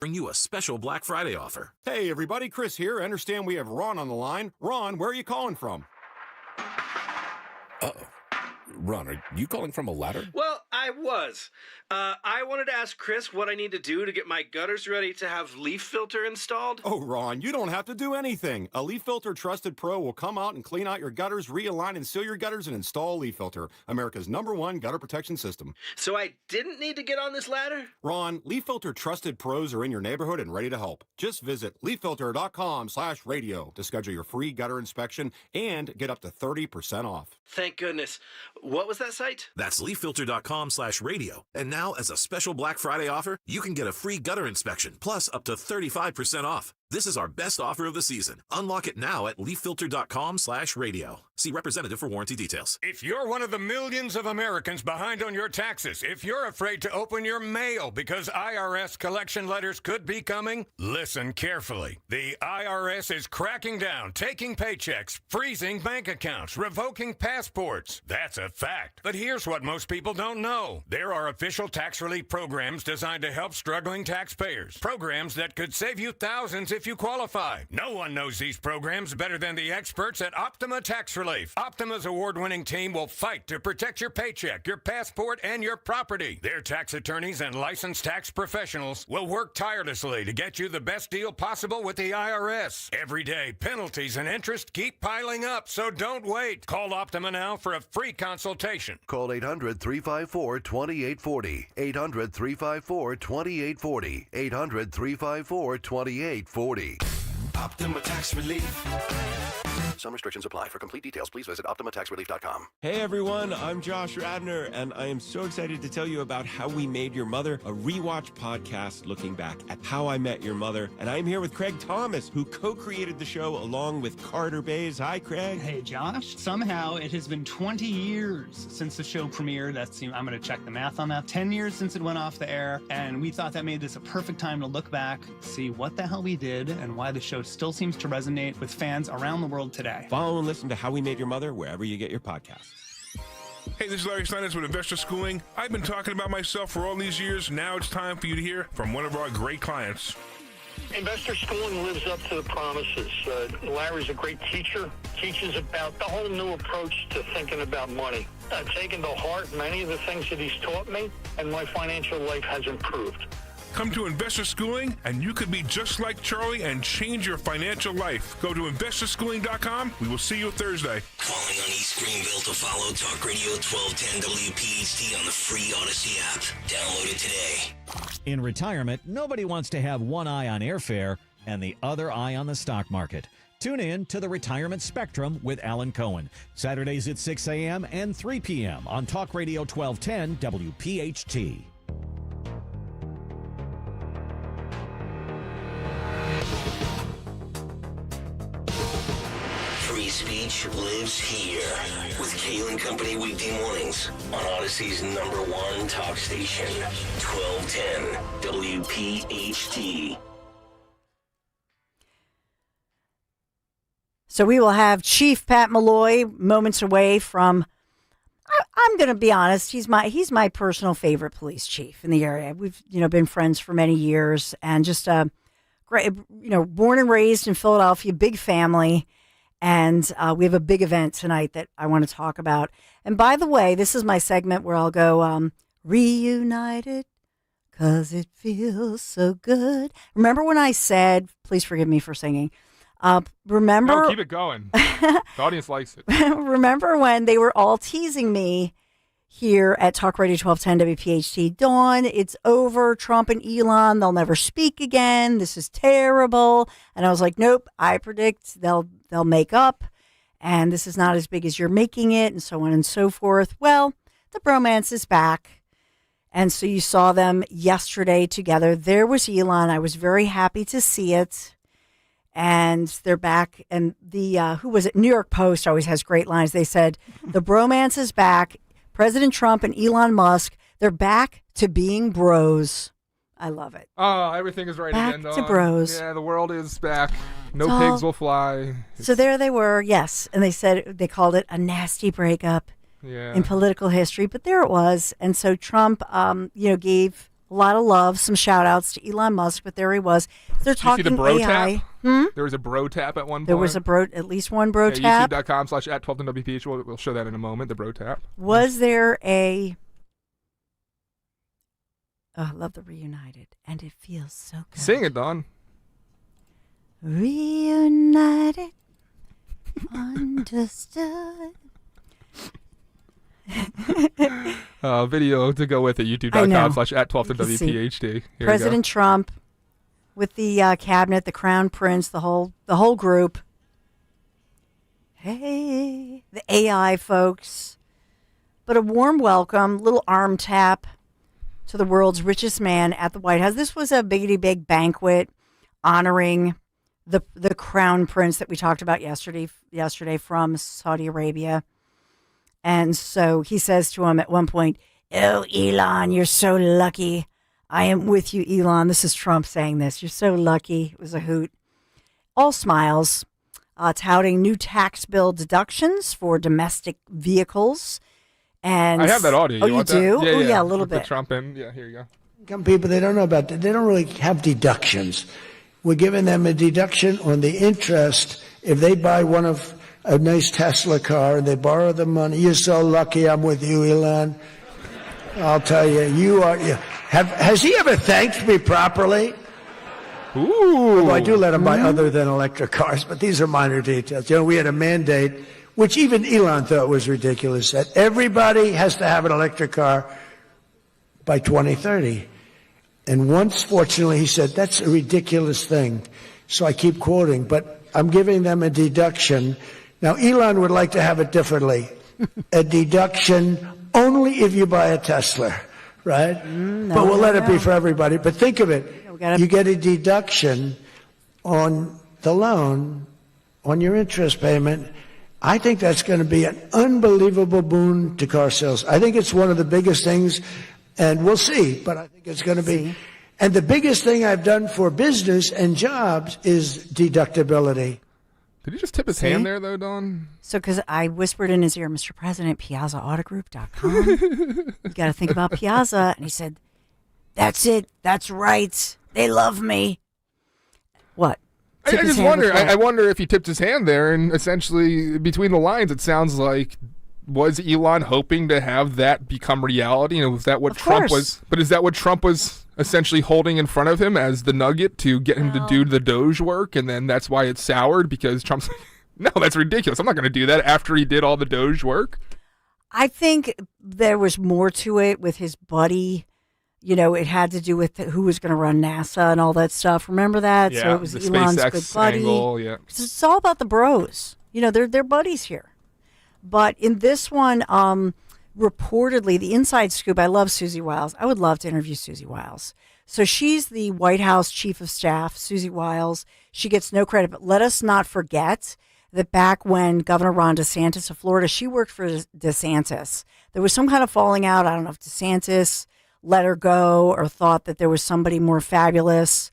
bring you a special Black Friday offer. Hey, everybody, Chris here. I understand we have Ron on the line. Ron, where are you calling from? Uh-oh. Ron, are you calling from a ladder? Well, I was. I wanted to ask Chris what I need to do to get my gutters ready to have leaf filter installed. Oh, Ron, you don't have to do anything. A Leaf Filter Trusted Pro will come out and clean out your gutters, realign and seal your gutters, and install Leaf Filter, America's #1 gutter protection system. So I didn't need to get on this ladder? Ron, Leaf Filter Trusted Pros are in your neighborhood and ready to help. Just visit leaffilter.com/radio to schedule your free gutter inspection and get up to 30% off. Thank goodness. What was that site? That's leaffilter.com/radio. And now, as a special Black Friday offer, you can get a free gutter inspection, plus up to 35% off. This is our best offer of the season. Unlock it now at leaffilter.com/radio. See representative for warranty details. If you're one of the millions of Americans behind on your taxes, if you're afraid to open your mail because IRS collection letters could be coming, listen carefully. The IRS is cracking down, taking paychecks, freezing bank accounts, revoking passports. That's a fact. But here's what most people don't know. There are official tax relief programs designed to help struggling taxpayers. Programs that could save you thousands if you qualify. No one knows these programs better than the experts at Optima Tax Relief. Optima's award-winning team will fight to protect your paycheck, your passport, and your property. Their tax attorneys and licensed tax professionals will work tirelessly to get you the best deal possible with the IRS. Every day, penalties and interest keep piling up, so don't wait. Call Optima now for a free consultation. Call 800-354-2840. 800-354-2840. 800-354-2840. Optima Tax Relief. Some restrictions apply. For complete details, please visit OptimaTaxRelief.com. Hey everyone, I'm Josh Radner, and I am so excited to tell you about How We Made Your Mother, a rewatch podcast looking back at How I Met Your Mother. And I'm here with Craig Thomas, who co-created the show along with Carter Bays. Hi, Craig. Hey, Josh. Somehow it has been 20 years since the show premiered. I'm going to check the math on that. 10 years since it went off the air, and we thought that made this a perfect time to look back, see what the hell we did, and why the show still seems to resonate with fans around the world today. Follow and listen to How We Made Your Mother wherever you get your podcasts. Hey, this is Larry Steinitz with Investor Schooling. I've been talking about myself for all these years. Now it's time for you to hear from one of our great clients. Investor Schooling lives up to the promises. Larry's a great teacher, teaches about the whole new approach to thinking about money. I've taken to heart many of the things that he's taught me, and my financial life has improved. Come to Investor Schooling, and you could be just like Charlie and change your financial life. Go to investorschooling.com. We will see you Thursday. Calling on East Greenville to follow Talk Radio 1210 WPHT on the free Odyssey app. Download it today. In retirement, nobody wants to have one eye on airfare and the other eye on the stock market. Tune in to the Retirement Spectrum with Alan Cohen. Saturdays at 6 a.m. and 3 p.m. on Talk Radio 1210 WPHT. Free speech lives here with Kayla Company weekday mornings on Odyssey's #1 talk station, 1210 WPHT. So we will have Chief Pat Malloy moments away from, I'm going to be honest, he's my personal favorite police chief in the area. We've, been friends for many years, and just great, born and raised in Philadelphia, big family. And we have a big event tonight that I want to talk about. And by the way, this is my segment where I'll go, reunited, 'cause it feels so good. Remember when I said, please forgive me for singing. Remember? No, keep it going. The audience likes it. Remember when they were all teasing me here at Talk Radio 1210 WPHT? Dawn, it's over. Trump and Elon, they'll never speak again. This is terrible. And I was like, nope, I predict they'll make up. And this is not as big as you're making it, and so on and so forth. Well, the bromance is back. And so you saw them yesterday together. There was Elon. I was very happy to see it. And they're back. And the, who was it? New York Post always has great lines. They said, the bromance is back. President Trump and Elon Musk, they're back to being bros. I love it. Oh, everything is right back again, to Dawn. bros. Yeah, the world is back. No pigs will fly. So there they were, yes. And they called it a nasty breakup in political history. But there it was. And so Trump, gave a lot of love, some shout outs to Elon Musk, but there he was. They're Did you see talking the bro AI. tap? Hmm? There was a bro tap at one point. There was at least one bro tap. YouTube.com/@1210WPH. We'll show that in a moment, the bro tap. Was there a... Oh, I love the reunited, and it feels so good. Sing it, Dawn. Reunited, understood. Video to go with it, youtube.com/@1210WPHT. President Trump with the cabinet, the crown prince, the whole group. Hey, the AI folks. But a warm welcome, little arm tap to the world's richest man at the White House. This was a big banquet honoring the crown prince that we talked about yesterday from Saudi Arabia. And so he says to him at one point, "Oh, Elon, you're so lucky. I am with you, Elon." This is Trump saying this. "You're so lucky." It was a hoot. All smiles, touting new tax bill deductions for domestic vehicles. And I have that audio. You do? That? Yeah, a little bit. Trump in. Yeah, here you go. Some people, they don't know about that. They don't really have deductions. We're giving them a deduction on the interest if they buy a nice Tesla car and they borrow the money. You're so lucky I'm with you, Elon. I'll tell you, you are. Has he ever thanked me properly? Ooh. Well, I do let him buy other than electric cars, but these are minor details. We had a mandate, which even Elon thought was ridiculous, that everybody has to have an electric car by 2030. And once, fortunately, he said, that's a ridiculous thing. So I keep quoting, but I'm giving them a deduction. Now, Elon would like to have it differently. A deduction only if you buy a Tesla, right? But we'll let it be for everybody. But think of it. You get a deduction on the loan, on your interest payment. I think that's going to be an unbelievable boon to car sales. I think it's one of the biggest things, and we'll see, but I think it's going to be. And the biggest thing I've done for business and jobs is deductibility. Did he just tip his hand there, though, Dawn? So, because I whispered in his ear, "Mr. President, PiazzaAutogroup.com. You got to think about Piazza." And he said, "That's it. That's right. They love me." What? I just wonder. I wonder if he tipped his hand there, and essentially, between the lines, it sounds like, was Elon hoping to have that become reality? You know, was that what Trump was? But is that what Trump was essentially holding in front of him as the nugget to get him to do the Doge work? And then that's why it soured, because Trump's like, no, that's ridiculous. I'm not going to do that after he did all the Doge work. I think there was more to it with his buddy. You know, it had to do with who was going to run NASA and all that stuff. Remember that? Yeah, so it was the Elon's SpaceX good buddy. angle, yeah. It's all about the bros. You know, they're buddies here. But in this one, reportedly, the inside scoop, I love Susie Wiles. I would love to interview Susie Wiles. So she's the White House Chief of Staff, Susie Wiles. She gets no credit, but let us not forget that back when Governor Ron DeSantis of Florida, she worked for DeSantis. There was some kind of falling out. I don't know if DeSantis let her go or thought that there was somebody more fabulous.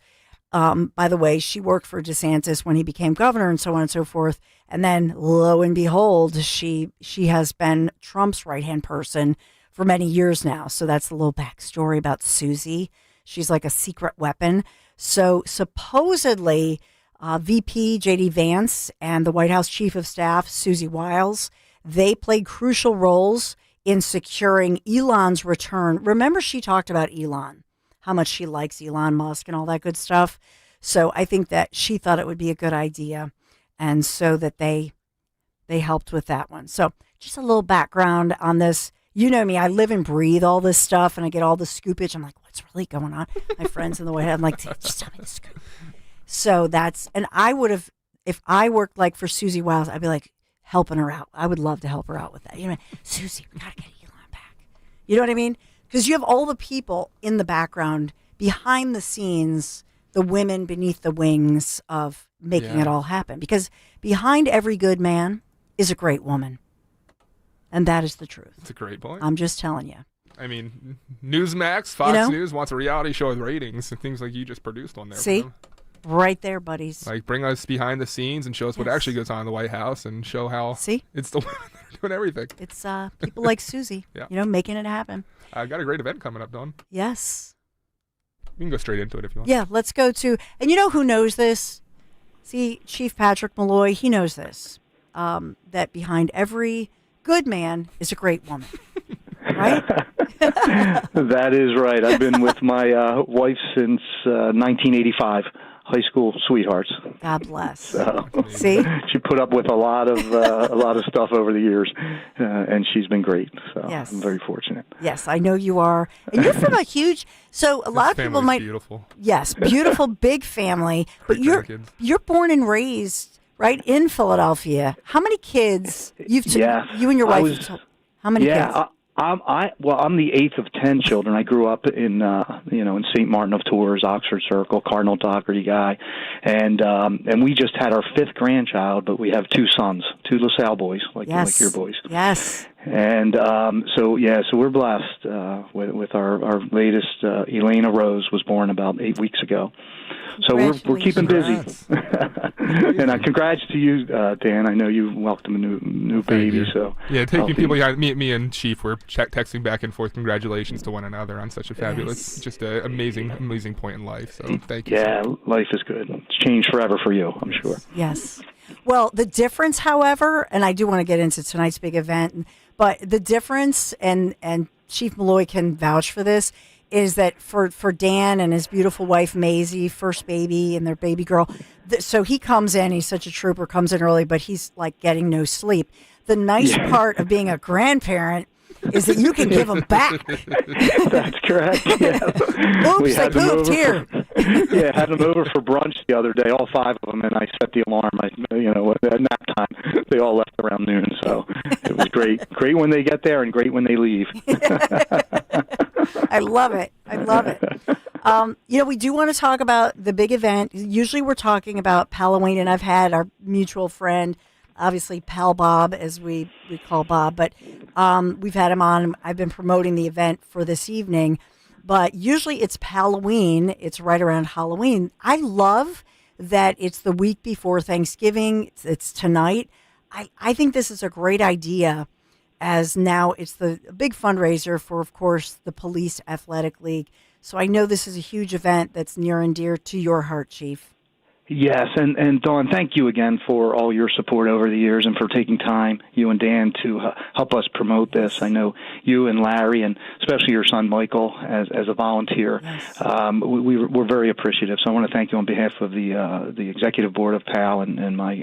By the way, she worked for DeSantis when he became governor and so on and so forth. And then lo and behold, she has been Trump's right-hand person for many years now. So that's the little backstory about Susie. She's like a secret weapon. So supposedly VP J.D. Vance and the White House Chief of Staff, Susie Wiles, they played crucial roles in securing Elon's return. Remember, she talked about Elon, how much she likes Elon Musk and all that good stuff. So I think that she thought it would be a good idea. And so that they helped with that one. So just a little background on this. You know me, I live and breathe all this stuff and I get all the scoopage. I'm like, what's really going on? My friends in the White House, I'm like, just tell me the scoop. So and I would have, if I worked like for Susie Wiles, I'd be like helping her out. I would love to help her out with that. You know, Susie, we got to get Elon back. You know what I mean? Because you have all the people in the background, behind the scenes, the women beneath the wings of making it all happen. Because behind every good man is a great woman. And that is the truth. That's a great point. I'm just telling you. I mean, Newsmax, Fox News wants a reality show with ratings and things like you just produced on there. See? Right there, buddies. Like, bring us behind the scenes and show us what actually goes on in the White House and show how it's the women that are doing everything. It's people like Susie, making it happen. I got a great event coming up, Dawn. Yes. We can go straight into it if you want. Yeah, let's go to, and you know who knows this? See, Chief Patrick Malloy, he knows this, that behind every good man is a great woman, right? That is right. I've been with my wife since 1985. High school sweethearts. God bless. So, see, she put up with a lot of stuff over the years, and she's been great. So yes. I'm very fortunate. Yes, I know you are, and you're from a huge. So a lot of people might. Beautiful. Yes, beautiful big family, but you're born and raised right in Philadelphia. How many kids you and your wife? How many kids? I'm the eighth of 10 children. I grew up in in St. Martin of Tours, Oxford Circle, Cardinal Doherty guy, and we just had our fifth grandchild. But we have two sons, two LaSalle boys, like your boys. Yes. And so we're blessed with our latest. Elena Rose was born about 8 weeks ago. So we're keeping busy. And congrats to you, Dan. I know you welcomed a new baby. So taking people. Yeah, me and Chief were texting back and forth. Congratulations to one another on such a fabulous, just an amazing point in life. So thank you. Yeah, life is good. It's changed forever for you, I'm sure. Yes. Well, the difference, however, and I do want to get into tonight's big event, but the difference, and Chief Malloy can vouch for this, is that for Dan and his beautiful wife Maisie, first baby and their baby girl, so he comes in, he's such a trooper, comes in early, but he's like getting no sleep. The nice part of being a grandparent is that you can give them back. That's correct. Yeah. Oops, they pooped here. Had them over for brunch the other day, all five of them, and I set the alarm. At nap time, they all left around noon, so it was great. Great when they get there and great when they leave. I love it. We do want to talk about the big event. Usually we're talking about Halloween, and I've had our mutual friend, obviously Pal Bob, as we call Bob, but we've had him on. I've been promoting the event for this evening, but usually it's Halloween. It's right around Halloween. I love that it's the week before Thanksgiving. It's tonight. I think this is a great idea, as now it's the big fundraiser for, of course, the Police Athletic League. So I know this is a huge event that's near and dear to your heart, Chief. Yes, and Dawn, thank you again for all your support over the years and for taking time, you and Dan, to help us promote this. I know you and Larry, and especially your son Michael, as a volunteer, we're very appreciative. So I want to thank you on behalf of the executive board of PAL and my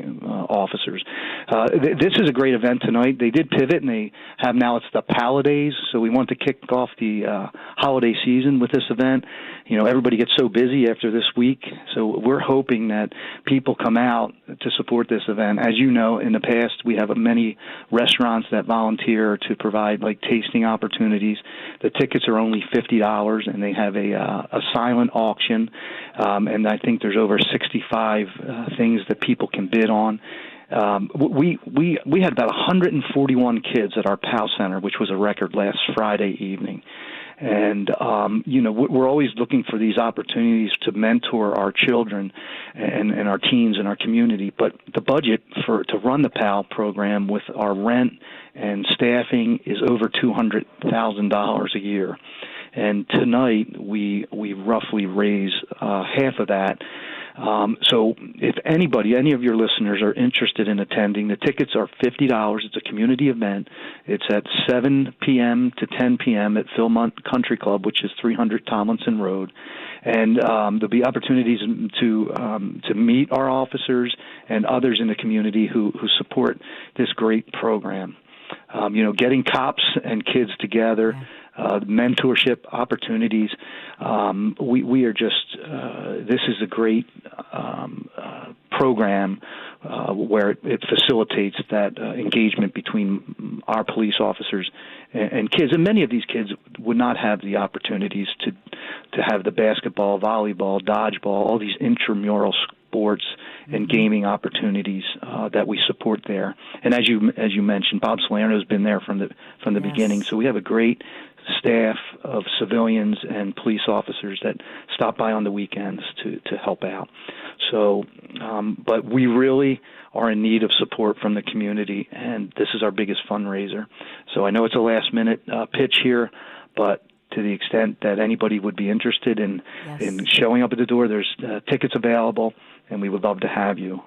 officers. This is a great event tonight. They did pivot, and they have now it's the Pal-A-Days, so we want to kick off the holiday season with this event. Everybody gets so busy after this week, so we're hoping that people come out to support this event. As you know, in the past, we have many restaurants that volunteer to provide tasting opportunities. The tickets are only $50, and they have a silent auction, and I think there's over 65 things that people can bid on. We had about 141 kids at our PAL Center, which was a record last Friday evening. And, we're always looking for these opportunities to mentor our children and our teens in our community. But the budget to run the PAL program with our rent and staffing is over $200,000 a year. And tonight we roughly raise half of that. So if any of your listeners are interested in attending, the tickets are $50. It's a community event. It's at 7 p.m. to 10 p.m. at Philmont Country Club, which is 300 Tomlinson Road. And there'll be opportunities to meet our officers and others in the community who support this great program. Getting cops and kids together, mentorship opportunities. We are just, this is a great program where it facilitates that engagement between our police officers and kids. And many of these kids would not have the opportunities to have the basketball, volleyball, dodgeball, all these intramural sports and gaming opportunities that we support there. And as you mentioned, Bob Salerno has been there from the beginning. So we have a great staff of civilians and police officers that stop by on the weekends to help out. So, but we really are in need of support from the community, and this is our biggest fundraiser. So I know it's a last-minute pitch here, but to the extent that anybody would be interested in showing up at the door. There's tickets available, and we would love to have you.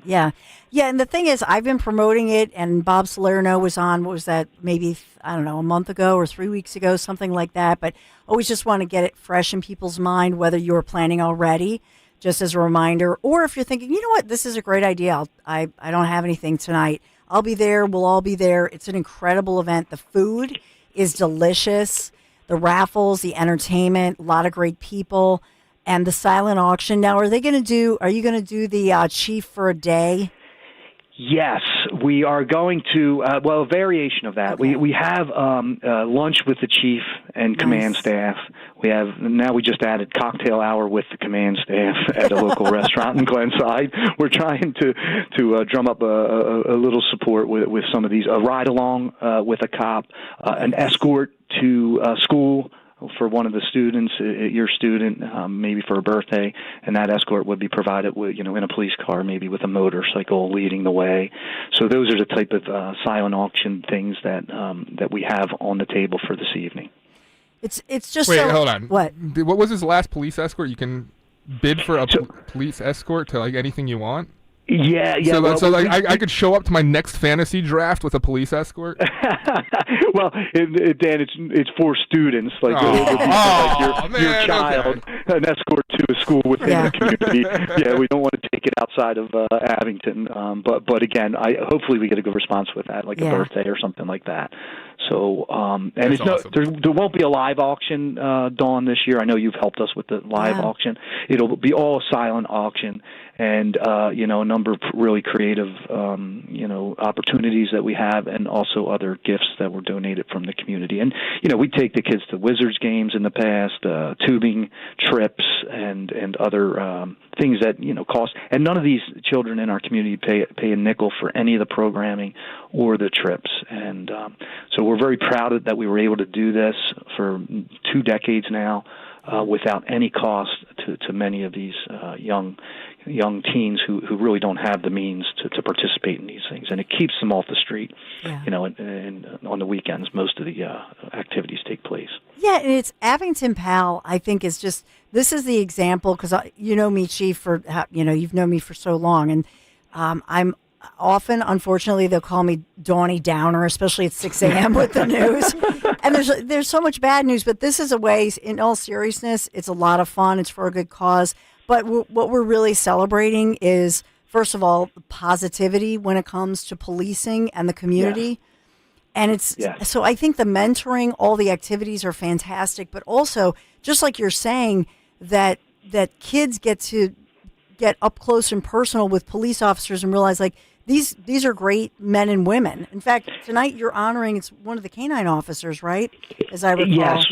Yeah. Yeah, and the thing is, I've been promoting it, and Bob Salerno was on, what was that, maybe, I don't know, a month ago or 3 weeks ago, something like that. But always just want to get it fresh in people's mind, whether you're planning already, just as a reminder, or if you're thinking, you know what, this is a great idea. I don't have anything tonight. I'll be there. We'll all be there. It's an incredible event. The food is delicious. The raffles, the entertainment, a lot of great people. And the silent auction. Now, are you going to do the chief for a day? Yes, we are going to, a variation of that. Okay. We have lunch with the chief and command staff. We just added cocktail hour with the command staff at a local restaurant in Glenside. We're trying to drum up a little support with some of these. A ride along with a cop, an escort to school for one of the students, your student, maybe for a birthday, and that escort would be provided with, in a police car, maybe with a motorcycle leading the way. So those are the type of silent auction things that we have on the table for this evening. It's just Wait, hold on. What was his last police escort? You can bid for a police escort to like anything you want? Yeah. So I could show up to my next fantasy draft with a police escort. Well, Dan, it's for students, like your child, an escort to a school within the community. Yeah, we don't want to take it outside of Abington, but again, hopefully we get a good response with that, like a birthday or something like that. So, and it's awesome. There won't be a live auction, Dawn, this year. I know you've helped us with the live auction. It'll be all silent auction, and a number of really creative opportunities that we have, and also other gifts that were donated from the community. And we take the kids to Wizards games in the past, tubing trips, and other things that cost. And none of these children in our community pay a nickel for any of the programming or the trips. And so we're very proud that we were able to do this for 2 decades now, without any cost to many of these young teens who really don't have the means to participate in these things, and it keeps them off the street. And on the weekends, most of the activities take place. Yeah, and it's Abington Pal. I think is just this is the example, because you know me, Chief, for you've known me for so long, and I'm often, unfortunately, they'll call me Dawny Downer, especially at 6 a.m. with the news. And there's so much bad news, but this is a way, in all seriousness, it's a lot of fun. It's for a good cause. But what we're really celebrating is, first of all, positivity when it comes to policing and the community. Yes. And so I think the mentoring, all the activities are fantastic, but also, just like you're saying, that kids get to get up close and personal with police officers and realize, like, these are great men and women. In fact, tonight you're honoring, it's one of the canine officers, right? As I recall.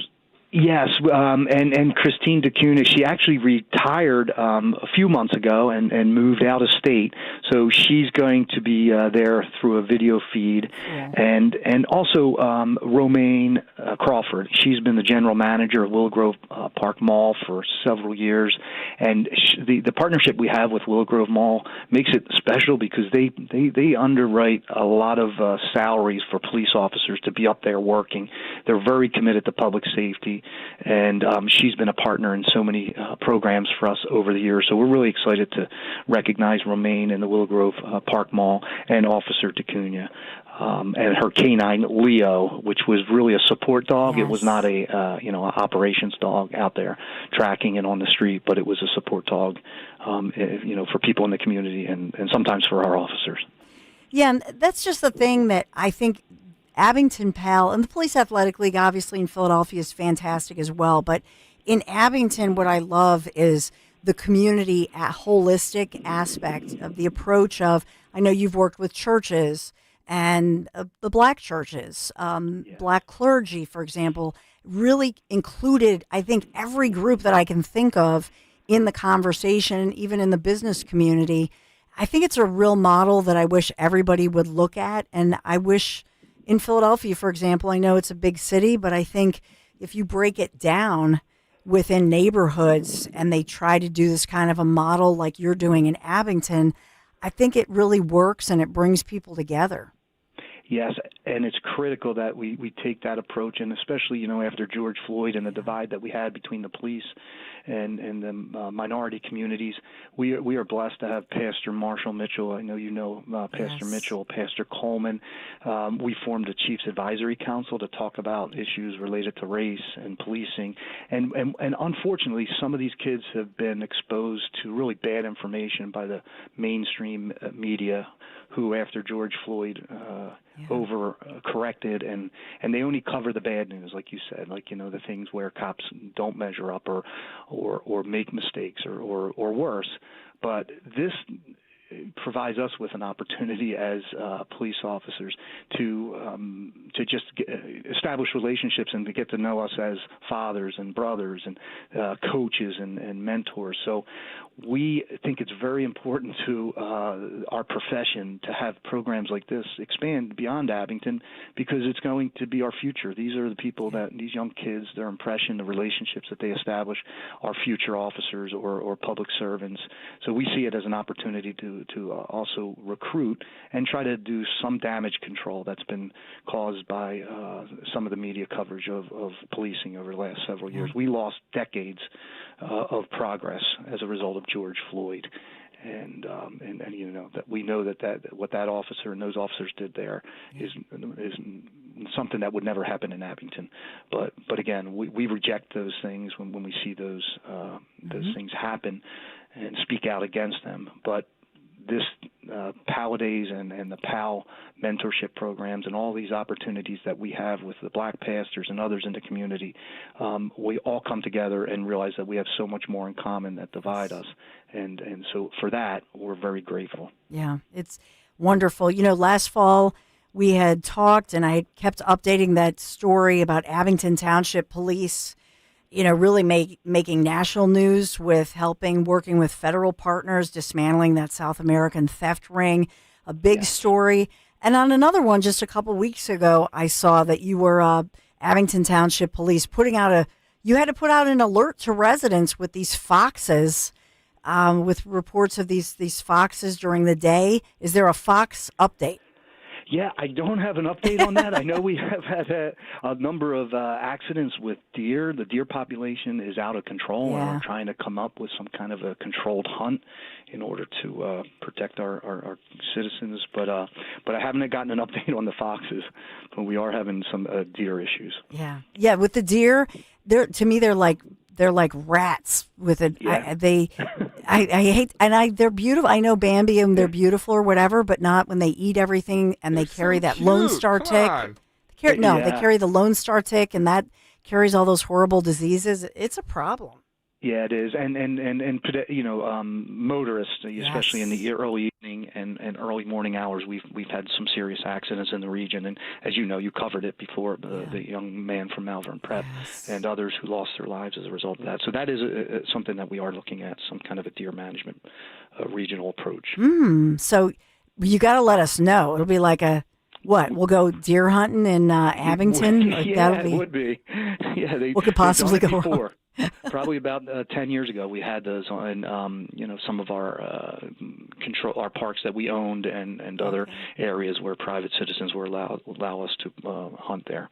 Yes, and Christine DeCuna, she actually retired a few months ago and moved out of state, so she's going to be there through a video feed, and also Romaine Crawford. She's been the general manager of Willow Grove Park Mall for several years, and the partnership we have with Willow Grove Mall makes it special because they underwrite a lot of salaries for police officers to be up there working. They're very committed to public safety. And she's been a partner in so many programs for us over the years. So we're really excited to recognize Romaine in the Willow Grove Park Mall, and Officer DeCuna, and her canine Leo, which was really a support dog. Yes. It was not a operations dog out there tracking and on the street, but it was a support dog, for people in the community and sometimes for our officers. Yeah, and that's just the thing that I think Abington Pal and the Police Athletic League, obviously in Philadelphia, is fantastic as well. But in Abington, what I love is the community holistic aspect of the approach of, I know you've worked with churches and the black churches, black clergy, for example, really included, I think, every group that I can think of in the conversation, even in the business community. I think it's a real model that I wish everybody would look at. And I wish in Philadelphia, for example, I know it's a big city, but I think if you break it down within neighborhoods and they try to do this kind of a model like you're doing in Abington, I think it really works and it brings people together. Yes, and it's critical that we take that approach, and especially, after George Floyd and the divide that we had between the police and the minority communities, we are blessed to have Pastor Marshall Mitchell. I know Pastor Mitchell, Pastor Coleman. We formed a Chiefs Advisory Council to talk about issues related to race and policing, and unfortunately, some of these kids have been exposed to really bad information by the mainstream media, who after George Floyd overcorrected, and they only cover the bad news, like you said, the things where cops don't measure up or make mistakes or worse. But this provides us with an opportunity as police officers to just establish relationships and to get to know us as fathers and brothers and coaches and mentors. So we think it's very important to our profession to have programs like this expand beyond Abington, because it's going to be our future. These are the people these young kids, their impression, the relationships that they establish are future officers or public servants. So we see it as an opportunity to also recruit and try to do some damage control that's been caused by some of the media coverage of policing over the last several years. We lost decades of progress as a result of George Floyd, and that we know that what that officer and those officers did there is something that would never happen in Abington. But again, we reject those things when we see those things happen and speak out against them. But this PAL Days and the PAL mentorship programs and all these opportunities that we have with the black pastors and others in the community, we all come together and realize that we have so much more in common that divide us. And so for that, we're very grateful. Yeah, it's wonderful. Last fall we had talked, and I kept updating that story about Abington Township Police, really making national news with working with federal partners, dismantling that South American theft ring, a big story. And on another one, just a couple weeks ago, I saw that you were Abington Township Police you had to put out an alert to residents with these foxes, with reports of these foxes during the day. Is there a fox update? Yeah, I don't have an update on that. I know we have had a number of accidents with deer. The deer population is out of control, and we're trying to come up with some kind of a controlled hunt in order to protect our citizens. But I haven't gotten an update on the foxes, but we are having some deer issues. Yeah. With the deer, they're like rats with it. Yeah. I hate, and they're beautiful. I know Bambi and they're beautiful or whatever, but not when they eat everything and they carry that Lone Star tick. They carry the Lone Star tick, and that carries all those horrible diseases. It's a problem. Yeah, it is, and motorists, especially in the early evening and early morning hours, we've had some serious accidents in the region, and as you know, you covered it before, the young man from Malvern Prep and others who lost their lives as a result of that. So that is something that we are looking at, some kind of a deer management regional approach. So you got to let us know. It'll be like we'll go deer hunting in Abington? It would be. Yeah, what could possibly go wrong? Probably about 10 years ago, we had those on, some of our our parks that we owned and other areas where private citizens were allow us to hunt there.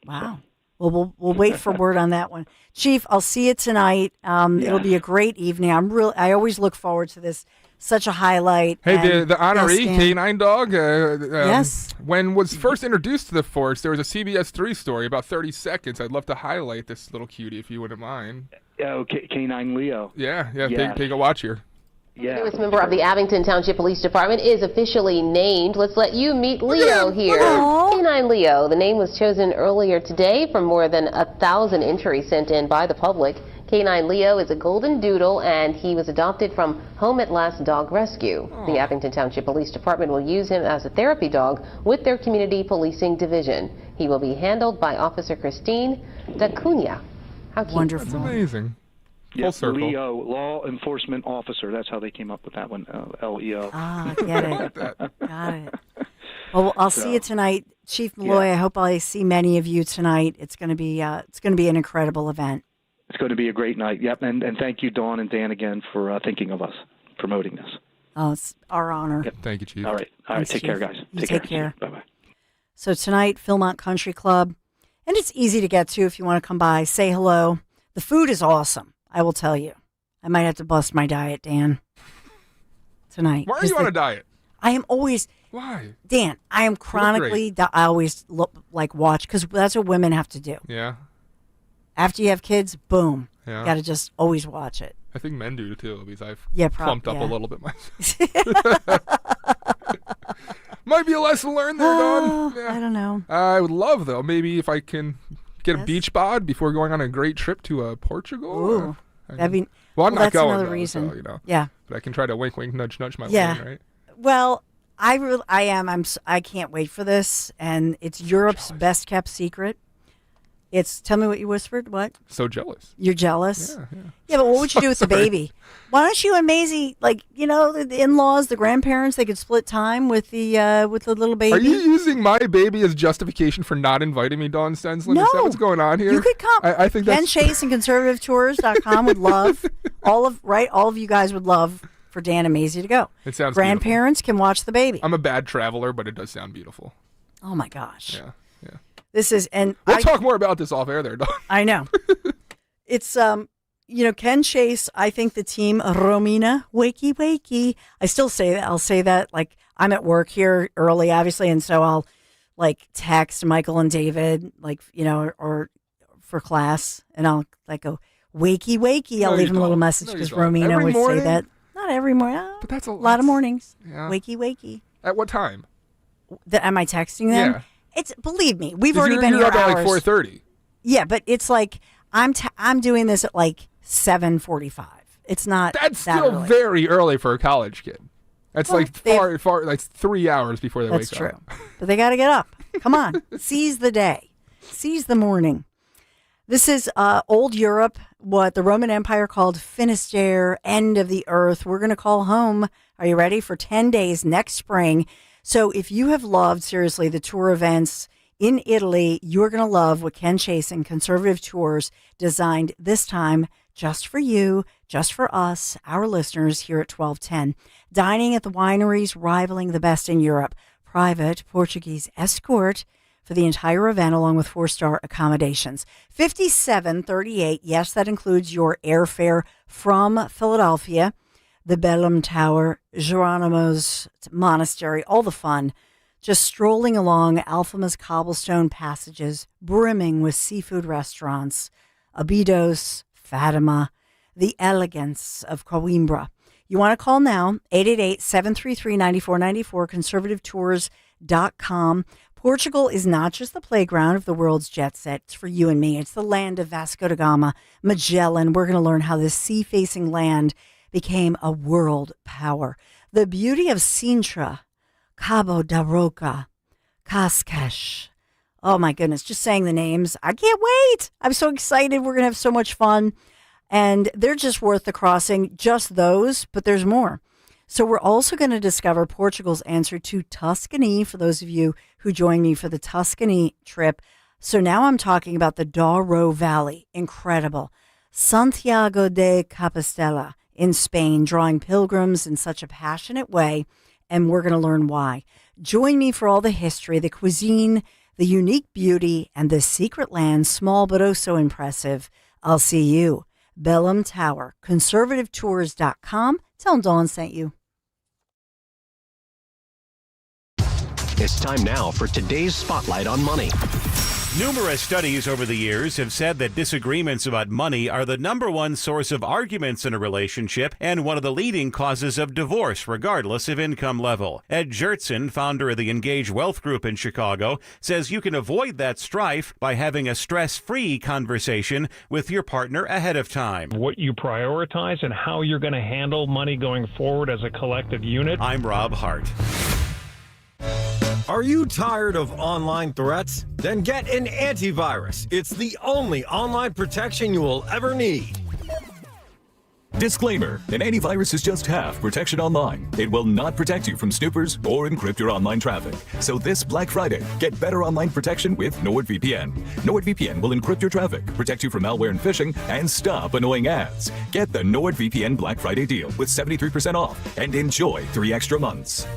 Wow. Well, we'll wait for word on that one. Chief, I'll see you tonight. It'll be a great evening. I always look forward to this. Such a highlight. Hey, the honoree canine dog. Yes. When was first introduced to the force, there was a CBS 3 story, about 30 seconds. I'd love to highlight this little cutie if you wouldn't mind. Oh, Canine Leo. Yeah. Take a watch here. The newest member of the Abington Township Police Department is officially named. Let's let you meet Leo here. Canine Leo. The name was chosen earlier today from more than 1,000 entries sent in by the public. Canine Leo is a golden doodle, and he was adopted from Home at Last Dog Rescue. The Abington Township Police Department will use him as a therapy dog with their community policing division. He will be handled by Officer Christine Dacunia. How cute. Wonderful. That's amazing. Full circle. Leo, Law Enforcement Officer. That's how they came up with that one, LEO. Get it. Got it. Well, I'll see you tonight. Chief Malloy, I hope I see many of you tonight. It's going to be an incredible event. It's going to be a great night. Yep, and thank you, Dawn and Dan, again for thinking of us, promoting this. Oh, it's our honor. Yep. Thank you, Chief. All right. Thanks, Take care, guys. Take care. Bye-bye. So tonight, Philmont Country Club. And it's easy to get to if you want to come by, say hello. The food is awesome, I will tell you. I might have to bust my diet, Dan, tonight. Why are you on a diet? I am always... Why? Dan, I am chronically... I always watch, because that's what women have to do. Yeah. After you have kids, boom. Yeah. You got to just always watch it. I think men do too, because I've plumped up a little bit myself. Might be a lesson learned there, Dawn. Yeah. I don't know. I would love, though, maybe if I can get a beach bod before going on a great trip to Portugal. Ooh. I'm not that's going, another though, reason. So, Yeah. But I can try to wink, nudge my yeah. way, right? Well, I can't wait for this, and it's Europe's best kept secret. Tell me what you whispered. What? So jealous. You're jealous? Yeah. Yeah, but what would you do with the baby? Why don't you and Maisie, the in-laws, the grandparents, they could split time with the little baby? Are you using my baby as justification for not inviting me, Dawn Stenslin? No. Is that what's going on here? You could come. I think Ken that's... Chase and conservativetours.com would love, all of you guys would love for Dan and Maisie to go. It sounds Grandparents can watch the baby. I'm a bad traveler, but it does sound beautiful. Oh, my gosh. Yeah. This is, and we'll talk more about this off air there, Dawn. I know. It's, Ken Chase, I think the team, Romina, wakey. I still say that. I'll say that. I'm at work here early, obviously, and so I'll, text Michael and David, or for class, and I'll, go, wakey. I'll leave them a little message because Romina would say that. Not every morning. But that's a lot of mornings. Yeah. Wakey. At what time? Am I texting them? Yeah. Believe me, we've already been here up hours. at 4:30. Yeah, but it's I'm doing this at 7:45. It's not. That's that still early. very early for a college kid. That's far, like 3 hours before they wake up. That's true. But they got to get up. Come on, seize the day, seize the morning. This is old Europe, what the Roman Empire called Finisterre, end of the earth. We're going to call home. Are you ready for 10 days next spring? So if you have loved, seriously, the tour events in Italy, you're going to love what Ken Chase and Conservative Tours designed this time just for you, just for us, our listeners here at 1210. Dining at the wineries rivaling the best in Europe. Private Portuguese escort for the entire event along with 4-star accommodations. $57.38. Yes, that includes your airfare from Philadelphia, the Bellum Tower, Geronimo's Monastery, all the fun. Just strolling along Alfama's cobblestone passages, brimming with seafood restaurants, Abidos, Fatima, the elegance of Coimbra. You want to call now, 888-733-9494, conservativetours.com. Portugal is not just the playground of the world's jet set. It's for you and me. It's the land of Vasco da Gama, Magellan. We're going to learn how this sea-facing land became a world power. The beauty of Sintra, Cabo da Roca, Cascais. Oh my goodness, just saying the names. I can't wait. I'm so excited. We're going to have so much fun. And they're just worth the crossing, just those, but there's more. So we're also going to discover Portugal's answer to Tuscany for those of you who join me for the Tuscany trip. So now I'm talking about the Douro Valley. Incredible. Santiago de Compostela in Spain, drawing pilgrims in such a passionate way, and we're going to learn why. Join me for all the history, the cuisine, the unique beauty, and the secret land, small but oh so impressive. I'll see you. Bellum Tower, conservativetours.com. Tell them Dawn sent you. It's time now for today's Spotlight on Money. Numerous studies over the years have said that disagreements about money are the number one source of arguments in a relationship and one of the leading causes of divorce, regardless of income level. Ed Jertson, founder of the Engage Wealth Group in Chicago, says you can avoid that strife by having a stress-free conversation with your partner ahead of time. What you prioritize and how you're going to handle money going forward as a collective unit. I'm Rob Hart. Are you tired of online threats? Then get an antivirus. It's the only online protection you will ever need. Disclaimer, an antivirus is just half protection online. It will not protect you from snoopers or encrypt your online traffic. So this Black Friday, get better online protection with NordVPN. NordVPN will encrypt your traffic, protect you from malware and phishing, and stop annoying ads. Get the NordVPN Black Friday deal with 73% off and enjoy 3 extra months.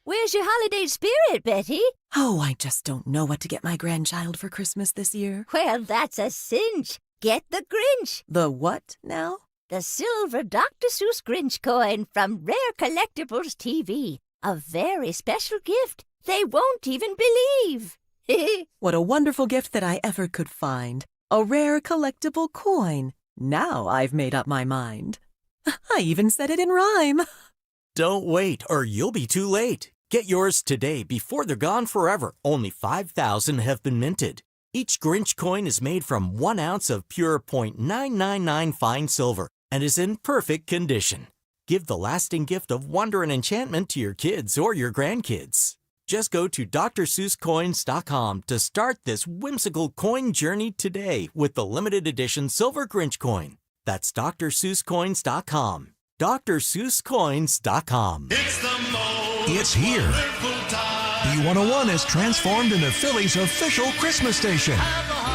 Where's your holiday spirit, Betty? Oh, I just don't know what to get my grandchild for Christmas this year. Well, that's a cinch. Get the Grinch. The what now? The silver Dr. Seuss Grinch coin from Rare Collectibles TV. A very special gift they won't even believe. What a wonderful gift that I ever could find. A rare collectible coin. Now I've made up my mind. I even said it in rhyme. Don't wait, or you'll be too late. Get yours today before they're gone forever. Only 5,000 have been minted. Each Grinch coin is made from 1 ounce of pure .999 fine silver and is in perfect condition. Give the lasting gift of wonder and enchantment to your kids or your grandkids. Just go to drseusscoins.com to start this whimsical coin journey today with the limited edition Silver Grinch coin. That's drseusscoins.com. drseusscoins.com. It's here. B101 is transformed into Philly's official Christmas station.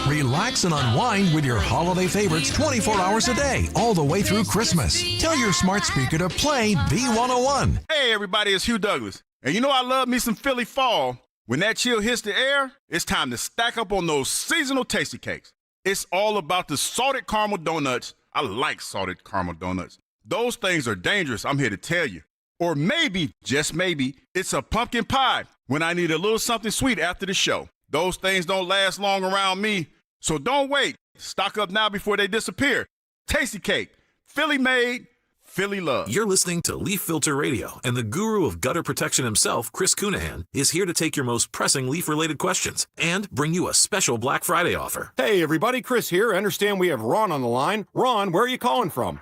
Relax and unwind with your holiday favorites 24 hours a day, all the way through Christmas. Tell your smart speaker to play B101. Hey everybody, it's Hugh Douglas. And you know I love me some Philly fall. When that chill hits the air, it's time to stack up on those seasonal tasty cakes. It's all about the salted caramel donuts. I like salted caramel donuts. Those things are dangerous, I'm here to tell you. Or maybe, just maybe, it's a pumpkin pie when I need a little something sweet after the show. Those things don't last long around me, so don't wait. Stock up now before they disappear. Tasty cake, Philly made, Philly love. You're listening to Leaf Filter Radio, and the guru of gutter protection himself, Chris Cunahan, is here to take your most pressing leaf-related questions and bring you a special Black Friday offer. Hey everybody, Chris here. I understand we have Ron on the line. Ron, where are you calling from?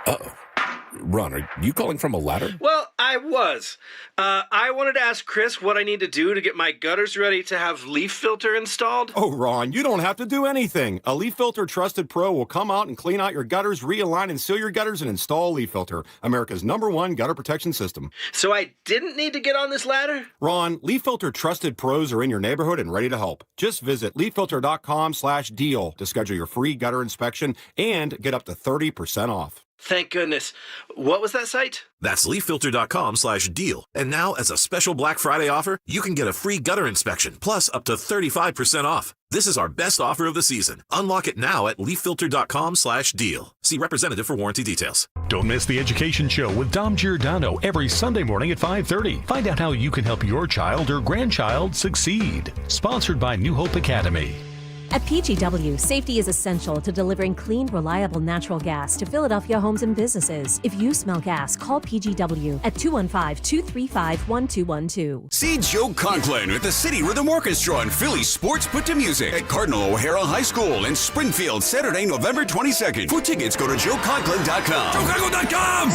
Uh-oh. Ron, are you calling from a ladder? Well, I was. I wanted to ask Chris what I need to do to get my gutters ready to have leaf filter installed. Oh, Ron, you don't have to do anything. A Leaf Filter Trusted Pro will come out and clean out your gutters, realign and seal your gutters, and install Leaf Filter, America's #1 gutter protection system. So I didn't need to get on this ladder? Ron, Leaf Filter Trusted Pros are in your neighborhood and ready to help. Just visit leaffilter.com/deal to schedule your free gutter inspection and get up to 30% off. Thank goodness. What was that site? That's leaffilter.com/deal. And now, as a special Black Friday offer, you can get a free gutter inspection, plus up to 35% off. This is our best offer of the season. Unlock it now at leaffilter.com/deal. See representative for warranty details. Don't miss the Education Show with Dom Giordano every Sunday morning at 5:30. Find out how you can help your child or grandchild succeed. Sponsored by New Hope Academy. At PGW, safety is essential to delivering clean, reliable natural gas to Philadelphia homes and businesses. If you smell gas, call PGW at 215-235-1212. See Joe Conklin with the City Rhythm Orchestra and Philly Sports Put to Music at Cardinal O'Hara High School in Springfield, Saturday, November 22nd. For tickets, go to joeconklin.com. joeconklin.com!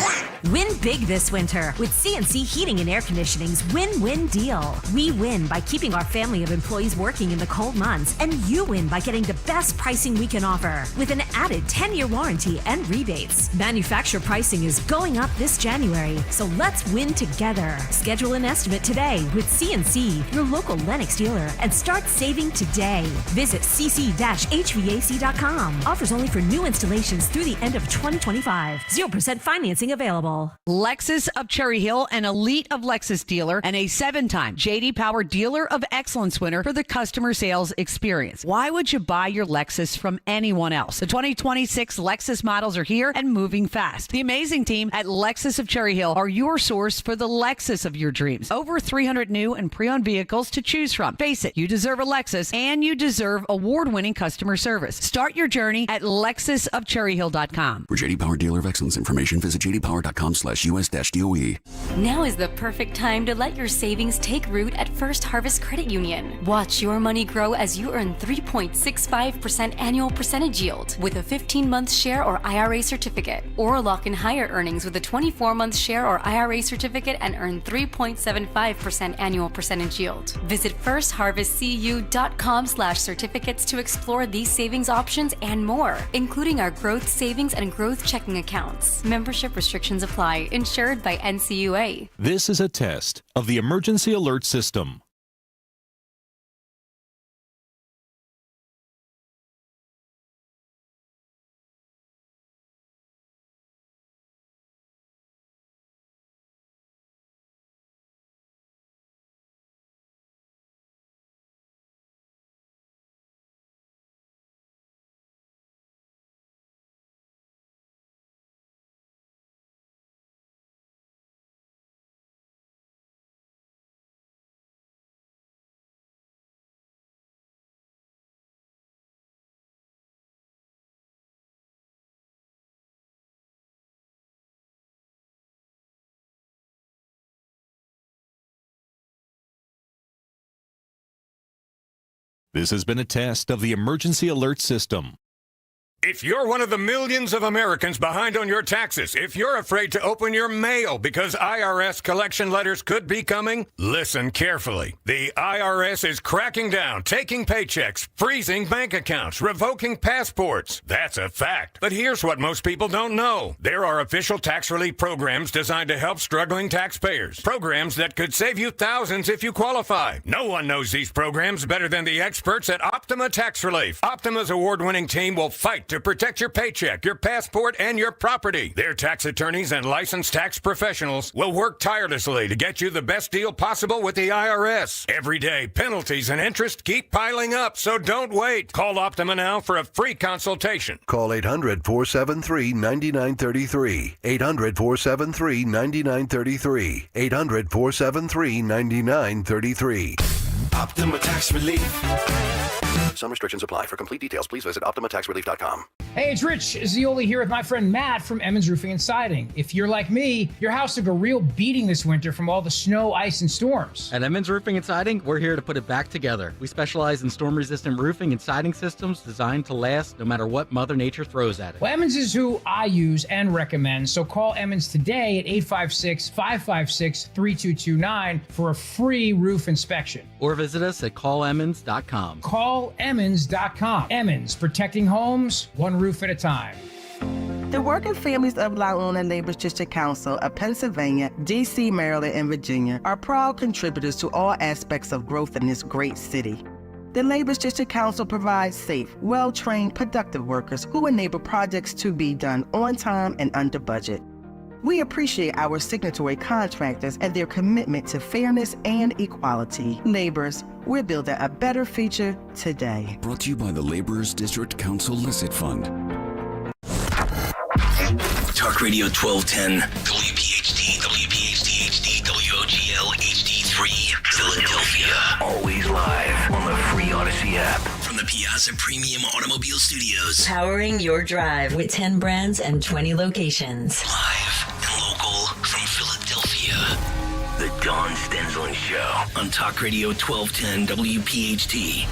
Win big this winter with CNC Heating and Air Conditioning's win-win deal. We win by keeping our family of employees working in the cold months, and you win by getting the best pricing we can offer with an added 10-year warranty and rebates. Manufacturer pricing is going up this January, so let's win together. Schedule an estimate today with CNC, your local Lennox dealer, and start saving today. Visit cc-hvac.com. Offers only for new installations through the end of 2025. 0% financing available. Lexus of Cherry Hill, an elite of Lexus dealer and a 7-time J.D. Power Dealer of Excellence winner for the customer sales experience. Why would you buy your Lexus from anyone else? The 2026 Lexus models are here and moving fast. The amazing team at Lexus of Cherry Hill are your source for the Lexus of your dreams. Over 300 new and pre-owned vehicles to choose from. Face it, you deserve a Lexus and you deserve award-winning customer service. Start your journey at lexusofcherryhill.com. For J.D. Power Dealer of Excellence information, visit jdpower.com/US-DOE. Now is the perfect time to let your savings take root at First Harvest Credit Union. Watch your money grow as you earn 3.65% annual percentage yield with a 15-month share or IRA certificate, or lock in higher earnings with a 24-month share or IRA certificate and earn 3.75% annual percentage yield. Visit firstharvestcu.com/certificates to explore these savings options and more, including our growth savings and growth checking accounts. Membership restrictions apply. Insured by NCUA. This is a test of the emergency alert system. This has been a test of the emergency alert system. If you're one of the millions of Americans behind on your taxes, if you're afraid to open your mail because IRS collection letters could be coming, listen carefully. The IRS is cracking down, taking paychecks, freezing bank accounts, revoking passports. That's a fact. But here's what most people don't know. There are official tax relief programs designed to help struggling taxpayers. Programs that could save you thousands if you qualify. No one knows these programs better than the experts at Optima Tax Relief. Optima's award-winning team will fight to protect your paycheck, your passport, and your property. Their tax attorneys and licensed tax professionals will work tirelessly to get you the best deal possible with the IRS. Every day, penalties and interest keep piling up, so don't wait. Call Optima now for a free consultation. Call 800-473-9933. 800-473-9933. 800-473-9933. Optima Tax Relief. Some restrictions apply. For complete details, please visit OptimaTaxRelief.com. Hey, it's Rich Zioli here with my friend Matt from Emmons Roofing and Siding. If you're like me, your house took a real beating this winter from all the snow, ice, and storms. At Emmons Roofing and Siding, we're here to put it back together. We specialize in storm-resistant roofing and siding systems designed to last no matter what Mother Nature throws at it. Well, Emmons is who I use and recommend, so call Emmons today at 856-556-3229 for a free roof inspection. Or visit us at callemmons.com. Callemmons.com. Emmons, protecting homes, one roof at a time. The working families of Lyon and Labor's District Council of Pennsylvania, D.C., Maryland, and Virginia are proud contributors to all aspects of growth in this great city. The Labor's District Council provides safe, well-trained, productive workers who enable projects to be done on time and under budget. We appreciate our signatory contractors and their commitment to fairness and equality. Laborers, we're building a better future today. Brought to you by the Laborers District Council Licit Fund. Talk Radio 1210, WPHT, WPHT HD, WOGL HD3, Philadelphia. Always live on the free Odyssey app. From the Piazza Premium Automobile Studios. Powering your drive with 10 brands and 20 locations. Live and local from Philadelphia. The Dawn Stensland Show on Talk Radio 1210 WPHT.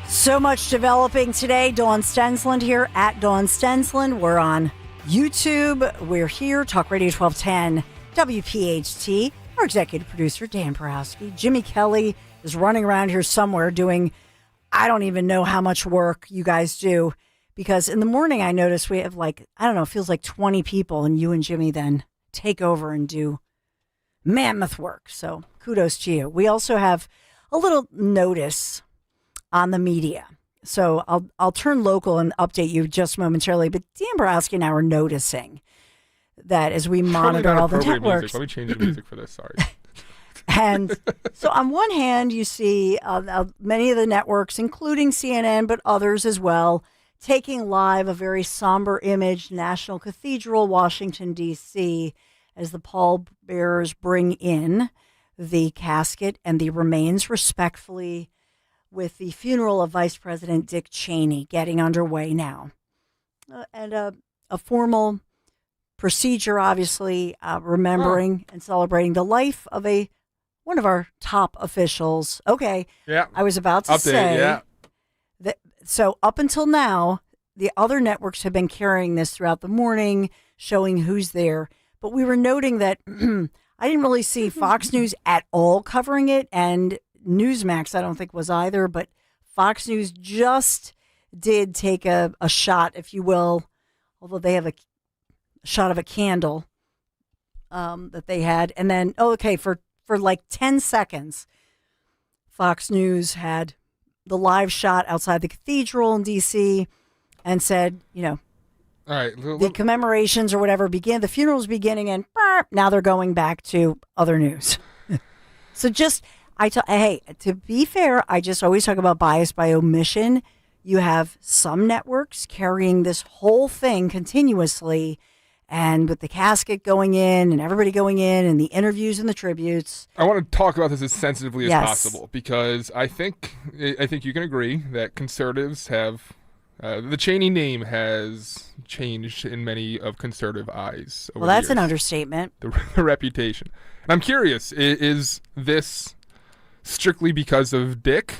So much developing today. Dawn Stensland here at Dawn Stensland. We're on YouTube. We're here, Talk Radio 1210 WPHT. Our executive producer, Dan Porowski. Jimmy Kelly is running around here somewhere doing, I don't even know how much work you guys do. Because in the morning, I notice we have it feels like 20 people, and you and Jimmy then take over and do mammoth work. So kudos to you. We also have a little notice on the media. So I'll turn local and update you just momentarily. But Dan Borowski and I are noticing that as we monitor all the networks. Music. Let me change the music for this. Sorry. And so on one hand, you see many of the networks, including CNN, but others as well, taking live a very somber image, National Cathedral, Washington, D.C., as the pallbearers bring in the casket and the remains respectfully, with the funeral of Vice President Dick Cheney getting underway now. And a formal procedure, obviously, remembering and celebrating the life of one of our top officials. Okay, yeah. I was about to say that. So up until now, the other networks have been carrying this throughout the morning, showing who's there. But we were noting that I didn't really see Fox News at all covering it, and Newsmax, I don't think, was either, but Fox News just did take a shot, if you will, although they have a shot of a candle that they had. And then, for like 10 seconds, Fox News had the live shot outside the cathedral in D.C. and said, all right, the commemorations or whatever begin, the funeral's beginning, and now they're going back to other news. So just... hey, to be fair, I just always talk about bias by omission. You have some networks carrying this whole thing continuously, and with the casket going in and everybody going in and the interviews and the tributes. I want to talk about this as sensitively as possible, because I think you can agree that conservatives have the Cheney name has changed in many of conservative eyes. Well, that's an understatement. The reputation. And I'm curious, is this strictly because of Dick?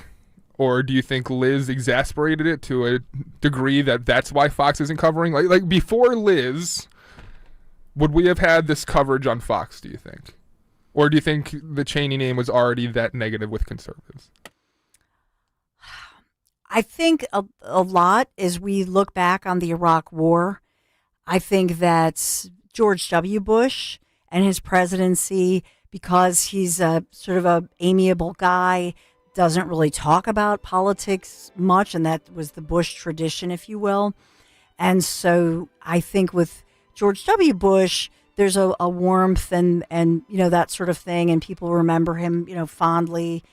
Or do you think Liz exasperated it to a degree that that's why Fox isn't covering? Like before Liz, would we have had this coverage on Fox, do you think? Or do you think the Cheney name was already that negative with conservatives? I think a lot as we look back on the Iraq War. I think that George W. Bush and his presidency, because he's a sort of a amiable guy, doesn't really talk about politics much, and that was the Bush tradition, if you will. And so I think with George W. Bush, there's a warmth and that sort of thing, and people remember him, fondly,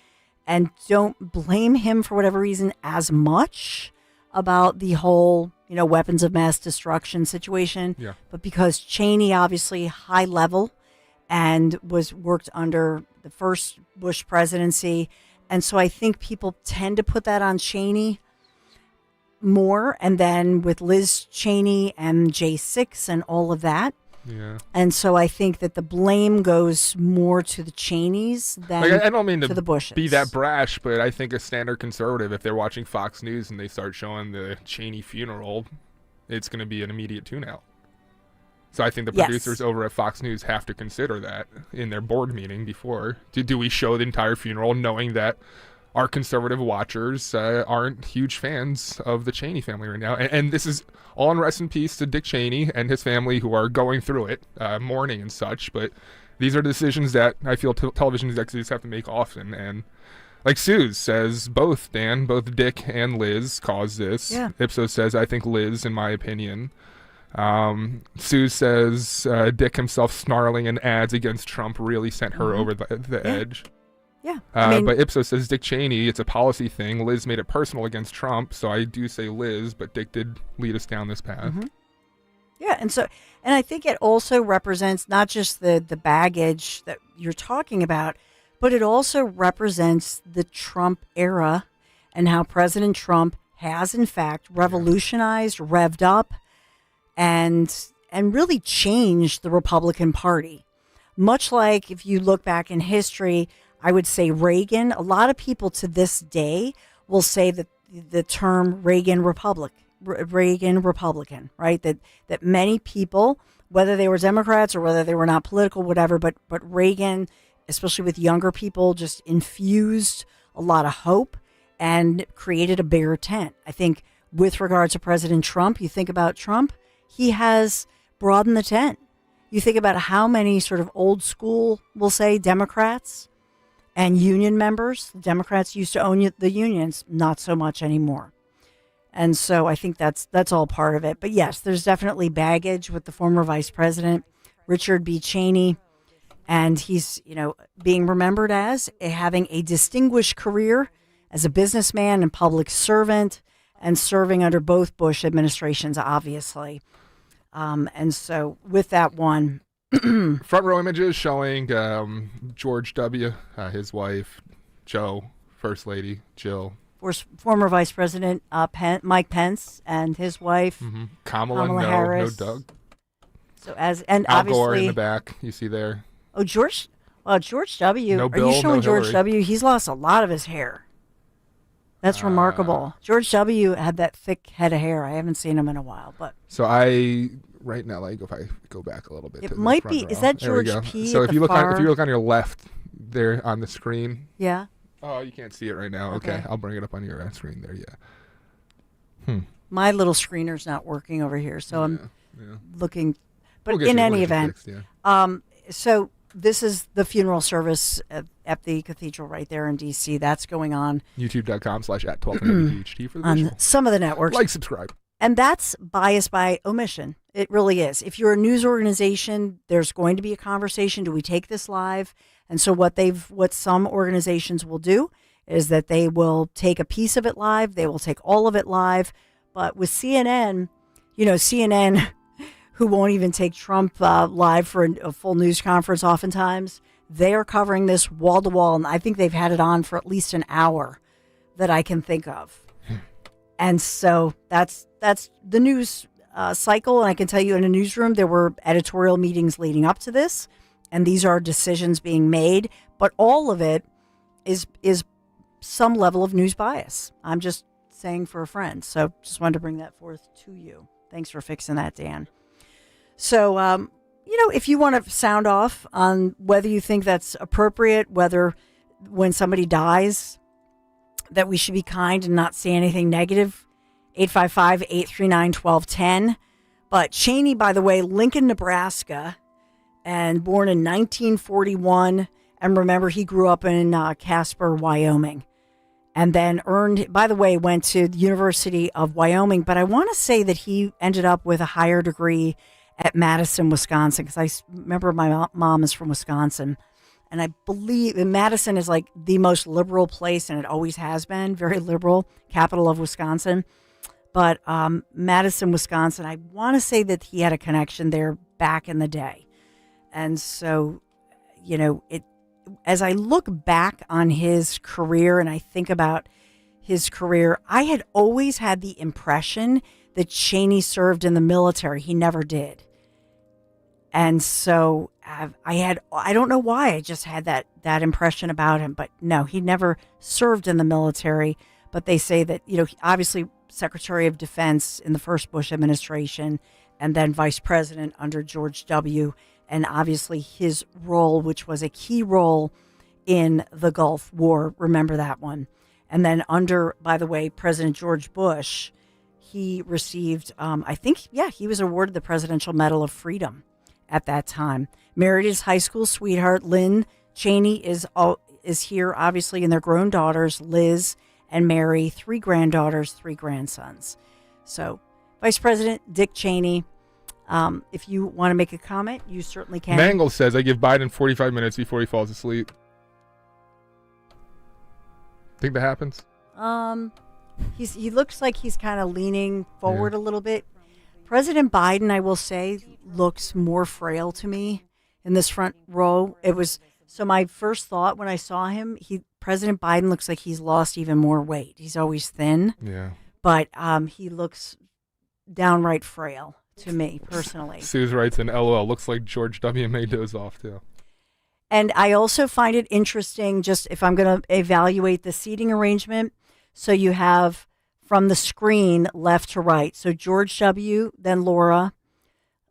and don't blame him for whatever reason as much about the whole, weapons of mass destruction situation. Yeah. But because Cheney, obviously high level, and was worked under the first Bush presidency. And so I think people tend to put that on Cheney more. And then with Liz Cheney and J6 and all of that. Yeah. And so I think that the blame goes more to the Cheneys than I don't mean to the Bushes. Be that brash, but I think a standard conservative, if they're watching Fox News and they start showing the Cheney funeral, it's going to be an immediate tune-out. So I think the producers over at Fox News have to consider that in their board meeting before. Do we show the entire funeral knowing that our conservative watchers aren't huge fans of the Cheney family right now? And this is all in rest in peace to Dick Cheney and his family who are going through it, mourning and such. But these are decisions that I feel television executives have to make often. And like Suze says, both Dick and Liz caused this. Yeah. Ipsos says, I think Liz, in my opinion. Sue says Dick himself snarling in ads against Trump really sent her over the edge. Yeah. But Ipsos says Dick Cheney, it's a policy thing. Liz made it personal against Trump, so I do say Liz, but Dick did lead us down this path. Mm-hmm. Yeah, and I think it also represents not just the baggage that you're talking about, but it also represents the Trump era and how President Trump has in fact revolutionized, revved up, and really changed the Republican Party. Much like if you look back in history, I would say Reagan. A lot of people to this day will say that the term Reagan Republican, right? That many people, whether they were Democrats or whether they were not political, whatever, but Reagan, especially with younger people, just infused a lot of hope and created a bigger tent. I think with regard to President Trump, you think about Trump, he has broadened the tent. You think about how many sort of old school, we'll say, Democrats and union members. Democrats used to own the unions, not so much anymore. And so I think that's all part of it. But yes, there's definitely baggage with the former vice president, Richard B. Cheney. And he's, being remembered as having a distinguished career as a businessman and public servant and serving under both Bush administrations, obviously. And so with that one, front row images showing George W., his wife, Joe, First Lady, Jill. Former Vice President Mike Pence and his wife, Kamala Harris. No Doug. So Al obviously, Gore in the back, you see there. Oh, George W. No Bill, are you showing no George Hillary. W.? He's lost a lot of his hair. That's remarkable. George W. had that thick head of hair. I haven't seen him in a while, but so right now, like if I go back a little bit, it to might the front be. row. Is that There we George go. P. So at if you the look on your left there on the screen. Yeah. Oh, you can't see it right now. Okay, I'll bring it up on your screen there. Yeah. My little screener's not working over here, so I'm looking. But We'll in get any you event, fixed, yeah. So this is the funeral service at the cathedral right there in D.C. That's going on. YouTube.com/@12WPHT for the visual. On some of the networks. Like, subscribe. And that's bias by omission. It really is. If you're a news organization, there's going to be a conversation. Do we take this live? And so what some organizations will do is that they will take a piece of it live. They will take all of it live. But with CNN, CNN, who won't even take Trump live for a full news conference oftentimes, they are covering this wall to wall. And I think they've had it on for at least an hour that I can think of. And so that's the news cycle. And I can tell you in a newsroom, there were editorial meetings leading up to this. And these are decisions being made. But all of it is some level of news bias. I'm just saying for a friend. So just wanted to bring that forth to you. Thanks for fixing that, Dan. So, if you want to sound off on whether you think that's appropriate, whether when somebody dies that we should be kind and not say anything negative, 855-839-1210. But Cheney, by the way, Lincoln, Nebraska, and born in 1941. And remember, he grew up in Casper, Wyoming. And then went to the University of Wyoming. But I want to say that he ended up with a higher degree at Madison, Wisconsin, because I remember my mom is from Wisconsin. And I believe Madison is like the most liberal place, and it always has been, very liberal, capital of Wisconsin. But Madison, Wisconsin, I want to say that he had a connection there back in the day. And so, as I look back on his career and I think about his career, I had always had the impression that Cheney served in the military. He never did. And so I don't know why, I just had that impression about him. But no, he never served in the military. But they say that, obviously Secretary of Defense in the first Bush administration, and then Vice President under George W., and obviously his role, which was a key role in the Gulf War. Remember that one. And then under, by the way, President George Bush, he received, he was awarded the Presidential Medal of Freedom at that time. Married his high school sweetheart, Lynn Cheney, is here, obviously, and their grown daughters, Liz and Mary, 3 granddaughters, 3 grandsons. So, Vice President Dick Cheney, if you want to make a comment, you certainly can. Mangle says, I give Biden 45 minutes before he falls asleep. Think that happens? He looks like he's kind of leaning forward a little bit. President Biden, I will say, looks more frail to me in this front row. So my first thought when I saw him, President Biden looks like he's lost even more weight. He's always thin. Yeah. But he looks downright frail to me personally. Suze writes in LOL, looks like George W. may doze off too. And I also find it interesting, just if I'm going to evaluate the seating arrangement. So you have from the screen left to right. So George W., then Laura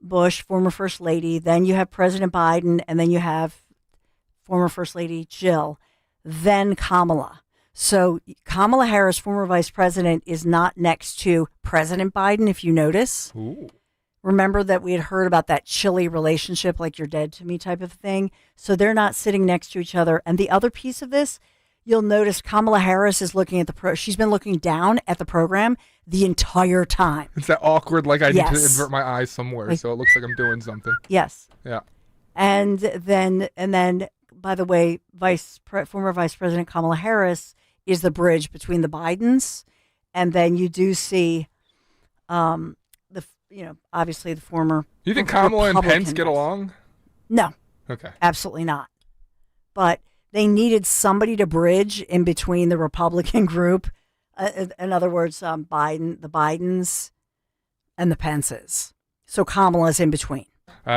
Bush, former First Lady. Then you have President Biden, and then you have former First Lady Jill, then Kamala. So Kamala Harris, former Vice President, is not next to President Biden, if you notice. Ooh. Remember that we had heard about that chilly relationship, like you're dead to me type of thing. So they're not sitting next to each other. And the other piece of this, you'll notice Kamala Harris is looking at she's been looking down at the program the entire time. It's that awkward, like I need to invert my eyes somewhere, so it looks like I'm doing something. Yes. Yeah. And then, by the way, former Vice President Kamala Harris is the bridge between the Bidens, and then you do see, obviously the former. You think Kamala and Pence get along? No. Okay. Absolutely not. But they needed somebody to bridge in between the Republican group. In other words, the Bidens and the Pences. So Kamala's in between.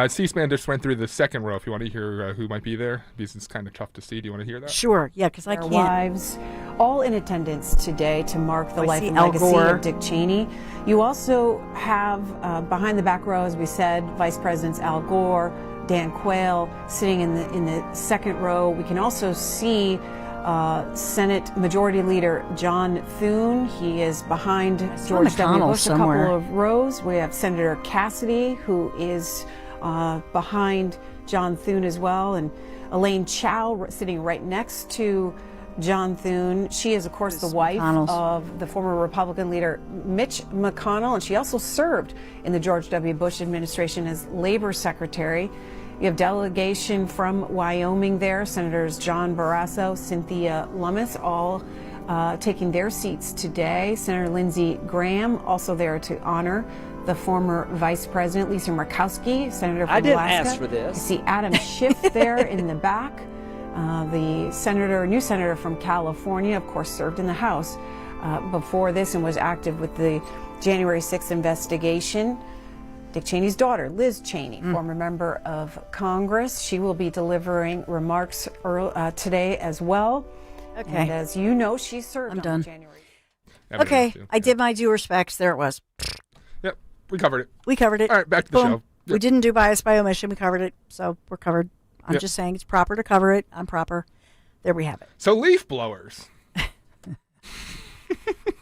C-SPAN just went through the second row. If you want to hear who might be there, because it's kind of tough to see. Do you want to hear that? Sure. Yeah, because I can't. Wives, all in attendance today to mark the life and legacy of Dick Cheney. You also have behind the back row, as we said, Vice Presidents Al Gore, Dan Quayle sitting in the second row. We can also see Senate Majority Leader John Thune. He is behind George W. Bush a couple of rows. We have Senator Cassidy, who is behind John Thune as well, and Elaine Chao sitting right next to John Thune. She is, of course, the wife of the former Republican leader Mitch McConnell, and she also served in the George W. Bush administration as Labor Secretary. You have delegation from Wyoming there, Senators John Barrasso, Cynthia Lummis, all taking their seats today. Senator Lindsey Graham also there to honor the former Vice President, Lisa Murkowski, Senator from Alaska. I didn't ask for this. You see Adam Schiff there in the back. The new senator from California, of course, served in the House before this and was active with the January 6th investigation. Dick Cheney's daughter, Liz Cheney, former member of Congress. She will be delivering remarks today as well. Okay. And as you know, she served I'm on done. January. Okay, I did my due respects. There it was. Yep, we covered it. We covered it. All right, back to the Boom. show. Yep. We didn't do bias by omission. We covered it, so we're covered. I'm Yep. just saying it's proper to cover it. I'm proper. There we have it. So leaf blowers.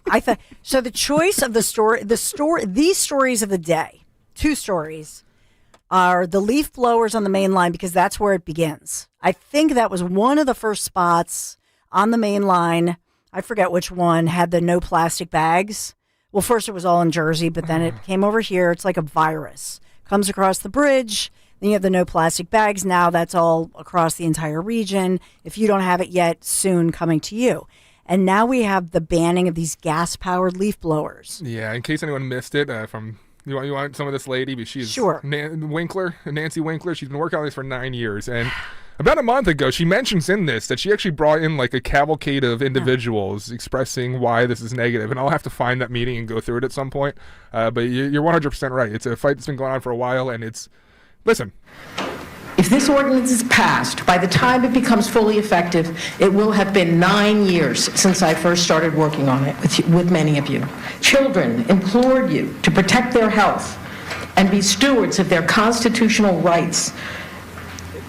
I thought so. The choice of these stories of the day, 2 stories, are the leaf blowers on the main line because that's where it begins. I think that was one of the first spots on the main line. I forget which one had the no plastic bags. Well, first it was all in Jersey, but then it came over here. It's like a virus. Comes across the bridge. Then you have the no plastic bags. Now that's all across the entire region. If you don't have it yet, soon coming to you. And now we have the banning of these gas-powered leaf blowers. Yeah, in case anyone missed it, from you want some of this lady, but she's Sure. Nancy Winkler. She's been working on this for 9 years, and about a month ago, she mentions in this that she actually brought in like a cavalcade of individuals expressing why this is negative, and I'll have to find that meeting and go through it at some point. But you're 100% right. It's a fight that's been going on for a while, and listen. If this ordinance is passed, by the time it becomes fully effective, it will have been 9 years since I first started working on it with many of you. Children implored you to protect their health and be stewards of their constitutional rights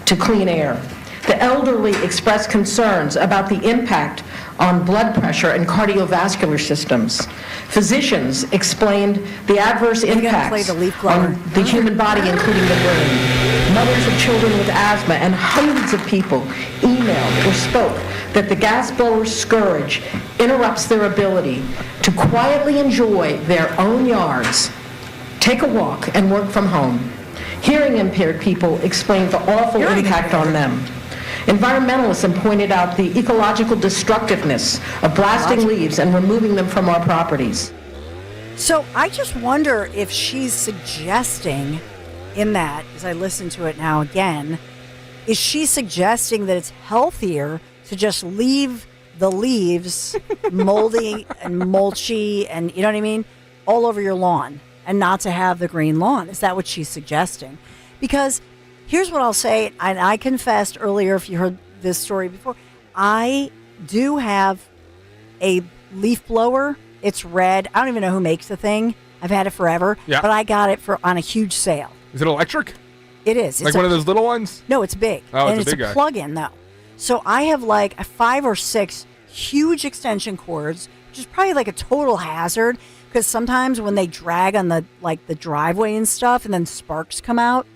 to clean air. The elderly expressed concerns about the impact on blood pressure and cardiovascular systems. Physicians explained the adverse impacts on the human body, including the brain. Mothers of children with asthma and hundreds of people emailed or spoke that the gas blower's scourge interrupts their ability to quietly enjoy their own yards, take a walk, and work from home. Hearing impaired people explained the awful impact on them. Environmentalists have pointed out the ecological destructiveness of blasting leaves and removing them from our properties. So I just wonder if she's suggesting in that, as I listen to it now again, is she suggesting that it's healthier to just leave the leaves moldy and mulchy and, you know what I mean, all over your lawn and not to have the green lawn? Is that what she's suggesting? Because here's what I'll say, and I confessed earlier, if you heard this story before, I do have a leaf blower. It's red. I don't even know who makes the thing. I've had it forever, but I got it on a huge sale. Is it electric? It is. Like one of those little ones? No, it's big. Oh, and it's a big guy. plug-in, though. So I have like 5 or 6 huge extension cords, which is probably like a total hazard, because sometimes when they drag on the driveway and stuff, and then sparks come out,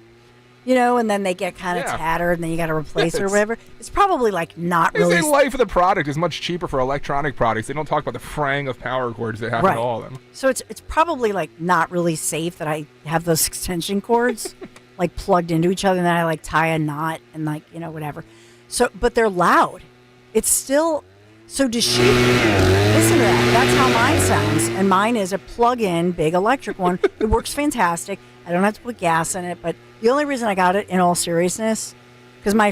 you know, and then they get kind of tattered, and then you got to replace it or whatever. It's probably like not really. The life of the product is much cheaper for electronic products. They don't talk about the fraying of power cords that happen to all of them. So it's probably like not really safe that I have those extension cords like plugged into each other, and then I like tie a knot and like, you know, whatever. So, but they're loud. It's still. So does she listen to that? That's how mine sounds, and mine is a plug-in big electric one. It works fantastic. I don't have to put gas in it, but the only reason I got it, in all seriousness, because my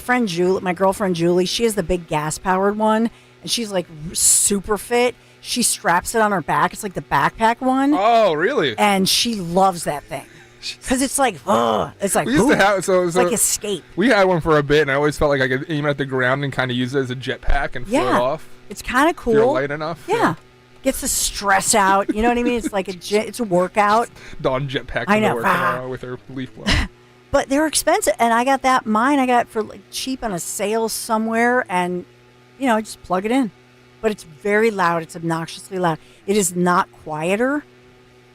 girlfriend Julie, she has the big gas-powered one, and she's like super fit. She straps it on her back. It's like the backpack one. Oh, really? And she loves that thing because it's like, it's like, we used to have it's like escape. We had one for a bit, and I always felt like I could aim it at the ground and kind of use it as a jetpack and float off. It's kind of cool. If you're light enough. Yeah. Gets the stress out. You know what I mean? It's like it's a workout. Dawn jetpack I know. to work tomorrow with her leaf blower. But they're expensive, and I got that. Mine I got for like cheap on a sale somewhere, and you know, I just plug it in. But it's very loud. It's obnoxiously loud. It is not quieter.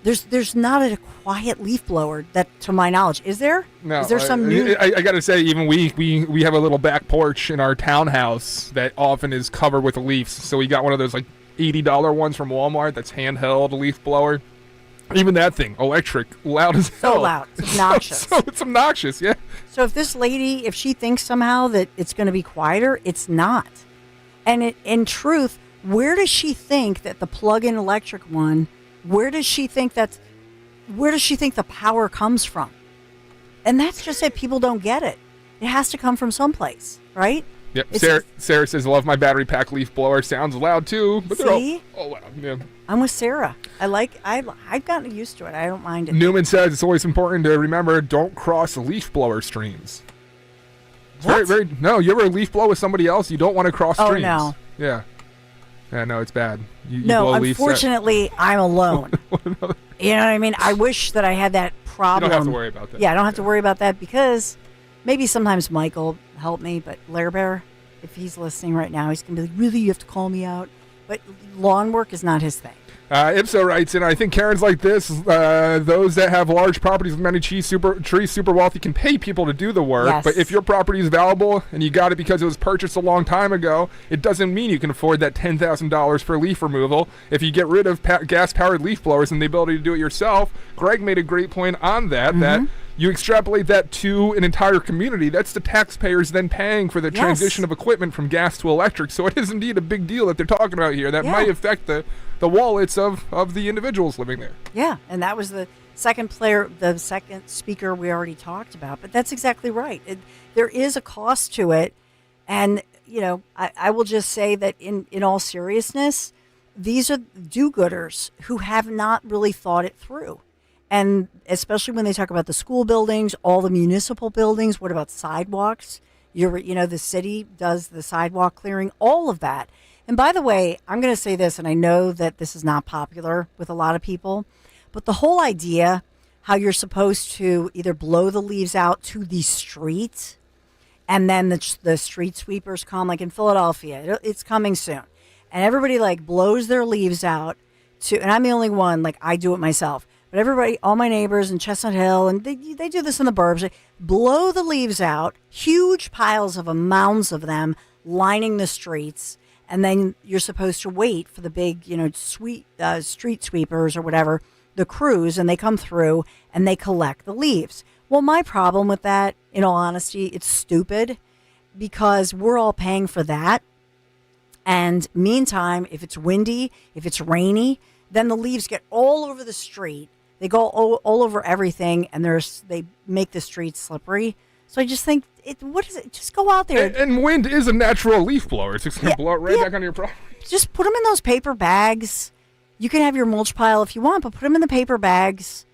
There's not a quiet leaf blower that, to my knowledge, is there? No. Is there some new? I got to say, even we have a little back porch in our townhouse that often is covered with leaves. So we got one of those like $80 ones from Walmart that's handheld leaf blower. Even that thing, electric, loud as hell. So loud. It's obnoxious. So it's obnoxious, yeah. So if this lady, if she thinks somehow that it's going to be quieter, it's not. And in truth, where does she think that the plug-in electric one, where does she think the power comes from? And that's just it. People don't get it. It has to come from someplace, right? Yep. Sarah says, love my battery pack leaf blower. Sounds loud too, but they're all loud. Yeah. I'm with Sarah. I've gotten used to it. I don't mind it. Newman says it's always important to remember, don't cross leaf blower streams. It's What? No, you ever leaf blow with somebody else? You don't want to cross streams. Oh, no. Yeah. Yeah, no, it's bad. You No, blow leaves unfortunately, I'm alone. You know what I mean? I wish that I had that problem. You don't have to worry about that. Yeah, I don't have to worry about that because maybe sometimes Michael help me, but Lair Bear, if he's listening right now, he's going to be like, really, you have to call me out? But lawn work is not his thing. Ipso writes, and I think Karen's like this, those that have large properties with many trees super wealthy can pay people to do the work, Yes. but if your property is valuable and you got it because it was purchased a long time ago, it doesn't mean you can afford that $10,000 for leaf removal. If you get rid of gas-powered leaf blowers and the ability to do it yourself, Greg made a great point on that, that you extrapolate that to an entire community. That's the taxpayers then paying for the transition of equipment from gas to electric. So it is indeed a big deal that they're talking about here. That might affect the wallets of the individuals living there. Yeah, and that was the second speaker we already talked about. But that's exactly right. There is a cost to it. And, you know, I will just say that in all seriousness, these are do-gooders who have not really thought it through. And especially when they talk about the school buildings, all the municipal buildings, what about sidewalks? The city does the sidewalk clearing, all of that. And by the way, I'm going to say this, and I know that this is not popular with a lot of people, but the whole idea how you're supposed to either blow the leaves out to the street and then the street sweepers come, like in Philadelphia, it's coming soon. And everybody like blows their leaves out and I'm the only one, like I do it myself. But everybody, all my neighbors in Chestnut Hill, and they do this in the burbs, they blow the leaves out, huge piles of them, mounds of them, lining the streets. And then you're supposed to wait for the big, street sweepers or whatever, the crews, and they come through and they collect the leaves. Well, my problem with that, in all honesty, it's stupid because we're all paying for that. And meantime, if it's windy, if it's rainy, then the leaves get all over the street. They go all over everything, and they make the streets slippery. So I just think, what is it? Just go out there. And wind is a natural leaf blower. It's just going to blow it right back onto your property. Just put them in those paper bags. You can have your mulch pile if you want, but put them in the paper bags.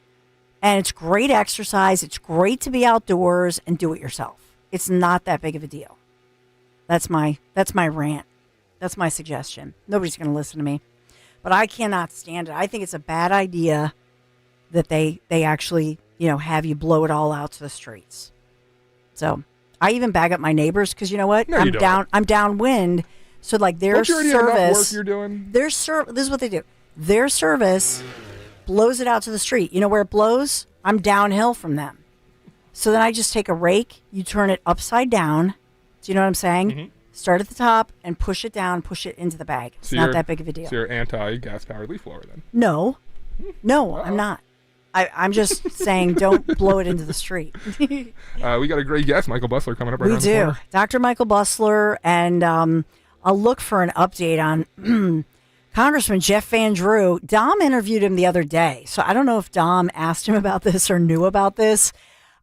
And it's great exercise. It's great to be outdoors and do it yourself. It's not that big of a deal. That's my rant. That's my suggestion. Nobody's going to listen to me. But I cannot stand it. I think it's a bad idea that they actually, have you blow it all out to the streets. So I even bag up my neighbors because you know what? No, I'm downwind. So like their service, work you're doing? this is what they do. Their service blows it out to the street. You know where it blows? I'm downhill from them. So then I just take a rake. You turn it upside down. Do you know what I'm saying? Mm-hmm. Start at the top and push it down, push it into the bag. It's not that big of a deal. So you're anti-gas-powered leaf blower then? No, I'm not. I'm just saying don't blow it into the street. We got a great guest, Michael Bustler, coming up right around the corner. Dr. Michael Bustler, and I'll look for an update on Congressman Jeff Van Drew. Dom interviewed him the other day, so I don't know if Dom asked him about this or knew about this.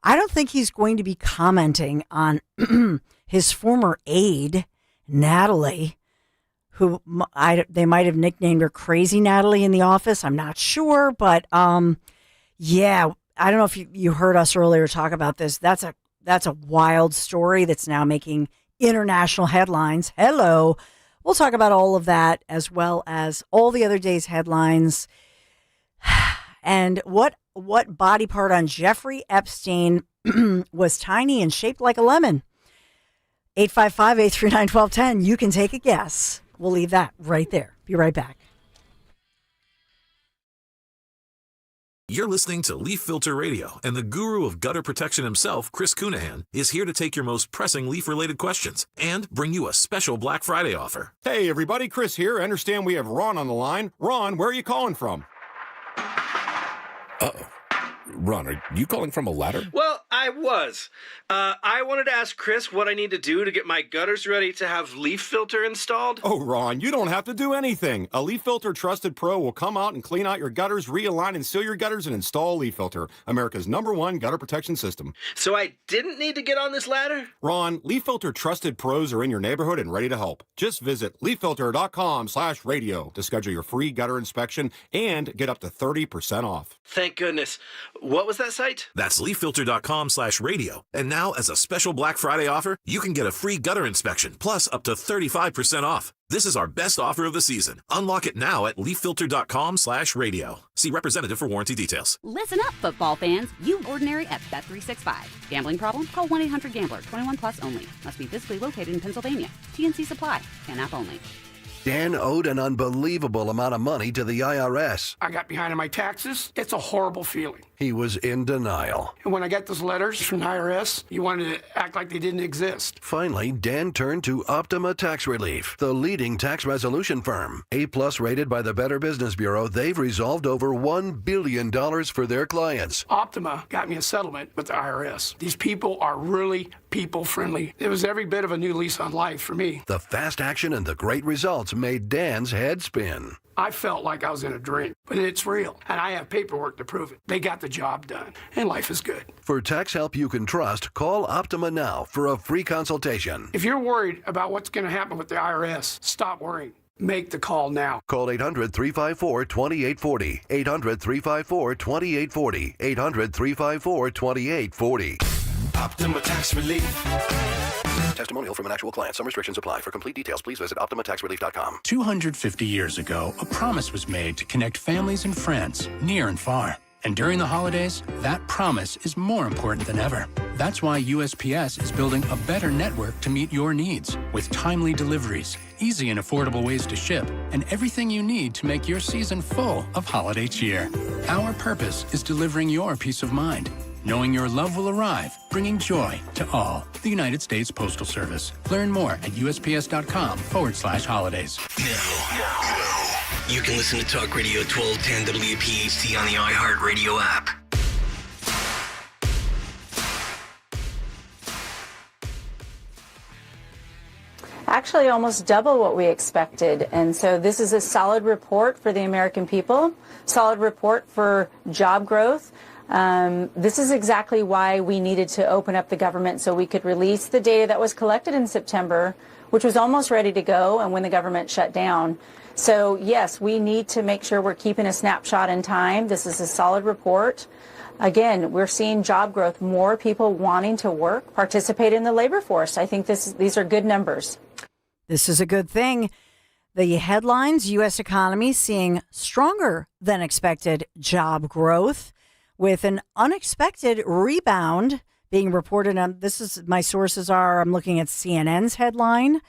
I don't think he's going to be commenting on his former aide, Natalie, who they might have nicknamed her Crazy Natalie in the office. I'm not sure, but yeah, I don't know if you heard us earlier talk about this. That's a wild story that's now making international headlines. Hello. We'll talk about all of that as well as all the other day's headlines. And what body part on Jeffrey Epstein was tiny and shaped like a lemon? 855-839-1210. You can take a guess. We'll leave that right there. Be right back. You're listening to Leaf Filter Radio, and the guru of gutter protection himself, Chris Cunahan, is here to take your most pressing leaf-related questions and bring you a special Black Friday offer. Hey, everybody, Chris here. I understand we have Ron on the line. Ron, where are you calling from? Uh-oh. Ron, are you calling from a ladder? Well, I was. I wanted to ask Chris what I need to do to get my gutters ready to have Leaf Filter installed. Oh, Ron, you don't have to do anything. A Leaf Filter Trusted Pro will come out and clean out your gutters, realign and seal your gutters, and install Leaf Filter, America's #1 gutter protection system. So I didn't need to get on this ladder? Ron, Leaf Filter Trusted Pros are in your neighborhood and ready to help. Just visit leaffilter.com/radio to schedule your free gutter inspection and get up to 30% off. Thank goodness. What was that site? That's leaffilter.com/radio. livefilter.com/radio. And now, as a special Black Friday offer, you can get a free gutter inspection, plus up to 35% off. This is our best offer of the season. Unlock it now at livefilter.com/radio. See representative for warranty details. Listen up, football fans. You ordinary at Bet365. Gambling problem? Call 1-800-GAMBLER. 21 plus only. Must be physically located in Pennsylvania. TNC Supply. Can app only. Dan owed an unbelievable amount of money to the IRS. I got behind on my taxes. It's a horrible feeling. He was in denial. And when I got those letters from the IRS, you wanted to act like they didn't exist. Finally, Dan turned to Optima Tax Relief, the leading tax resolution firm. A+ rated by the Better Business Bureau, they've resolved over $1 billion for their clients. Optima got me a settlement with the IRS. These people are really people-friendly. It was every bit of a new lease on life for me. The fast action and the great results made Dan's head spin. I felt like I was in a dream, but it's real, and I have paperwork to prove it. They got the job done, and life is good. For tax help you can trust, call Optima now for a free consultation. If you're worried about what's going to happen with the IRS, stop worrying. Make the call now. Call 800-354-2840. 800-354-2840. 800-354-2840. Optima Tax Relief. Testimonial from an actual client. Some restrictions apply. For complete details, please visit OptimaTaxRelief.com. 250 years ago, a promise was made to connect families and friends, near and far. And during the holidays, that promise is more important than ever. That's why USPS is building a better network to meet your needs, with timely deliveries, easy and affordable ways to ship, and everything you need to make your season full of holiday cheer. Our purpose is delivering your peace of mind, knowing your love will arrive, bringing joy to all. The United States Postal Service. Learn more at USPS.com/holidays. Now, you can listen to Talk Radio 1210 WPHT on the iHeartRadio app. Actually, almost double what we expected. And so this is a solid report for the American people, solid report for job growth. This is exactly why we needed to open up the government so we could release the data that was collected in September, which was almost ready to go, and when the government shut down. So, yes, we need to make sure we're keeping a snapshot in time. This is a solid report. Again, we're seeing job growth, more people wanting to work, participate in the labor force. I think these are good numbers. This is a good thing. The headlines, U.S. economy seeing stronger than expected job growth, with an unexpected rebound being reported on. This is my sources are. I'm looking at CNN's headline.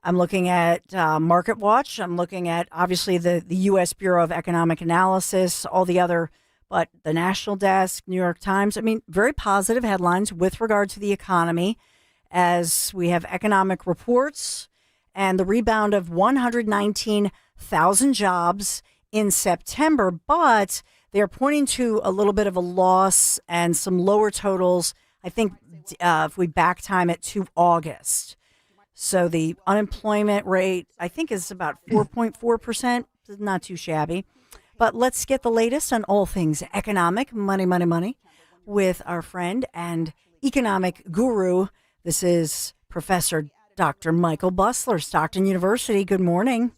I'm looking at Market Watch. I'm looking at obviously the U.S. Bureau of Economic Analysis, all the other, but the National Desk, New York Times. I mean, very positive headlines with regard to the economy as we have economic reports and the rebound of 119,000 jobs in September, but they're pointing to a little bit of a loss and some lower totals, I think, if we back time it to August. So the unemployment rate, I think, is about 4.4%. Not too shabby. But let's get the latest on all things economic, money, with our friend and economic guru. This is Professor Dr. Michael Busler, Stockton University. Good morning.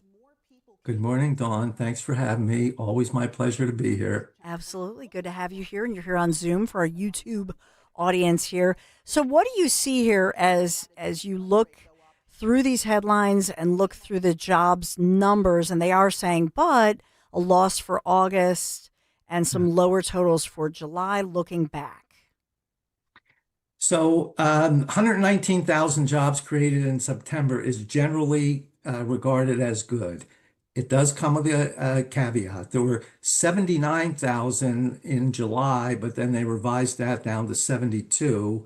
Good morning, Dawn. Thanks for having me. Always my pleasure to be here. Absolutely. Good to have you here. And you're here on Zoom for our YouTube audience here. So what do you see here as you look through these headlines and look through the jobs numbers? And they are saying, but a loss for August and some lower totals for July looking back. So 119,000 jobs created in September is generally regarded as good. It does come with a caveat. There were 79,000 in July, but then they revised that down to 72.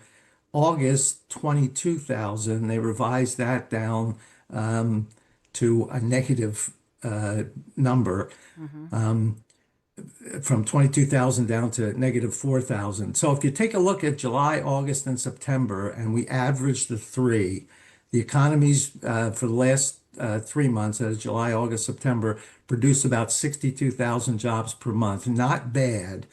August, 22,000. They revised that down to a negative number, from 22,000 down to negative 4,000. So if you take a look at July, August, and September, and we average the three, the economies for the last 3 months, as July, August, September, produce about 62,000 jobs per month. Not bad,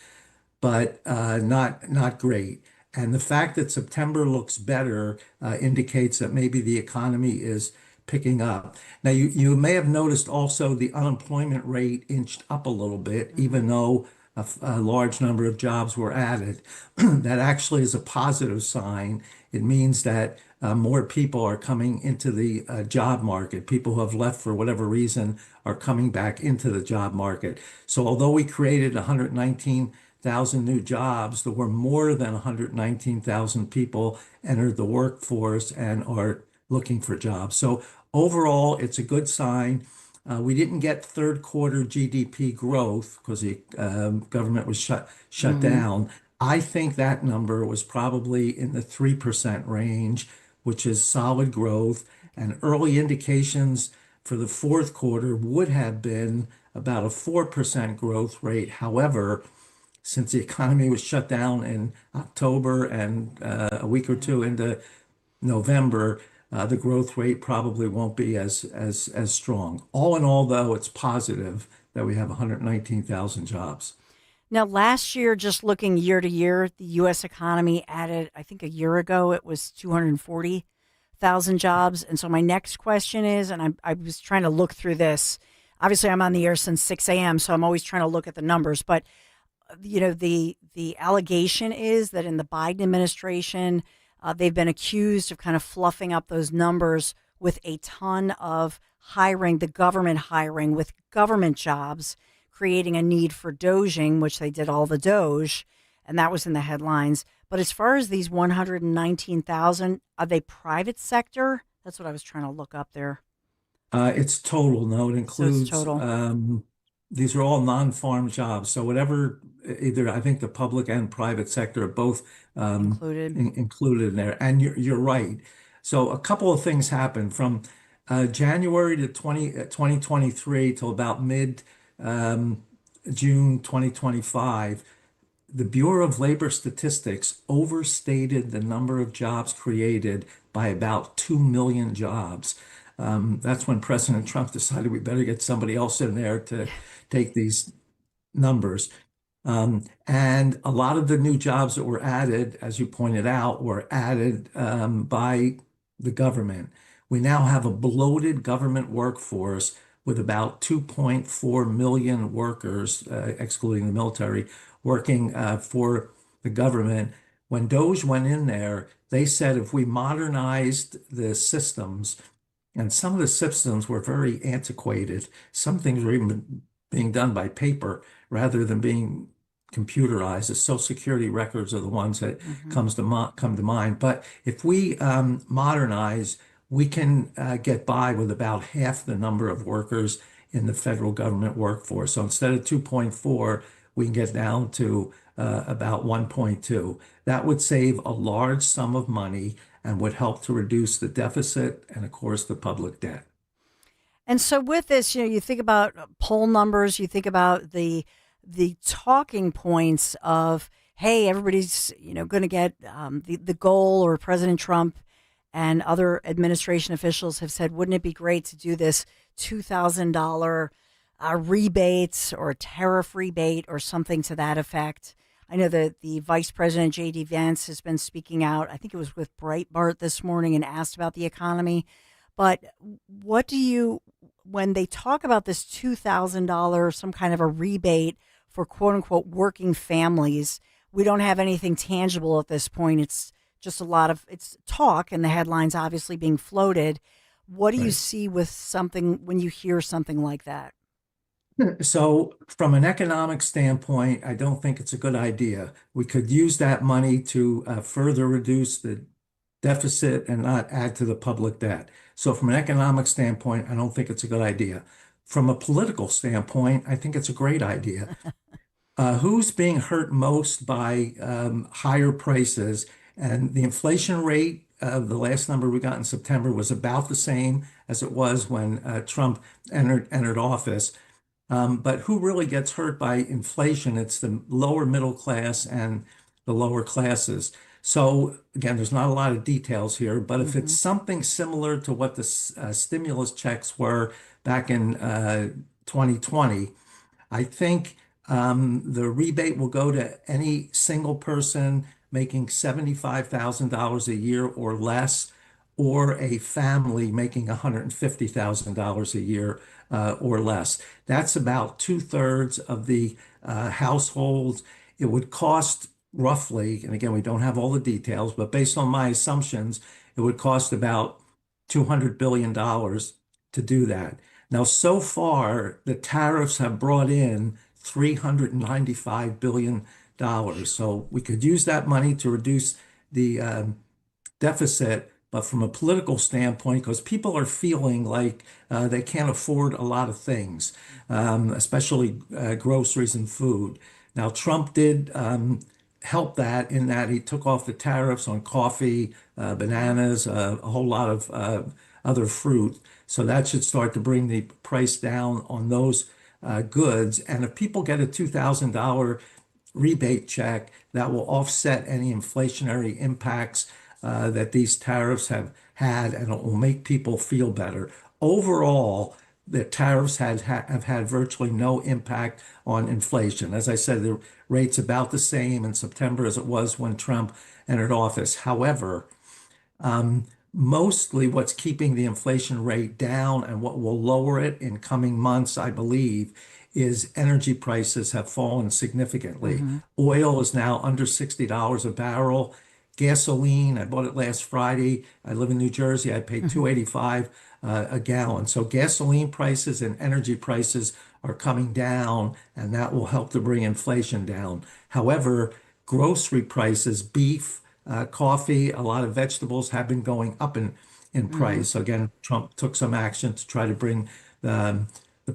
but not great. And the fact that September looks better indicates that maybe the economy is picking up. Now, you may have noticed also the unemployment rate inched up a little bit, even though a large number of jobs were added. That actually is a positive sign. It means that more people are coming into the job market. People who have left for whatever reason are coming back into the job market. So although we created 119,000 new jobs, there were more than 119,000 people entered the workforce and are looking for jobs. So overall, it's a good sign. We didn't get third quarter GDP growth because the government was shut down. I think that number was probably in the 3% range, which is solid growth. And early indications for the fourth quarter would have been about a 4% growth rate. However, since the economy was shut down in October and a week or two into November, the growth rate probably won't be as strong. All in all, though, it's positive that we have 119,000 jobs. Now, last year, just looking year to year, the U.S. economy added, I think a year ago, it was 240,000 jobs. And so my next question is, and I was trying to look through this. Obviously, I'm on the air since 6 a.m., so I'm always trying to look at the numbers. But, you know, the allegation is that in the Biden administration, they've been accused of kind of fluffing up those numbers with a ton of hiring, the government hiring with government jobs, creating a need for doging, which they did all the Doge, and that was in the headlines. But as far as these 119,000, are they private sector? That's what I was trying to look up there. It's total. No, it includes, total. These are all non-farm jobs. So whatever, either I think the public and private sector are both included in there. And you're right. So a couple of things happened from January to 2023 till about mid June 2025. The Bureau of Labor Statistics overstated the number of jobs created by about 2 million jobs. That's when President Trump decided we better get somebody else in there to take these numbers. And a lot of the new jobs that were added, as you pointed out, were added by the government. We now have a bloated government workforce with about 2.4 million workers, excluding the military, working for the government. When Doge went in there, they said if we modernized the systems, and some of the systems were very antiquated. Some things were even being done by paper rather than being computerized. The Social Security records are the ones that come to mind. But if we modernize, we can get by with about half the number of workers in the federal government workforce. So instead of 2.4, we can get down to about 1.2. That would save a large sum of money and would help to reduce the deficit and, of course, the public debt. And so with this, you know, you think about poll numbers, you think about the talking points of, hey, everybody's, you know, going to get the goal, or President Trump and other administration officials have said, wouldn't it be great to do this $2,000 rebate or a tariff rebate or something to that effect? I know that the Vice President, J.D. Vance, has been speaking out. I think it was with Breitbart this morning and asked about the economy. But what do you, when they talk about this $2,000, some kind of a rebate for quote unquote working families, we don't have anything tangible at this point. It's just a lot of, it's talk and the headlines obviously being floated. What do you see with something when you hear something like that? So from an economic standpoint, I don't think it's a good idea. We could use that money to further reduce the deficit and not add to the public debt. So from an economic standpoint, I don't think it's a good idea. From a political standpoint, I think it's a great idea. Who's being hurt most by higher prices? And the inflation rate, the last number we got in September was about the same as it was when Trump entered office. But who really gets hurt by inflation? It's the lower middle class and the lower classes. So again, there's not a lot of details here, but if it's something similar to what the stimulus checks were back in 2020, I think the rebate will go to any single person making $75,000 a year or less, or a family making $150,000 a year or less. That's about 2/3 of the households. It would cost roughly, and again, we don't have all the details, but based on my assumptions, it would cost about $200 billion to do that. Now, so far, the tariffs have brought in $395 billion. So we could use that money to reduce the deficit, but from a political standpoint, because people are feeling like they can't afford a lot of things, especially groceries and food. Now, Trump did help that in that he took off the tariffs on coffee, bananas, a whole lot of other fruit. So that should start to bring the price down on those goods. And if people get a $2,000 rebate check, that will offset any inflationary impacts that these tariffs have had, and it will make people feel better. Overall, the tariffs have had virtually no impact on inflation. As I said, the rate's about the same in September as it was when Trump entered office. However, mostly what's keeping the inflation rate down and what will lower it in coming months, I believe, is energy prices have fallen significantly. Oil is now under $60 a barrel. Gasoline, I bought it last Friday. I live in New Jersey. I paid $2.85 a gallon. So gasoline prices and energy prices are coming down, and that will help to bring inflation down. However, grocery prices, beef, coffee, a lot of vegetables have been going up in price. So again, Trump took some action to try to bring the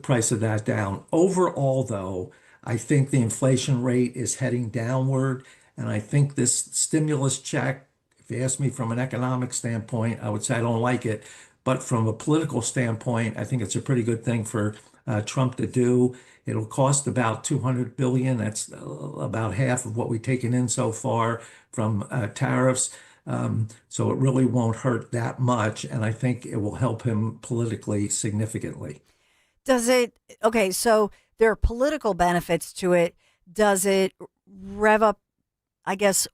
price of that down. Overall, though, I think the inflation rate is heading downward. And I think this stimulus check, if you ask me from an economic standpoint, I would say I don't like it. But from a political standpoint, I think it's a pretty good thing for Trump to do. It'll cost about $200 billion. That's about half of what we've taken in so far from tariffs. So it really won't hurt that much. And I think it will help him politically significantly. Does it? Okay, so there are political benefits to it. Does it rev up, I guess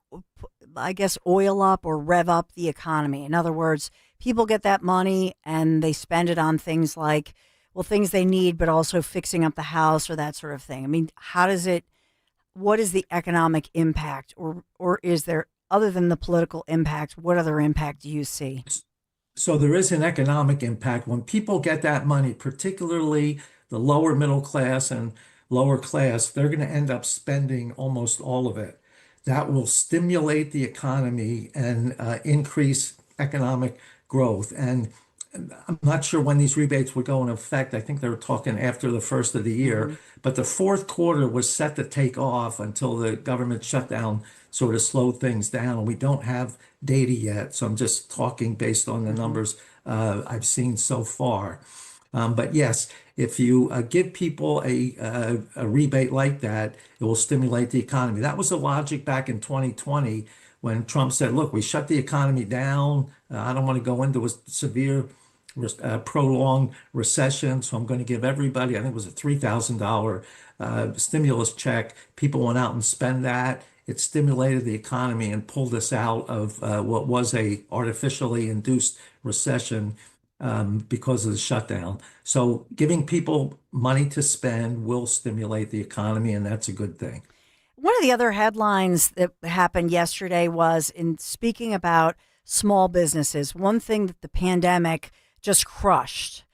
oil up or rev up the economy? In other words, people get that money and they spend it on things like, well, things they need, but also fixing up the house or that sort of thing. I mean, what is the economic impact, or is there, other than the political impact, what other impact do you see? So there is an economic impact. When people get that money, particularly the lower middle class and lower class, they're going to end up spending almost all of it. That will stimulate the economy and increase economic growth. And I'm not sure when these rebates would go into effect. I think they were talking after the first of the year, but the fourth quarter was set to take off until the government shutdown sort of slowed things down. We don't have data yet, so I'm just talking based on the numbers I've seen so far. But yes, if you give people a rebate like that, it will stimulate the economy. That was the logic back in 2020 when Trump said, look, we shut the economy down. I don't want to go into a severe, prolonged recession, so I'm going to give everybody, I think it was a $3,000 stimulus check. People went out and spent that. It stimulated the economy and pulled us out of what was a artificially induced recession because of the shutdown. So giving people money to spend will stimulate the economy, and that's a good thing. One of the other headlines that happened yesterday was in speaking about small businesses. One thing that the pandemic just crushed,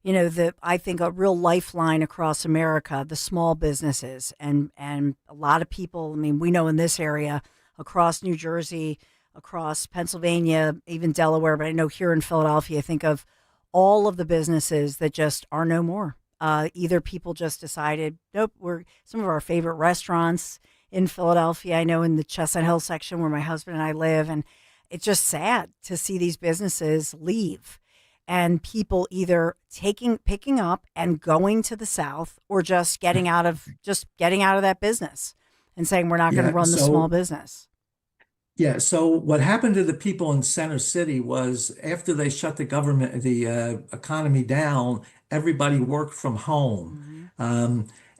I think a real lifeline across America, the small businesses, and a lot of people, I mean, we know in this area, across New Jersey, across Pennsylvania, even Delaware, but I know here in Philadelphia, think of all of the businesses that just are no more. Either people just decided, nope, some of our favorite restaurants in Philadelphia, I know in the Chestnut Hill section where my husband and I live, and it's just sad to see these businesses leave. And people either picking up and going to the South, or just getting out of that business and saying we're not going to run the small business. Yeah. So what happened to the people in Center City was after they shut the economy down, everybody worked from home.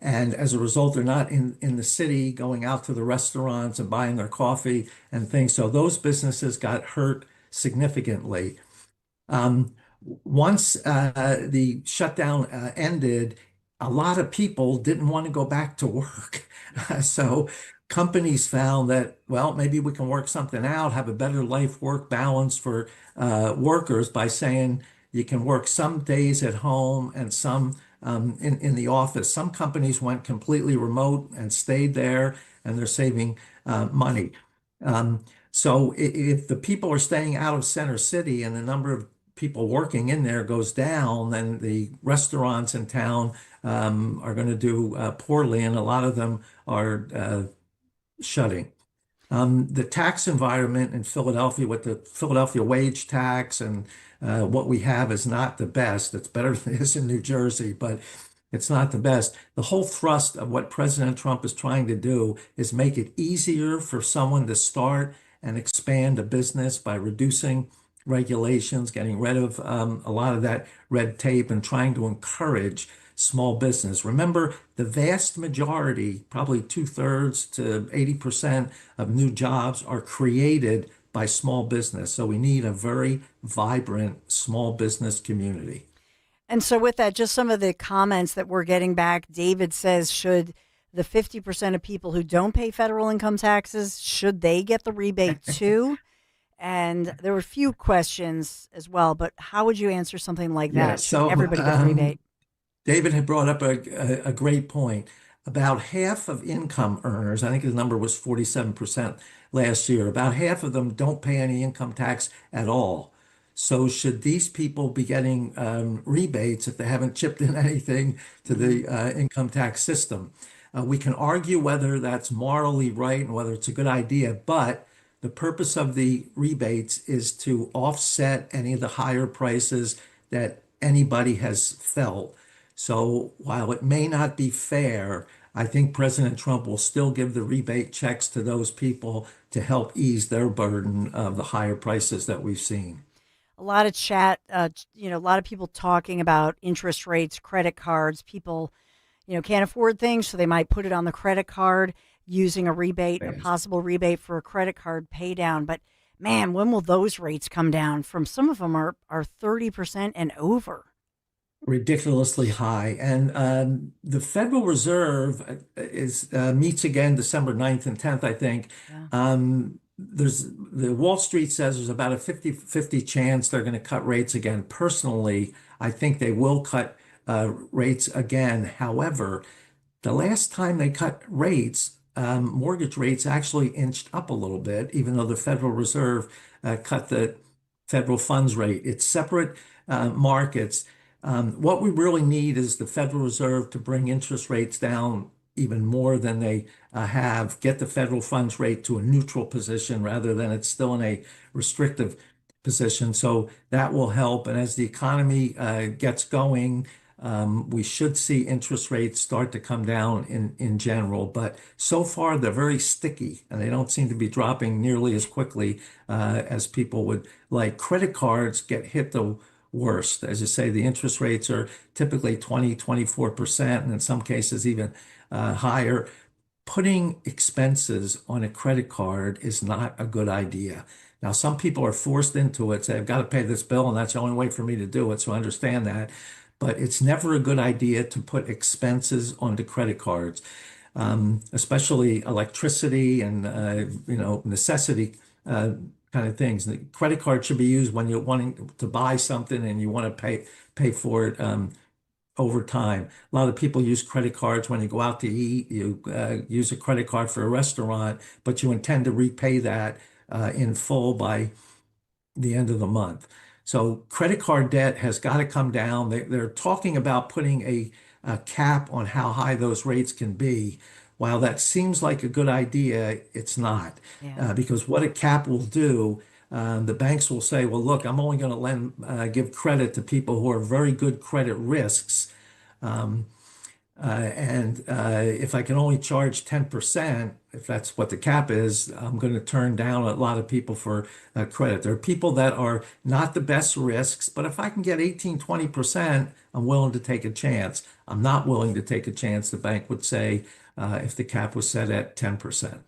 And as a result, they're not in the city going out to the restaurants and buying their coffee and things. So those businesses got hurt significantly. Once the shutdown ended, a lot of people didn't want to go back to work. So companies found that, well, maybe we can work something out, have a better life-work balance for workers by saying you can work some days at home and some in the office. Some companies went completely remote and stayed there, and they're saving money. So if the people are staying out of Center City and the number of people working in there goes down, then the restaurants in town are going to do poorly, and a lot of them are shutting. The tax environment in Philadelphia with the Philadelphia wage tax and what we have is not the best. It's better than it is in New Jersey, but it's not the best. The whole thrust of what President Trump is trying to do is make it easier for someone to start and expand a business by reducing regulations, getting rid of a lot of that red tape, and trying to encourage small business. Remember, the vast majority, probably 2/3 to 80% of new jobs are created by small business. So we need a very vibrant small business community. And so with that, just some of the comments that we're getting back, David says, should the 50% of people who don't pay federal income taxes, should they get the rebate too? And there were a few questions as well, but how would you answer something like that? So should everybody get the rebate? David had brought up a great point. About half of income earners, I think the number was 47% last year, about half of them don't pay any income tax at all. So should these people be getting rebates if they haven't chipped in anything to the income tax system? We can argue whether that's morally right and whether it's a good idea, but the purpose of the rebates is to offset any of the higher prices that anybody has felt. So while it may not be fair, I think President Trump will still give the rebate checks to those people to help ease their burden of the higher prices that we've seen. A lot of chat, a lot of people talking about interest rates, credit cards. People, can't afford things, so they might put it on the credit card using a rebate, a possible rebate for a credit card pay down. But man, when will those rates come down? From some of them are 30% and over. Ridiculously high. And the Federal Reserve meets again December 9th and 10th, I think. Yeah. The Wall Street says there's about a 50-50 chance they're going to cut rates again. Personally, I think they will cut rates again. However, the last time they cut rates, mortgage rates actually inched up a little bit, even though the Federal Reserve cut the federal funds rate. It's separate markets. What we really need is the Federal Reserve to bring interest rates down even more than they have, get the federal funds rate to a neutral position rather than it's still in a restrictive position. So that will help. And as the economy gets going, we should see interest rates start to come down in general. But so far, they're very sticky and they don't seem to be dropping nearly as quickly as people would like. Credit cards get hit the worst. As you say, the interest rates are typically 24%, and in some cases even higher. Putting expenses on a credit card is not a good idea. Now, some people are forced into it, say, I've got to pay this bill, and that's the only way for me to do it, so I understand that. But it's never a good idea to put expenses onto credit cards, especially electricity and, necessity kind of things. The credit card should be used when you're wanting to buy something and you want to pay for it over time. A lot of people use credit cards when you go out to eat. You use a credit card for a restaurant, but you intend to repay that in full by the end of the month. So credit card debt has got to come down. They're talking about putting a cap on how high those rates can be. While that seems like a good idea, it's not. Yeah. Because what a cap will do, the banks will say, well, look, I'm only going to give credit to people who are very good credit risks. And if I can only charge 10%, if that's what the cap is, I'm going to turn down a lot of people for credit. There are people that are not the best risks, but if I can get 18, 20%, I'm willing to take a chance. I'm not willing to take a chance, the bank would say, if the cap was set at 10%.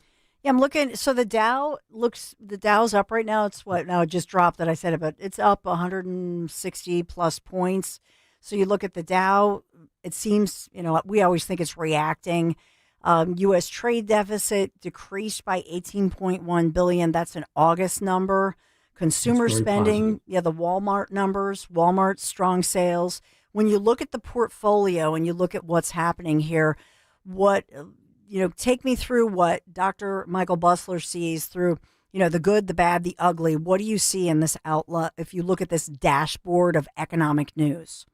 Yeah, I'm looking. So the Dow's up right now. It's what now? It just dropped that I said it, but it's up 160 plus points. So you look at the Dow, it seems, we always think it's reacting. U.S. trade deficit decreased by 18.1 billion. That's an August number. Consumer spending, the Walmart numbers, Walmart's strong sales. When you look at the portfolio and you look at what's happening here, take me through what Dr. Michael Busler sees through, the good, the bad, the ugly. What do you see in this outlook if you look at this dashboard of economic news?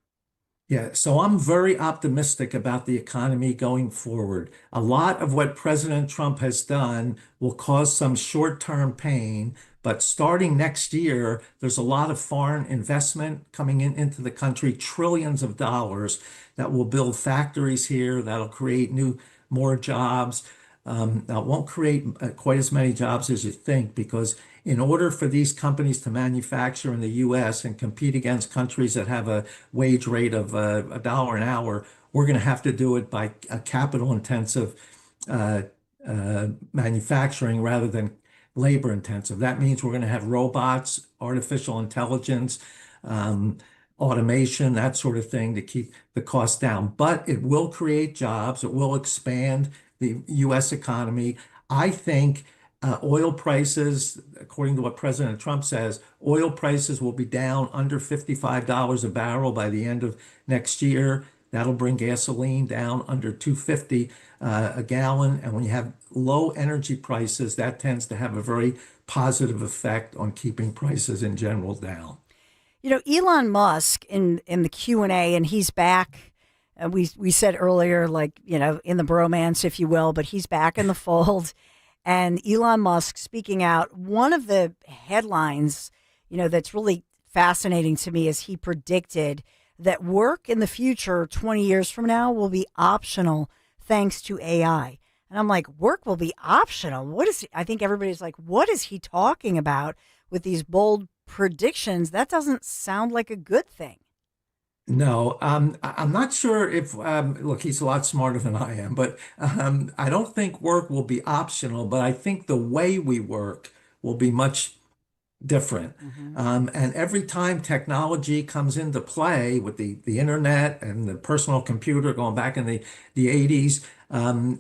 Yeah, so I'm very optimistic about the economy going forward. A lot of what President Trump has done will cause some short-term pain, but starting next year, there's a lot of foreign investment coming into the country, trillions of dollars that will build factories here, that'll create more jobs. That won't create quite as many jobs as you think, because in order for these companies to manufacture in the U.S. and compete against countries that have a wage rate of $1 an hour, we're going to have to do it by a capital-intensive manufacturing rather than labor-intensive. That means we're going to have robots, artificial intelligence, automation, that sort of thing to keep the cost down. But it will create jobs. It will expand the U.S. economy. I think oil prices, according to what President Trump says, oil prices will be down under $55 a barrel by the end of next year. That'll bring gasoline down under $2.50 a gallon. And when you have low energy prices, that tends to have a very positive effect on keeping prices in general down. Elon Musk in the Q&A, and he's back. We said earlier, in the bromance, if you will, but he's back in the fold. And Elon Musk speaking out, one of the headlines, that's really fascinating to me is he predicted that work in the future, 20 years from now, will be optional thanks to AI. And I'm like, work will be optional? I think everybody's like, what is he talking about with these bold predictions? That doesn't sound like a good thing. No, I'm not sure if, look, he's a lot smarter than I am, but I don't think work will be optional, but I think the way we work will be much different. And every time technology comes into play with the internet and the personal computer going back in the 80s,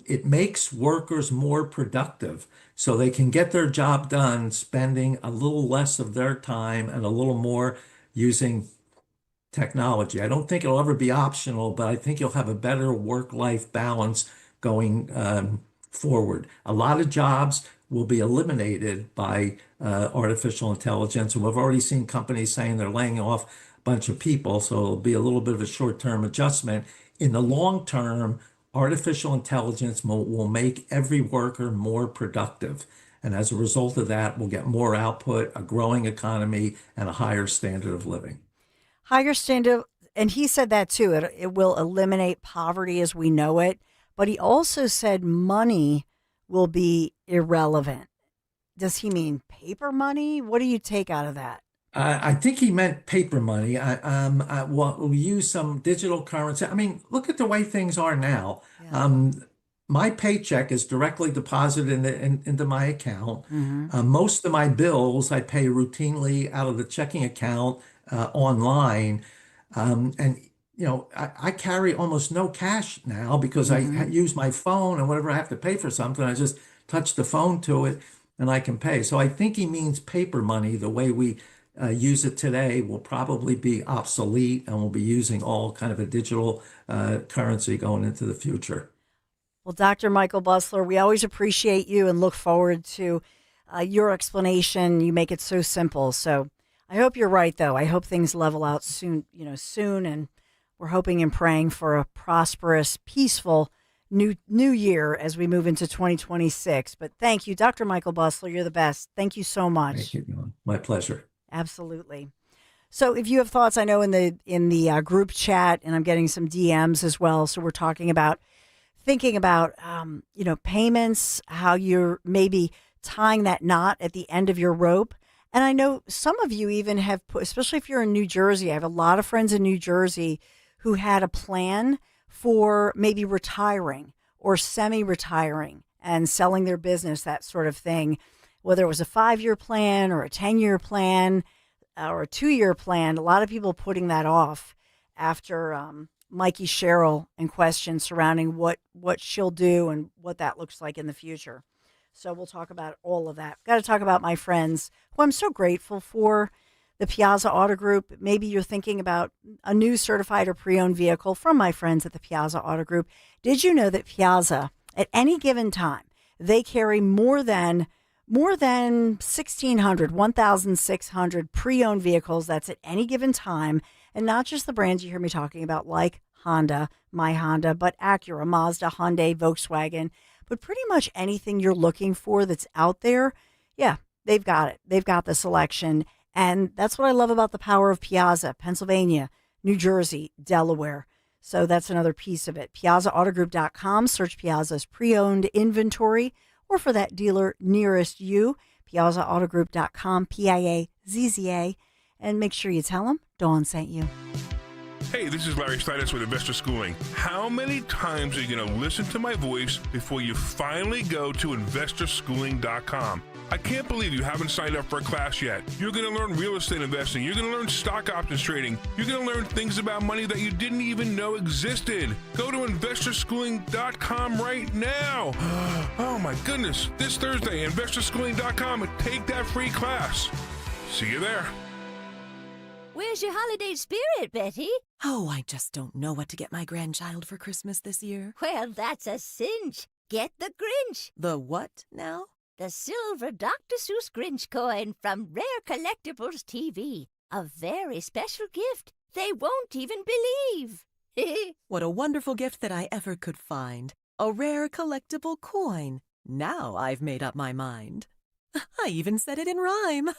it makes workers more productive so they can get their job done, spending a little less of their time and a little more using technology. I don't think it'll ever be optional, but I think you'll have a better work-life balance going forward. A lot of jobs will be eliminated by artificial intelligence, and we've already seen companies saying they're laying off a bunch of people, so it'll be a little bit of a short-term adjustment. In the long term, artificial intelligence will make every worker more productive. And as a result of that, we'll get more output, a growing economy, and a higher standard of living. Higher standard, and he said that too. It will eliminate poverty as we know it. But he also said money will be irrelevant. Does he mean paper money? What do you take out of that? I think he meant paper money. We'll use some digital currency. I mean, look at the way things are now. Yeah. My paycheck is directly deposited into my account. Most of my bills I pay routinely out of the checking account online. And I carry almost no cash now because I use my phone, and whenever I have to pay for something, I just touch the phone to it and I can pay. So I think he means paper money. The way we use it today will probably be obsolete, and we'll be using all kind of a digital currency going into the future. Well, Dr. Michael Busler, we always appreciate you and look forward to your explanation. You make it so simple. So I hope you're right, though. I hope things level out soon, and we're hoping and praying for a prosperous, peaceful new year as we move into 2026. But thank you, Dr. Michael Busler. You're the best. Thank you so much. Thank you. My pleasure. Absolutely. So if you have thoughts, I know in the group chat, and I'm getting some DMs as well. So we're thinking about payments, how you're maybe tying that knot at the end of your rope. And I know some of you even have put, especially if you're in New Jersey, I have a lot of friends in New Jersey who had a plan for maybe retiring or semi-retiring. and selling their business, that sort of thing. Whether it was a 5-year plan or a 10-year plan or a 2-year plan, a lot of people putting that off after Mikey Sherrill and questions surrounding what she'll do and what that looks like in the future. So we'll talk about all of that. Got to talk about my friends who I'm so grateful for, the Piazza Auto Group. Maybe you're thinking about a new certified or pre-owned vehicle from my friends at the Piazza Auto Group. Did you know that Piazza, at any given time, they carry more than 1,600 pre-owned vehicles? That's at any given time. And not just the brands you hear me talking about, like Honda, my Honda, but Acura, Mazda, Hyundai, Volkswagen, but pretty much anything you're looking for that's out there. Yeah, they've got it. They've got the selection. And that's what I love about the power of Piazza, Pennsylvania, New Jersey, Delaware. So that's another piece of it. PiazzaAutogroup.com. Search Piazza's pre-owned inventory, or for that dealer nearest you, PiazzaAutogroup.com, PIAZZA. And make sure you tell them Dawn sent you. Hey, this is Larry Steinitz with Investor Schooling. How many times are you going to listen to my voice before you finally go to investorschooling.com? I can't believe you haven't signed up for a class yet. You're going to learn real estate investing. You're going to learn stock options trading. You're going to learn things about money that you didn't even know existed. Go to investorschooling.com right now. Oh my goodness. This Thursday, investorschooling.com, and take that free class. See you there. Where's your holiday spirit, Betty? Oh, I just don't know what to get my grandchild for Christmas this year. Well, that's a cinch. Get the Grinch. The what now? The silver Dr. Seuss Grinch coin from Rare Collectibles TV. A very special gift they won't even believe. What a wonderful gift that I ever could find. A rare collectible coin. Now I've made up my mind. I even said it in rhyme.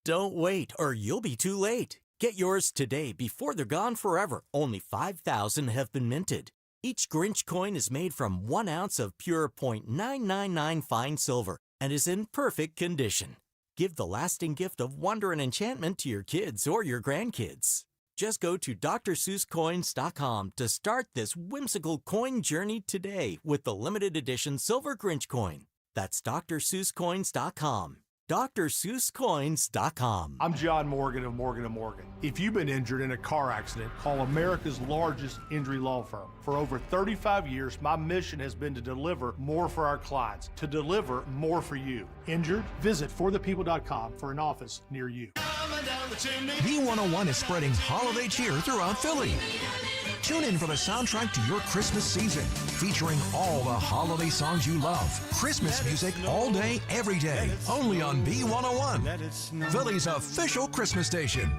Don't wait, or you'll be too late. Get yours today before they're gone forever. Only 5,000 have been minted. Each Grinch coin is made from 1 ounce of pure .999 fine silver and is in perfect condition. Give the lasting gift of wonder and enchantment to your kids or your grandkids. Just go to DrSeussCoins.com to start this whimsical coin journey today with the limited edition Silver Grinch coin. That's DrSeussCoins.com. DrSeussCoins.com. I'm John Morgan of Morgan & Morgan. If you've been injured in a car accident, call America's largest injury law firm. For over 35 years, my mission has been to deliver more for our clients, to deliver more for you. Injured? Visit forthepeople.com for an office near you. B101 is spreading holiday cheer throughout Philly. Tune in for the soundtrack to your Christmas season, featuring all the holiday songs you love. Christmas music all day, every day, only on B101, Philly's official Christmas station.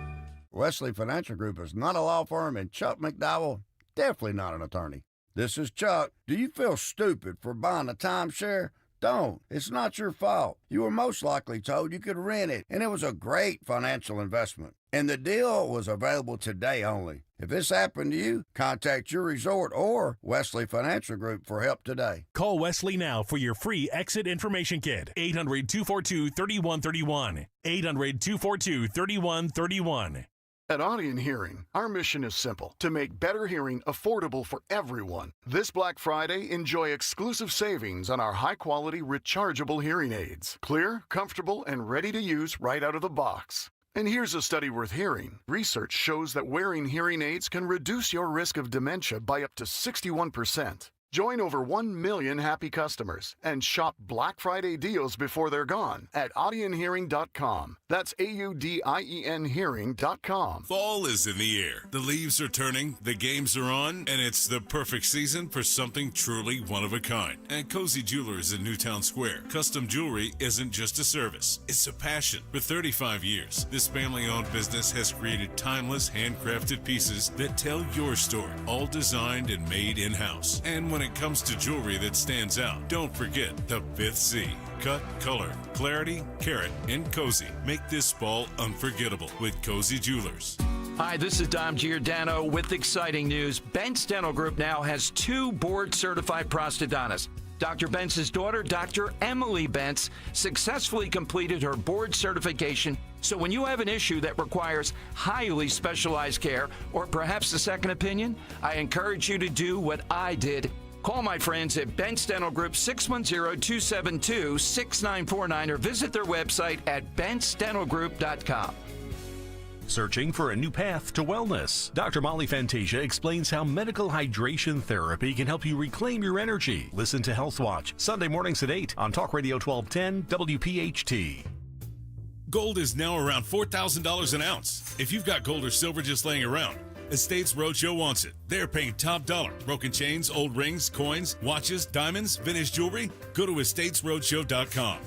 Wesley Financial Group is not a law firm, and Chuck McDowell, definitely not an attorney. This is Chuck. Do you feel stupid for buying a timeshare? Don't. It's not your fault. You were most likely told you could rent it, and it was a great financial investment. And the deal was available today only. If this happened to you, contact your resort or Wesley Financial Group for help today. Call Wesley now for your free exit information kit. 800-242-3131. 800-242-3131. At Audion Hearing, our mission is simple: to make better hearing affordable for everyone. This Black Friday, enjoy exclusive savings on our high-quality rechargeable hearing aids. Clear, comfortable, and ready to use right out of the box. And here's a study worth hearing. Research shows that wearing hearing aids can reduce your risk of dementia by up to 61%. Join over 1 million happy customers and shop Black Friday deals before they're gone at audionhearing.com. That's AUDIEN hearing.com. Fall is in the air. The leaves are turning, the games are on, and it's the perfect season for something truly one of a kind. At Cozy Jewelers in Newtown Square, custom jewelry isn't just a service, it's a passion. For 35 years, this family-owned business has created timeless, handcrafted pieces that tell your story, all designed and made in-house. And when it comes to jewelry that stands out, don't forget the 5th C. Cut, color, clarity, carat, and cozy. Make this fall unforgettable with Cozy Jewelers. Hi, this is Dom Giordano with exciting news. Bentz Dental Group now has 2 board-certified prosthodontists. Dr. Bentz's daughter, Dr. Emily Bentz, successfully completed her board certification. So when you have an issue that requires highly specialized care or perhaps a second opinion, I encourage you to do what I did. Call my friends at Bent's Dental Group 610-272-6949 or visit their website at bentsdentalgroup.com. Searching for a new path to wellness? Dr. Molly Fantasia explains how medical hydration therapy can help you reclaim your energy. Listen to Health Watch, Sunday mornings at 8 on Talk Radio 1210 WPHT. Gold is now around $4,000 an ounce. If you've got gold or silver just laying around, Estates Roadshow wants it. They're paying top dollar. Broken chains, old rings, coins, watches, diamonds, vintage jewelry. Go to estatesroadshow.com.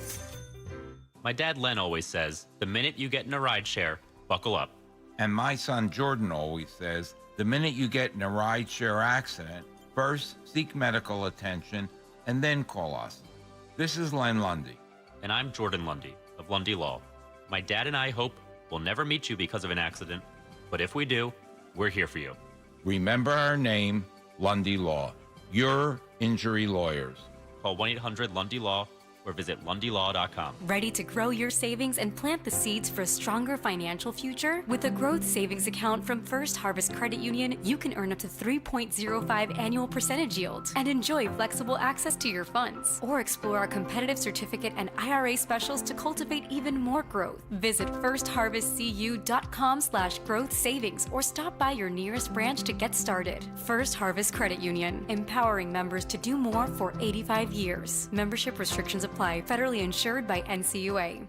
My dad Len always says, the minute you get in a rideshare, buckle up. And my son Jordan always says, the minute you get in a rideshare accident, first seek medical attention and then call us. This is Len Lundy. And I'm Jordan Lundy of Lundy Law. My dad and I hope we'll never meet you because of an accident, but if we do, we're here for you. Remember our name, Lundy Law. Your injury lawyers. Call 1-800-LUNDY-LAW or visit lundylaw.com. Ready to grow your savings and plant the seeds for a stronger financial future? With a growth savings account from First Harvest Credit Union, you can earn up to 3.05 annual percentage yield and enjoy flexible access to your funds. Or explore our competitive certificate and IRA specials to cultivate even more growth. Visit firstharvestcu.com/growth savings or stop by your nearest branch to get started. First Harvest Credit Union, empowering members to do more for 85 years. Membership restrictions apply. Federally insured by NCUA.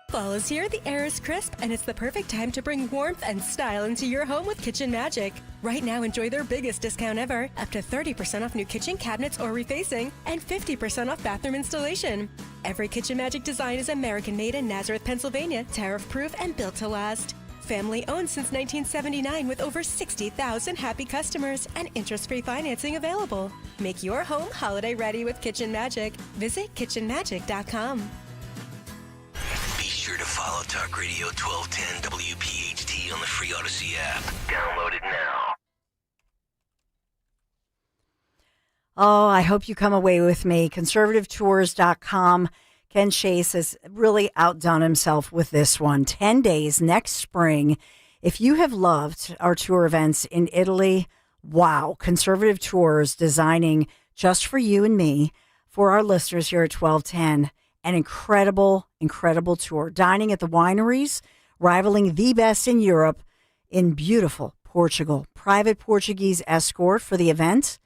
Fall is here, the air is crisp, and it's the perfect time to bring warmth and style into your home with Kitchen Magic. Right now, enjoy their biggest discount ever, up to 30% off new kitchen cabinets or refacing, and 50% off bathroom installation. Every Kitchen Magic design is American-made in Nazareth, Pennsylvania, tariff-proof and built to last. Family-owned since 1979 with over 60,000 happy customers and interest-free financing available. Make your home holiday-ready with Kitchen Magic. Visit kitchenmagic.com. Be sure to follow Talk Radio 1210 WPHT on the free Odyssey app. Download it now. Oh, I hope you come away with me. ConservativeTours.com. Ken Chase has really outdone himself with this one. 10 days next spring. If you have loved our tour events in Italy, wow. Conservative Tours designing just for you and me, for our listeners here at 1210. An incredible, incredible tour. Dining at the wineries, rivaling the best in Europe in beautiful Portugal. Private Portuguese escort for the event.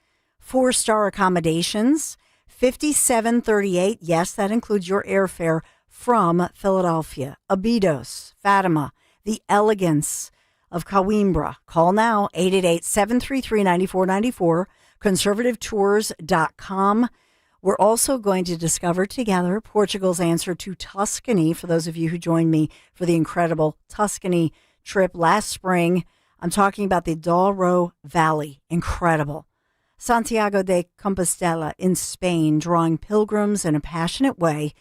4-star accommodations. $57.38. Yes, that includes your airfare from Philadelphia, Abidos, Fatima, the elegance of Coimbra. Call now, 888-733-9494, conservativetours.com. We're also going to discover together Portugal's answer to Tuscany, for those of you who joined me for the incredible Tuscany trip last spring. I'm talking about the Douro Valley. Incredible. Santiago de Compostela in Spain, drawing pilgrims in a passionate way,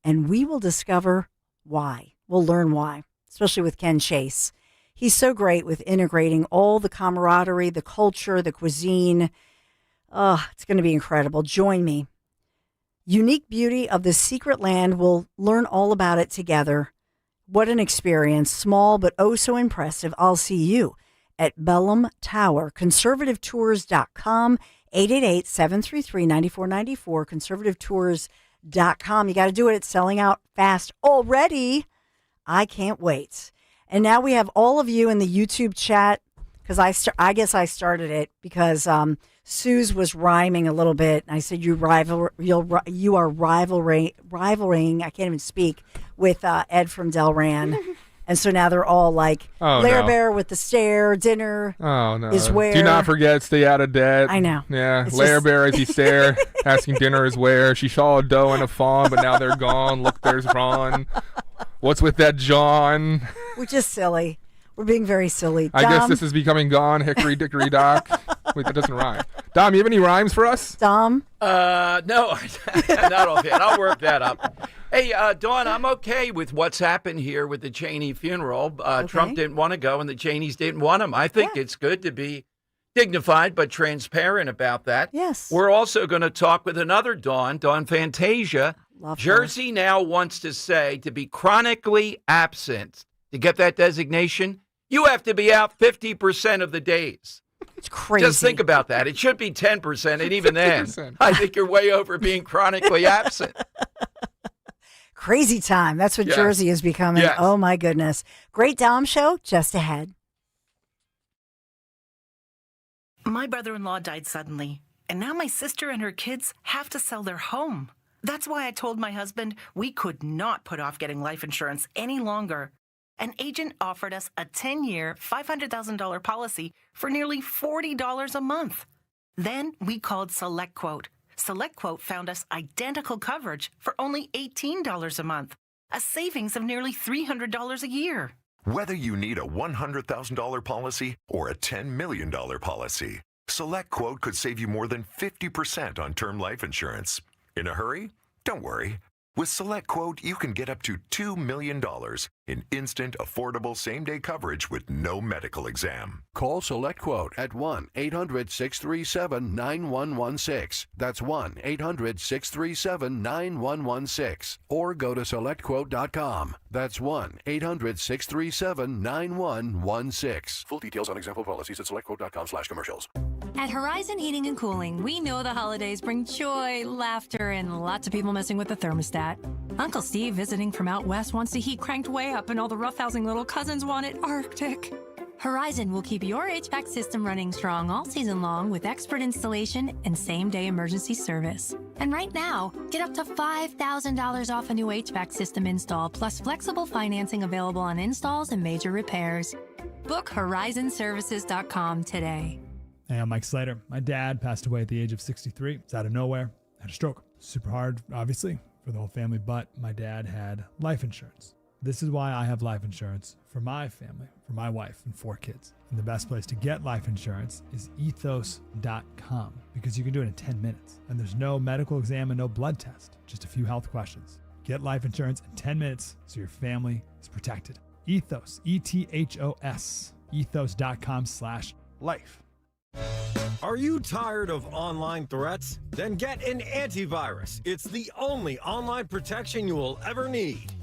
and we will discover why. We'll learn why, especially with Ken Chase. He's so great with integrating all the camaraderie, the culture, the cuisine. Oh, it's going to be incredible. Join me. Unique beauty of the secret land. We'll learn all about it together. What an experience. Small but oh so impressive. I'll see you at Bellum Tower. ConservativeTours.com, 888-733-9494, ConservativeTours.com. You got to do it. It's selling out fast already. I can't wait. And now we have all of you in the YouTube chat, because I guess I started it because Suze was rhyming a little bit. And I said you are rivaling. I can't even speak with Ed from Delran. And so now they're all like, Lair Bear with the stare, dinner is where. Do not forget, stay out of debt. I know. Yeah, Lair Bear as he stare, asking dinner is where. She saw a doe and a fawn, but now they're gone. Look, there's Ron. What's with that John? We're just silly. We're being very silly. I guess this is becoming gone, hickory dickory dock. Wait, that doesn't rhyme. Dom, you have any rhymes for us? Dom? No, not offhand. I'll work that up. Hey, Dawn, I'm okay with what's happened here with the Cheney funeral. Trump didn't want to go, and the Cheneys didn't want him. I think it's good to be dignified but transparent about that. Yes. We're also going to talk with another Dawn Fantasia. Love Jersey her. now wants to say to be chronically absent, to get that designation, you have to be out 50% of the days. It's crazy. Just think about that. It should be 10%, and even then, 50%. I think you're way over being chronically absent. Crazy time. That's what Yes. Jersey is becoming. Yes. Oh, my goodness. Great Dom show just ahead. My brother-in-law died suddenly, and now my sister and her kids have to sell their home. That's why I told my husband we could not put off getting life insurance any longer. An agent offered us a 10-year, $500,000 policy for nearly $40 a month. Then we called SelectQuote. SelectQuote found us identical coverage for only $18 a month, a savings of nearly $300 a year. Whether you need a $100,000 policy or a $10 million policy, SelectQuote could save you more than 50% on term life insurance. In a hurry? Don't worry. With SelectQuote, you can get up to $2 million in instant, affordable same-day coverage with no medical exam. Call SelectQuote at 1-800-637-9116. That's 1-800-637-9116. Or go to SelectQuote.com. That's 1-800-637-9116. Full details on example policies at SelectQuote.com/commercials. At Horizon Heating and Cooling, we know the holidays bring joy, laughter, and lots of people messing with the thermostat. Uncle Steve, visiting from out west, wants the heat cranked way up, and all the roughhousing little cousins want it Arctic. Horizon will keep your HVAC system running strong all season long with expert installation and same-day emergency service. And right now, get up to $5,000 off a new HVAC system install, plus flexible financing available on installs and major repairs. Book horizonservices.com today. Hey, I'm Mike Slater. My dad passed away at the age of 63. It's out of nowhere. Had a stroke. Super hard, obviously, for the whole family, but my dad had life insurance. This is why I have life insurance for my family, for my wife and 4 kids. And the best place to get life insurance is ethos.com, because you can do it in 10 minutes. And there's no medical exam and no blood test, just a few health questions. Get life insurance in 10 minutes so your family is protected. Ethos, ETHOS, ethos.com/life. Are you tired of online threats? Then get an antivirus. It's the only online protection you will ever need.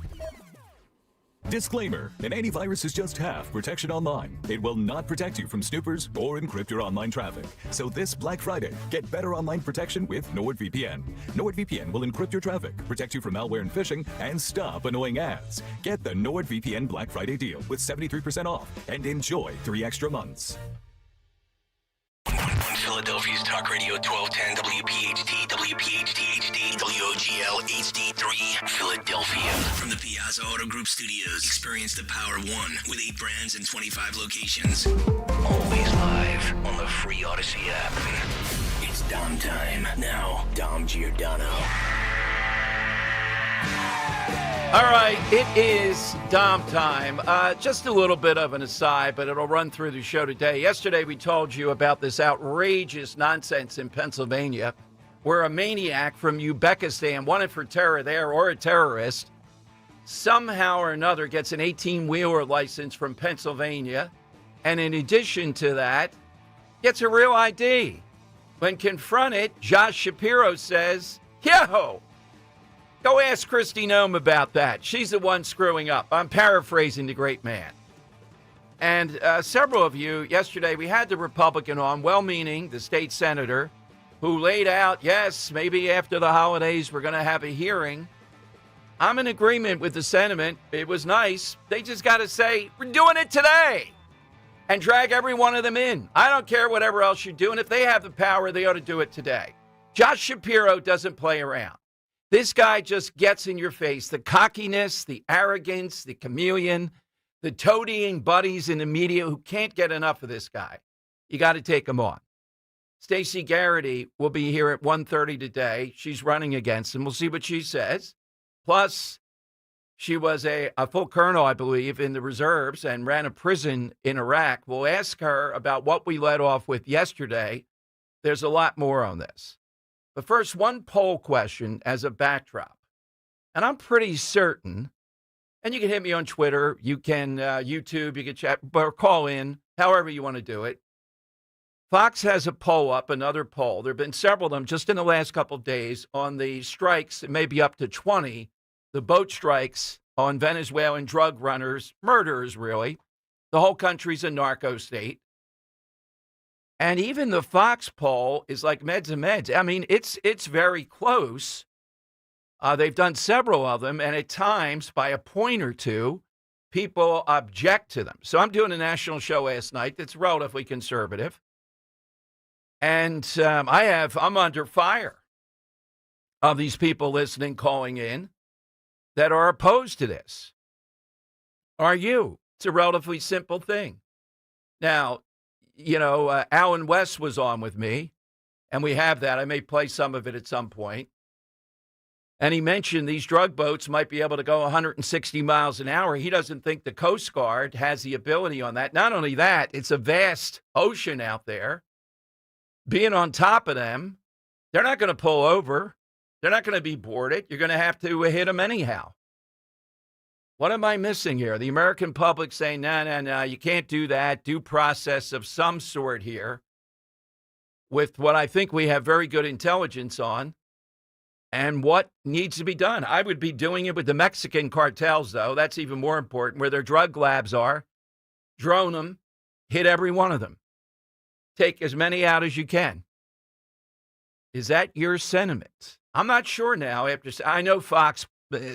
Disclaimer, an antivirus is just half protection online. It will not protect you from snoopers or encrypt your online traffic. So this Black Friday, get better online protection with NordVPN. NordVPN will encrypt your traffic, protect you from malware and phishing, and stop annoying ads. Get the NordVPN Black Friday deal with 73% off and enjoy 3 extra months. Philadelphia's Talk Radio 1210 WPHT, WPHT HD, WOGL HD3, Philadelphia. From the Piazza Auto Group Studios, experience the power of one with 8 brands and 25 locations. Always live on the free Odyssey app. It's Dom time. Now, Dom Giordano. All right, it is Dom time. Just a little bit of an aside, but it'll run through the show today. Yesterday, we told you about this outrageous nonsense in Pennsylvania, where a maniac from Uzbekistan, wanted for terror there, or a terrorist, somehow or another gets an 18-wheeler license from Pennsylvania, and in addition to that, gets a real ID. When confronted, Josh Shapiro says, yo! Go ask Kristi Noem about that. She's the one screwing up. I'm paraphrasing the great man. And several of you, yesterday, we had the Republican on, well-meaning, the state senator, who laid out, yes, maybe after the holidays we're going to have a hearing. I'm in agreement with the sentiment. It was nice. They just got to say, we're doing it today, and drag every one of them in. I don't care whatever else you're doing. If they have the power, they ought to do it today. Josh Shapiro doesn't play around. This guy just gets in your face. The cockiness, the arrogance, the chameleon, the toadying buddies in the media who can't get enough of this guy. You got to take him on. Stacey Garrity will be here at 1:30 today. She's running against him. We'll see what she says. Plus, she was a full colonel, I believe, in the reserves and ran a prison in Iraq. We'll ask her about what we led off with yesterday. There's a lot more on this. But first, one poll question as a backdrop. And I'm pretty certain, and you can hit me on Twitter, you can YouTube, you can chat, or call in, however you want to do it. Fox has a poll up, another poll. There have been several of them just in the last couple of days on the strikes, it may be up to 20, the boat strikes on Venezuelan drug runners, murderers, really. The whole country's a narco state. And even the Fox poll is like meds and meds. I mean, it's very close. They've done several of them, and at times, by a point or two, people object to them. So I'm doing a national show last night that's relatively conservative. And I'm under fire of these people listening, calling in, that are opposed to this. Are you? It's a relatively simple thing. Now, Alan West was on with me, and we have that. I may play some of it at some point. And he mentioned these drug boats might be able to go 160 miles an hour. He doesn't think the Coast Guard has the ability on that. Not only that, it's a vast ocean out there. Being on top of them, they're not going to pull over. They're not going to be boarded. You're going to have to hit them anyhow. What am I missing here? The American public saying, no, you can't do that. Due process of some sort here with what I think we have very good intelligence on and what needs to be done. I would be doing it with the Mexican cartels, though. That's even more important, where their drug labs are. Drone them, hit every one of them. Take as many out as you can. Is that your sentiment? I'm not sure now. I know Fox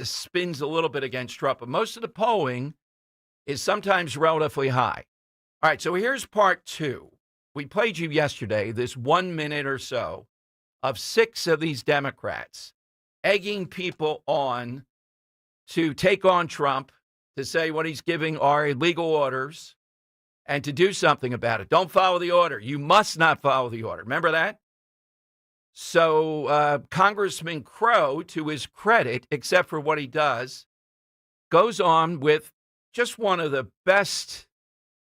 spins a little bit against Trump, but most of the polling is sometimes relatively high. All right, so here's part two. We played you yesterday, this 1 minute or so of 6 of these Democrats egging people on to take on Trump, to say what he's giving are illegal orders, and to do something about it. Don't follow the order. You must not follow the order. Remember that? So Congressman Crow, to his credit, except for what he does, goes on with just one of the best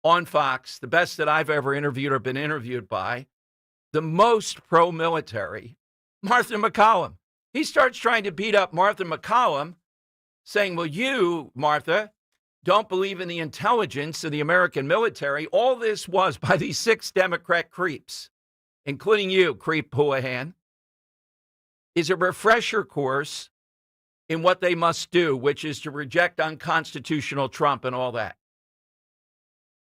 on Fox, the best that I've ever interviewed or been interviewed by, the most pro-military, Martha McCallum. He starts trying to beat up Martha McCallum, saying, well, you, Martha, don't believe in the intelligence of the American military. All this was by these 6 Democrat creeps, including you, creep Houlihan, is a refresher course in what they must do, which is to reject unconstitutional Trump and all that.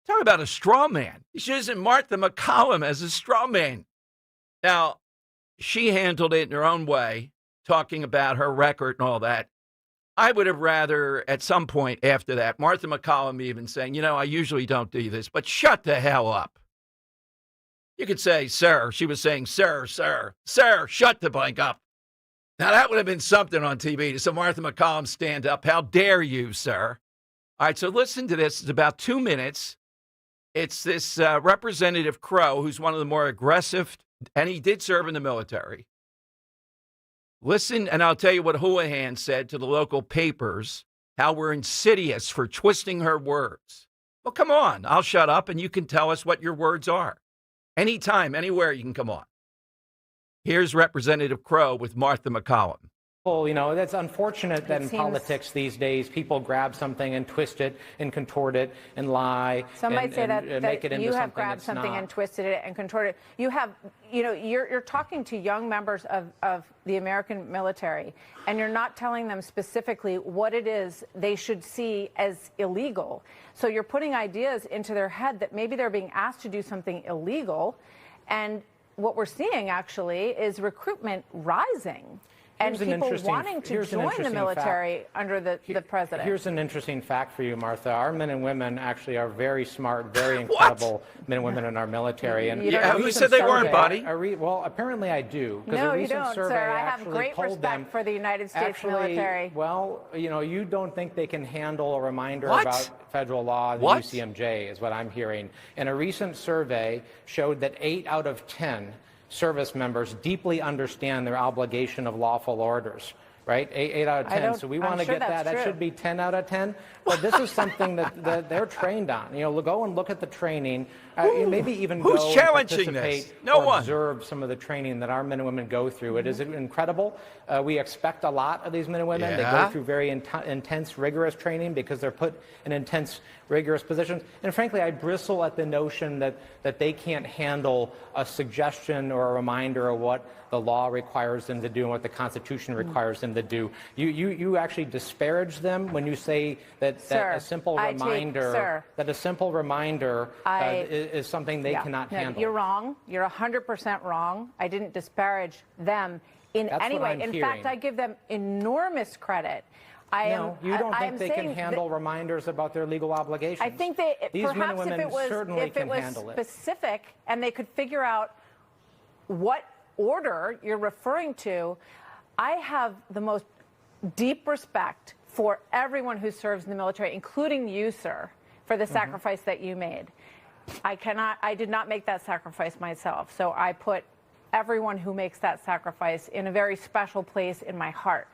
Talk about a straw man. She's using Martha McCallum as a straw man. Now, she handled it in her own way, talking about her record and all that. I would have rather, at some point after that, Martha McCallum even saying, I usually don't do this, but shut the hell up. You could say, sir. She was saying, sir, shut the blank up. Now, that would have been something on TV. So Martha McCallum stand up. How dare you, sir? All right, so listen to this. It's about 2 minutes. It's this Representative Crow, who's one of the more aggressive, and he did serve in the military. Listen, and I'll tell you what Houlihan said to the local papers, how we're insidious for twisting her words. Well, come on. I'll shut up, and you can tell us what your words are. Anytime, anywhere, you can come on. Here's Representative Crow with Martha McCallum. Well, that's unfortunate that in politics these days, people grab something and twist it and contort it and lie. Some might say that make it into you have something grabbed it's something not. and twisted it and contorted it. You have, you're talking to young members of the American military, and you're not telling them specifically what it is they should see as illegal. So you're putting ideas into their head that maybe they're being asked to do something illegal, and what we're seeing actually is recruitment rising. And people wanting to join the military under the president. Here's an interesting fact for you, Martha. Our men and women actually are very smart, very incredible men and women in our military. And who said they weren't, buddy? Well, apparently I do. No, you don't, sir. I have great respect for the United States military. Well, you don't think they can handle a reminder about federal law, the UCMJ, is what I'm hearing. And a recent survey showed that 8 out of 10 service members deeply understand their obligation of lawful orders, right? 8 out of 10. So we want to get that. That should be 10 out of 10. But this is something that they're trained on. Go and look at the training. Maybe even who's go challenging and participate this? No or one. Observe some of the training that our men and women go through. It is incredible. We expect a lot of these men and women. They go through very intense, rigorous training because they're put in intense, rigorous positions. And frankly, I bristle at the notion that they can't handle a suggestion or a reminder of what the law requires them to do and what the Constitution requires them that do. You actually disparage them when you say that a simple reminder is something they cannot handle. You're wrong. You're 100% wrong. I didn't disparage them in any way. In fact, I give them enormous credit. You don't think they can handle reminders about their legal obligations? I think These men and women certainly can handle it. Specific and they could figure out what order you're referring to. I have the most deep respect for everyone who serves in the military, including you, sir, for the sacrifice that you made. I did not make that sacrifice myself, so I put everyone who makes that sacrifice in a very special place in my heart.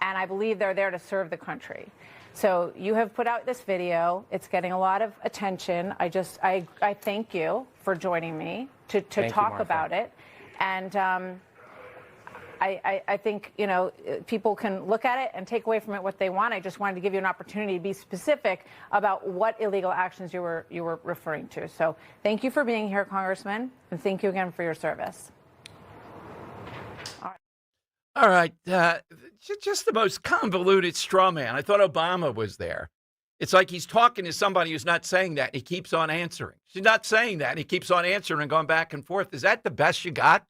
And I believe they're there to serve the country. So you have put out this video. It's getting a lot of attention. I thank you for joining me to talk about it. And I think, people can look at it and take away from it what they want. I just wanted to give you an opportunity to be specific about what illegal actions you were referring to. So thank you for being here, Congressman, and thank you again for your service. All right. Just the most convoluted straw man. I thought Obama was there. It's like he's talking to somebody who's not saying that. And he keeps on answering. She's not saying that. And he keeps on answering and going back and forth. Is that the best you got?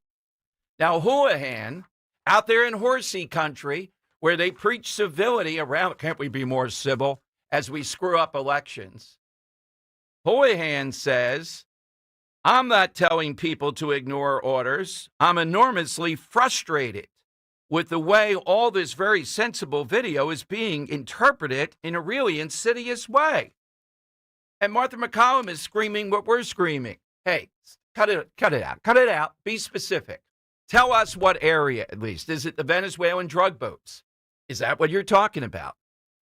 Now, Houlihan, out there in horsey country, where they preach civility around, can't we be more civil as we screw up elections? Houlihan says, I'm not telling people to ignore orders. I'm enormously frustrated with the way all this very sensible video is being interpreted in a really insidious way. And Martha McCollum is screaming what we're screaming. Hey, cut it out. Cut it out. Be specific. Tell us what area, at least. Is it the Venezuelan drug boats? Is that what you're talking about?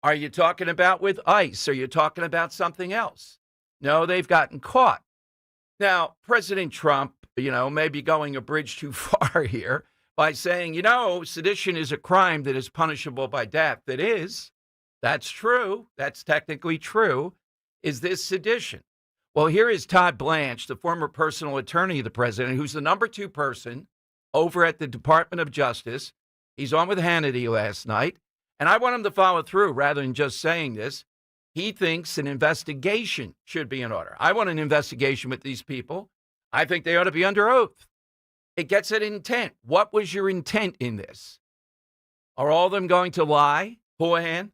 Are you talking about with ICE? Are you talking about something else? No, they've gotten caught. Now, President Trump, may be going a bridge too far here by saying, sedition is a crime that is punishable by death. It is. That's true. That's technically true. Is this sedition? Well, here is Todd Blanche, the former personal attorney of the president, who's the number 2 person over at the Department of Justice. He's on with Hannity last night. And I want him to follow through rather than just saying this. He thinks an investigation should be in order. I want an investigation with these people. I think they ought to be under oath. It gets at intent. What was your intent in this? Are all of them going to lie, Houlihan,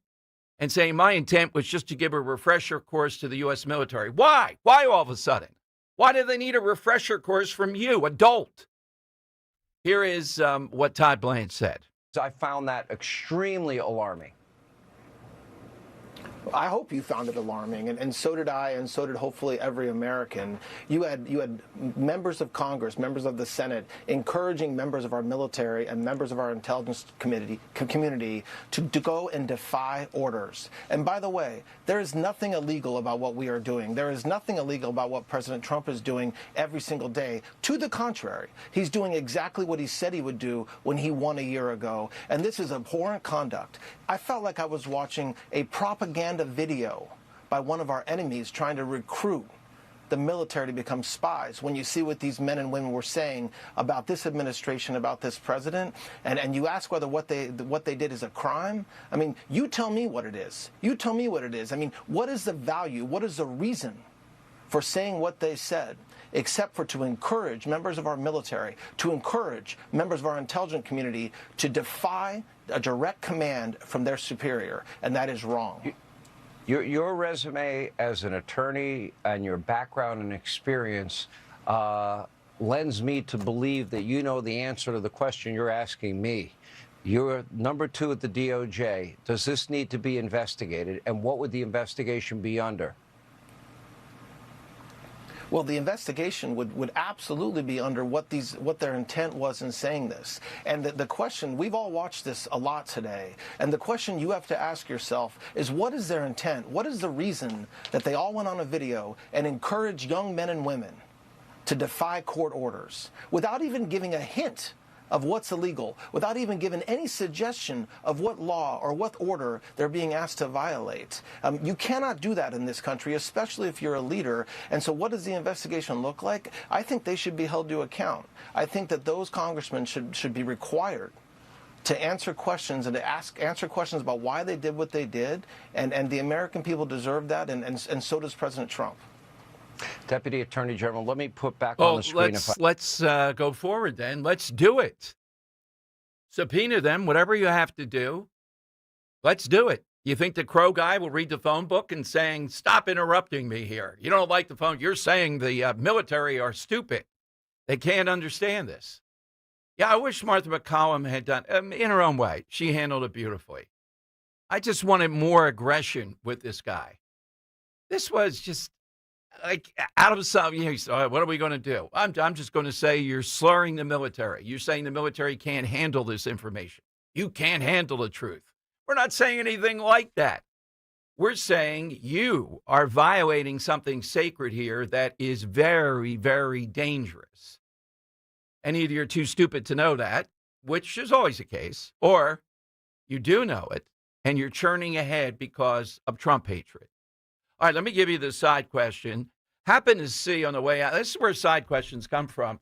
and say, my intent was just to give a refresher course to the U.S. military? Why? Why all of a sudden? Why do they need a refresher course from you, adult? Here is what Todd Blanche said. I found that extremely alarming. I hope you found it alarming, and so did I, and so did hopefully every American. You had members of Congress, members of the Senate, encouraging members of our military and members of our intelligence community to go and defy orders. And by the way, there is nothing illegal about what we are doing. There is nothing illegal about what President Trump is doing every single day. To the contrary, he's doing exactly what he said he would do when he won a year ago. And this is abhorrent conduct. I felt like I was watching a propaganda video by one of our enemies trying to recruit the military to become spies. When you see what these men and women were saying about this administration, about this president, and you ask whether what they did is a crime, I mean, you tell me what it is. You tell me what it is. I mean, what is the value? What is the reason for saying what they said, except for to encourage members of our military, to encourage members of our intelligence community to defy a direct command from their superior, and that is wrong. Your resume as an attorney and your background and experience lends me to believe that you know the answer to the question you're asking me. You're number 2 at the DOJ. Does this need to be investigated, and what would the investigation be under? Well, the investigation would absolutely be under what their intent was in saying this. And the question, we've all watched this a lot today, and the question you have to ask yourself is, what is their intent? What is the reason that they all went on a video and encouraged young men and women to defy court orders without even giving a hint of what's illegal, without even giving any suggestion of what law or what order they're being asked to violate? You cannot do that in this country, especially if you're a leader. And so what does the investigation look like? I think they should be held to account. I think that those congressmen should be required to answer questions and to answer questions about why they did what they did, and the American people deserve that, and so does President Trump. Deputy Attorney General, let me put back on the screen. Let's go forward then. Let's do it. Subpoena them, whatever you have to do. Let's do it. You think the Crow guy will read the phone book and saying, stop interrupting me here. You don't like the phone. You're saying the military are stupid. They can't understand this. Yeah, I wish Martha McCallum had done in her own way. She handled it beautifully. I just wanted more aggression with this guy. This was just like out of some, what are we going to do? I'm just going to say you're slurring the military. You're saying the military can't handle this information. You can't handle the truth. We're not saying anything like that. We're saying you are violating something sacred here that is very, very dangerous. And either you're too stupid to know that, which is always the case, or you do know it and you're churning ahead because of Trump hatred. All right, let me give you the side question. Happened to see on the way out, this is where side questions come from.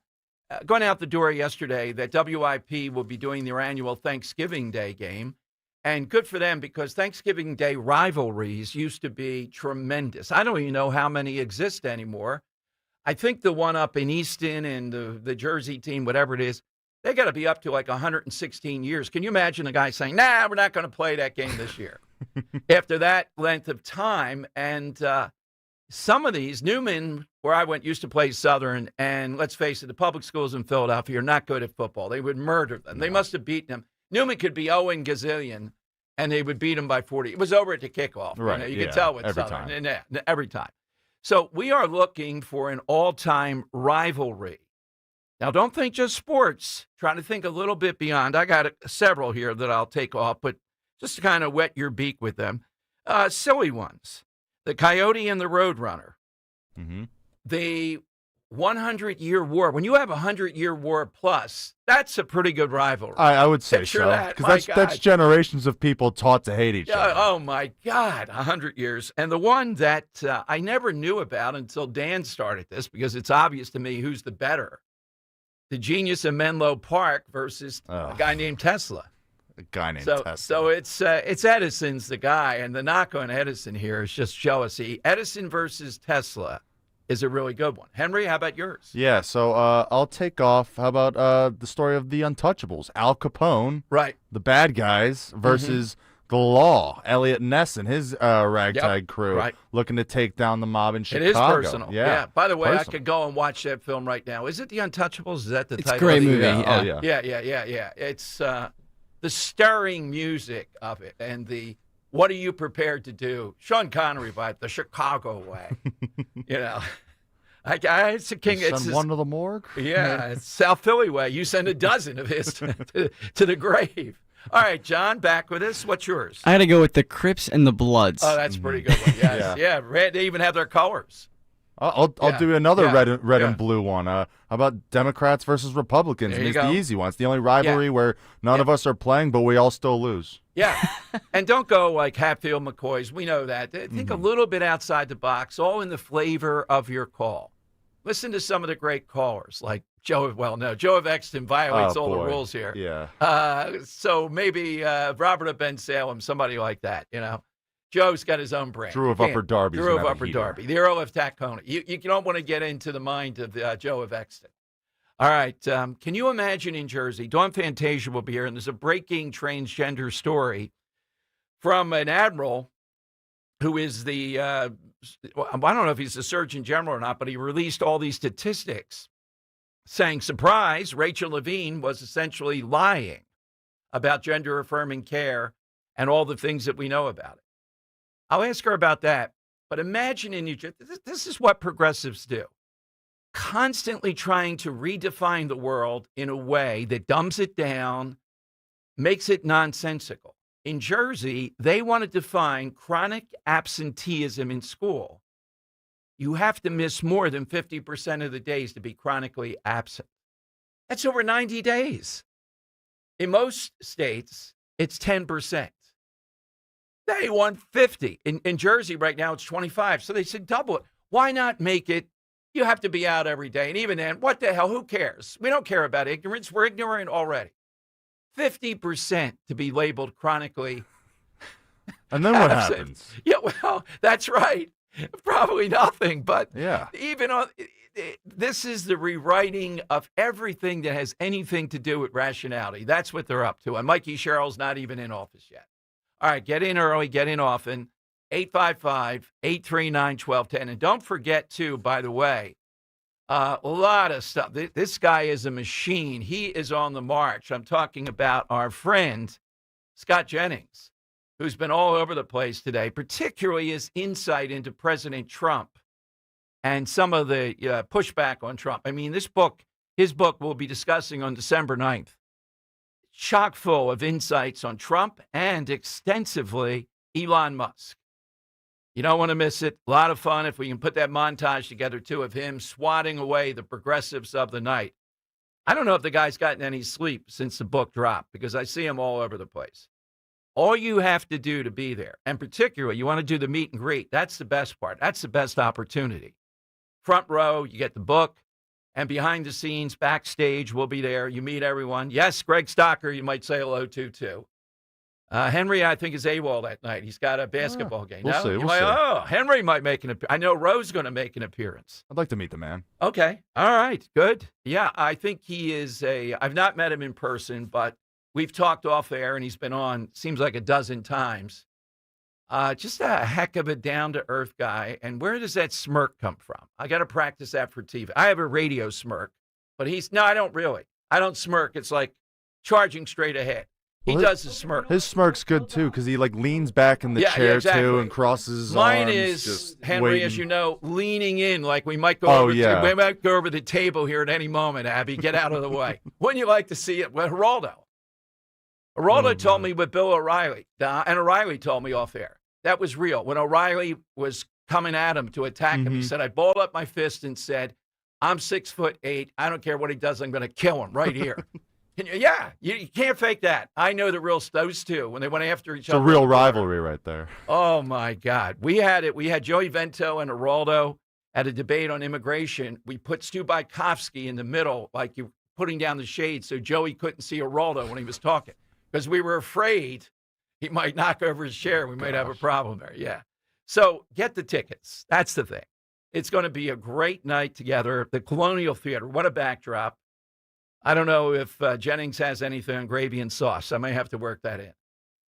Going out the door yesterday that WIP will be doing their annual Thanksgiving Day game. And good for them, because Thanksgiving Day rivalries used to be tremendous. I don't even know how many exist anymore. I think the one up in Easton and the Jersey team, whatever it is, they got to be up to like 116 years. Can you imagine a guy saying, nah, we're not going to play that game this year after that length of time? And some of these, Newman, where I went, used to play Southern. And let's face it, the public schools in Philadelphia are not good at football. They would murder them. No. They must have beaten them. Newman could be 0 gazillion, and they would beat him by 40. It was over at the kickoff. Right. You could tell with Southern. And, every time. So we are looking for an all-time rivalry. Now, don't think just sports. Trying to think a little bit beyond. I got several here that I'll take off, but just to kind of wet your beak with them. Silly ones. The Coyote and the Roadrunner. Mm-hmm. The 100-year war. When you have a 100-year war plus, that's a pretty good rivalry. I would say Picture so. that. Because that's generations of people taught to hate each other. Oh, my God, 100 years. And the one that I never knew about until Dan started this, because it's obvious to me who's the better. The genius of Menlo Park versus a guy named Tesla. A guy named Tesla. So it's Edison's the guy, and the knock on Edison here is just jealousy. Edison versus Tesla is a really good one. Henry, how about yours? Yeah, so I'll take off. How about the story of the Untouchables? Al Capone, right? The bad guys versus the law. Elliot Ness and his ragtag crew, right, looking to take down the mob in Chicago. It is personal. Yeah. By the way, personal. I could go and watch that film right now. Is it The Untouchables? Is that the title? It's a great movie. Yeah. Yeah. Oh, yeah. Yeah. It's the stirring music of it, and the what are you prepared to do? Sean Connery vibe, the Chicago way. It's a king. Send one to the morgue. Yeah, it's South Philly way. You send a dozen of his to the grave. All right, John, back with us. What's yours? I got to go with the Crips and the Bloods. Oh, that's a pretty good one. Yes. Yeah. Red, they even have their colors. I'll do another red and blue one. How about Democrats versus Republicans? There you It's go. the easy one. It's the only rivalry where none of us are playing, but we all still lose. Yeah. And don't go like Hatfield McCoys. We know that. Think a little bit outside the box, all in the flavor of your call. Listen to some of the great callers like Joe of Exton violates all the rules here. Yeah. So maybe Robert of Ben Salem, somebody like that, Joe's got his own brand. Drew of Upper Darby. Drew of Upper Darby. The Earl of Tacoma. You don't want to get into the mind of Joe of Exton. All right. Can you imagine in Jersey? Dawn Fantasia will be here, and there's a breaking transgender story from an admiral who is the, I don't know if he's the Surgeon General or not, but he released all these statistics saying, surprise, Rachel Levine was essentially lying about gender-affirming care and all the things that we know about it. I'll ask her about that. But imagine in New Jersey, this is what progressives do. Constantly trying to redefine the world in a way that dumbs it down, makes it nonsensical. In Jersey, they want to define chronic absenteeism in school. You have to miss more than 50% of the days to be chronically absent. That's over 90 days. In most states, it's 10%. They want 50. In Jersey right now, it's 25. So they said double it. Why not make it, you have to be out every day. And even then, what the hell, who cares? We don't care about ignorance. We're ignorant already. 50% to be labeled chronically. And then what absent. happens? Yeah, well, that's right. Probably nothing. But yeah, even on this is the rewriting of everything that has anything to do with rationality. That's what they're up to. And Mikey Sherrill's not even in office yet. All right, get in early, get in often. 855-839-1210. And don't forget, too, by the way, a lot of stuff. This guy is a machine. He is on the march. I'm talking about our friend, Scott Jennings, who's been all over the place today, particularly his insight into President Trump and some of the pushback on Trump. I mean, his book we'll be discussing on December 9th. Chock full of insights on Trump and extensively Elon Musk. You don't want to miss it. A lot of fun if we can put that montage together, too, of him swatting away the progressives of the night. I don't know if the guy's gotten any sleep since the book dropped because I see him all over the place. All you have to do to be there, and particularly you want to do the meet and greet, that's the best part. That's the best opportunity. Front row, you get the book, and behind the scenes, backstage, we'll be there. You meet everyone. Yes, Greg Stocker, you might say hello to, too. Henry, I think, is AWOL that night. He's got a basketball game. We'll see. We'll see. Oh, Henry might make an appearance. I know Roe's going to make an appearance. I'd like to meet the man. Okay. All right. Good. Yeah, I think he is I've not met him in person, but we've talked off air, and he's been on, seems like a dozen times. Just a heck of a down-to-earth guy. And where does that smirk come from? I got to practice that for TV. I have a radio smirk, but no, I don't really. I don't smirk. It's like charging straight ahead. He does his smirk. His smirk's good, too, because he leans back in the chair, too, and crosses his Mine arms. is, Henry, waiting. as you know, leaning in like we might go we might go over the table here at any moment, Abby. Get out of the way. Wouldn't you like to see it? Well, Geraldo. Geraldo told me with Bill O'Reilly, and O'Reilly told me off air. That was real. When O'Reilly was coming at him to attack him, he said, I balled up my fist and said, I'm 6'8". I don't care what he does. I'm going to kill him right here. Yeah, you can't fake that. I know the real those two when they went after each other. It's a real rivalry right there. Oh my God, we had it. We had Joey Vento and Geraldo at a debate on immigration. We put Stu Bykowski in the middle, like you putting down the shade, so Joey couldn't see Geraldo when he was talking because we were afraid he might knock over his chair. We might have a problem there. Yeah. So get the tickets. That's the thing. It's going to be a great night together. The Colonial Theater. What a backdrop. I don't know if Jennings has anything on gravy and sauce. I may have to work that in.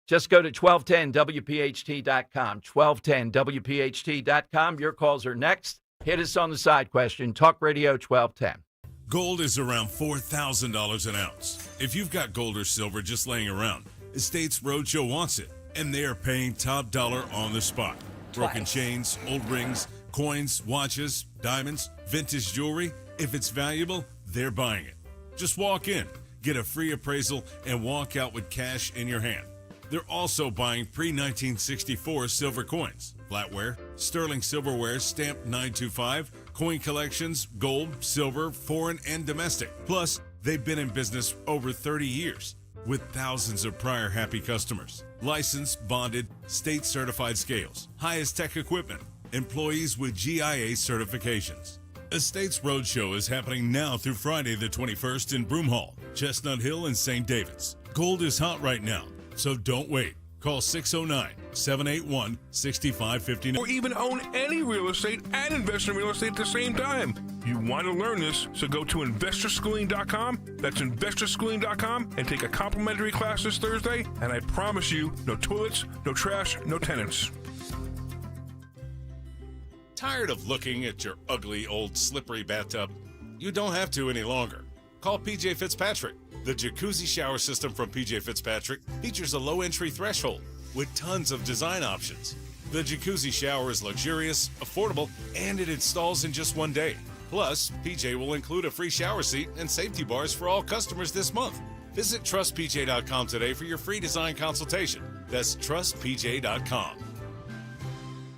Just go to 1210WPHT.com, 1210WPHT.com. Your calls are next. Hit us on the side question. Talk Radio 1210. Gold is around $4,000 an ounce. If you've got gold or silver just laying around, Estates Roadshow wants it, and they are paying top dollar on the spot. Broken chains, old rings, coins, watches, diamonds, vintage jewelry. If it's valuable, they're buying it. Just walk in, get a free appraisal, and walk out with cash in your hand. They're also buying pre-1964 silver coins, flatware, sterling silverware stamped 925, coin collections, gold, silver, foreign, and domestic. Plus, they've been in business over 30 years with thousands of prior happy customers. Licensed, bonded, state-certified scales, highest tech equipment, employees with GIA certifications. Estates Roadshow is happening now through Friday the 21st in Broomhall, Chestnut Hill, and St. David's. Gold is hot right now, so don't wait. Call 609-781-6559. Or even own any real estate and invest in real estate at the same time. You want to learn this, so go to investorschooling.com. That's investorschooling.com and take a complimentary class this Thursday. And I promise you, no toilets, no trash, no tenants. Tired of looking at your ugly old slippery bathtub? You don't have to any longer. Call PJ Fitzpatrick. The jacuzzi shower system from PJ Fitzpatrick features a low entry threshold with tons of design options. The jacuzzi shower is luxurious, affordable, and it installs in just one day. Plus, PJ will include a free shower seat and safety bars for all customers this month. Visit trustpj.com today for your free design consultation. That's trustpj.com.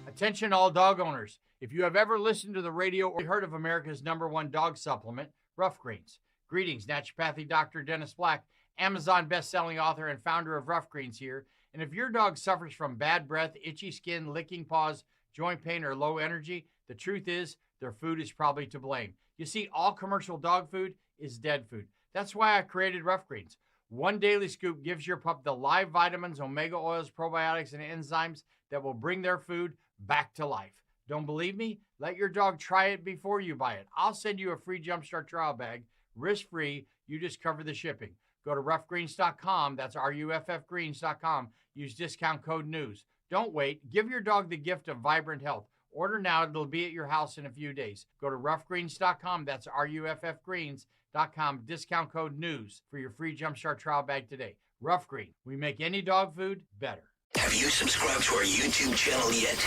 Attention all dog owners. If you have ever listened to the radio or heard of America's #1 dog supplement, Rough Greens. Greetings, naturopathy Dr. Dennis Black, Amazon best-selling author and founder of Rough Greens here. And if your dog suffers from bad breath, itchy skin, licking paws, joint pain, or low energy, the truth is their food is probably to blame. You see, all commercial dog food is dead food. That's why I created Rough Greens. One daily scoop gives your pup the live vitamins, omega oils, probiotics, and enzymes that will bring their food back to life. Don't believe me? Let your dog try it before you buy it. I'll send you a free Jumpstart trial bag, risk-free. You just cover the shipping. Go to roughgreens.com. That's ruffgreens.com. Use discount code NEWS. Don't wait. Give your dog the gift of vibrant health. Order now. It'll be at your house in a few days. Go to roughgreens.com. That's ruffgreens.com. Discount code NEWS for your free Jumpstart trial bag today. Rough Green. We make any dog food better. Have you subscribed to our YouTube channel yet?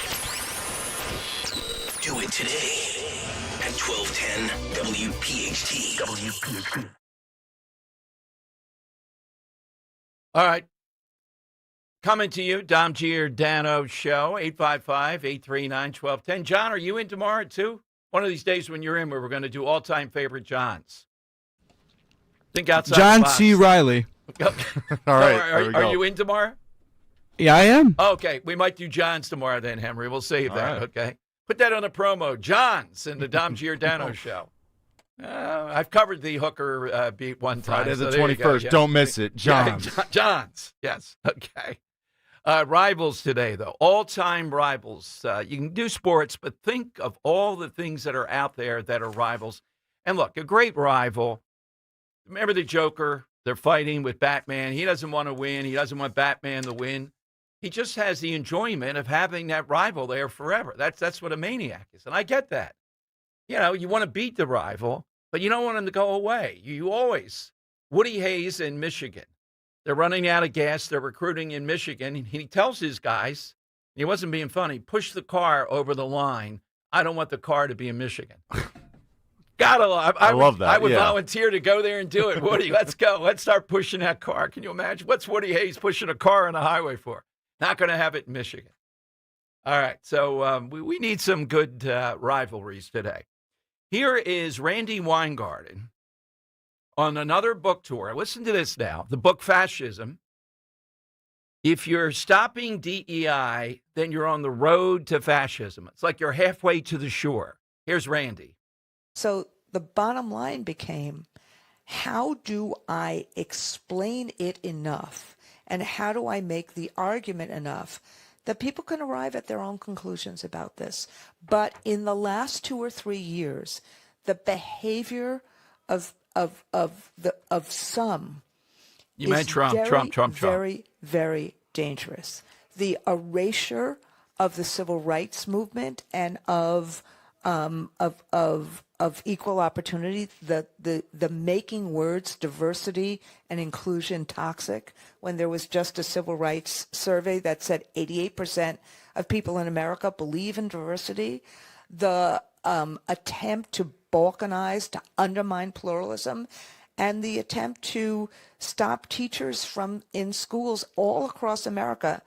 Do it today at 1210 WPHT. WPHT. All right. Coming to you, Dom Giordano Show, 855-839-1210. John, are you in tomorrow, too? One of these days when you're in, we're going to do all-time favorite Johns. Think outside John the box. C. Riley. All right. Are you in tomorrow? Yeah, I am. Okay, we might do Johns tomorrow then, Henry. We'll save that, okay? Put that on a promo. Johns in the Dom Giordano Show. I've covered the hooker beat one time. Friday the so 21st. Don't miss it. Johns. Yeah, Johns. Yes. Okay. Rivals today, though. All-time rivals. You can do sports, but think of all the things that are out there that are rivals. And look, a great rival. Remember the Joker? They're fighting with Batman. He doesn't want to win. He doesn't want Batman to win. He just has the enjoyment of having that rival there forever. That's what a maniac is. And I get that. You know, you want to beat the rival, but you don't want him to go away. You always. Woody Hayes in Michigan. They're running out of gas. They're recruiting in Michigan. And he tells his guys, he wasn't being funny, push the car over the line. I don't want the car to be in Michigan. Gotta love. I love that. I would volunteer to go there and do it. Woody, let's go. Let's start pushing that car. Can you imagine? What's Woody Hayes pushing a car on the highway for? Not going to have it in Michigan. All right. So we need some good rivalries today. Here is Randy Weingarten on another book tour. Listen to this now. The book Fascism. If you're stopping DEI, then you're on the road to fascism. It's like you're halfway to the shore. Here's Randy. So the bottom line became, how do I explain it enough? And how do I make the argument enough that people can arrive at their own conclusions about this? But in the last 2 or 3 years, the behavior of some you meant Trump, very, very dangerous. The erasure of the civil rights movement and of equal opportunity, the making words diversity and inclusion toxic, when there was just a civil rights survey that said 88% of people in America believe in diversity, the attempt to balkanize, to undermine pluralism, and the attempt to stop teachers from in schools all across America,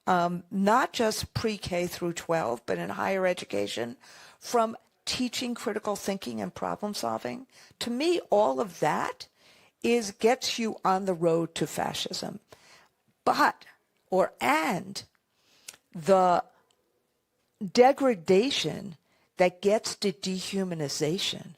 not just pre-K through 12, but in higher education, from teaching critical thinking and problem solving. To me, all of that gets you on the road to fascism. And the degradation that gets to dehumanization,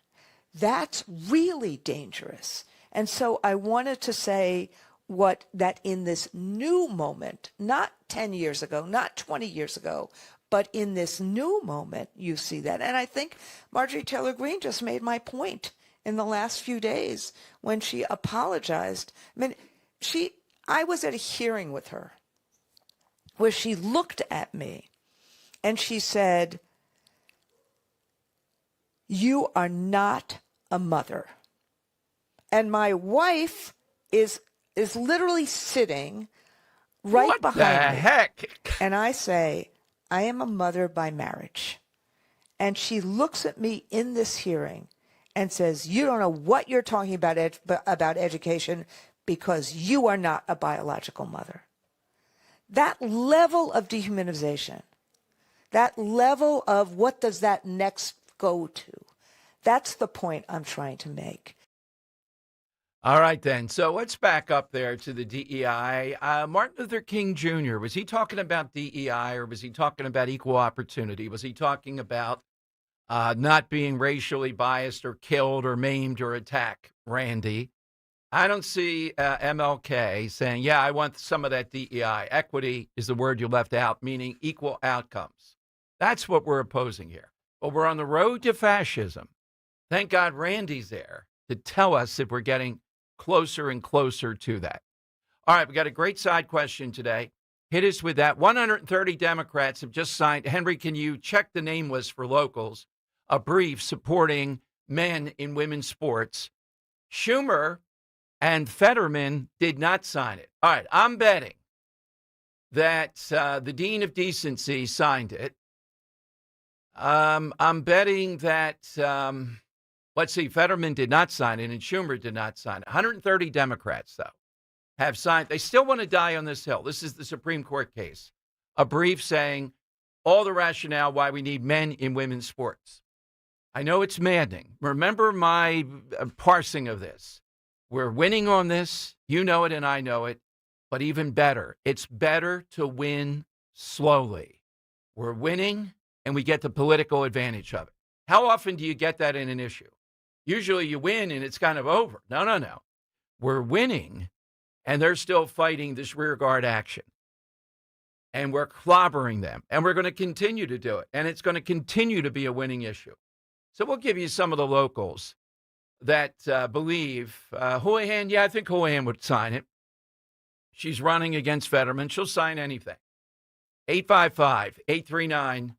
that's really dangerous. And so I wanted to say that in this new moment, not 10 years ago, not 20 years ago, but in this new moment, you see that. And I think Marjorie Taylor Greene just made my point in the last few days when she apologized. I mean, I was at a hearing with her where she looked at me and she said, "You are not a mother." And my wife is literally sitting right behind me. What the heck? And I say, "I am a mother by marriage." And she looks at me in this hearing and says, "You don't know what you're talking about education because you are not a biological mother." That level of dehumanization, that level of what does that next go to, that's the point I'm trying to make. All right, then. So let's back up there to the DEI. Martin Luther King Jr., was he talking about DEI or was he talking about equal opportunity? Was he talking about not being racially biased or killed or maimed or attacked, Randy? I don't see MLK saying, yeah, I want some of that DEI. Equity is the word you left out, meaning equal outcomes. That's what we're opposing here. But we're on the road to fascism. Thank God Randy's there to tell us if we're getting closer and closer to that. All right, we got a great side question today. Hit us with that. 130 Democrats have just signed. Henry, can you check the name list for locals? A brief supporting men in women's sports. Schumer and Fetterman did not sign it. All right, I'm betting that the Dean of Decency signed it. I'm betting that, let's see, Fetterman did not sign it and Schumer did not sign it. 130 Democrats, though, have signed. They still want to die on this hill. This is the Supreme Court case. A brief saying all the rationale why we need men in women's sports. I know it's maddening. Remember my parsing of this. We're winning on this. You know it and I know it. But even better, it's better to win slowly. We're winning and we get the political advantage of it. How often do you get that in an issue? Usually you win and it's kind of over. No. We're winning and they're still fighting this rearguard action. And we're clobbering them. And we're going to continue to do it. And it's going to continue to be a winning issue. So we'll give you some of the locals that believe. Houlihan, yeah, I think Houlihan would sign it. She's running against Fetterman. She'll sign anything. 855-839-1210.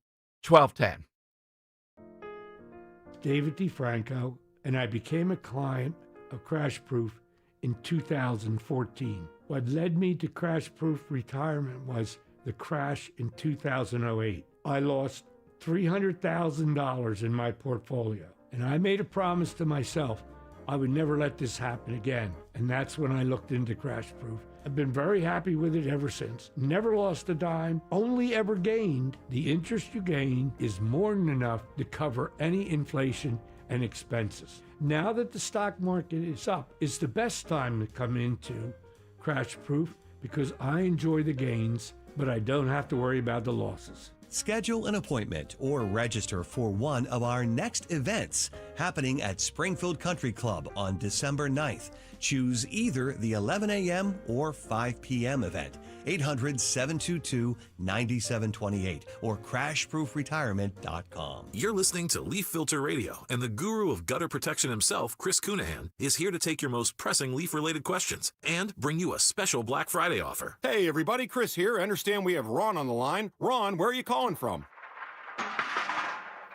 David DeFranco, and I became a client of Crash Proof in 2014. What led me to Crash Proof retirement was the crash in 2008. I lost $300,000 in my portfolio. And I made a promise to myself I would never let this happen again. And that's when I looked into Crash Proof. I've been very happy with it ever since. Never lost a dime, only ever gained. The interest you gain is more than enough to cover any inflation and expenses. Now that the stock market is up, it's the best time to come into Crash Proof because I enjoy the gains, but I don't have to worry about the losses. Schedule an appointment or register for one of our next events happening at Springfield Country Club on December 9th. Choose either the 11 a.m. or 5 p.m. event. 800-722-9728 or crashproofretirement.com. You're listening to Leaf Filter Radio, and the guru of gutter protection himself, Chris Cunahan, is here to take your most pressing leaf-related questions and bring you a special Black Friday offer. Hey, everybody, Chris here. I understand we have Ron on the line. Ron, where are you calling from?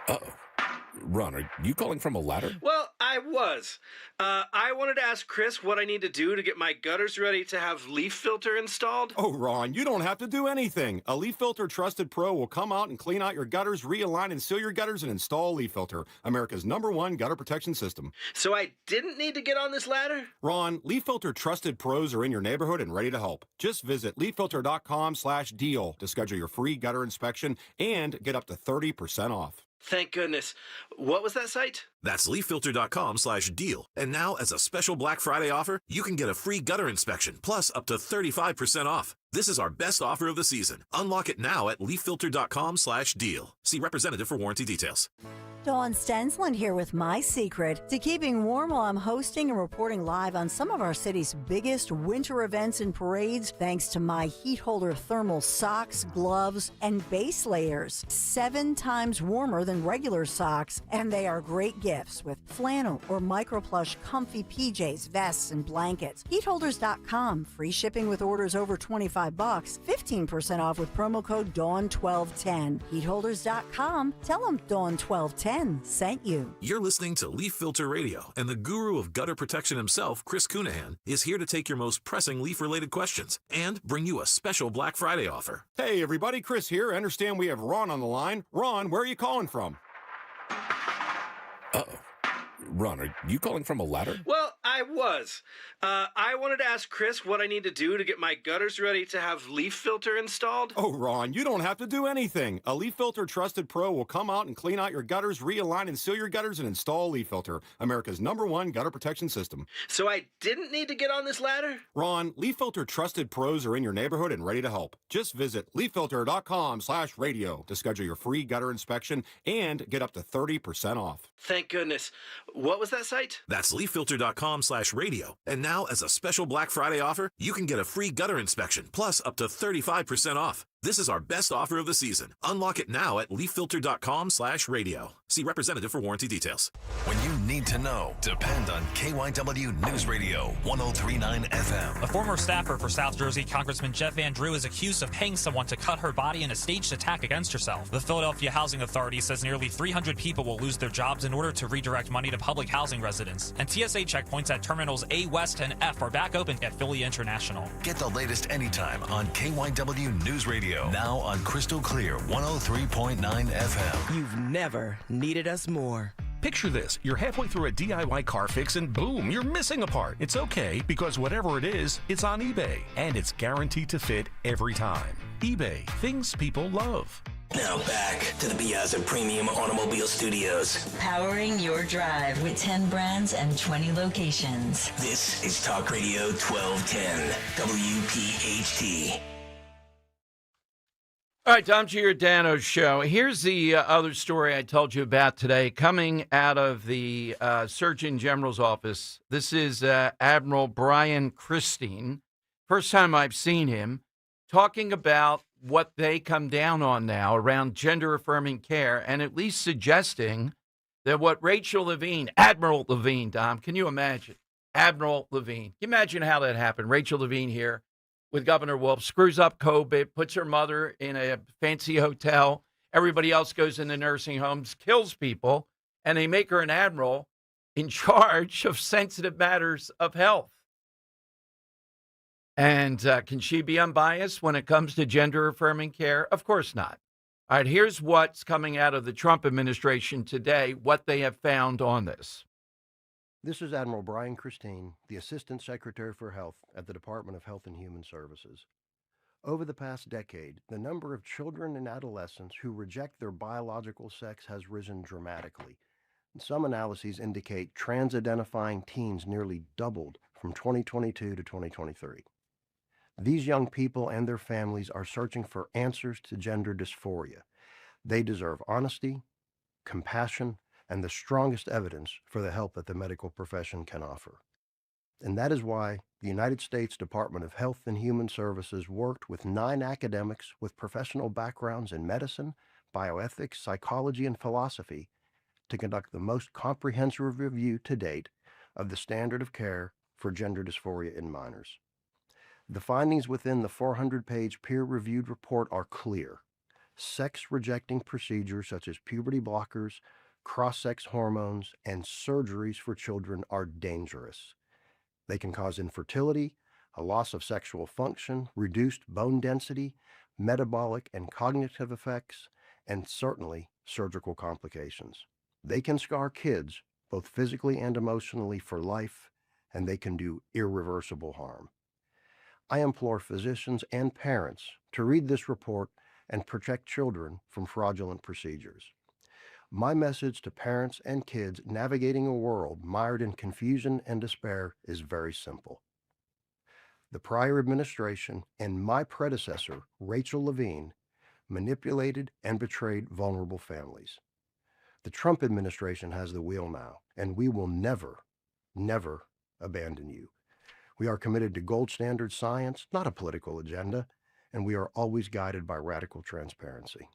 Uh-oh. Ron, are you calling from a ladder? Well, I was. I wanted to ask Chris what I need to do to get my gutters ready to have leaf filter installed. Oh, Ron, you don't have to do anything. A Leaf Filter Trusted Pro will come out and clean out your gutters, realign and seal your gutters, and install Leaf Filter, America's #1 gutter protection system. So I didn't need to get on this ladder? Ron, Leaf Filter Trusted Pros are in your neighborhood and ready to help. Just visit leaffilter.com/deal to schedule your free gutter inspection and get up to 30% off. Thank goodness. What was that site? That's leaffilter.com/deal. And now, as a special Black Friday offer, you can get a free gutter inspection, plus up to 35% off. This is our best offer of the season. Unlock it now at leaffilter.com/deal. See representative for warranty details. Dawn Stensland here with my secret to keeping warm while I'm hosting and reporting live on some of our city's biggest winter events and parades, thanks to my heat holder thermal socks, gloves, and base layers. 7 times warmer than regular socks, and they are great gifts with flannel or microplush comfy PJs, vests, and blankets. Heatholders.com. Free shipping with orders over $25. 15% off with promo code DAWN1210. Heatholders.com. Tell them DAWN1210 sent you. You're listening to Leaf Filter Radio, and the guru of gutter protection himself, Chris Cunahan, is here to take your most pressing leaf-related questions and bring you a special Black Friday offer. Hey, everybody, Chris here. I understand we have Ron on the line. Ron, where are you calling from? Uh-oh. Ron, are you calling from a ladder? Well, I was. I wanted to ask Chris what I need to do to get my gutters ready to have leaf filter installed. Oh, Ron, you don't have to do anything. A Leaf Filter Trusted Pro will come out and clean out your gutters, realign and seal your gutters, and install Leaf Filter, America's #1 gutter protection system. So I didn't need to get on this ladder? Ron, Leaf Filter Trusted Pros are in your neighborhood and ready to help. Just visit leaffilter.com/radio to schedule your free gutter inspection and get up to 30% off. Thank goodness. What was that site? That's leaffilter.com/deal. WPHT.com/radio. And now, as a special Black Friday offer, you can get a free gutter inspection, plus up to 35% off. This is our best offer of the season. Unlock it now at leaffilter.com/radio. See representative for warranty details. When you need to know, depend on KYW News Radio 103.9 FM. A former staffer for South Jersey Congressman Jeff Van Drew is accused of paying someone to cut her body in a staged attack against herself. The Philadelphia Housing Authority says nearly 300 people will lose their jobs in order to redirect money to public housing residents. And TSA checkpoints at Terminals A West and F are back open at Philly International. Get the latest anytime on KYW News Radio. Now on Crystal Clear 103.9 FM. You've never needed us more. Picture this. You're halfway through a DIY car fix and boom, you're missing a part. It's okay because whatever it is, it's on eBay and it's guaranteed to fit every time. eBay, things people love. Now back to the Piazza Premium Automobile Studios. Powering your drive with 10 brands and 20 locations. This is Talk Radio 1210, WPHT. All right, Tom Giordano's show. Here's the other story I told you about today, coming out of the Surgeon General's office. This is Admiral Brian Christine. First time I've seen him talking about what they come down on now around gender-affirming care, and at least suggesting that what Rachel Levine, Admiral Levine, Dom, can you imagine? Admiral Levine. Can you imagine how that happened? Rachel Levine here with Governor Wolf, screws up COVID, puts her mother in a fancy hotel. Everybody else goes into nursing homes, kills people, and they make her an admiral in charge of sensitive matters of health. And can she be unbiased when it comes to gender-affirming care? Of course not. All right, here's what's coming out of the Trump administration today, what they have found on this. This is Admiral Brian Christine, the Assistant Secretary for Health at the Department of Health and Human Services. Over the past decade, the number of children and adolescents who reject their biological sex has risen dramatically. Some analyses indicate trans-identifying teens nearly doubled from 2022 to 2023. These young people and their families are searching for answers to gender dysphoria. They deserve honesty, compassion, and the strongest evidence for the help that the medical profession can offer. And that is why the United States Department of Health and Human Services worked with 9 academics with professional backgrounds in medicine, bioethics, psychology, and philosophy to conduct the most comprehensive review to date of the standard of care for gender dysphoria in minors. The findings within the 400-page peer-reviewed report are clear. Sex-rejecting procedures such as puberty blockers, cross-sex hormones, and surgeries for children are dangerous. They can cause infertility, a loss of sexual function, reduced bone density, metabolic and cognitive effects, and certainly surgical complications. They can scar kids, both physically and emotionally, for life, and they can do irreversible harm. I implore physicians and parents to read this report and protect children from fraudulent procedures. My message to parents and kids navigating a world mired in confusion and despair is very simple. The prior administration and my predecessor, Rachel Levine, manipulated and betrayed vulnerable families. The Trump administration has the wheel now, and we will never, never abandon you. We are committed to gold standard science, not a political agenda, and we are always guided by radical transparency.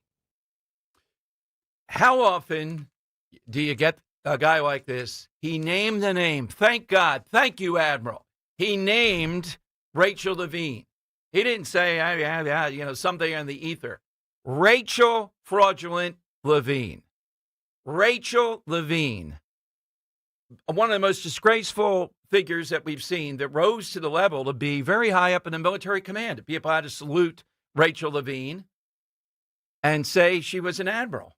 How often do you get a guy like this? He named the name. Thank God. Thank you, Admiral. He named Rachel Levine. He didn't say, something in the ether. Rachel Fraudulent Levine. Rachel Levine. One of the most disgraceful figures that we've seen that rose to the level to be very high up in the military command. People had to salute Rachel Levine and say she was an admiral.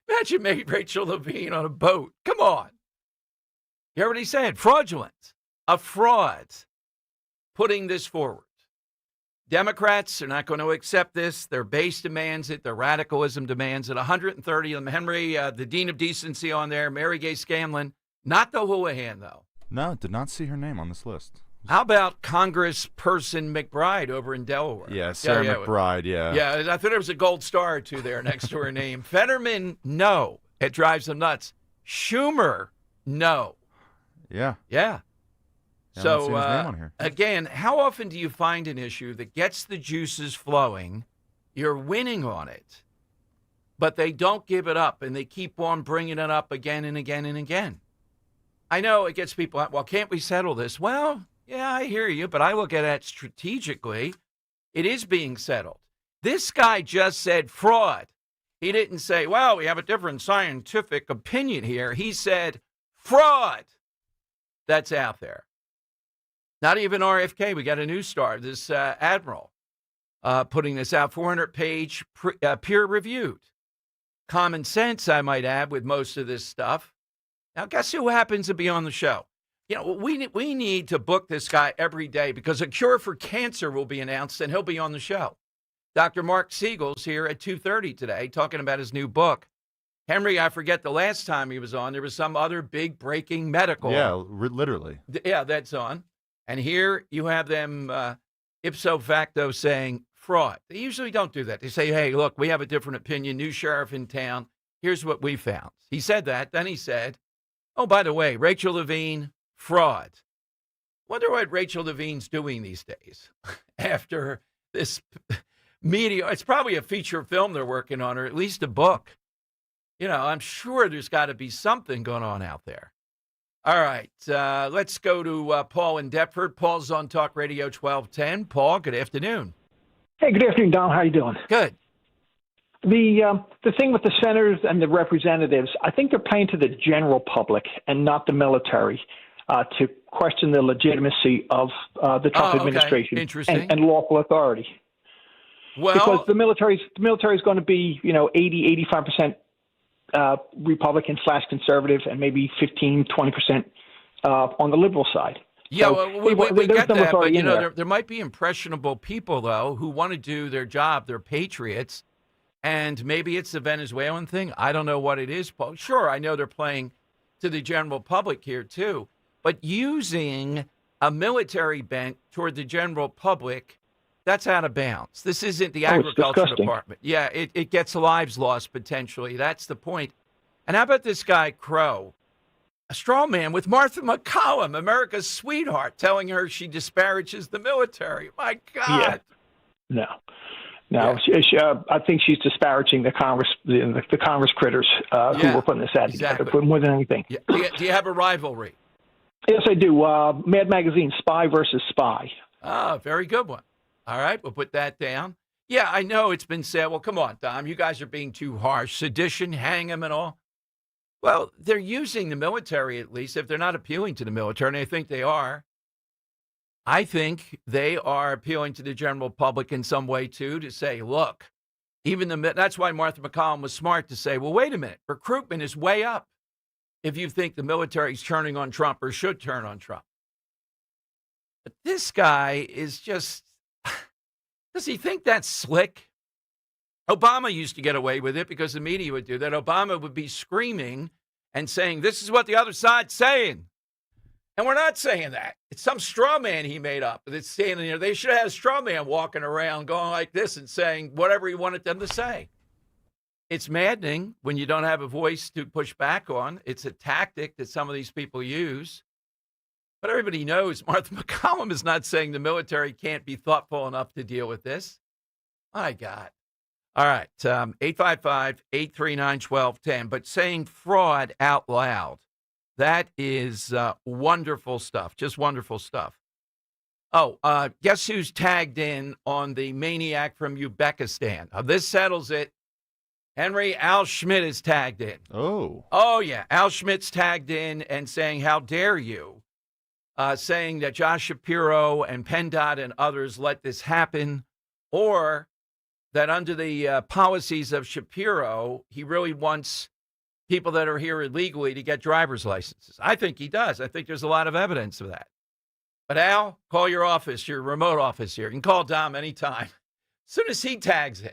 Imagine making Rachel Levine on a boat. Come on. You heard what he said? Fraudulent. A fraud. Putting this forward. Democrats are not going to accept this. Their base demands it. Their radicalism demands it. 130 of them. Henry, the Dean of Decency on there. Mary Gay Scanlon. Not the Houlihan, though. No, did not see her name on this list. How about Congressperson McBride over in Delaware? Yeah, Sarah McBride, yeah. Yeah, I thought there was a gold star or two there next to her name. Fetterman, no. It drives them nuts. Schumer, no. Yeah. Yeah. Yeah, So, I'm seeing his name on here. again, how often do you find an issue that gets the juices flowing, you're winning on it, but they don't give it up, and they keep on bringing it up again and again and again? I know it gets people, well, can't we settle this? Well, yeah, I hear you, but I look at it strategically. It is being settled. This guy just said fraud. He didn't say, well, we have a different scientific opinion here. He said fraud. That's out there. Not even RFK. We got a news star, this admiral, putting this out, 400-page peer-reviewed. Common sense, I might add, with most of this stuff. Now, guess who happens to be on the show? You know, we need to book this guy every day because a cure for cancer will be announced, and he'll be on the show. Dr. Mark Siegel's here at 2:30 today talking about his new book. Henry, I forget the last time he was on. There was some other big breaking medical. Yeah, literally. Yeah, that's on. And here you have them ipso facto saying fraud. They usually don't do that. They say, hey, look, we have a different opinion. New sheriff in town. Here's what we found. He said that. Then he said, oh, by the way, Rachel Levine, fraud. Wonder what Rachel Levine's doing these days after this media. It's probably a feature film they're working on, or at least a book. You know, I'm sure there's got to be something going on out there. All right, let's go to Paul in Deptford. Paul's on Talk Radio 1210. Paul, good afternoon. Hey, good afternoon, Don. How you doing? Good. The thing with the senators and the representatives, I think they're playing to the general public and not the military to question the legitimacy of the Trump administration and lawful authority. Well, because the military is going to be, 80, 85% Republican / conservative, and maybe 15, 20% on the liberal side. Yeah, So well, we get that, but, there. there might be impressionable people, though, who want to do their job. They're patriots, and maybe it's the Venezuelan thing. I don't know what it is, Paul. Sure, I know they're playing to the general public here, too, but using a military bent toward the general public, that's out of bounds. This isn't the agriculture department. Yeah, it gets lives lost potentially. That's the point. And how about this guy, Crow? A straw man with Martha McCallum, America's sweetheart, telling her she disparages the military. My God. Yeah. No. I think she's disparaging the Congress critters who were putting this ad together more than anything. Yeah. Do you have a rivalry? Yes, I do. Mad Magazine, Spy versus Spy. Ah, very good one. All right, we'll put that down. Yeah, I know it's been said, well, come on, Dom, you guys are being too harsh. Sedition, hang them and all. Well, they're using the military, at least, if they're not appealing to the military, and I think they are. I think they are appealing to the general public in some way, too, to say, look, that's why Martha McCallum was smart to say, well, wait a minute, recruitment is way up if you think the military is turning on Trump or should turn on Trump. But this guy is just... Does he think that's slick? Obama used to get away with it because the media would do that. Obama would be screaming and saying, this is what the other side's saying. And we're not saying that. It's some straw man he made up that's standing there. They should have had a straw man walking around going like this and saying whatever he wanted them to say. It's maddening when you don't have a voice to push back on. It's a tactic that some of these people use. But everybody knows Martha McCallum is not saying the military can't be thoughtful enough to deal with this. My God. All right, 855-839-1210. But saying fraud out loud, that is wonderful stuff, just wonderful stuff. Oh, guess who's tagged in on the maniac from Uzbekistan? This settles it. Henry, Al Schmidt is tagged in. Oh, yeah. Al Schmidt's tagged in and saying, how dare you? Saying that Josh Shapiro and PennDOT and others let this happen, or that under the policies of Shapiro, he really wants people that are here illegally to get driver's licenses. I think he does. I think there's a lot of evidence of that. But Al, call your office, your remote office here. You can call Dom anytime. As soon as he tags in.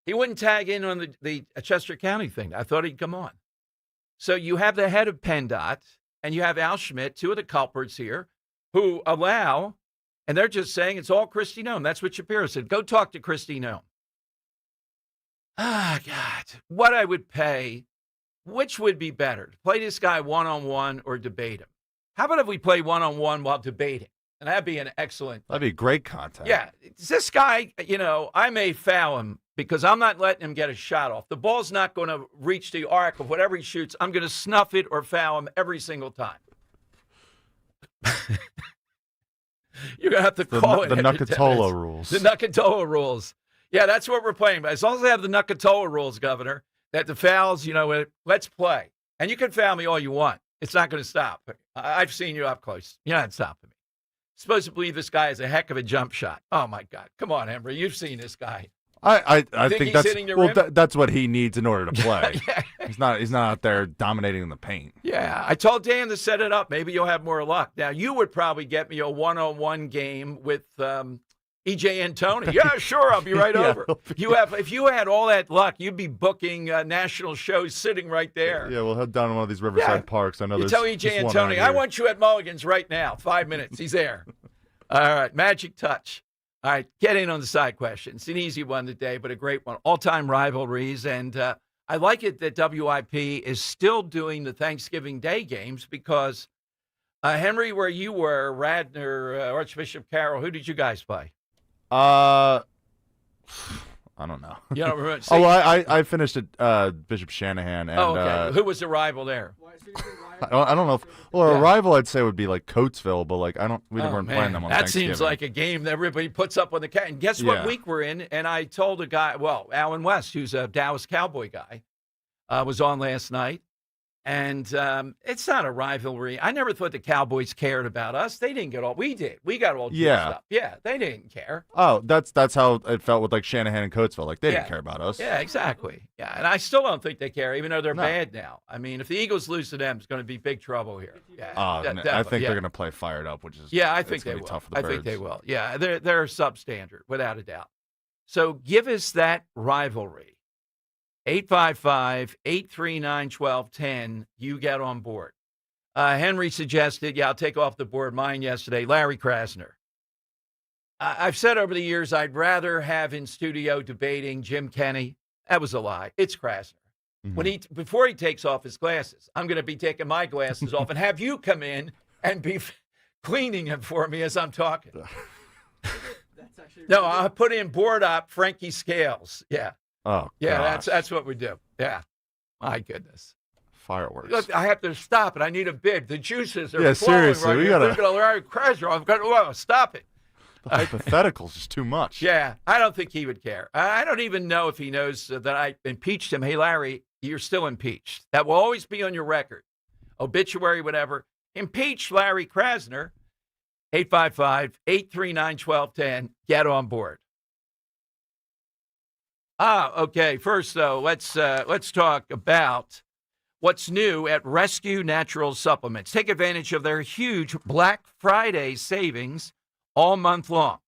He wouldn't tag in on the Chester County thing. I thought he'd come on. So you have the head of PennDOT, and you have Al Schmidt, two of the culprits here, who allow, and they're just saying it's all Kristi Noem. That's what Shapiro said. Go talk to Kristi Noem. Ah, God, what I would pay, which would be better, to play this guy one-on-one or debate him? How about if we play one-on-one while debating? And that'd be an excellent. That'd be great content. Yeah. This guy, I may foul him because I'm not letting him get a shot off. The ball's not going to reach the arc of whatever he shoots. I'm going to snuff it or foul him every single time. You're going to have to call it. The Nucatolo rules. The Nucatolo rules. Yeah, that's what we're playing. But as long as they have the Nucatolo rules, Governor, that the fouls, let's play. And you can foul me all you want. It's not going to stop. I've seen you up close. You're not stopping me. Supposed to believe this guy has a heck of a jump shot. Oh, my God. Come on, Henry. You've seen this guy. I think that's that's what he needs in order to play. Yeah. He's not out there dominating in the paint. Yeah, I told Dan to set it up. Maybe you'll have more luck. Now, you would probably get me a one-on-one game with E.J. Antoni. Yeah, sure, I'll be right over. If you had all that luck, you'd be booking national shows sitting right there. Yeah, we'll head down to one of these Riverside parks. I know you tell E.J. Antoni, I want you at Mulligan's right now. 5 minutes. He's there. All right, magic touch. All right, get in on the side question. It's an easy one today, but a great one. All-time rivalries, and I like it that WIP is still doing the Thanksgiving Day games because, Henry, where you were, Radnor, Archbishop Carroll, who did you guys play? I don't know. You don't remember? I finished at Bishop Shanahan. And, okay. Who was the rival there? I don't know. A rival I'd say would be like Coatesville, but we weren't playing them on that Thanksgiving. Seems like a game that everybody puts up on the cat. And guess what week we're in? And I told a guy, Alan West, who's a Dallas Cowboy guy, was on last night. And it's not a rivalry. I never thought the Cowboys cared about us. They didn't get all. We did. We got all juiced up. Yeah, they didn't care. Oh, that's how it felt with Shanahan and Coatesville. They didn't care about us. Yeah, exactly. Yeah, and I still don't think they care, even though they're bad now. I mean, if the Eagles lose to them, it's going to be big trouble here. Yeah, I think they're going to play fired up, which is I think they will. Tough for the Birds. I think they will. Yeah, they're substandard without a doubt. So give us that rivalry. 855-839-1210, you get on board. Henry suggested, I'll take off the board mine yesterday, Larry Krasner. I've said over the years I'd rather have in studio debating Jim Kenney. That was a lie. It's Krasner. Mm-hmm. Before he takes off his glasses, I'm going to be taking my glasses off and have you come in and be cleaning them for me as I'm talking. No, I'll put in board op Frankie Scales. Yeah. Oh, yeah, that's what we do. Yeah. My goodness. Fireworks. Look, I have to stop it. I need a bid. The juices are flowing seriously. right We here. gotta Larry Krasner. I've got to stop it. The hypothetical's just too much. Yeah, I don't think he would care. I don't even know if he knows that I impeached him. Hey, Larry, you're still impeached. That will always be on your record. Obituary, whatever. Impeach Larry Krasner. 855-839-1210. Get on board. Okay. First, though, let's talk about what's new at Rescue Natural Supplements. Take advantage of their huge Black Friday savings all month long.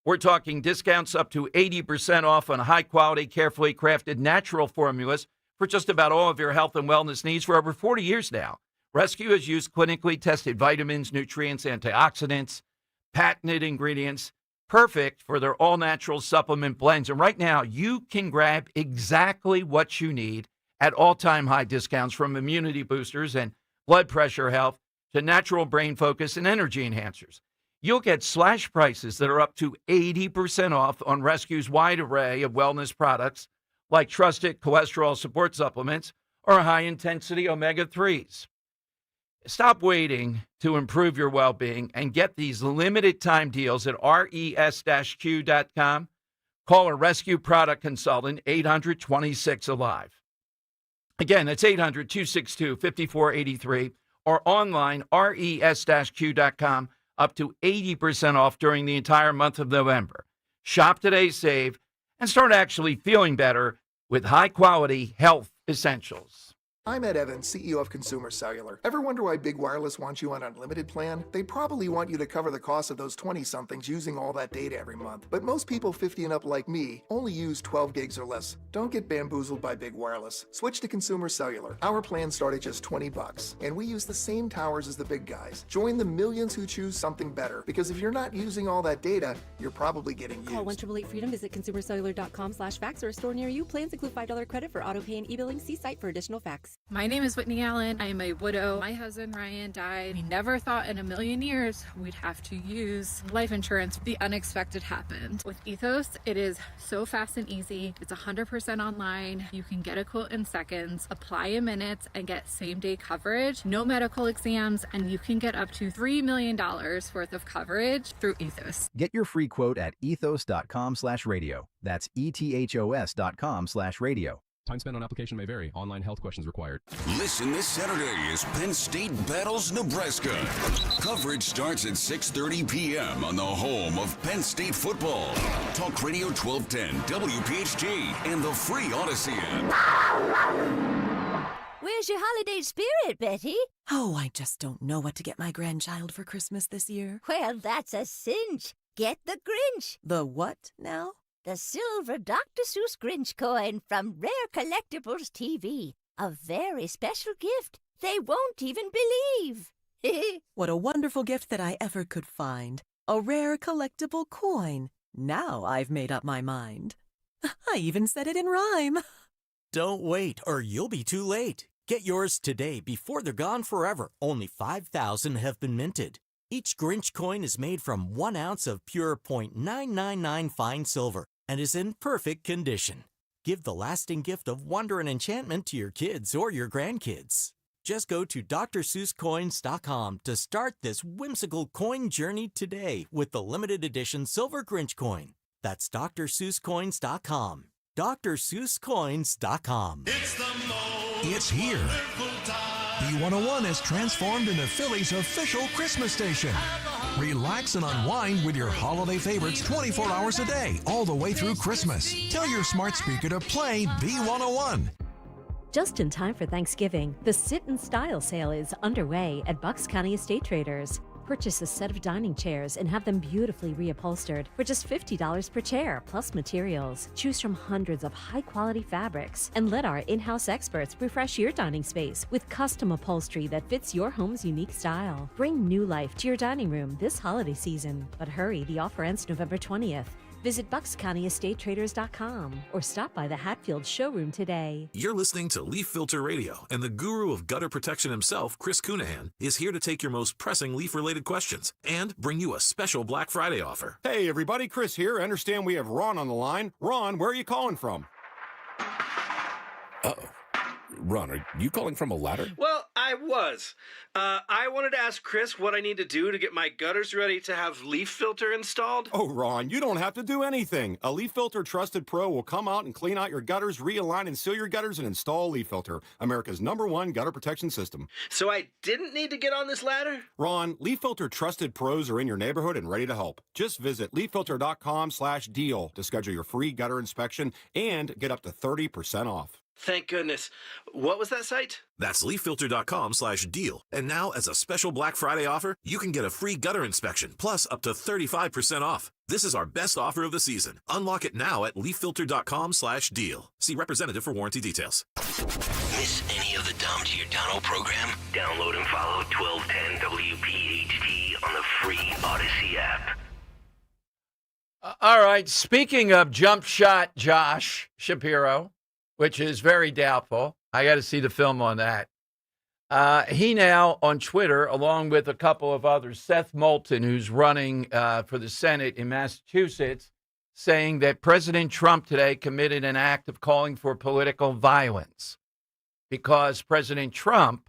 We're talking discounts up to 80% off on high-quality, carefully crafted natural formulas for just about all of your health and wellness needs for over 40 years now. Rescue has used clinically tested vitamins, nutrients, antioxidants, patented ingredients, perfect for their all-natural supplement blends. And right now, you can grab exactly what you need at all-time high discounts, from immunity boosters and blood pressure health to natural brain focus and energy enhancers. You'll get slash prices that are up to 80% off on Rescue's wide array of wellness products like trusted cholesterol support supplements or high-intensity omega-3s. Stop waiting to improve your well-being and get these limited-time deals at res-q.com. Call a Rescue product consultant, 800-26-ALIVE. Again, that's 800-262-5483 or online, res-q.com, up to 80% off during the entire month of November. Shop today, save, and start actually feeling better with high-quality health essentials. I'm Ed Evans, CEO of Consumer Cellular. Ever wonder why Big Wireless wants you on an unlimited plan? They probably want you to cover the cost of those 20-somethings using all that data every month. But most people 50 and up like me only use 12 gigs or less. Don't get bamboozled by Big Wireless. Switch to Consumer Cellular. Our plans start at just $20, and we use the same towers as the big guys. Join the millions who choose something better, because if you're not using all that data, you're probably getting used. Call 1-888-FREEDOM, visit consumercellular.com/facts or a store near you. Plans include $5 credit for auto pay and e-billing. See site for additional facts. Thanks. My name is Whitney Allen. I am a widow. My husband, Ryan, died. We never thought in a million years we'd have to use life insurance. The unexpected happened. With Ethos, it is so fast and easy. It's 100% online. You can get a quote in seconds, apply in minutes, and get same-day coverage. No medical exams, and you can get up to $3 million worth of coverage through Ethos. Get your free quote at ethos.com/radio. That's ethos.com/radio. Time spent on application may vary. Online health questions required. Listen this Saturday as Penn State battles Nebraska. Coverage starts at 6:30 p.m. on the home of Penn State football. Talk Radio 1210, WPHT, and the free Odyssey app. Where's your holiday spirit, Betty? Oh, I just don't know what to get my grandchild for Christmas this year. Well, that's a cinch. Get the Grinch. The what now? The silver Dr. Seuss Grinch coin from Rare Collectibles TV. A very special gift they won't even believe. What a wonderful gift that I ever could find. A rare collectible coin. Now I've made up my mind. I even said it in rhyme. Don't wait, or you'll be too late. Get yours today before they're gone forever. Only 5,000 have been minted. Each Grinch coin is made from 1 ounce of pure .999 fine silver and is in perfect condition. Give the lasting gift of wonder and enchantment to your kids or your grandkids. Just go to drseusscoins.com to start this whimsical coin journey today with the limited edition silver Grinch coin. That's drseusscoins.com. drseusscoins.com. It's here. B101 has transformed into Philly's official Christmas station. Relax and unwind with your holiday favorites 24 hours a day, all the way through Christmas. Tell your smart speaker to play B101. Just in time for Thanksgiving, the Sit in Style sale is underway at Bucks County Estate Traders. Purchase a set of dining chairs and have them beautifully reupholstered for just $50 per chair, plus materials. Choose from hundreds of high-quality fabrics and let our in-house experts refresh your dining space with custom upholstery that fits your home's unique style. Bring new life to your dining room this holiday season. But hurry, the offer ends November 20th. Visit BucksCountyEstateTraders.com or stop by the Hatfield showroom today. You're listening to Leaf Filter Radio, and the guru of gutter protection himself, Chris Cunahan, is here to take your most pressing leaf-related questions and bring you a special Black Friday offer. Hey, everybody, Chris here. I understand we have Ron on the line. Ron, where are you calling from? Uh-oh. Ron, are you calling from a ladder? Well, I was. I wanted to ask Chris what I need to do to get my gutters ready to have leaf filter installed. Oh, Ron, you don't have to do anything. A Leaf Filter Trusted Pro will come out and clean out your gutters, realign and seal your gutters, and install Leaf Filter, America's #1 gutter protection system. So I didn't need to get on this ladder? Ron, Leaf Filter Trusted Pros are in your neighborhood and ready to help. Just visit leaffilter.com/deal to schedule your free gutter inspection and get up to 30% off. Thank goodness. What was that site? That's leaffilter.com/deal. And now, as a special Black Friday offer, you can get a free gutter inspection, plus up to 35% off. This is our best offer of the season. Unlock it now at leaffilter.com/deal. See representative for warranty details. Miss any of the Dom Giordano program? Download and follow 1210 WPHT on the free Odyssey app. All right. Speaking of jump shot Josh Shapiro, which is very doubtful. I got to see the film on that. He now on Twitter, along with a couple of others, Seth Moulton, who's running for the Senate in Massachusetts, saying that President Trump today committed an act of calling for political violence because President Trump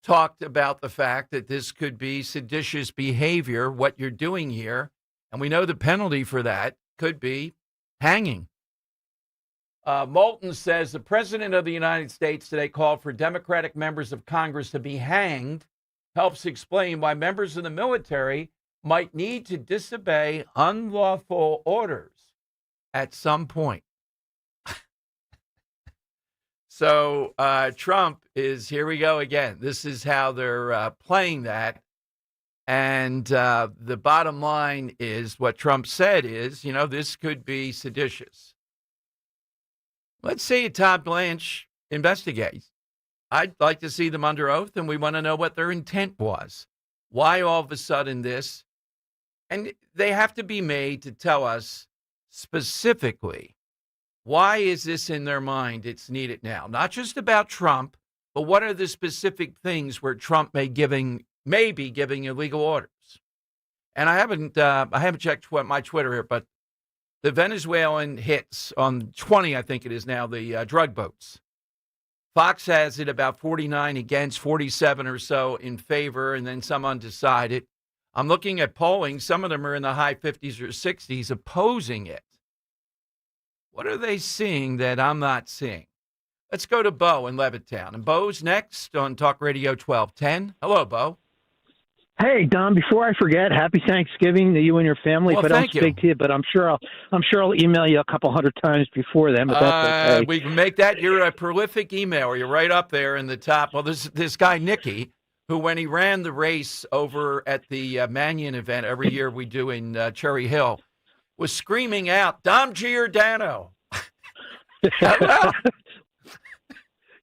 talked about the fact that this could be seditious behavior, what you're doing here. And we know the penalty for that could be hanging. Moulton says the President of the United States today called for Democratic members of Congress to be hanged, helps explain why members of the military might need to disobey unlawful orders at some point. So Trump is, here we go again. This is how they're playing that. And the bottom line is what Trump said is, this could be seditious. Let's see Todd Blanche investigates. I'd like to see them under oath, and we want to know what their intent was. Why all of a sudden this? And they have to be made to tell us specifically, why is this in their mind? It's needed now. Not just about Trump, But what are the specific things where Trump may be giving illegal orders? And I haven't checked my Twitter here, but the Venezuelan hits on 20, I think it is now, the drug boats. Fox has it about 49 against, 47 or so in favor, and then some undecided. I'm looking at polling. Some of them are in the high 50s or 60s opposing it. What are they seeing that I'm not seeing? Let's go to Bo in Levittown. And Bo's next on Talk Radio 1210. Hello, Bo. Hey, Don, before I forget, happy Thanksgiving to you and your family. Well, if I don't speak to you, but I'm sure I'll email you a couple hundred times before then, but that's okay. We can make that. You're a prolific emailer. You're right up there in the top. Well, this guy, Nicky, who when he ran the race over at the Mannion event every year we do in Cherry Hill, was screaming out, Dom Giordano.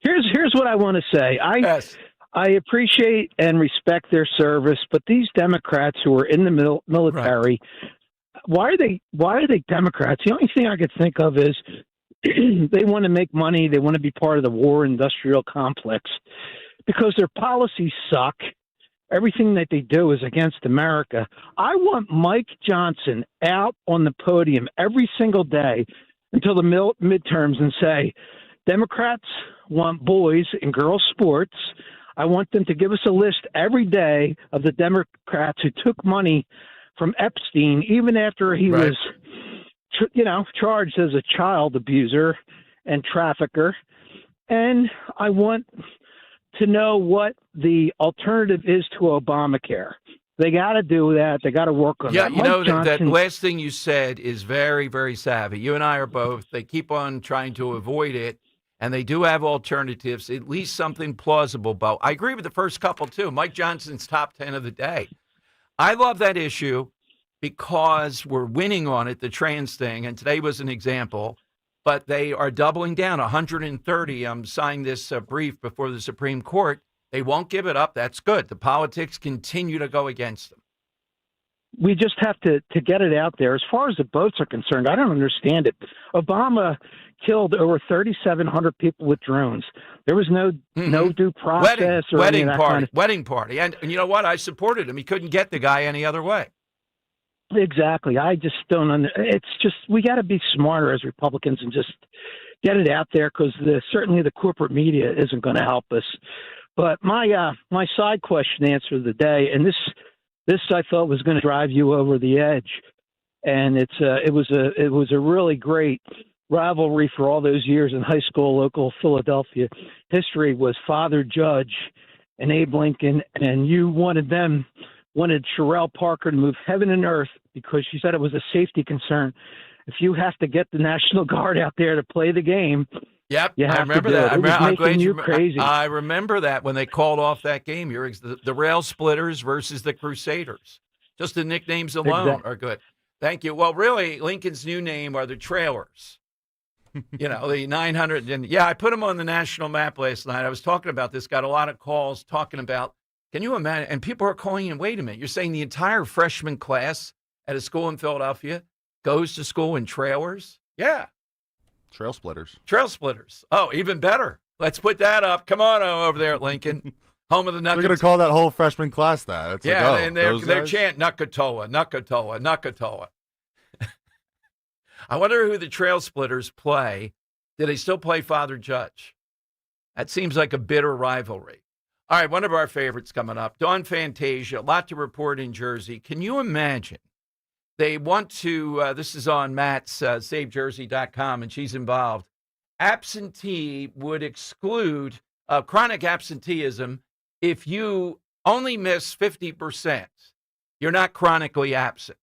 Here's what I want to say. I appreciate and respect their service, but these Democrats who are in the military, why are they Democrats? The only thing I could think of is they want to make money. They want to be part of the war industrial complex because their policies suck. Everything that they do is against America. I want Mike Johnson out on the podium every single day until the midterms and say, Democrats want boys and girls sports. I want them to give us a list every day of the Democrats who took money from Epstein, even after he was, charged as a child abuser and trafficker. And I want to know what the alternative is to Obamacare. They got to do that. They got to work on that. Yeah, you know, that last thing you said is very, very savvy. You and I are both. They keep on trying to avoid it. And they do have alternatives, at least something plausible, Bo. I agree with the first couple, too. Mike Johnson's top 10 of the day. I love that issue because we're winning on it, the trans thing, and today was an example. But they are doubling down, 130. I'm signing this brief before the Supreme Court. They won't give it up. That's good. The politics continue to go against them. We just have to get it out there. As far as the boats are concerned, I don't understand it. Obama killed over 3,700 people with drones. There was no due process wedding party. And you know what? I supported him. He couldn't get the guy any other way. Exactly. I just don't it's just we got to be smarter as Republicans and just get it out there because certainly the corporate media isn't going to help us. But my side question answer of the day, and this I thought was going to drive you over the edge, and it was a really great rivalry for all those years in high school, local Philadelphia history was Father Judge and Abe Lincoln, and you wanted Sherelle Parker to move heaven and earth because she said it was a safety concern. If you have to get the National Guard out there to play the game, yep, I remember that. I'm glad you crazy. I remember that when they called off that game. The Rail Splitters versus the Crusaders. Just the nicknames alone are good. Thank you. Well, really, Lincoln's new name are the Trailers. The 900. And I put them on the national map last night. I was talking about this, got a lot of calls talking about, can you imagine? And people are calling in, wait a minute, you're saying the entire freshman class at a school in Philadelphia goes to school in trailers? Yeah. Trail Splitters. Oh, even better. Let's put that up. Come on over there at Lincoln, home of the Nuggets. We're going to call that whole freshman class that. It's and they're chanting Nakatoa, Nakatoa, Nakatoa. I wonder who the Trail Splitters play. Do they still play Father Judge? That seems like a bitter rivalry. All right, one of our favorites coming up. Dawn Fantasia, a lot to report in Jersey. Can you imagine? They want to, this is on Matt's SaveJersey.com, and she's involved. Absentee would exclude chronic absenteeism if you only miss 50%. You're not chronically absent.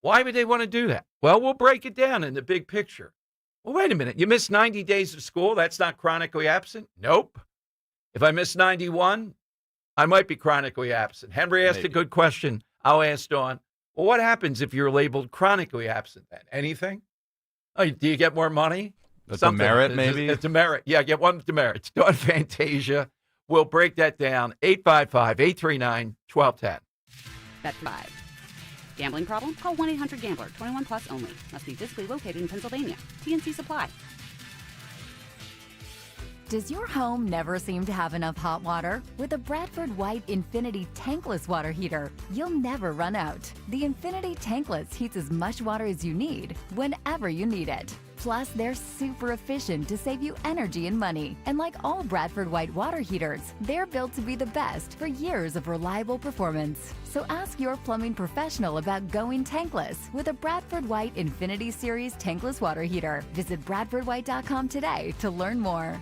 Why would they want to do that? Well, we'll break it down in the big picture. Well, wait a minute. You missed 90 days of school. That's not chronically absent? Nope. If I miss 91, I might be chronically absent. Henry asked a good question. I'll ask Dawn. Well, what happens if you're labeled chronically absent then? Anything? Oh, do you get more money? A demerit, maybe? A demerit. Yeah, get one demerit. It's Dawn Fantasia. We'll break that down. 855-839-1210. Bet 5. Gambling problem? Call 1-800-GAMBLER. 21 plus only. Must be physically located in Pennsylvania. TNC Supply. Does your home never seem to have enough hot water? With a Bradford White Infinity Tankless Water Heater, you'll never run out. The Infinity Tankless heats as much water as you need, whenever you need it. Plus, they're super efficient to save you energy and money. And like all Bradford White water heaters, they're built to be the best for years of reliable performance. So ask your plumbing professional about going tankless with a Bradford White Infinity Series Tankless Water Heater. Visit BradfordWhite.com today to learn more.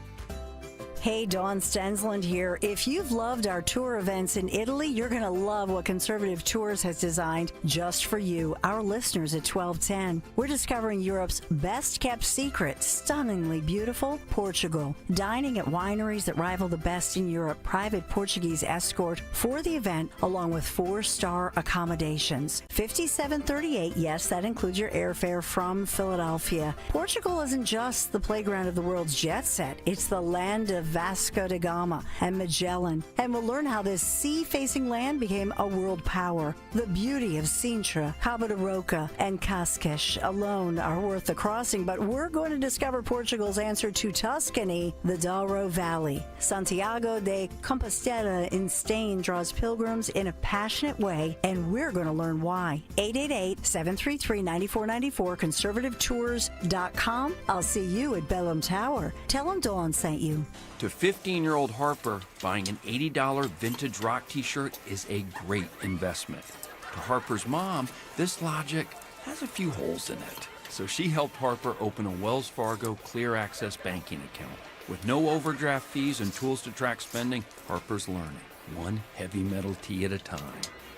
Hey, Dawn Stensland here. If you've loved our tour events in Italy, you're going to love what Conservative Tours has designed just for you, our listeners at 1210. We're discovering Europe's best-kept secret, stunningly beautiful Portugal. Dining at wineries that rival the best in Europe, private Portuguese escort for the event, along with 4-star accommodations. 5738, yes, that includes your airfare from Philadelphia. Portugal isn't just the playground of the world's jet set. It's the land of Vasco da Gama and Magellan, and we'll learn how this sea-facing land became a world power. The beauty of Sintra, Cabo da Roca, and Cascais alone are worth the crossing, but we're going to discover Portugal's answer to Tuscany, the Douro Valley. Santiago de Compostela in Spain draws pilgrims in a passionate way, and we're going to learn why. 888-733-9494, conservativetours.com. I'll see you at Bellum Tower. Tell them Dawn sent you. To 15-year-old Harper, buying an $80 vintage rock t-shirt is a great investment. To Harper's mom, this logic has a few holes in it. So she helped Harper open a Wells Fargo Clear Access banking account. With no overdraft fees and tools to track spending, Harper's learning, one heavy metal tee at a time.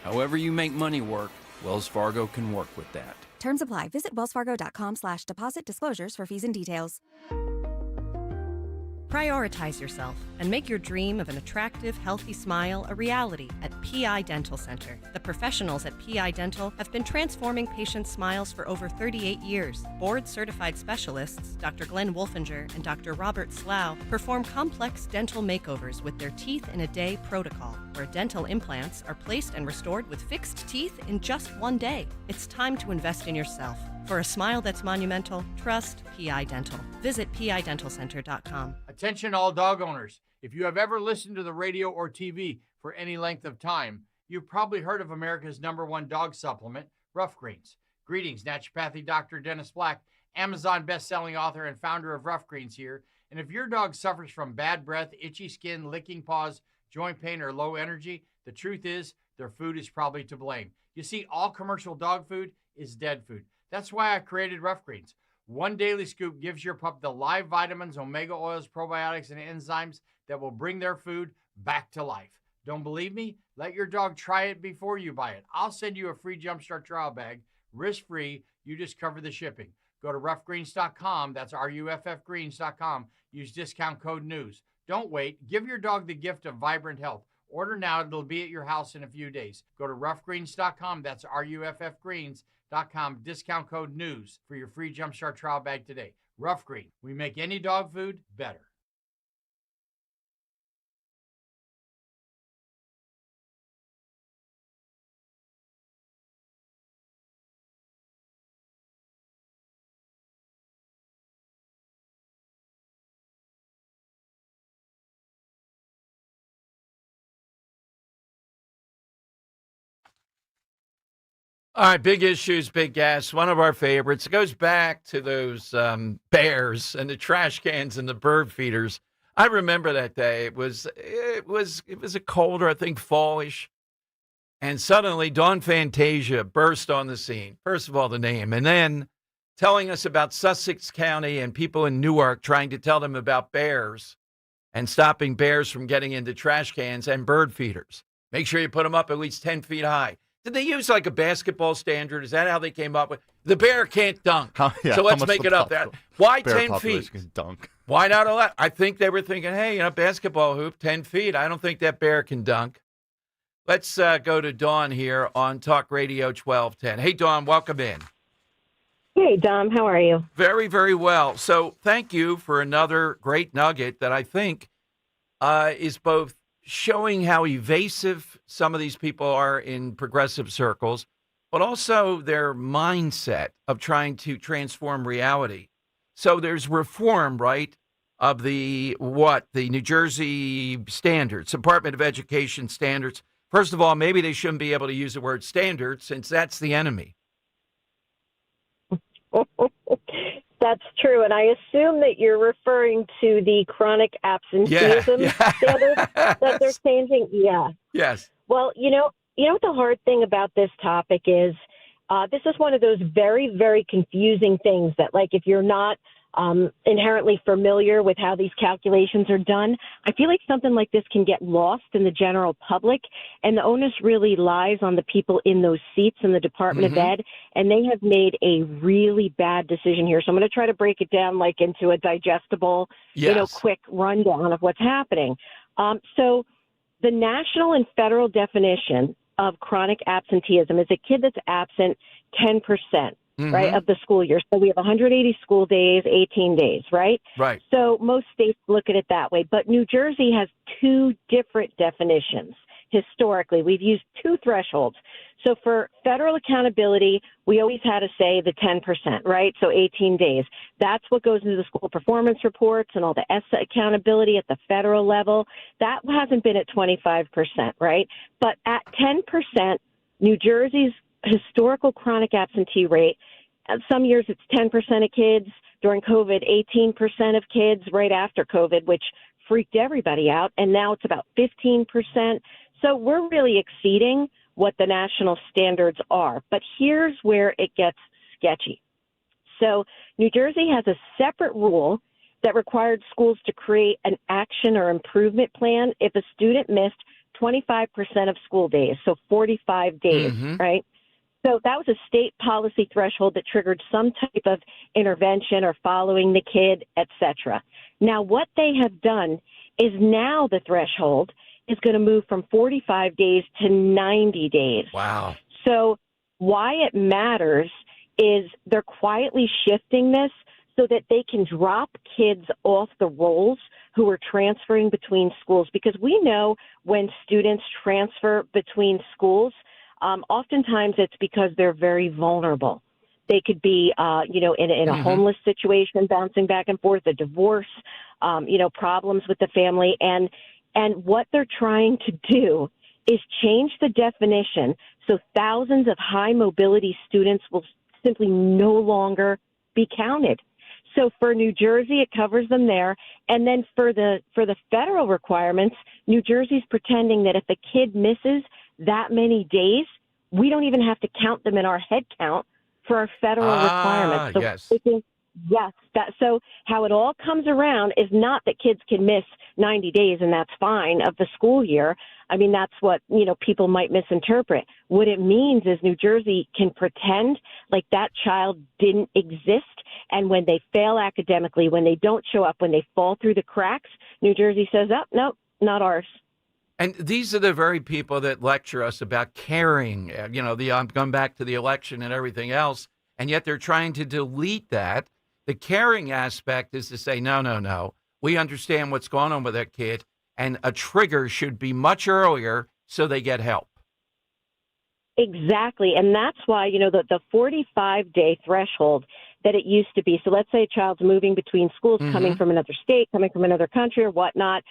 However you make money work, Wells Fargo can work with that. Terms apply. Visit wellsfargo.com/deposit disclosures for fees and details. Prioritize yourself and make your dream of an attractive, healthy smile a reality at PI Dental Center. The professionals at PI Dental have been transforming patients' smiles for over 38 years. Board-certified specialists, Dr. Glenn Wolfinger and Dr. Robert Slough, perform complex dental makeovers with their Teeth in a Day protocol, where dental implants are placed and restored with fixed teeth in just one day. It's time to invest in yourself. For a smile that's monumental, trust PI Dental. Visit pidentalcenter.com. Attention all dog owners. If you have ever listened to the radio or TV for any length of time, you've probably heard of America's #1 dog supplement, Rough Greens. Greetings, naturopathy Dr. Dennis Black, Amazon best-selling author and founder of Rough Greens here. And if your dog suffers from bad breath, itchy skin, licking paws, joint pain, or low energy, the truth is their food is probably to blame. You see, all commercial dog food is dead food. That's why I created Rough Greens. One daily scoop gives your pup the live vitamins, omega oils, probiotics, and enzymes that will bring their food back to life. Don't believe me? Let your dog try it before you buy it. I'll send you a free Jumpstart trial bag, risk-free. You just cover the shipping. Go to roughgreens.com. That's RUFFgreens.com. Use discount code NEWS. Don't wait. Give your dog the gift of vibrant health. Order now. It'll be at your house in a few days. Go to roughgreens.com. That's RUFFgreens.com. Discount code NEWS for your free Jumpstart trial bag today. Rough Green. We make any dog food better. All right, big issues, big gas. One of our favorites. It goes back to those bears and the trash cans and the bird feeders. I remember that day. It was a colder, I think, fallish, and suddenly Dawn Fantasia burst on the scene. First of all, the name, and then telling us about Sussex County and people in Newark trying to tell them about bears and stopping bears from getting into trash cans and bird feeders. Make sure you put them up at least 10 feet high. Did they use like a basketball standard? Is that how they came up with the bear can't dunk? So let's make it up. Why 10 feet? Can dunk. Why not 11? I think they were thinking, hey, basketball hoop, 10 feet. I don't think that bear can dunk. Let's go to Dawn here on Talk Radio 1210. Hey, Dawn, welcome in. Hey, Dom, how are you? Very, very well. So thank you for another great nugget that I think is both showing how evasive some of these people are in progressive circles, but also their mindset of trying to transform reality. So there's reform, right? of the New Jersey standards, Department of Education standards. First of all, maybe they shouldn't be able to use the word standard since that's the enemy. That's true, and I assume that you're referring to the chronic absenteeism standards that they're changing. Yeah. Yes. Well, you know what the hard thing about this topic is? This is one of those very, very confusing things that, like, if you're not inherently familiar with how these calculations are done, I feel like something like this can get lost in the general public, and the onus really lies on the people in those seats in the Department of Ed, and they have made a really bad decision here. So I'm going to try to break it down like into a digestible, quick rundown of what's happening. So the national and federal definition of chronic absenteeism is a kid that's absent 10%. Right, of the school year. So we have 180 school days, 18 days, right? Right. So most states look at it that way. But New Jersey has two different definitions. Historically, we've used two thresholds. So for federal accountability, we always had to say the 10%, right? So 18 days. That's what goes into the school performance reports and all the ESSA accountability at the federal level. That hasn't been at 25%, right? But at 10%, New Jersey's historical chronic absentee rate, some years it's 10% of kids. During COVID, 18% of kids right after COVID, which freaked everybody out. And now it's about 15%. So we're really exceeding what the national standards are. But here's where it gets sketchy. So New Jersey has a separate rule that required schools to create an action or improvement plan if a student missed 25% of school days, so 45 days, right? So that was a state policy threshold that triggered some type of intervention or following the kid, et cetera. Now, what they have done is now the threshold is going to move from 45 days to 90 days. Wow. So why it matters is they're quietly shifting this so that they can drop kids off the rolls who are transferring between schools. Because we know when students transfer between schools, oftentimes it's because they're very vulnerable. They could be, in a homeless situation, bouncing back and forth, a divorce, problems with the family. And what they're trying to do is change the definition so thousands of high mobility students will simply no longer be counted. So for New Jersey, it covers them there. And then for the federal requirements, New Jersey's pretending that if a kid misses that many days, we don't even have to count them in our head count for our federal requirements. So yes. So how it all comes around is not that kids can miss 90 days and that's fine of the school year. I mean, that's what, people might misinterpret. What it means is New Jersey can pretend like that child didn't exist. And when they fail academically, when they don't show up, when they fall through the cracks, New Jersey says, oh, no, not ours. And these are the very people that lecture us about caring, going back to the election and everything else. And yet they're trying to delete that. The caring aspect is to say, no. We understand what's going on with that kid. And a trigger should be much earlier so they get help. Exactly. And that's why, the 45-day threshold that it used to be. So let's say a child's moving between schools, coming from another state, coming from another country or whatnot,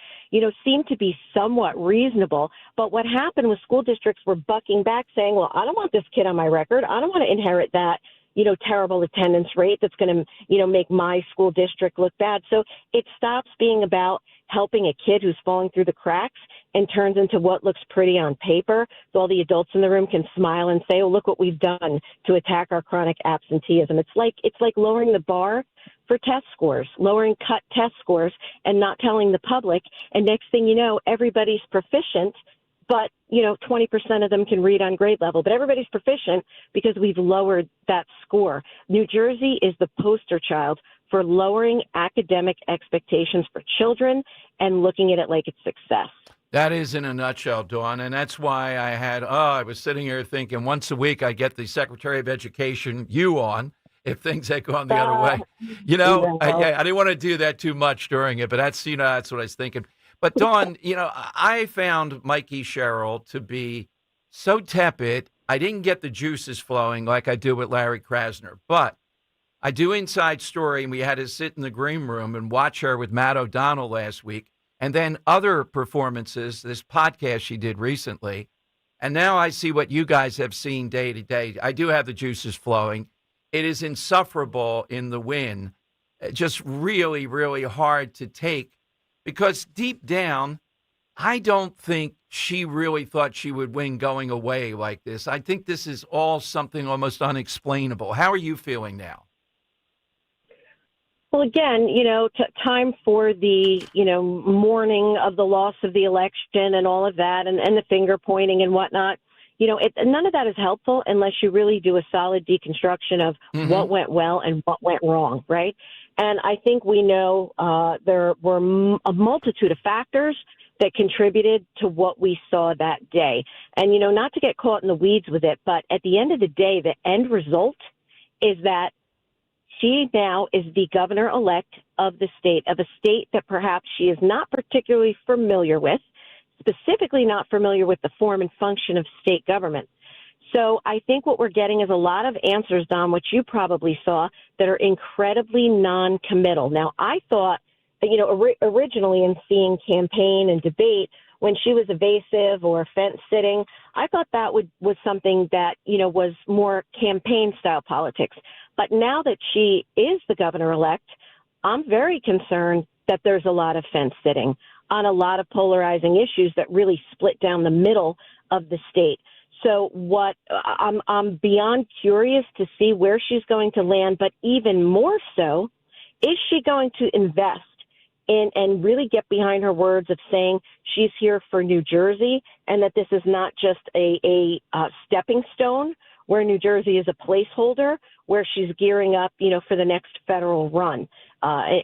seemed to be somewhat reasonable. But what happened was school districts were bucking back saying, well, I don't want this kid on my record. I don't want to inherit that, terrible attendance rate that's going to, make my school district look bad. So it stops being about helping a kid who's falling through the cracks and turns into what looks pretty on paper. So all the adults in the room can smile and say, oh, look what we've done to attack our chronic absenteeism. It's like lowering the bar for test scores, lowering cut test scores and not telling the public. And next thing you know, everybody's proficient, but 20% of them can read on grade level, but everybody's proficient because we've lowered that score. New Jersey is the poster child for lowering academic expectations for children and looking at it like it's success. That is in a nutshell, Dawn, and that's why I was sitting here thinking once a week I get the Secretary of Education, you on, if things had gone the other way. I didn't want to do that too much during it, but that's what I was thinking. But Dawn, I found Mikey Sherrill to be so tepid. I didn't get the juices flowing like I do with Larry Krasner, but I do Inside Story, and we had to sit in the green room and watch her with Matt O'Donnell last week, and then other performances, this podcast she did recently. And now I see what you guys have seen day to day. I do have the juices flowing. It is insufferable in the win. Just really, really hard to take, because deep down, I don't think she really thought she would win going away like this. I think this is all something almost unexplainable. How are you feeling now? Well, again, time for the, mourning of the loss of the election and all of that, and the finger pointing and whatnot. None of that is helpful unless you really do a solid deconstruction of what went well and what went wrong, right? And I think we know there were a multitude of factors that contributed to what we saw that day. And, not to get caught in the weeds with it, but at the end of the day, the end result is that she now is the governor-elect of the state, of a state that perhaps she is not particularly familiar with, specifically not familiar with the form and function of state government. So I think what we're getting is a lot of answers, Dom, which you probably saw, that are incredibly non-committal. Now, I thought, originally in seeing campaign and debate, when she was evasive or fence-sitting, I thought that was something that, was more campaign-style politics. But now that she is the governor-elect, I'm very concerned that there's a lot of fence-sitting on a lot of polarizing issues that really split down the middle of the state. So I'm beyond curious to see where she's going to land, but even more so, is she going to invest in and really get behind her words of saying she's here for New Jersey and that this is not just a stepping stone where New Jersey is a placeholder, where she's gearing up, for the next federal run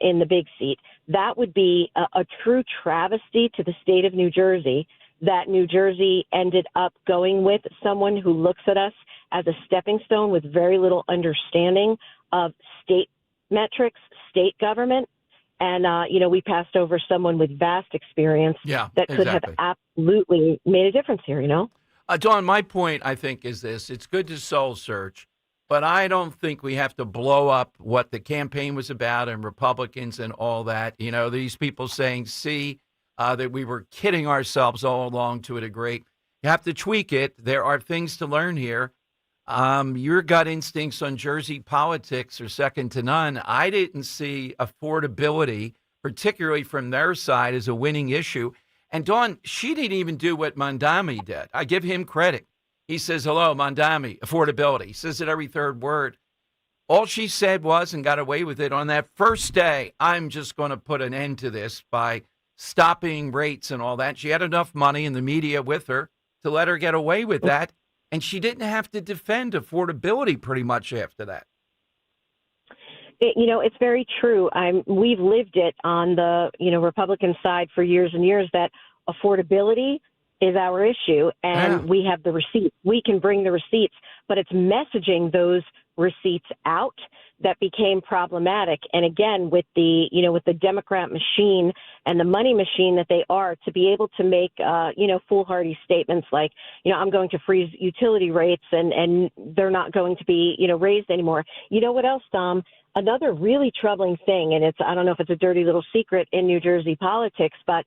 in the big seat. That would be a true travesty to the state of New Jersey, that New Jersey ended up going with someone who looks at us as a stepping stone with very little understanding of state metrics, state government. And, we passed over someone with vast experience that could have absolutely made a difference here, Dawn, my point, I think, is this. It's good to soul search, but I don't think we have to blow up what the campaign was about and Republicans and all that. These people saying, that we were kidding ourselves all along to a degree. You have to tweak it. There are things to learn here. Your gut instincts on Jersey politics are second to none. I didn't see affordability, particularly from their side, as a winning issue. And Dawn, she didn't even do what Mondami did. I give him credit. He says, hello, Mondami, affordability. He says it every third word. All she said was, and got away with it on that first day, I'm just going to put an end to this by stopping rates and all that. She had enough money in the media with her to let her get away with that. And she didn't have to defend affordability pretty much after that. It's very true. We've lived it on the, Republican side for years and years, that affordability is our issue, and we have the receipts. We can bring the receipts, but it's messaging those receipts out that became problematic. And again, with the Democrat machine and the money machine that they are, to be able to make, foolhardy statements like, I'm going to freeze utility rates and they're not going to be, raised anymore. You know what else, Dom? Another really troubling thing, and I don't know if it's a dirty little secret in New Jersey politics, but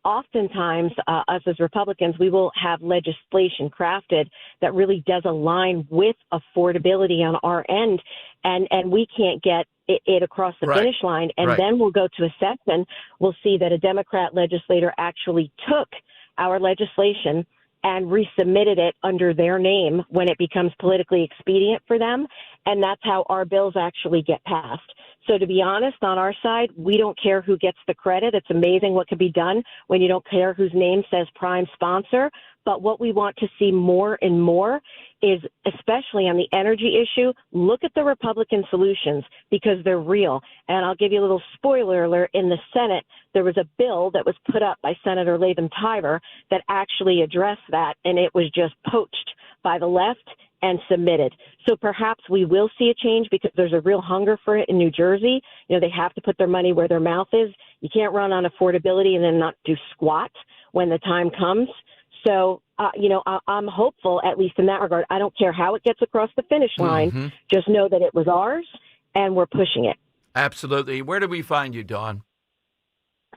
oftentimes us as Republicans, we will have legislation crafted that really does align with affordability on our end, and we can't get it across the finish line. And then we'll go to a session. We'll see that a Democrat legislator actually took our legislation and resubmitted it under their name when it becomes politically expedient for them. And that's how our bills actually get passed. So to be honest, on our side, we don't care who gets the credit. It's amazing what can be done when you don't care whose name says prime sponsor. But what we want to see more and more is, especially on the energy issue, look at the Republican solutions because they're real. And I'll give you a little spoiler alert. In the Senate, there was a bill that was put up by Senator Latham Tyber that actually addressed that, and it was just poached by the left and submitted. So perhaps we will see a change because there's a real hunger for it in New Jersey. They have to put their money where their mouth is. You can't run on affordability and then not do squat when the time comes. So, I'm hopeful, at least in that regard. I don't care how it gets across the finish line. Just know that it was ours and we're pushing it. Absolutely. Where do we find you, Dawn?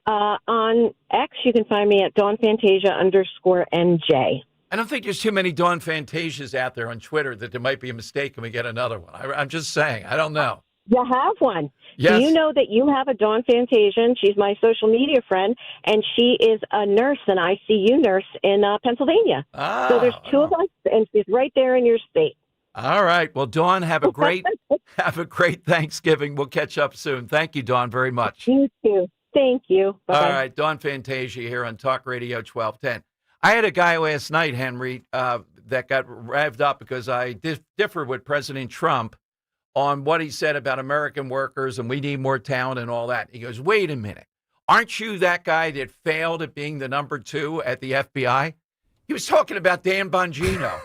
On X, you can find me at DawnFantasia_NJ. I don't think there's too many Dawn Fantasias out there on Twitter that there might be a mistake and we get another one. I'm just saying. I don't know. You have one. Yes. Do you know that you have a Dawn Fantasian? She's my social media friend, and she is a nurse, an ICU nurse in Pennsylvania. So there's two of us, and she's right there in your state. All right. Well, Dawn, have a great Thanksgiving. We'll catch up soon. Thank you, Dawn, very much. You too. Thank you. Bye-bye. All right. Dawn Fantasia here on Talk Radio 1210. I had a guy last night, Henry, that got revved up because I differ with President Trump on what he said about American workers and we need more talent and all that. He goes, wait a minute. Aren't you that guy that failed at being the number 2 at the FBI? He was talking about Dan Bongino.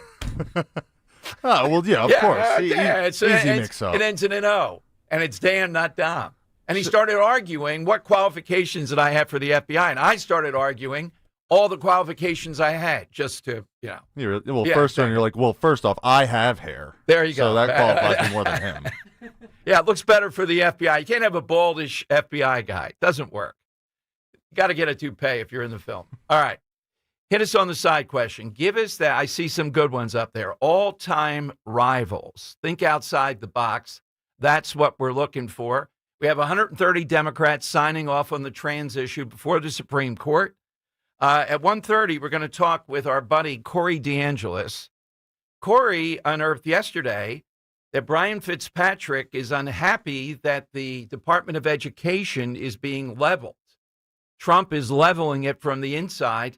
Oh, well, yeah, of course. It's easy mix-up. It ends in an O, and it's Dan, not Dom. And he started arguing what qualifications did I have for the FBI, and I started arguing all the qualifications I had just to, First you're like, well, first off, I have hair. There you go. So that qualifies me more than him. Yeah, it looks better for the FBI. You can't have a baldish FBI guy. It doesn't work. You got to get a toupee if you're in the film. All right. Hit us on the side question. Give us that. I see some good ones up there. All-time rivals. Think outside the box. That's what we're looking for. We have 130 Democrats signing off on the trans issue before the Supreme Court. At 1:30, we're going to talk with our buddy Corey DeAngelis. Corey unearthed yesterday that Brian Fitzpatrick is unhappy that the Department of Education is being leveled. Trump is leveling it from the inside.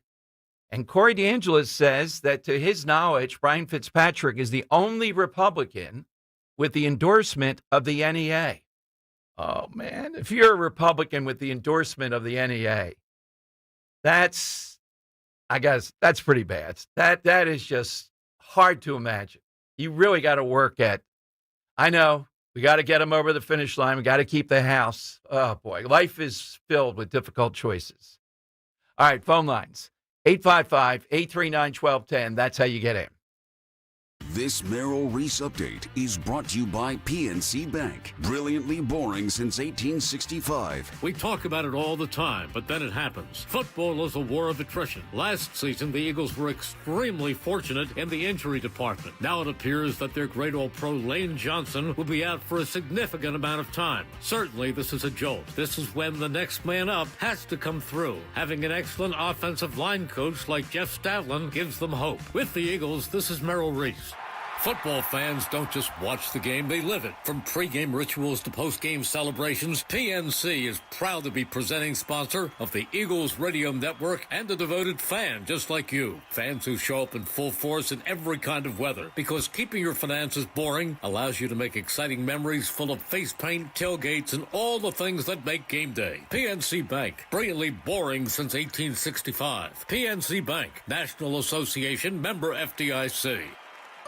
And Corey DeAngelis says that, to his knowledge, Brian Fitzpatrick is the only Republican with the endorsement of the NEA. Oh, man, if you're a Republican with the endorsement of the NEA, that's pretty bad. That is just hard to imagine. You really got to work at, I know, we got to get them over the finish line. We got to keep the house. Oh, boy, life is filled with difficult choices. All right, phone lines. 855-839-1210. That's how you get in. This Merrill Reese update is brought to you by PNC Bank. Brilliantly boring since 1865. We talk about it all the time, but then it happens. Football is a war of attrition. Last season, the Eagles were extremely fortunate in the injury department. Now it appears that their great All-Pro Lane Johnson will be out for a significant amount of time. Certainly, this is a jolt. This is when the next man up has to come through. Having an excellent offensive line coach like Jeff Stavlin gives them hope. With the Eagles, this is Merrill Reese. Football fans don't just watch the game, they live it. From pregame rituals to postgame celebrations, PNC is proud to be presenting sponsor of the Eagles Radio Network and a devoted fan just like you. Fans who show up in full force in every kind of weather, because keeping your finances boring allows you to make exciting memories full of face paint, tailgates, and all the things that make game day. PNC Bank, brilliantly boring since 1865. PNC Bank, National Association, member FDIC.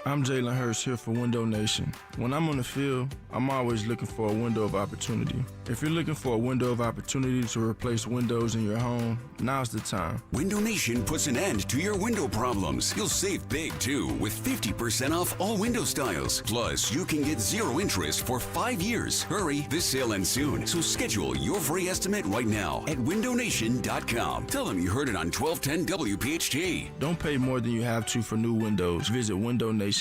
I'm Jalen Hurst here for Window Nation. When I'm on the field, I'm always looking for a window of opportunity. If you're looking for a window of opportunity to replace windows in your home, now's the time. Window Nation puts an end to your window problems. You'll save big, too, with 50% off all window styles. Plus, you can get 0 interest for 5 years. Hurry, this sale ends soon, so schedule your free estimate right now at windownation.com. Tell them you heard it on 1210 WPHT. Don't pay more than you have to for new windows. Visit windownation.com.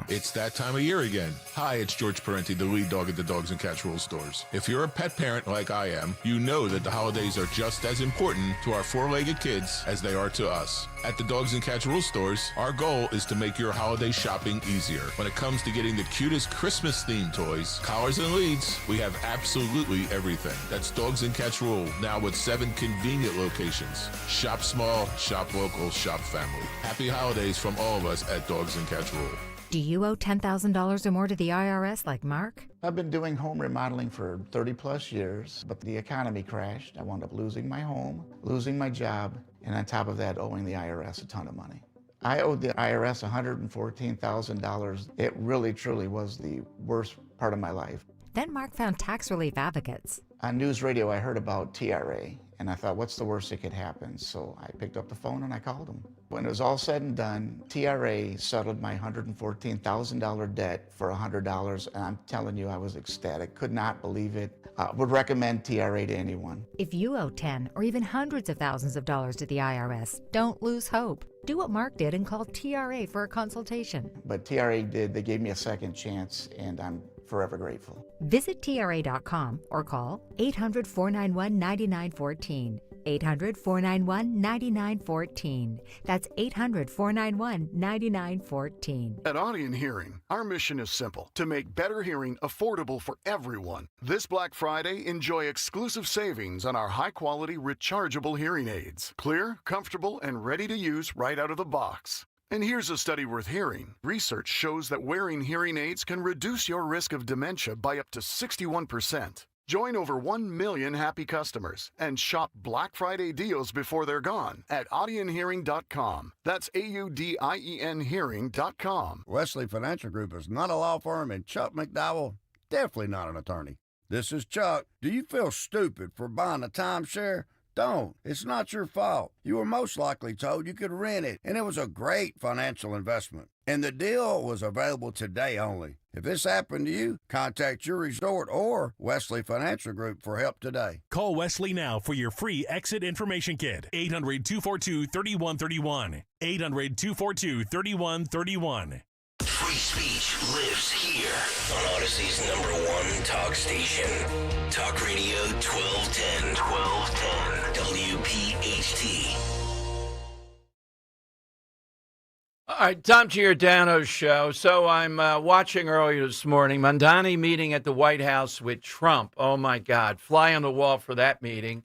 It's that time of year again. Hi, it's George Parenti, the lead dog at the Dogs and Cats Rules stores. If you're a pet parent like I am, you know that the holidays are just as important to our four-legged kids as they are to us. At the Dogs and Cats Rules stores, our goal is to make your holiday shopping easier. When it comes to getting the cutest Christmas-themed toys, collars, and leads, we have absolutely everything. That's Dogs and Cats Rule, now with 7 convenient locations. Shop small, shop local, shop family. Happy holidays from all of us at Dogs and Cats Rule. Do you owe $10,000 or more to the IRS like Mark? I've been doing home remodeling for 30 plus years, but the economy crashed. I wound up losing my home, losing my job, and on top of that, owing the IRS a ton of money. I owed the IRS $114,000. It really, truly was the worst part of my life. Then Mark found tax relief advocates. On news radio, I heard about TRA, and I thought, what's the worst that could happen? So I picked up the phone and I called them. When it was all said and done, TRA settled my $114,000 debt for $100, and I'm telling you, I was ecstatic. Could not believe it. Would recommend TRA to anyone. If you owe 10 or even hundreds of thousands of dollars to the IRS, don't lose hope. Do what Mark did and call TRA for a consultation. But TRA did. They gave me a second chance, and I'm forever grateful. Visit TRA.com or call 800-491-9914. 800-491-9914. That's 800-491-9914. At Audion Hearing, our mission is simple: to make better hearing affordable for everyone. This Black Friday, enjoy exclusive savings on our high-quality rechargeable hearing aids. Clear, comfortable, and ready to use right out of the box. And here's a study worth hearing. Research shows that wearing hearing aids can reduce your risk of dementia by up to 61%. Join over 1 million happy customers and shop Black Friday deals before they're gone at audionhearing.com. That's AUDIEN hearing.com. Wesley Financial Group is not a law firm, and Chuck McDowell, definitely not an attorney. This is Chuck. Do you feel stupid for buying a timeshare? Don't. It's not your fault. You were most likely told you could rent it, and it was a great financial investment. And the deal was available today only. If this happened to you, contact your resort or Wesley Financial Group for help today. Call Wesley now for your free exit information kit. 800-242-3131. 800-242-3131. Free speech lives here on Odyssey's #1 talk station. Talk Radio 1210. 1210 WPHT. All right, Tom Giordano's show. So I'm watching earlier this morning, Mondani meeting at the White House with Trump. Oh, my God. Fly on the wall for that meeting.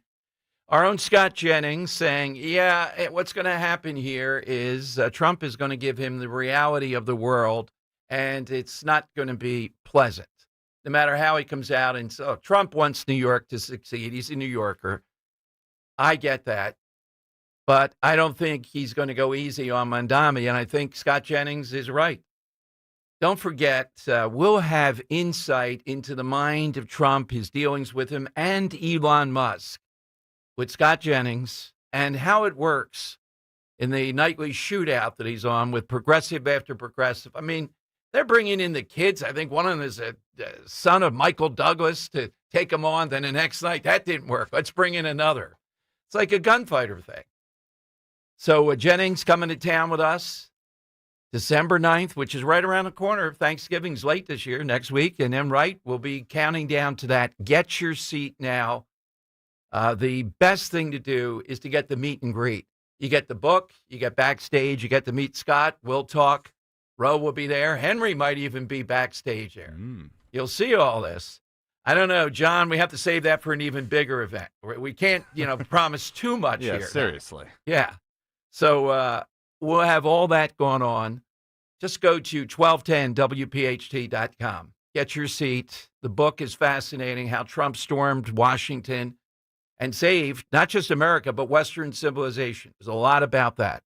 Our own Scott Jennings saying, what's going to happen here is Trump is going to give him the reality of the world, and it's not going to be pleasant, no matter how he comes out. And so Trump wants New York to succeed. He's a New Yorker. I get that. But I don't think he's going to go easy on Mondani, and I think Scott Jennings is right. Don't forget, we'll have insight into the mind of Trump, his dealings with him, and Elon Musk with Scott Jennings, and how it works in the nightly shootout that he's on with progressive after progressive. I mean, they're bringing in the kids. I think one of them is a son of Michael Douglas to take him on. Then the next night, that didn't work. Let's bring in another. It's like a gunfighter thing. So Jennings coming to town with us December 9th, which is right around the corner. Thanksgiving's late this year, next week. And then, we'll be counting down to that. Get your seat now. The best thing to do is to get the meet and greet. You get the book, you get backstage, you get to meet Scott. We'll talk. Roe will be there. Henry might even be backstage there. You'll see all this. I don't know, John, we have to save that for an even bigger event. We can't, promise too much here. Seriously. Yeah. So we'll have all that going on. Just go to 1210WPHT.com. Get your seat. The book is fascinating, how Trump stormed Washington and saved not just America, but Western civilization. There's a lot about that.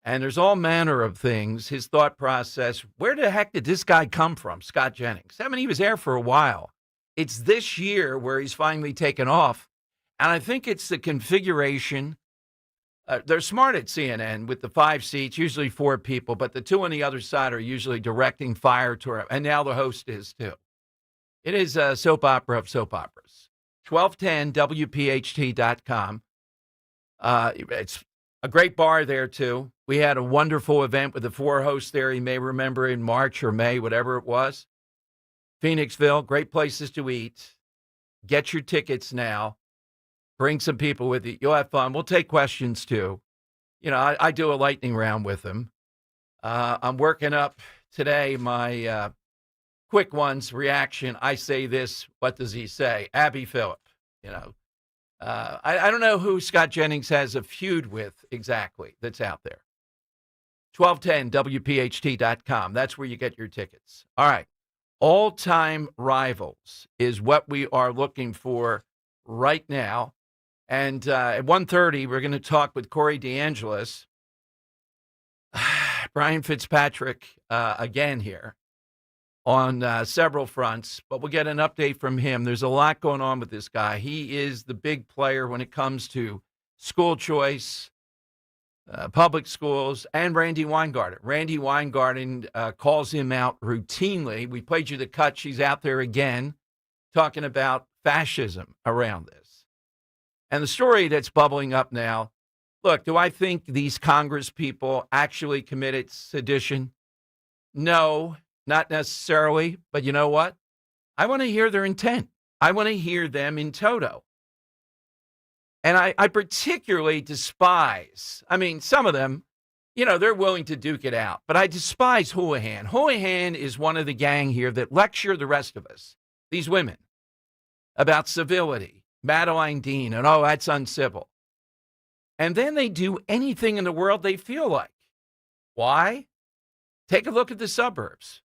And there's all manner of things, his thought process. Where the heck did this guy come from, Scott Jennings? I mean, he was there for a while. It's this year where he's finally taken off. And I think it's the configuration. They're smart at CNN with the 5 seats, usually 4 people, but the 2 on the other side are usually directing fire to him. And now the host is too. It is a soap opera of soap operas. 1210WPHT.com. It's a great bar there, too. We had a wonderful event with the 4 hosts there. You may remember in March or May, whatever it was. Phoenixville, great places to eat. Get your tickets now. Bring some people with you. You'll have fun. We'll take questions, too. I do a lightning round with them. I'm working up today my quick ones, reaction. I say this, what does he say? Abby Phillip, I don't know who Scott Jennings has a feud with exactly that's out there. 1210WPHT.com. That's where you get your tickets. All right. All-time rivals is what we are looking for right now. And at 1:30, we're going to talk with Corey DeAngelis. Brian Fitzpatrick again here on several fronts, but we'll get an update from him. There's a lot going on with this guy. He is the big player when it comes to school choice, public schools, and Randy Weingarten. Randy Weingarten calls him out routinely. We played you the cut. She's out there again talking about fascism around this. And the story that's bubbling up now, look, do I think these Congress people actually committed sedition? No, not necessarily. But you know what? I want to hear their intent. I want to hear them in toto. And I particularly despise, some of them, they're willing to duke it out. But I despise Houlihan. Houlihan is one of the gang here that lecture the rest of us, these women, about civility, Madeline Dean, and that's uncivil. And then they do anything in the world they feel like. Why? Take a look at the suburbs.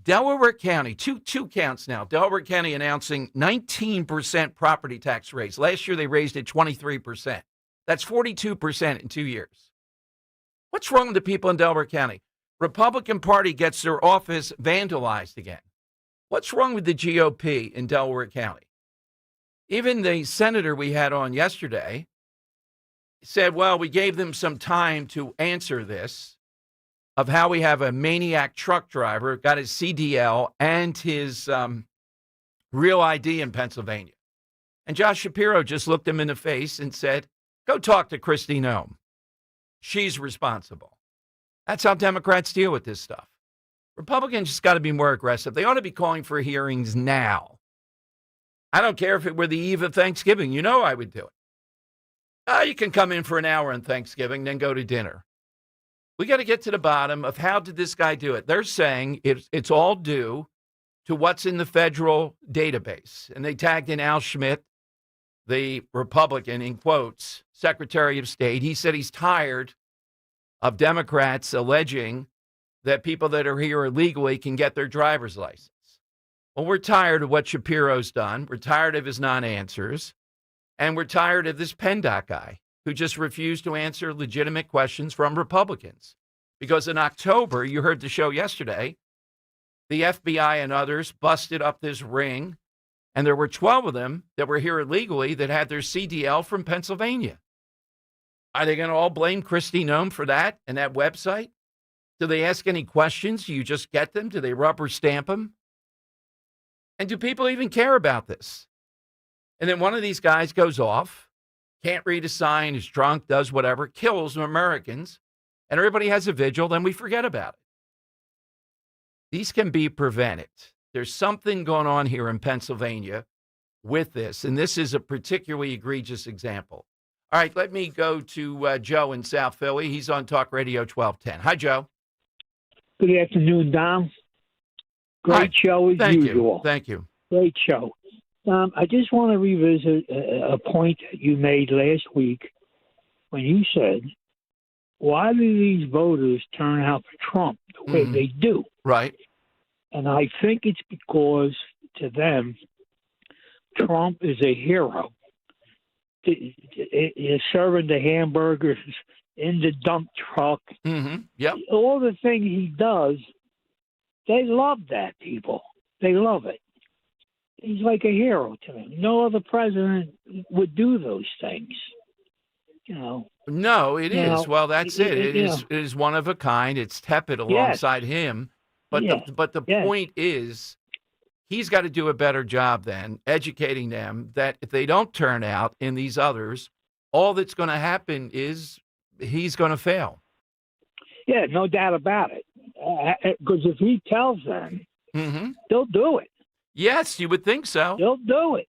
Delaware County, two counts now. Delaware County announcing 19% property tax raise. Last year they raised it 23%. That's 42% in 2 years. What's wrong with the people in Delaware County? Republican Party gets their office vandalized again. What's wrong with the GOP in Delaware County? Even the senator we had on yesterday said, well, we gave them some time to answer this, of how we have a maniac truck driver, got his CDL and his real ID in Pennsylvania. And Josh Shapiro just looked him in the face and said, go talk to Kristi Noem. She's responsible. That's how Democrats deal with this stuff. Republicans just got to be more aggressive. They ought to be calling for hearings now. I don't care if it were the eve of Thanksgiving. I would do it. You can come in for an hour on Thanksgiving, then go to dinner. We got to get to the bottom of how did this guy do it? They're saying it's all due to what's in the federal database. And they tagged in Al Schmidt, the Republican, in quotes, Secretary of State. He said he's tired of Democrats alleging that people that are here illegally can get their driver's license. Well, we're tired of what Shapiro's done. We're tired of his non-answers. And we're tired of this PennDOT guy who just refused to answer legitimate questions from Republicans. Because in October, you heard the show yesterday, the FBI and others busted up this ring, and there were 12 of them that were here illegally that had their CDL from Pennsylvania. Are they going to all blame Kristi Noem for that and that website? Do they ask any questions? Do you just get them? Do they rubber stamp them? And do people even care about this? And then one of these guys goes off, can't read a sign, is drunk, does whatever, kills Americans, and everybody has a vigil, then we forget about it. These can be prevented. There's something going on here in Pennsylvania with this, and this is a particularly egregious example. All right, let me go to Joe in South Philly. He's on Talk Radio 1210. Hi, Joe. Good afternoon, Dom. Great show as usual. Thank you. Great show. I just want to revisit a point that you made last week when you said, why do these voters turn out for Trump the way they do? Right. And I think it's because, to them, Trump is a hero. He's serving the hamburgers in the dump truck. Yep. All the things he does, they love that, people. They love it. He's like a hero to them. No other president would do those things. No, it is. Well, that's it. It is one of a kind. It's tepid alongside him. But the point is, he's got to do a better job then educating them that if they don't turn out in these others, all that's going to happen is he's going to fail. Yeah, no doubt about it. Because if he tells them, they'll do it. Yes, you would think so. They'll do it.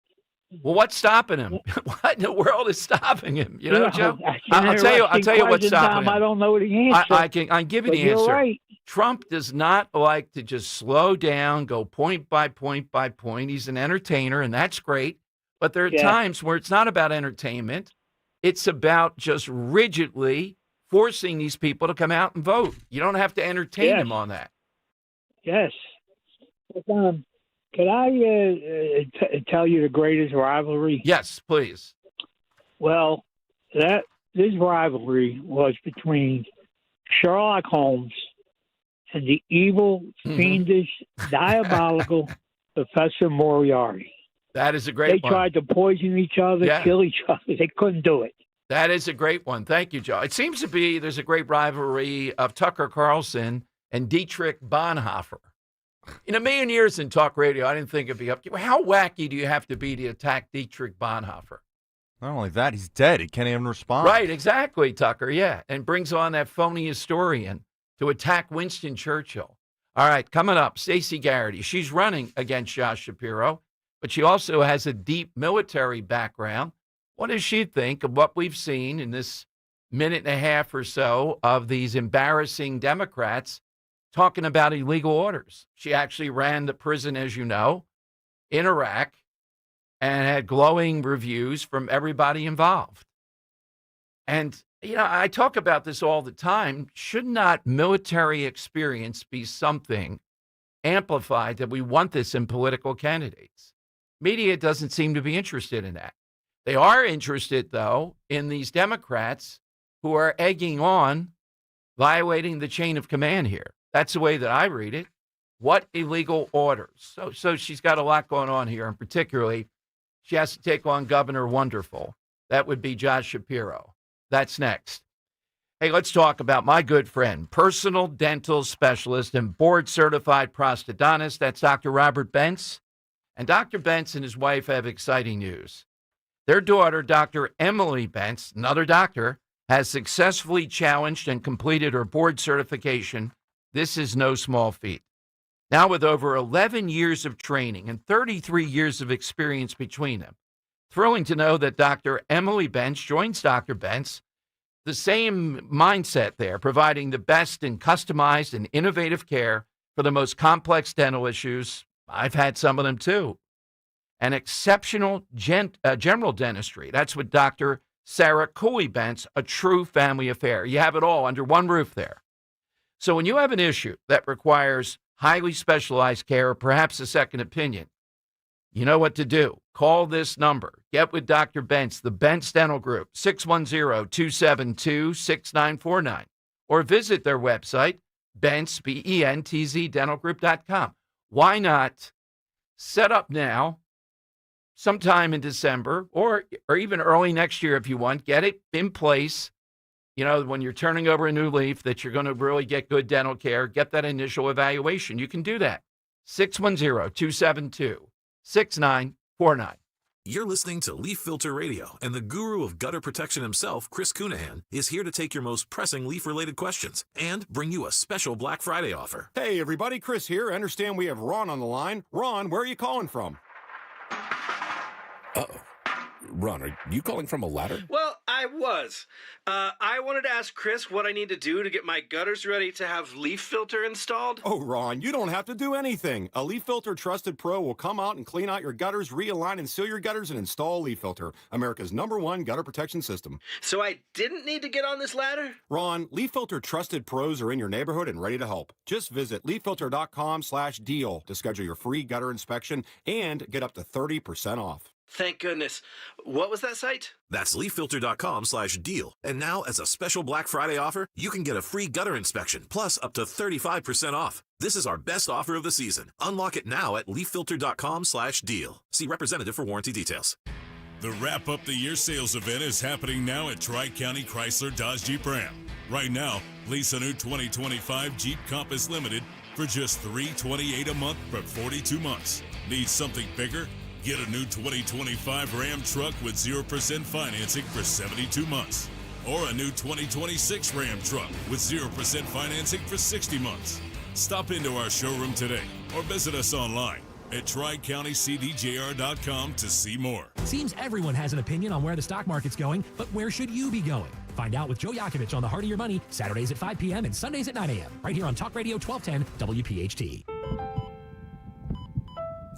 Well, what's stopping him? What in the world is stopping him? Joe? I'll tell you what's stopping him. I don't know the answer. I can give you the answer. Right. Trump does not like to just slow down, go point by point by point. He's an entertainer, and that's great. But there are times where it's not about entertainment. It's about just rigidly forcing these people to come out and vote. You don't have to entertain them on that. Yes. But, could I tell you the greatest rivalry? Yes, please. Well, this rivalry was between Sherlock Holmes and the evil, fiendish, diabolical Professor Moriarty. That is a great one. They tried to poison each other, kill each other. They couldn't do it. That is a great one. Thank you, Joe. It seems to be there's a great rivalry of Tucker Carlson and Dietrich Bonhoeffer. In a million years in talk radio, I didn't think it'd be up to you. How wacky do you have to be to attack Dietrich Bonhoeffer? Not only that, he's dead. He can't even respond. Right, exactly, Tucker, yeah. And brings on that phony historian to attack Winston Churchill. All right, coming up, Stacey Garrity. She's running against Josh Shapiro, but she also has a deep military background. What does she think of what we've seen in this minute and a half or so of these embarrassing Democrats talking about illegal orders? She actually ran the prison, as you know, in Iraq and had glowing reviews from everybody involved. And, you know, I talk about this all the time. Should not military experience be something amplified that we want this in political candidates? Media doesn't seem to be interested in that. They are interested, though, in these Democrats who are egging on violating the chain of command here. That's the way that I read it. What illegal orders? So she's got a lot going on here, and particularly she has to take on Governor Wonderful. That would be Josh Shapiro. That's next. Hey, let's talk about my good friend, personal dental specialist and board-certified prosthodontist. That's Dr. Robert Bentz. And Dr. Bentz and his wife have exciting news. Their daughter, Dr. Emily Bentz, another doctor, has successfully challenged and completed her board certification. This is no small feat. Now, with over 11 years of training and 33 years of experience between them, thrilling to know that Dr. Emily Bentz joins Dr. Bentz, the same mindset there, providing the best in customized and innovative care for the most complex dental issues. I've had some of them too. And exceptional general dentistry. That's what Dr. Sarah Cooley Bentz, a true family affair. You have it all under one roof there. So when you have an issue that requires highly specialized care or perhaps a second opinion, you know what to do. Call this number. Get with Dr. Bentz, the Bentz Dental Group, 610-272-6949. Or visit their website, Bentz, B-E-N-T-Z, dentalgroup.com. Why not set up now, sometime in December, or even early next year if you want, get it in place, you know, when you're turning over a new leaf, that you're going to really get good dental care, get that initial evaluation. You can do that. 610-272-6949. You're listening to Leaf Filter Radio, and the guru of gutter protection himself, Chris Cunahan, is here to take your most pressing leaf-related questions and bring you a special Black Friday offer. Hey, everybody, Chris here. I understand we have Ron on the line. Ron, where are you calling from? Uh-oh. Ron, are you calling from a ladder? Well, I was. I wanted to ask Chris what I need to do to get my gutters ready to have Leaf Filter installed. Oh, Ron, you don't have to do anything. A Leaf Filter Trusted Pro will come out and clean out your gutters, realign and seal your gutters, and install Leaf Filter, America's #1 gutter protection system. So I didn't need to get on this ladder? Ron, Leaf Filter Trusted Pros are in your neighborhood and ready to help. Just visit leaffilter.com/deal to schedule your free gutter inspection and get up to 30% off. Thank goodness. What was that site? That's leaffilter.com/deal. And now, as a special Black Friday offer, you can get a free gutter inspection, plus up to 35% off. This is our best offer of the season. Unlock it now at leaffilter.com/deal. See representative for warranty details. The Wrap Up the Year sales event is happening now at Tri-County Chrysler Dodge Jeep Ram. Right now, lease a new 2025 Jeep Compass Limited for just $328 a month for 42 months. Need something bigger? Get a new 2025 Ram truck with 0% financing for 72 months. Or a new 2026 Ram truck with 0% financing for 60 months. Stop into our showroom today or visit us online at TriCountyCDJR.com to see more. Seems everyone has an opinion on where the stock market's going, but where should you be going? Find out with Joe Yakovich on The Heart of Your Money, Saturdays at 5 p.m. and Sundays at 9 a.m. right here on Talk Radio 1210 WPHT.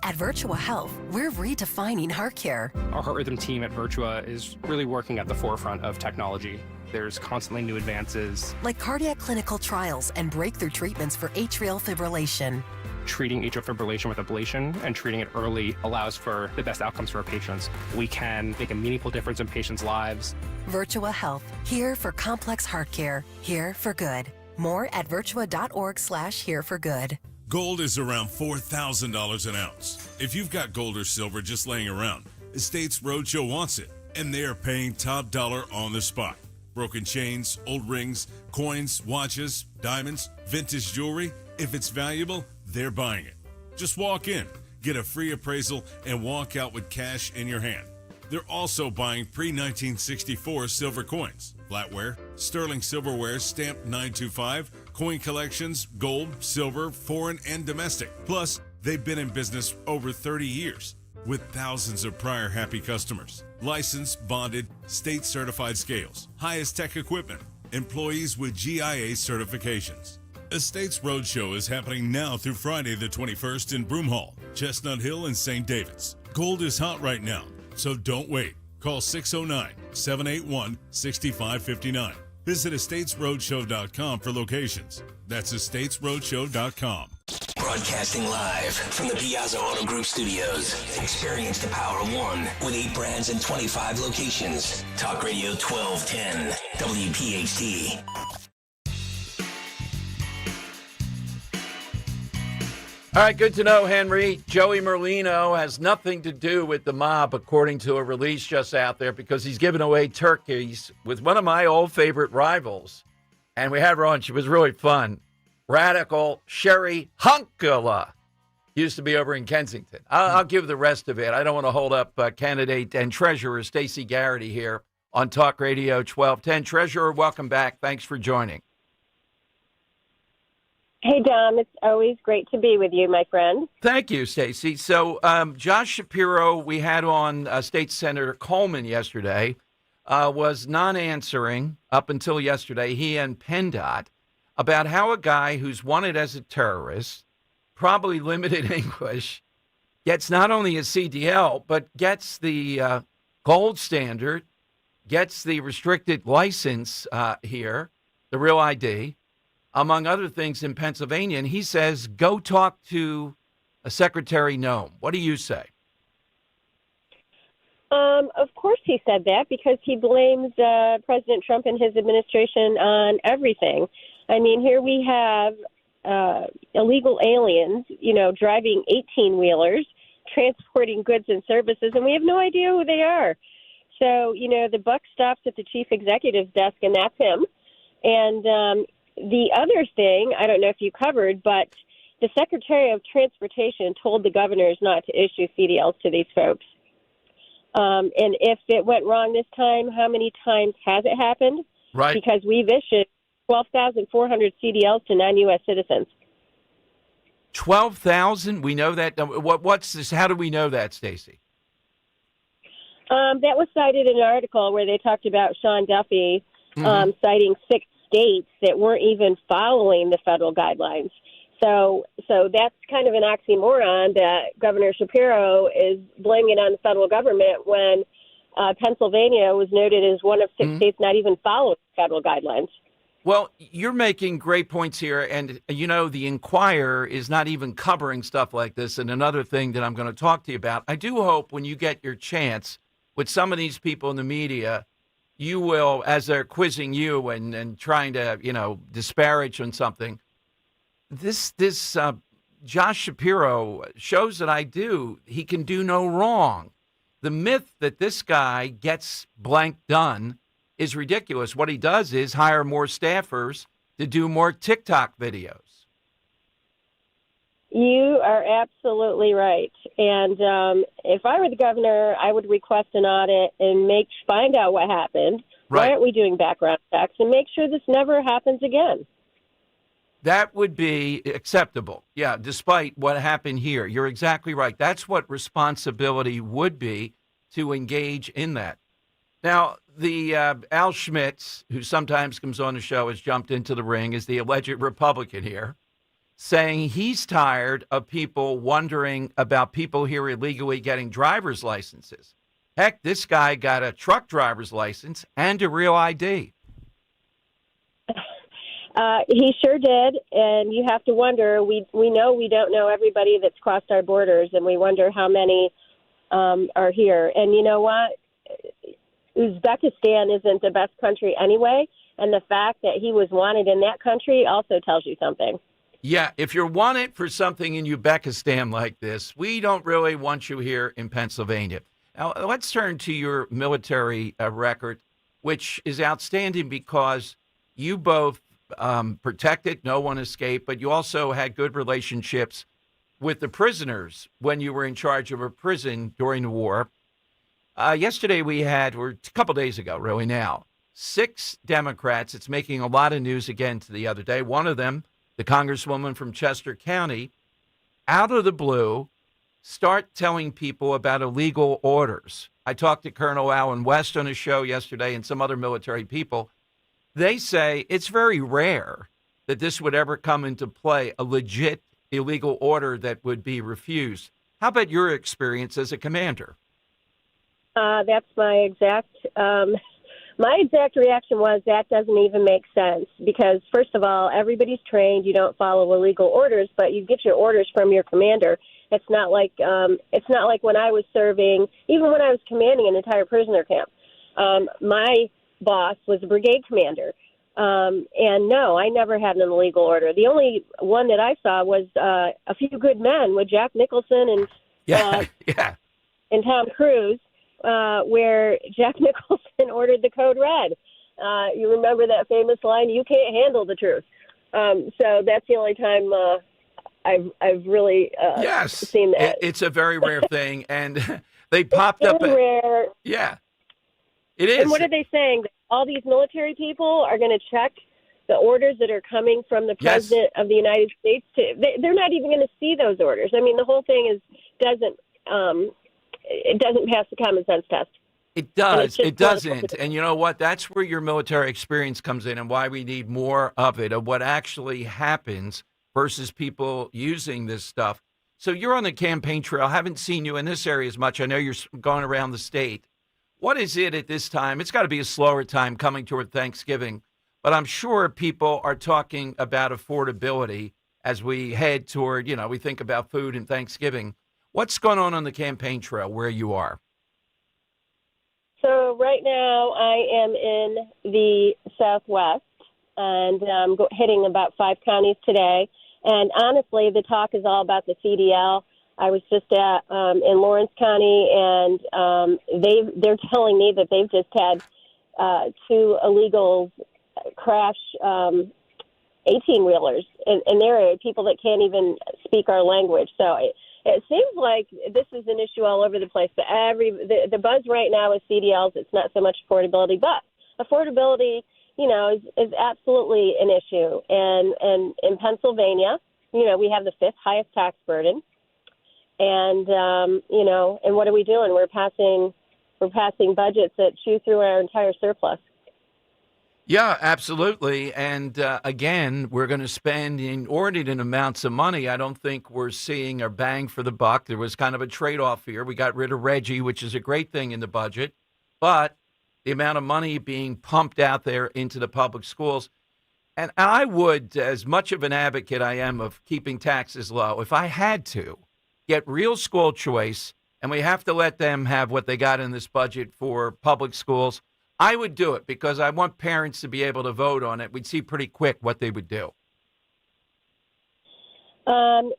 At Virtua Health, we're redefining heart care. Our heart rhythm team at Virtua is really working at the forefront of technology. There's constantly new advances. Like cardiac clinical trials and breakthrough treatments for atrial fibrillation. Treating atrial fibrillation with ablation and treating it early allows for the best outcomes for our patients. We can make a meaningful difference in patients' lives. Virtua Health, here for complex heart care, here for good. More at virtua.org/here-for-good. Gold is around $4,000 an ounce. If you've got gold or silver just laying around, Estates Roadshow wants it, and they are paying top dollar on the spot. Broken chains, old rings, coins, watches, diamonds, vintage jewelry. If it's valuable, they're buying it. Just walk in, get a free appraisal, and walk out with cash in your hand. They're also buying pre-1964 silver coins, flatware, sterling silverware stamped 925, coin collections, gold, silver, foreign, and domestic. Plus, they've been in business over 30 years with thousands of prior happy customers. Licensed, bonded, state-certified scales, highest tech equipment, employees with GIA certifications. Estates Roadshow is happening now through Friday the 21st in Broomhall, Chestnut Hill, and St. David's. Gold is hot right now, so don't wait. Call 609-781-6559. Visit estatesroadshow.com for locations. That's estatesroadshow.com. Broadcasting live from the Piazza Auto Group studios. Experience the power of one with 8 brands and 25 locations. Talk Radio 1210, WPHT. All right, good to know, Henry. Joey Merlino has nothing to do with the mob, according to a release just out there, because he's giving away turkeys with one of my old favorite rivals. And we had her on. She was really fun. Radical Sherry Hunkela. Used to be over in Kensington. I'll give the rest of it. I don't want to hold up candidate and treasurer Stacey Garrity here on Talk Radio 1210. Treasurer, welcome back. Thanks for joining. Hey, Dom. It's always great to be with you, my friend. Thank you, Stacey. So Josh Shapiro, we had on State Senator Coleman yesterday, was non-answering up until yesterday, he and PennDOT, about how a guy who's wanted as a terrorist, probably limited English, gets not only a CDL, but gets the gold standard, gets the restricted license here, the real ID, among other things in Pennsylvania. And he says, go talk to Secretary Noem. What do you say? Of course he said that, because he blames President Trump and his administration on everything. I mean, here we have illegal aliens, driving 18-wheelers, transporting goods and services, and we have no idea who they are. So, the buck stops at the chief executive's desk, and that's him. And the other thing, I don't know if you covered, but the Secretary of Transportation told the governors not to issue CDLs to these folks. And if it went wrong this time, how many times has it happened? Right. Because we've issued 12,400 CDLs to non-U.S. citizens. 12,000? We know that. What's this? How do we know that, Stacey? That was cited in an article where they talked about Sean Duffy citing 6 states that weren't even following the federal guidelines. So that's kind of an oxymoron that Governor Shapiro is blaming it on the federal government when Pennsylvania was noted as one of 6 states not even following federal guidelines. Well, you're making great points here. And, the Inquirer is not even covering stuff like this. And another thing that I'm going to talk to you about, I do hope when you get your chance with some of these people in the media, you will, as they're quizzing you and trying to, disparage on something, this Josh Shapiro shows that he can do no wrong. The myth that this guy gets blank done is ridiculous. What he does is hire more staffers to do more TikTok videos. You are absolutely right. And if I were the governor, I would request an audit and find out what happened. Right. Why aren't we doing background checks and make sure this never happens again? That would be acceptable. Yeah, despite what happened here. You're exactly right. That's what responsibility would be, to engage in that. Now, the Al Schmitz, who sometimes comes on the show, has jumped into the ring as the alleged Republican here, saying he's tired of people wondering about people here illegally getting driver's licenses. Heck, this guy got a truck driver's license and a real ID. He sure did, and you have to wonder, we know we don't know everybody that's crossed our borders, and we wonder how many are here. And you know what? Uzbekistan isn't the best country anyway, and the fact that he was wanted in that country also tells you something. Yeah, if you're wanted for something in Uzbekistan like this, we don't really want you here in Pennsylvania. Now, let's turn to your military record, which is outstanding because you both protected, no one escaped, but you also had good relationships with the prisoners when you were in charge of a prison during the war. Yesterday or a couple days ago, really now, 6 Democrats, it's making a lot of news again to the other day. One of them, the Congresswoman from Chester County, out of the blue, start telling people about illegal orders. I talked to Colonel Alan West on his show yesterday and some other military people. They say it's very rare that this would ever come into play, a legit illegal order that would be refused. How about your experience as a commander? That's my exact reaction was that doesn't even make sense because, first of all, everybody's trained. You don't follow illegal orders, but you get your orders from your commander. It's not like when I was serving, even when I was commanding an entire prisoner camp. My boss was a brigade commander. And no, I never had an illegal order. The only one that I saw was A Few Good Men with Jack Nicholson and Tom Cruise, where Jack Nicholson ordered the code red. You remember that famous line, "You can't handle the truth." So that's the only time I've really seen that. It's a very rare thing, and they popped up. Rare. Yeah, it is. And what are they saying? All these military people are going to check the orders that are coming from the President of the United States. They're not even going to see those orders. I mean, the whole thing doesn't pass the common sense test. It does. It doesn't. And you know what? That's where your military experience comes in and why we need more of it, of what actually happens versus people using this stuff. So you're on the campaign trail. I haven't seen you in this area as much. I know you're going around the state. What is it at this time? It's got to be a slower time coming toward Thanksgiving, but I'm sure people are talking about affordability as we head toward, we think about food and Thanksgiving. What's going on the campaign trail where you are? So right now I am in the Southwest, and I'm hitting about 5 counties today. And honestly, the talk is all about the CDL. I was just in Lawrence County, and they're telling me that they've just had 2 illegals crash 18-wheelers in their area, people that can't even speak our language. So it seems like this is an issue all over the place. But the buzz right now is CDLs. It's not so much affordability, but affordability, is absolutely an issue. And in Pennsylvania, we have the 5th highest tax burden. And, and what are we doing? We're passing budgets that chew through our entire surplus. Yeah, absolutely. And again, we're going to spend inordinate amounts of money. I don't think we're seeing a bang for the buck. There was kind of a trade-off here. We got rid of Reggie, which is a great thing in the budget. But the amount of money being pumped out there into the public schools. And I would, as much of an advocate I am of keeping taxes low, if I had to, get real school choice, and we have to let them have what they got in this budget for public schools, I would do it because I want parents to be able to vote on it. We'd see pretty quick what they would do.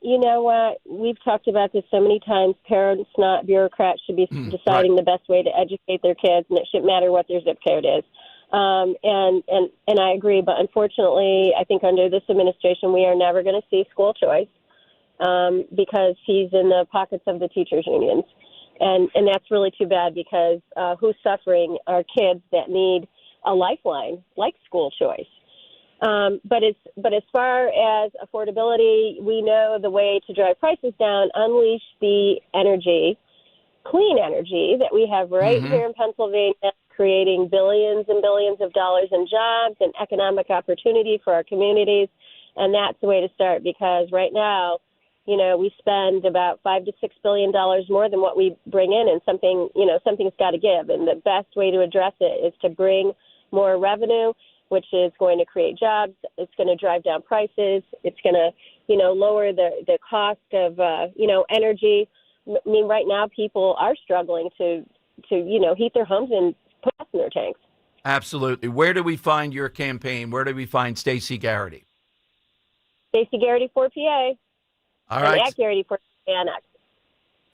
You know what? We've talked about this so many times. Parents, not bureaucrats, should be deciding the best way to educate their kids, and it shouldn't matter what their zip code is. And I agree, but unfortunately, I think under this administration, we are never going to see school choice because he's in the pockets of the teachers' unions. And that's really too bad because who's suffering are kids that need a lifeline like school choice. But as far as affordability, we know the way to drive prices down, unleash the energy, clean energy that we have right here in Pennsylvania, creating billions and billions of dollars in jobs and economic opportunity for our communities. And that's the way to start because right now, we spend about $5 to $6 billion more than what we bring in, and something's got to give. And the best way to address it is to bring more revenue, which is going to create jobs. It's going to drive down prices. It's going to, lower the cost of, energy. I mean, right now people are struggling to heat their homes and put gas in their tanks. Absolutely. Where do we find your campaign? Where do we find Stacey Garrity? Stacey Garrity, 4PA. All right. And at Garrity, 4PA Annex.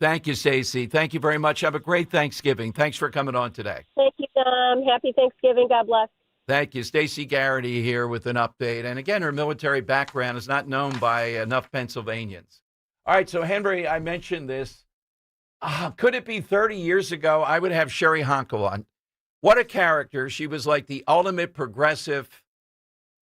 Thank you, Stacy. Thank you very much. Have a great Thanksgiving. Thanks for coming on today. Thank you, Tom. Happy Thanksgiving. God bless. Thank you. Stacy Garrity here with an update. And again, her military background is not known by enough Pennsylvanians. All right, so Henry, I mentioned this. Could it be 30 years ago? I would have Sherry Honko on. What a character. She was like the ultimate progressive,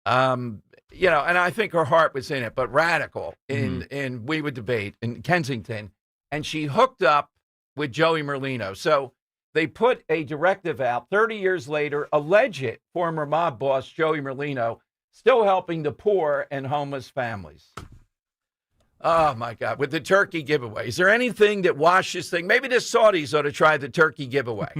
and I think her heart was in it, but radical in We Would Debate in Kensington. And she hooked up with Joey Merlino. So they put a directive out 30 years later, alleged former mob boss Joey Merlino still helping the poor and homeless families. Oh, my God, with the turkey giveaway. Is there anything that washes things? Maybe the Saudis ought to try the turkey giveaway.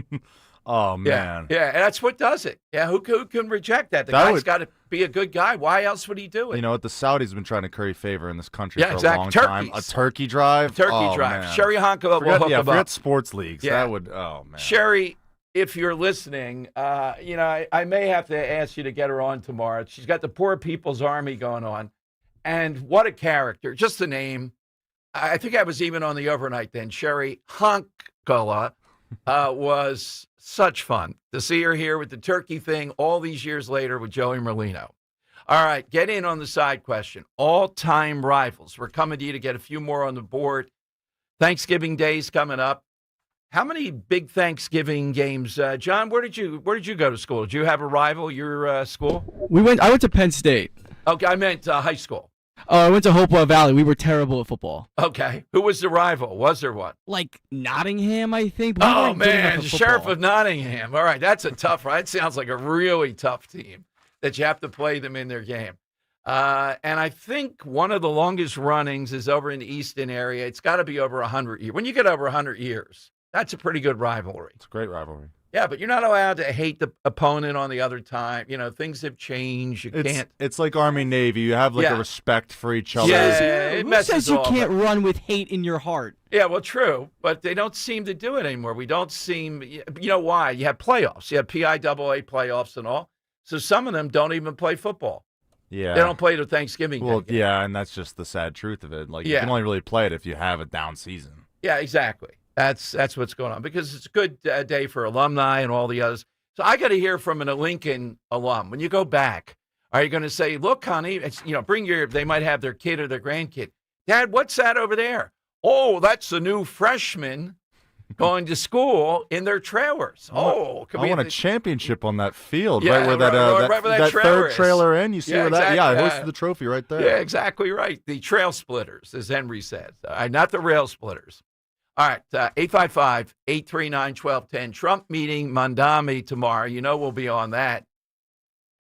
Oh, man. Yeah, that's what does it. Yeah, who can reject that? The guy's got to be a good guy. Why else would he do it? You know what? The Saudis have been trying to curry favor in this country for exactly. a long time. A turkey drive? Turkey drive. Man. Sherry Honko will hook him up. Forget sports leagues. That would, oh, man. Sherry, if you're listening, I may have to ask you to get her on tomorrow. She's got the Poor People's Army going on. And what a character. Just the name. I think I was even on the overnight then. Sherry Honkola was such fun to see her here with the turkey thing all these years later with Joey Merlino. All right, get in on the side question. All-time rivals. We're coming to you to get a few more on the board. Thanksgiving Day's coming up. How many big Thanksgiving games? John, where did you go to school? Did you have a rival, your school? I went to Penn State. Okay, I meant high school. Oh, I went to Hopewell Valley. We were terrible at football. Okay. Who was the rival? Was there one? Like Nottingham, I think. Oh, man, Sheriff of Nottingham. All right, that's a tough one. That sounds like a really tough team that you have to play them in their game. And I think one of the longest runnings is over in the Easton area. It's got to be over 100 years. When you get over 100 years, that's a pretty good rivalry. It's a great rivalry. Yeah, but you're not allowed to hate the opponent on the other time. You know, things have changed. You can't. It's like Army-Navy. You have like a respect for each other. Yeah, Who says you can't run with hate in your heart? Yeah, well, true, but they don't seem to do it anymore. We don't seem. You know why? You have playoffs. You have PIAA playoffs and all. So some of them don't even play football. Yeah, they don't play the Thanksgiving. Well, game. yeah, and that's just the sad truth of it. Like you can only really play it if you have a down season. Yeah, exactly. That's what's going on because it's a good day for alumni and all the others. So I got to hear from a Lincoln alum. When you go back, are you going to say, look, honey, it's, they might have their kid or their grandkid. Dad, what's that over there? Oh, that's the new freshman going to school in their trailers. Oh, I want a championship on that field, Yeah, right where that third trailer in. You see where that? Yeah, I hoisted the trophy right there. Yeah, exactly right. The trail splitters, as Henry says, not the rail splitters. All right, 855-839-1210. Trump meeting Mondami tomorrow. You know we'll be on that.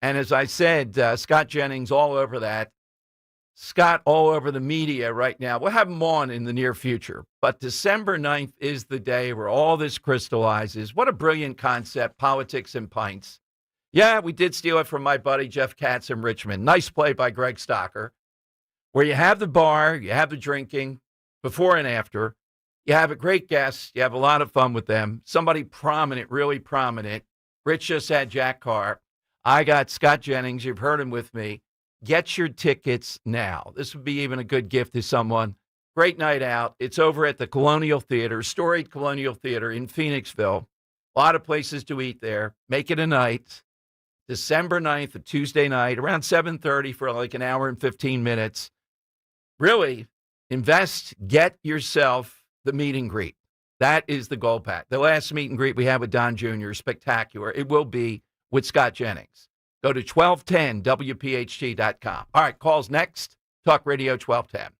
And as I said, Scott Jennings all over that. Scott all over the media right now. We'll have him on in the near future. But December 9th is the day where all this crystallizes. What a brilliant concept, politics and pints. Yeah, we did steal it from my buddy Jeff Katz in Richmond. Nice play by Greg Stocker. Where you have the bar, you have the drinking before and after. You have a great guest. You have a lot of fun with them. Somebody prominent, really prominent. Rich just had Jack Carr. I got Scott Jennings. You've heard him with me. Get your tickets now. This would be even a good gift to someone. Great night out. It's over at the Colonial Theater, storied Colonial Theater in Phoenixville. A lot of places to eat there. Make it a night. December 9th, a Tuesday night, around 7:30 for like an hour and 15 minutes. Really, invest, get yourself the meet and greet. That is the goal, Pat. The last meet and greet we had with Don Jr. spectacular. It will be with Scott Jennings. Go to 1210WPHT.com. All right, calls next. Talk Radio 1210.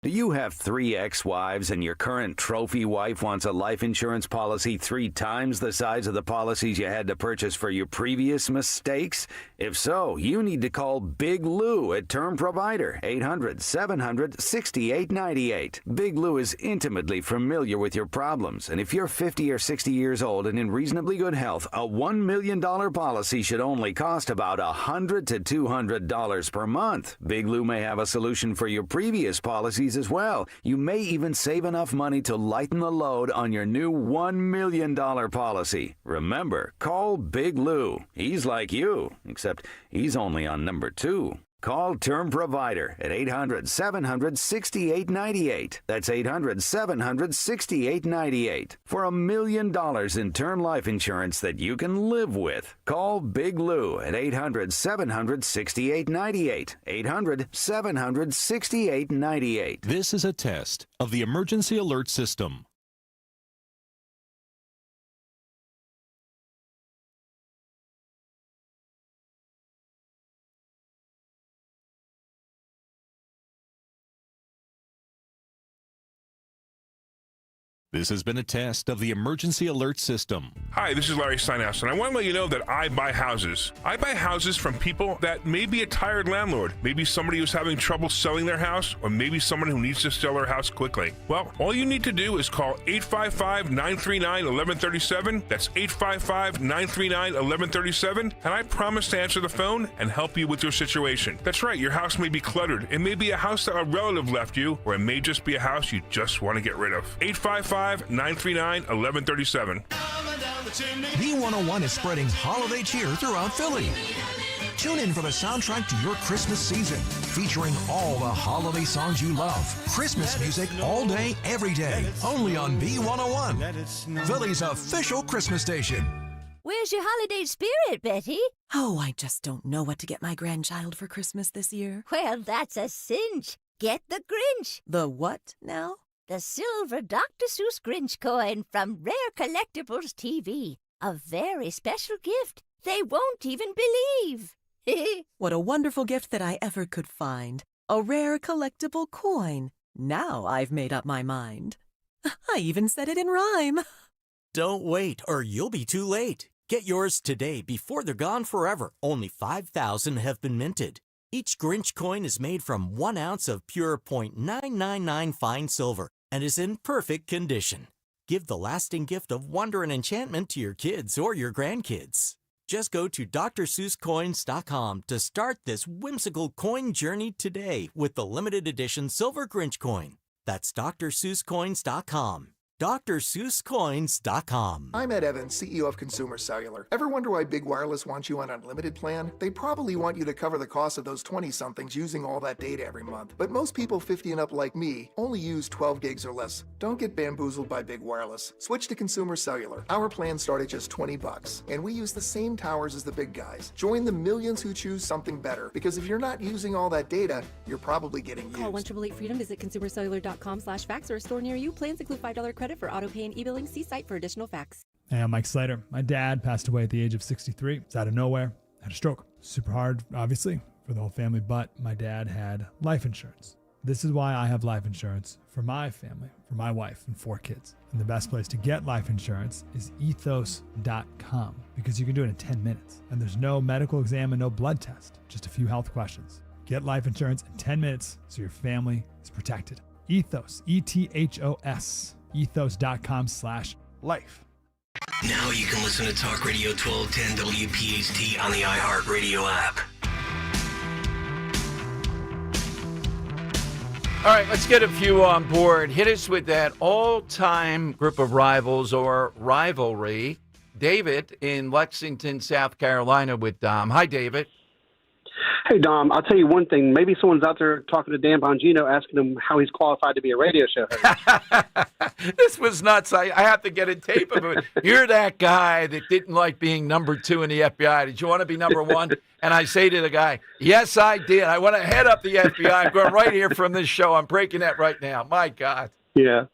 Do you have 3 ex-wives and your current trophy wife wants a life insurance policy 3 times the size of the policies you had to purchase for your previous mistakes? If so, you need to call Big Lou at Term Provider, 800-700-6898. Big Lou is intimately familiar with your problems, and if you're 50 or 60 years old and in reasonably good health, a $1 million policy should only cost about $100 to $200 per month. Big Lou may have a solution for your previous policies as well. You may even save enough money to lighten the load on your new $1 million policy. Remember, call Big Lou. He's like you, except he's only on number 2. Call Term Provider at 800-700-6898. That's 800-700-6898 for $1 million in term life insurance that you can live with. Call Big Lou at 800-700-6898. 800-700-6898. This is a test of the emergency alert system. This has been a test of the emergency alert system. Hi, this is Larry Steinhaus, and I want to let you know that I buy houses. I buy houses from people that may be a tired landlord, maybe somebody who's having trouble selling their house, or maybe someone who needs to sell their house quickly. Well, all you need to do is call 855-939-1137. That's 855-939-1137, and I promise to answer the phone and help you with your situation. That's right, your house may be cluttered. It may be a house that a relative left you, or it may just be a house you just want to get rid of. 855-939-1137. B101 is spreading holiday cheer throughout Philly. Tune in for the soundtrack to your Christmas season, featuring all the holiday songs you love. Christmas music all day, every day, only on B101, Philly's official Christmas station. Where's your holiday spirit, Betty? Oh, I just don't know what to get my grandchild for Christmas this year. Well, that's a cinch. Get the Grinch. The what now? The silver Dr. Seuss Grinch coin from Rare Collectibles TV. A very special gift they won't even believe. What a wonderful gift that I ever could find. A rare collectible coin. Now I've made up my mind. I even said it in rhyme. Don't wait, or you'll be too late. Get yours today before they're gone forever. Only 5,000 have been minted. Each Grinch coin is made from 1 ounce of pure .999 fine silver and is in perfect condition. Give the lasting gift of wonder and enchantment to your kids or your grandkids. Just go to DrSeussCoins.com to start this whimsical coin journey today with the limited edition Silver Grinch coin. That's DrSeussCoins.com. DrSeussCoins.com. I'm Ed Evans, CEO of Consumer Cellular. Ever wonder why Big Wireless wants you on an unlimited plan? They probably want you to cover the cost of those 20-somethings using all that data every month. But most people 50 and up like me only use 12 gigs or less. Don't get bamboozled by Big Wireless. Switch to Consumer Cellular. Our plans start at just $20, and we use the same towers as the big guys. Join the millions who choose something better, because if you're not using all that data, you're probably getting used. Call 1-888-FREEDOM, visit consumercellular.com/facts or a store near you. Plans include $5 credit for auto pay and e-billing. See site for additional facts. Hey, I'm Mike Slater. My dad passed away at the age of 63. It's out of nowhere. Had a stroke. Super hard, obviously, for the whole family, but my dad had life insurance. This is why I have life insurance for my family, for my wife and 4 kids. And the best place to get life insurance is ethos.com, because you can do it in 10 minutes. And there's no medical exam and no blood test, just a few health questions. Get life insurance in 10 minutes so your family is protected. Ethos, ETHOS. ethos.com/life. Now you can listen to Talk Radio 1210 WPHT on the iHeartRadio app. All right, let's get a few on board. Hit us with that all-time group of rivals or rivalry. David in Lexington, South Carolina with Dom. Hi, David. Hey, Dom, I'll tell you one thing. Maybe someone's out there talking to Dan Bongino, asking him how he's qualified to be a radio show host. This was nuts. I have to get a tape of it. You're that guy that didn't like being number 2 in the FBI. Did you want to be number 1? And I say to the guy, yes, I did. I want to head up the FBI. I'm going right here from this show. I'm breaking that right now. My God. Yeah.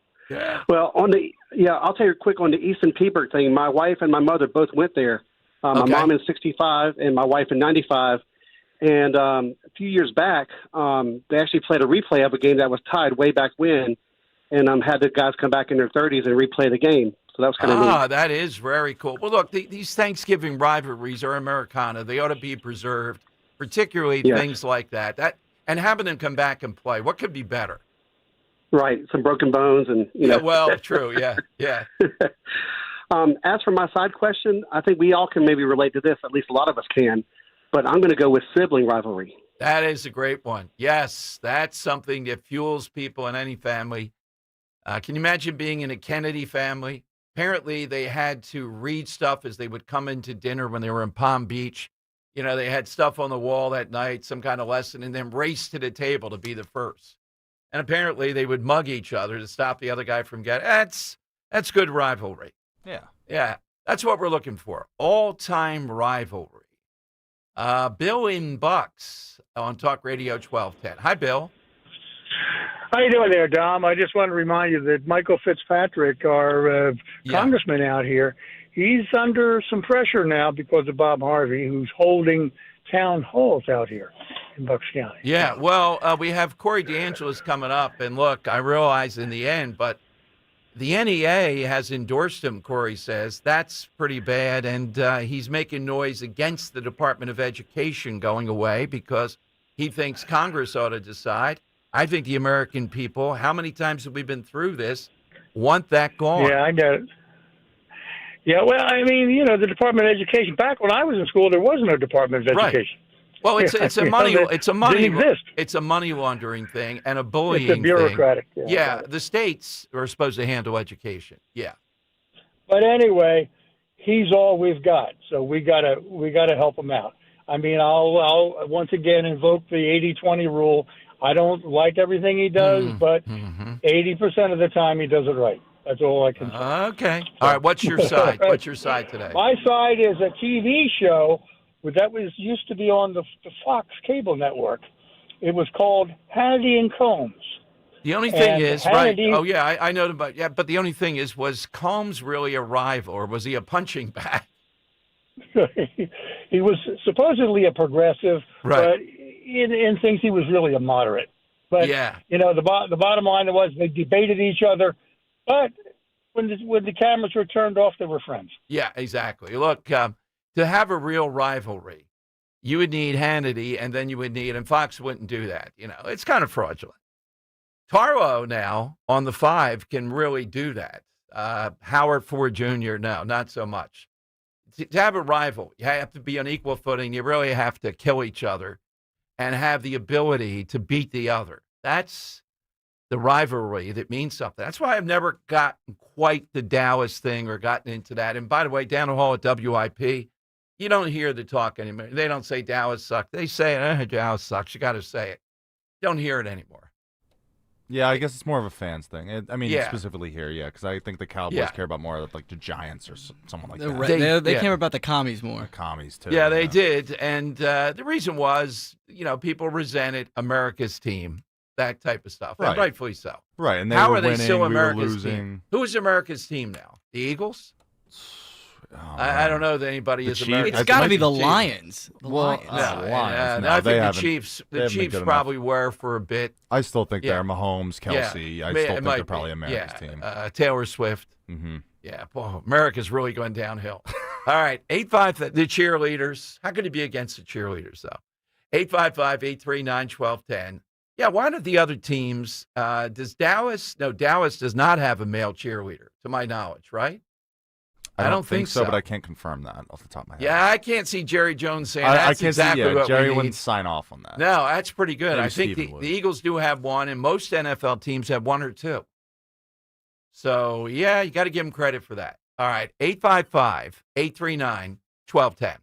Well, I'll tell you quick on the Easton Peabert thing. My wife and my mother both went there. My mom in 65 and my wife in 95. And a few years back, they actually played a replay of a game that was tied way back when, and had the guys come back in their 30s and replay the game. So that was kind of neat. That is very cool. Well, look, these Thanksgiving rivalries are Americana. They ought to be preserved, particularly things like that. And having them come back and play. What could be better? Right, some broken bones and Yeah, well, true. Yeah. As for my side question, I think we all can maybe relate to this. At least a lot of us can. But I'm going to go with sibling rivalry. That is a great one. Yes, that's something that fuels people in any family. Can you imagine being in a Kennedy family? Apparently, they had to read stuff as they would come into dinner when they were in Palm Beach. They had stuff on the wall that night, some kind of lesson, and then raced to the table to be the first. And apparently they would mug each other to stop the other guy from getting. That's good rivalry. Yeah. Yeah, that's what we're looking for. All-time rivalry. Bill in Bucks on Talk Radio 1210. Hi, Bill. How you doing there, Dom? I just want to remind you that Michael Fitzpatrick, our congressman out here, he's under some pressure now because of Bob Harvey, who's holding town halls out here in Bucks County. Yeah, well, we have Corey DeAngelis coming up. And look, I realize in the end, but the NEA has endorsed him, Corey says. That's pretty bad. And he's making noise against the Department of Education going away because he thinks Congress ought to decide. I think the American people, how many times have we been through this, want that gone. Yeah, I get it. Yeah, well, I mean, the Department of Education, back when I was in school, there was no Department of Education. Well, it's a money didn't exist. It's a money laundering thing and a bullying It's a bureaucratic thing. thing. Yeah, the states are supposed to handle education. Yeah. But anyway, he's all we've got, so we gotta help him out. I mean, I'll once again invoke the 80-20 rule. I don't like everything he does, but 80% of the time he does it right. That's all I can say. Okay. All right. What's your side? What's your side today? My side is a TV show that used to be on the Fox cable network. It was called Hannity and Combs. The only thing is, Hannity, right? Oh yeah, I know about. Yeah, but the only thing is, was Combs really a rival, or was he a punching bag? He was supposedly a progressive, right? But in things he was really a moderate. But yeah, the bottom line was they debated each other, but when the cameras were turned off, they were friends. Yeah, exactly. Look, to have a real rivalry, you would need Hannity, and then you would need, and Fox wouldn't do that. It's kind of fraudulent. Tarlo now on the 5 can really do that. Howard Ford Jr., no, not so much. To have a rival, you have to be on equal footing. You really have to kill each other and have the ability to beat the other. That's the rivalry that means something. That's why I've never gotten quite the Dallas thing or gotten into that. And by the way, down the hall at WIP, you don't hear the talk anymore. They don't say Dallas sucks. They say, Dallas sucks. You got to say it. Don't hear it anymore. Yeah, I guess it's more of a fans thing. Yeah. Specifically here, because I think the Cowboys care about more like the Giants or someone like that. They care about the commies more. The commies, too. Yeah, they did. And the reason was, people resented America's team, that type of stuff. Right. And rightfully so. Right. And how were are they winning, still we were America's losing. team? Who is America's team now? The Eagles? I don't know that anybody is America's. It's got to be the Lions. The Lions. I think the Chiefs. The Chiefs probably were for a bit. I still think they're Mahomes, Kelsey. I still think they're probably America's team. Taylor Swift. Mm-hmm. Yeah, boy, America's really going downhill. All right, 855, the cheerleaders. How could he be against the cheerleaders, though? 855-839-1210. Yeah, why don't the other teams, does Dallas? No, Dallas does not have a male cheerleader, to my knowledge, right? I don't think so, but I can't confirm that off the top of my head. Yeah, I can't see Jerry Jones saying I that's can't exactly see, what Jerry we need. wouldn't sign off on that. No, that's pretty good. Maybe I think the Eagles do have one, and most NFL teams have one or two. So, yeah, you got to give them credit for that. All right, 855-839-1210.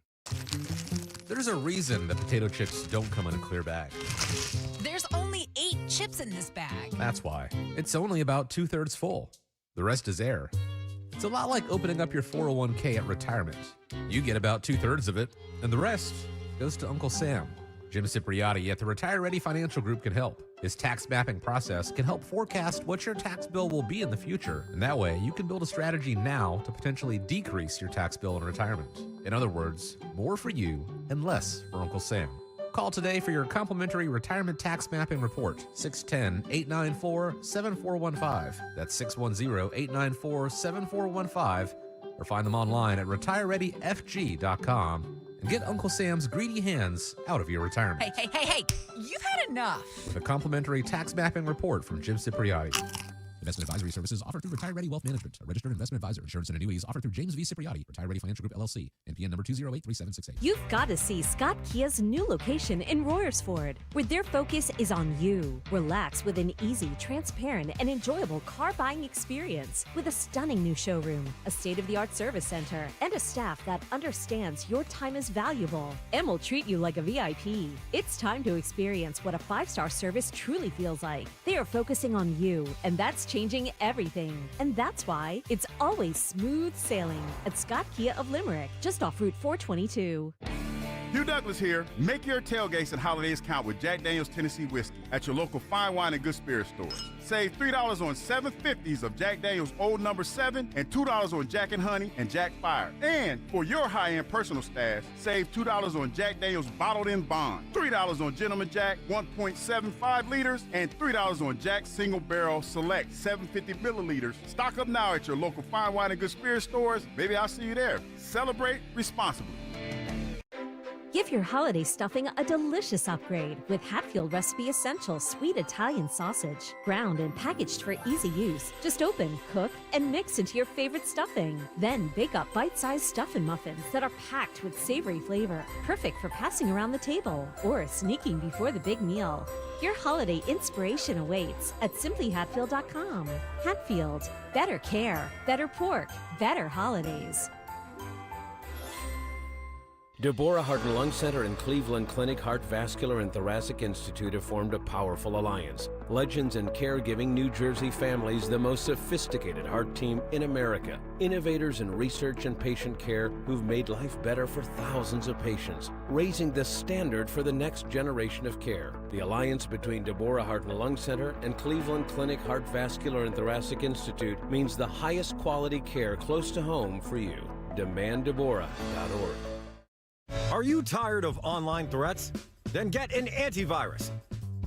There's a reason that potato chips don't come in a clear bag. There's only 8 chips in this bag. That's why. It's only about 2/3 full. The rest is air. It's a lot like opening up your 401k at retirement. You get about 2/3 of it, and the rest goes to Uncle Sam. Jim Cipriotti at the Retire Ready Financial Group can help. His tax mapping process can help forecast what your tax bill will be in the future, and that way you can build a strategy now to potentially decrease your tax bill in retirement. In other words, more for you and less for Uncle Sam. Call today for your complimentary retirement tax mapping report, 610-894-7415. That's 610-894-7415. Or find them online at retirereadyfg.com and get Uncle Sam's greedy hands out of your retirement. Hey, you've had enough. With a complimentary tax mapping report from Jim Cipriotti. Investment advisory services offered through Retire Ready Wealth Management, a registered investment advisor. Insurance and annuities offered through James V. Cipriati, Retire Ready Financial Group, LLC, NPN number 2083768. You've got to see Scott Kia's new location in Royersford, where their focus is on you. Relax with an easy, transparent, and enjoyable car buying experience with a stunning new showroom, a state-of-the-art service center, and a staff that understands your time is valuable and will treat you like a VIP. It's time to experience what a 5-star service truly feels like. They are focusing on you, and that's changing everything. And that's why it's always smooth sailing at Scott Kia of Limerick, just off Route 422. Hugh Douglas here. Make your tailgates and holidays count with Jack Daniel's Tennessee Whiskey at your local fine wine and good spirit stores. Save $3 on 750s of Jack Daniel's Old Number 7 and $2 on Jack and Honey and Jack Fire. And for your high-end personal stash, save $2 on Jack Daniel's Bottled in Bond, $3 on Gentleman Jack 1.75 liters, and $3 on Jack Single Barrel Select 750 milliliters. Stock up now at your local fine wine and good spirit stores. Maybe I'll see you there. Celebrate responsibly. Give your holiday stuffing a delicious upgrade with Hatfield Recipe Essential Sweet Italian Sausage. Ground and packaged for easy use. Just open, cook, and mix into your favorite stuffing. Then bake up bite-sized stuffing muffins that are packed with savory flavor. Perfect for passing around the table or sneaking before the big meal. Your holiday inspiration awaits at simplyhatfield.com. Hatfield. Better care, better pork, better holidays. Deborah Heart and Lung Center and Cleveland Clinic Heart Vascular and Thoracic Institute have formed a powerful alliance. Legends in caregiving New Jersey families, the most sophisticated heart team in America. Innovators in research and patient care who've made life better for thousands of patients, raising the standard for the next generation of care. The alliance between Deborah Heart and Lung Center and Cleveland Clinic Heart Vascular and Thoracic Institute means the highest quality care close to home for you. DemandDeborah.org. Are you tired of online threats? Then get an antivirus.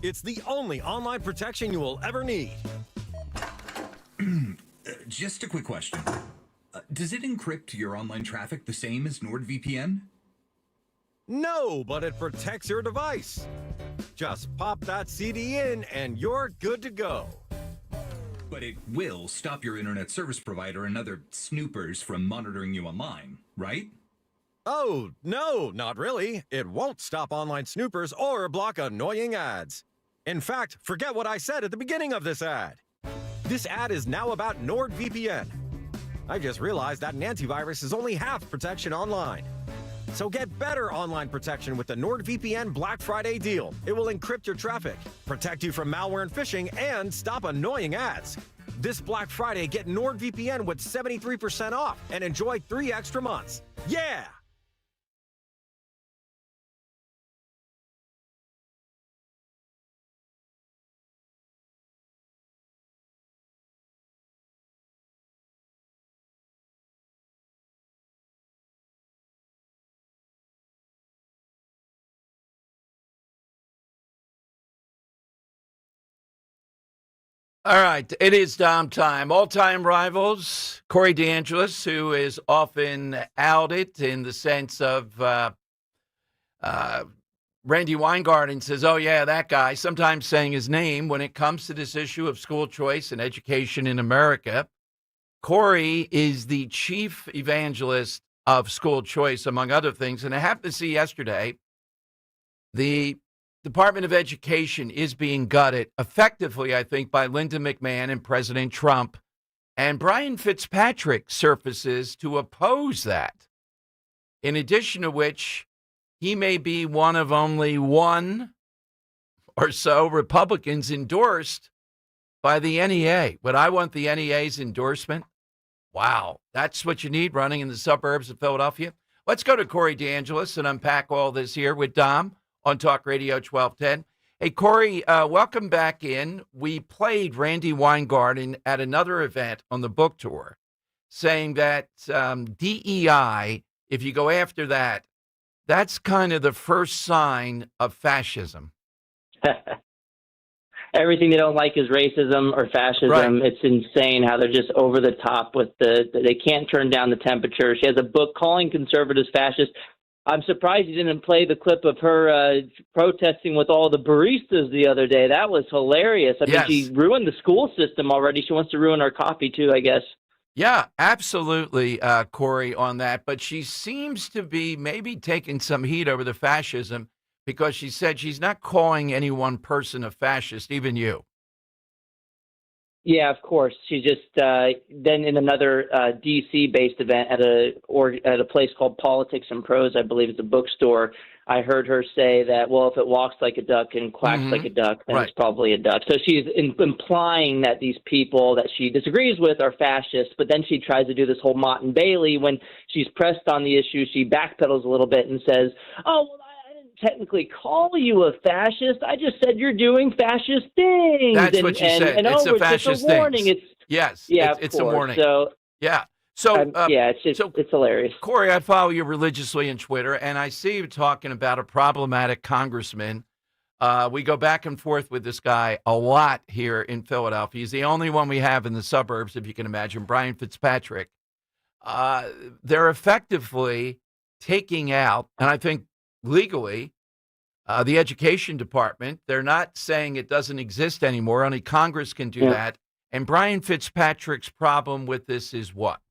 It's the only online protection you will ever need. Just a quick question. Does it encrypt your online traffic the same as NordVPN? No, but it protects your device. Just pop that CD in and you're good to go. But it will stop your internet service provider and other snoopers from monitoring you online, right? Oh, no, not really. It won't stop online snoopers or block annoying ads. In fact, forget what I said at the beginning of this ad. This ad is now about NordVPN. I just realized that an antivirus is only half protection online. So get better online protection with the NordVPN Black Friday deal. It will encrypt your traffic, protect you from malware and phishing, and stop annoying ads. This Black Friday, get NordVPN with 73% off and enjoy 3 extra months. Yeah! All right, it is Dom time. All-time rivals, Corey DeAngelis, who is often outed in the sense of Randy Weingarten says, oh, yeah, that guy, sometimes saying his name when it comes to this issue of school choice and education in America. Corey is the chief evangelist of school choice, among other things. And I happened to see yesterday the Department of Education is being gutted effectively, I think, by Linda McMahon and President Trump. And Brian Fitzpatrick surfaces to oppose that. In addition to which, he may be one of only one or so Republicans endorsed by the NEA. Would I want the NEA's endorsement? Wow, that's what you need running in the suburbs of Philadelphia. Let's go to Corey DeAngelis and unpack all this here with Dom on Talk Radio 1210. Hey, Corey, welcome back in. We played Randy Weingarten at another event on the book tour saying that DEI, if you go after that, that's kind of the first sign of fascism. Everything they don't like is racism or fascism. Right. It's insane how they're just over the top with they can't turn down the temperature. She has a book calling conservatives fascist. I'm surprised you didn't play the clip of her protesting with all the baristas the other day. That was hilarious. I mean, she ruined the school system already. She wants to ruin our coffee, too, I guess. Yeah, absolutely, Corey, on that. But she seems to be maybe taking some heat over the fascism because she said she's not calling any one person a fascist, even you. Yeah, of course. She just then in another DC-based event at a place called Politics and Prose, I believe it's a bookstore. I heard her say that, well, if it walks like a duck and quacks like a duck, then it's probably a duck. So she's implying that these people that she disagrees with are fascists, but then she tries to do this whole Mott and Bailey. When she's pressed on the issue, she backpedals a little bit and says, oh, well, I didn't technically call you a fascist. I just said you're doing fascist things. That's what she said. It's a fascist thing. It's a warning. So, yeah. So it's hilarious. Corey, I follow you religiously on Twitter, and I see you talking about a problematic congressman. We go back and forth with this guy a lot here in Philadelphia. He's the only one we have in the suburbs, if you can imagine, Brian Fitzpatrick. They're effectively taking out, and I think legally, the education department. They're not saying it doesn't exist anymore. Only Congress can do that. And Brian Fitzpatrick's problem with this is what?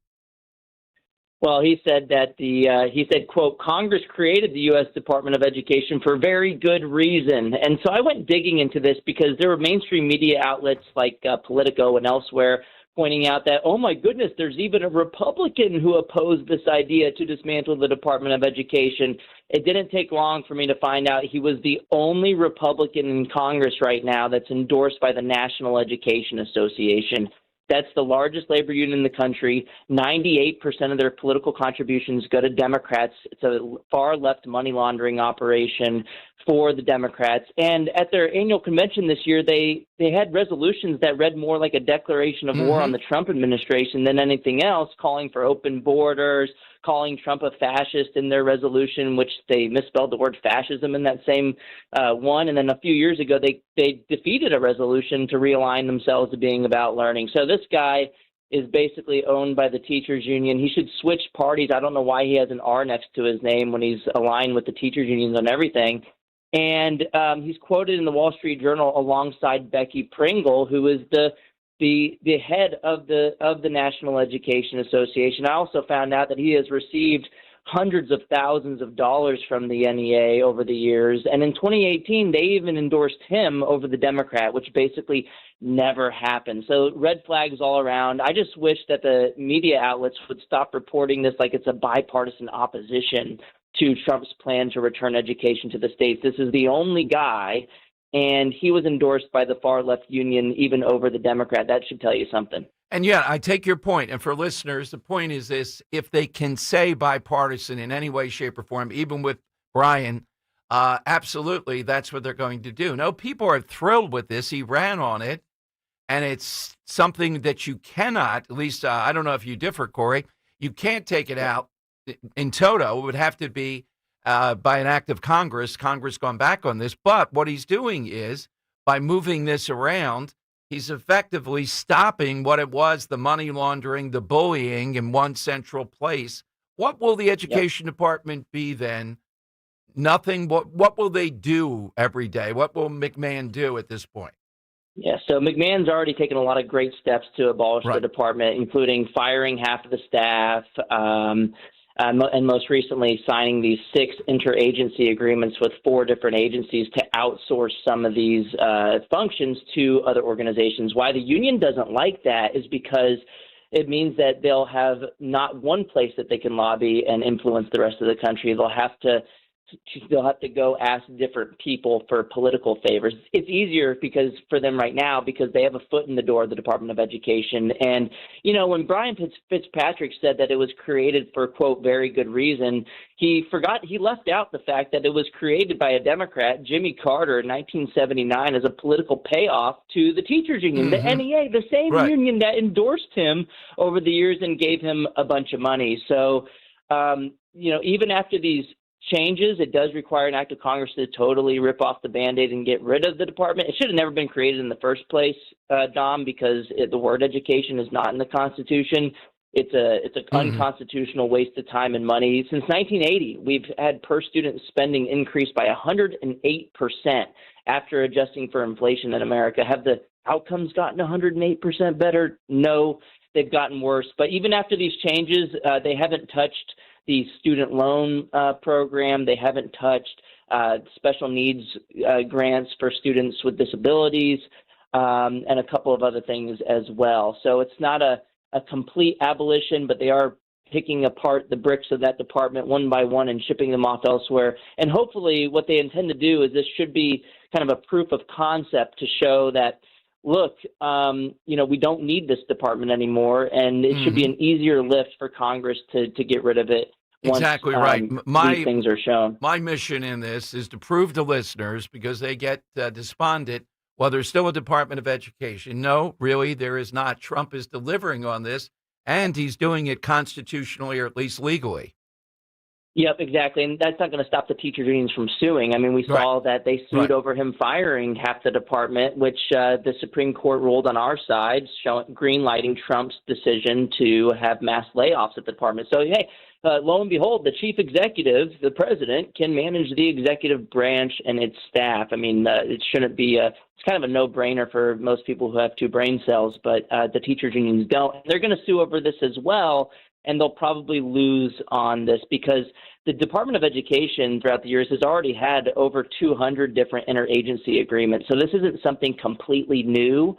Well, he said that he said, quote, Congress created the U.S. Department of Education for very good reason. And so I went digging into this because there were mainstream media outlets like Politico and elsewhere pointing out that, oh, my goodness, there's even a Republican who opposed this idea to dismantle the Department of Education. It didn't take long for me to find out he was the only Republican in Congress right now that's endorsed by the National Education Association. That's the largest labor union in the country. 98% of their political contributions go to Democrats. It's a far left money laundering operation for the Democrats. And at their annual convention this year, they had resolutions that read more like a declaration of war on the Trump administration than anything else, calling for open borders, calling Trump a fascist in their resolution, which they misspelled the word fascism in that same one. And then a few years ago, they defeated a resolution to realign themselves to being about learning. So this guy is basically owned by the teachers union. He should switch parties. I don't know why he has an R next to his name when he's aligned with the teachers unions on everything. And he's quoted in the Wall Street Journal alongside Becky Pringle, who is the head of the National Education Association. I also found out that he has received hundreds of thousands of dollars from the NEA over the years. And in 2018, they even endorsed him over the Democrat, which basically never happened. So red flags all around. I just wish that the media outlets would stop reporting this like it's a bipartisan opposition to Trump's plan to return education to the states. This is the only guy, and he was endorsed by the far left union even over the Democrat. That should tell you something. And yeah, I take your point. And for listeners, the point is this: if they can say bipartisan in any way, shape, or form, even with Brian, absolutely, that's what they're going to do. No, people are thrilled with this. He ran on it, and it's something that you cannot, at least I don't know if you differ, Corey, you can't take it out in toto. It would have to be by an act of Congress gone back on this. But what he's doing is, by moving this around, he's effectively stopping what it was, the money laundering, the bullying in one central place. What will the education department be then? Nothing. What will they do every day? What will McMahon do at this point? Yeah, so McMahon's already taken a lot of great steps to abolish the department, including firing half of the staff, and most recently signing these 6 interagency agreements with 4 different agencies to outsource some of these functions to other organizations. Why the union doesn't like that is because it means that they'll have not one place that they can lobby and influence the rest of the country. They'll have to go ask different people for political favors. It's easier for them right now because they have a foot in the door of the Department of Education. And, you know, when Brian Fitzpatrick said that it was created for, quote, very good reason, he left out the fact that it was created by a Democrat, Jimmy Carter, in 1979 as a political payoff to the teachers union, the NEA, the same union that endorsed him over the years and gave him a bunch of money. So, you know, even after these changes, it does require an act of Congress to totally rip off the Band-Aid and get rid of the department. It should have never been created in the first place, Dom, because the word education is not in the Constitution. It's an unconstitutional waste of time and money. Since 1980, we've had per student spending increase by 108% after adjusting for inflation in America. Have the outcomes gotten 108% better? No, they've gotten worse. But even after these changes, they haven't touched the student loan program. They haven't touched special needs grants for students with disabilities, and a couple of other things as well. So it's not a complete abolition, but they are picking apart the bricks of that department one by one and shipping them off elsewhere. And hopefully what they intend to do is this should be kind of a proof of concept to show that, look, we don't need this department anymore, and it should be an easier lift for Congress to get rid of it. Once, exactly right. These things are shown. My mission in this is to prove to listeners, because they get despondent, well, there's still a Department of Education. No, really, there is not. Trump is delivering on this, and he's doing it constitutionally or at least legally. Yep, exactly. And that's not going to stop the teacher unions from suing. I mean, we saw that they sued over him firing half the department, which the Supreme Court ruled on our side, green-lighting Trump's decision to have mass layoffs at the department. So, hey, lo and behold, the chief executive, the president, can manage the executive branch and its staff. I mean, it shouldn't be it's kind of a no-brainer for most people who have two brain cells, but the teachers unions don't. They're going to sue over this as well, and they'll probably lose on this because the Department of Education throughout the years has already had over 200 different interagency agreements. So this isn't something completely new.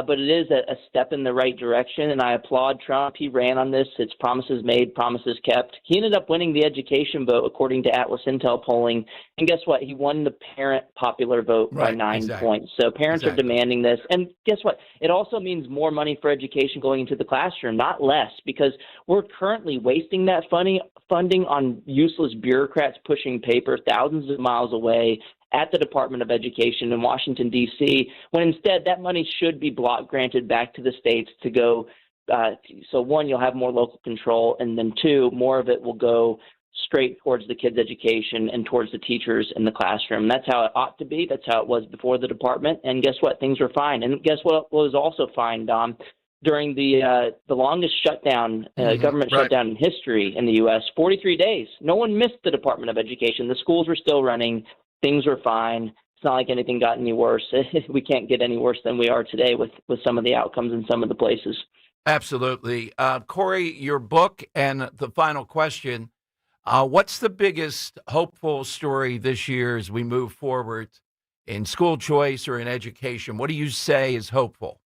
But it is a step in the right direction, and I applaud Trump. He ran on this. It's promises made, promises kept. He ended up winning the education vote, according to Atlas Intel polling. And guess what? He won the parent popular vote by 9 points. So parents are demanding this. And guess what? It also means more money for education going into the classroom, not less, because we're currently wasting that funding on useless bureaucrats pushing paper thousands of miles away at the Department of Education in Washington, D.C., when instead that money should be block granted back to the states to go. So one, you'll have more local control, and then two, more of it will go straight towards the kids' education and towards the teachers in the classroom. That's how it ought to be. That's how it was before the department. And guess what? Things were fine. And guess what was also fine, Dom? During the longest shutdown, government shutdown in history in the U.S., 43 days. No one missed the Department of Education. The schools were still running. Things were fine. It's not like anything got any worse. We can't get any worse than we are today with some of the outcomes in some of the places. Absolutely. Corey, your book and the final question, what's the biggest hopeful story this year as we move forward in school choice or in education? What do you say is hopeful?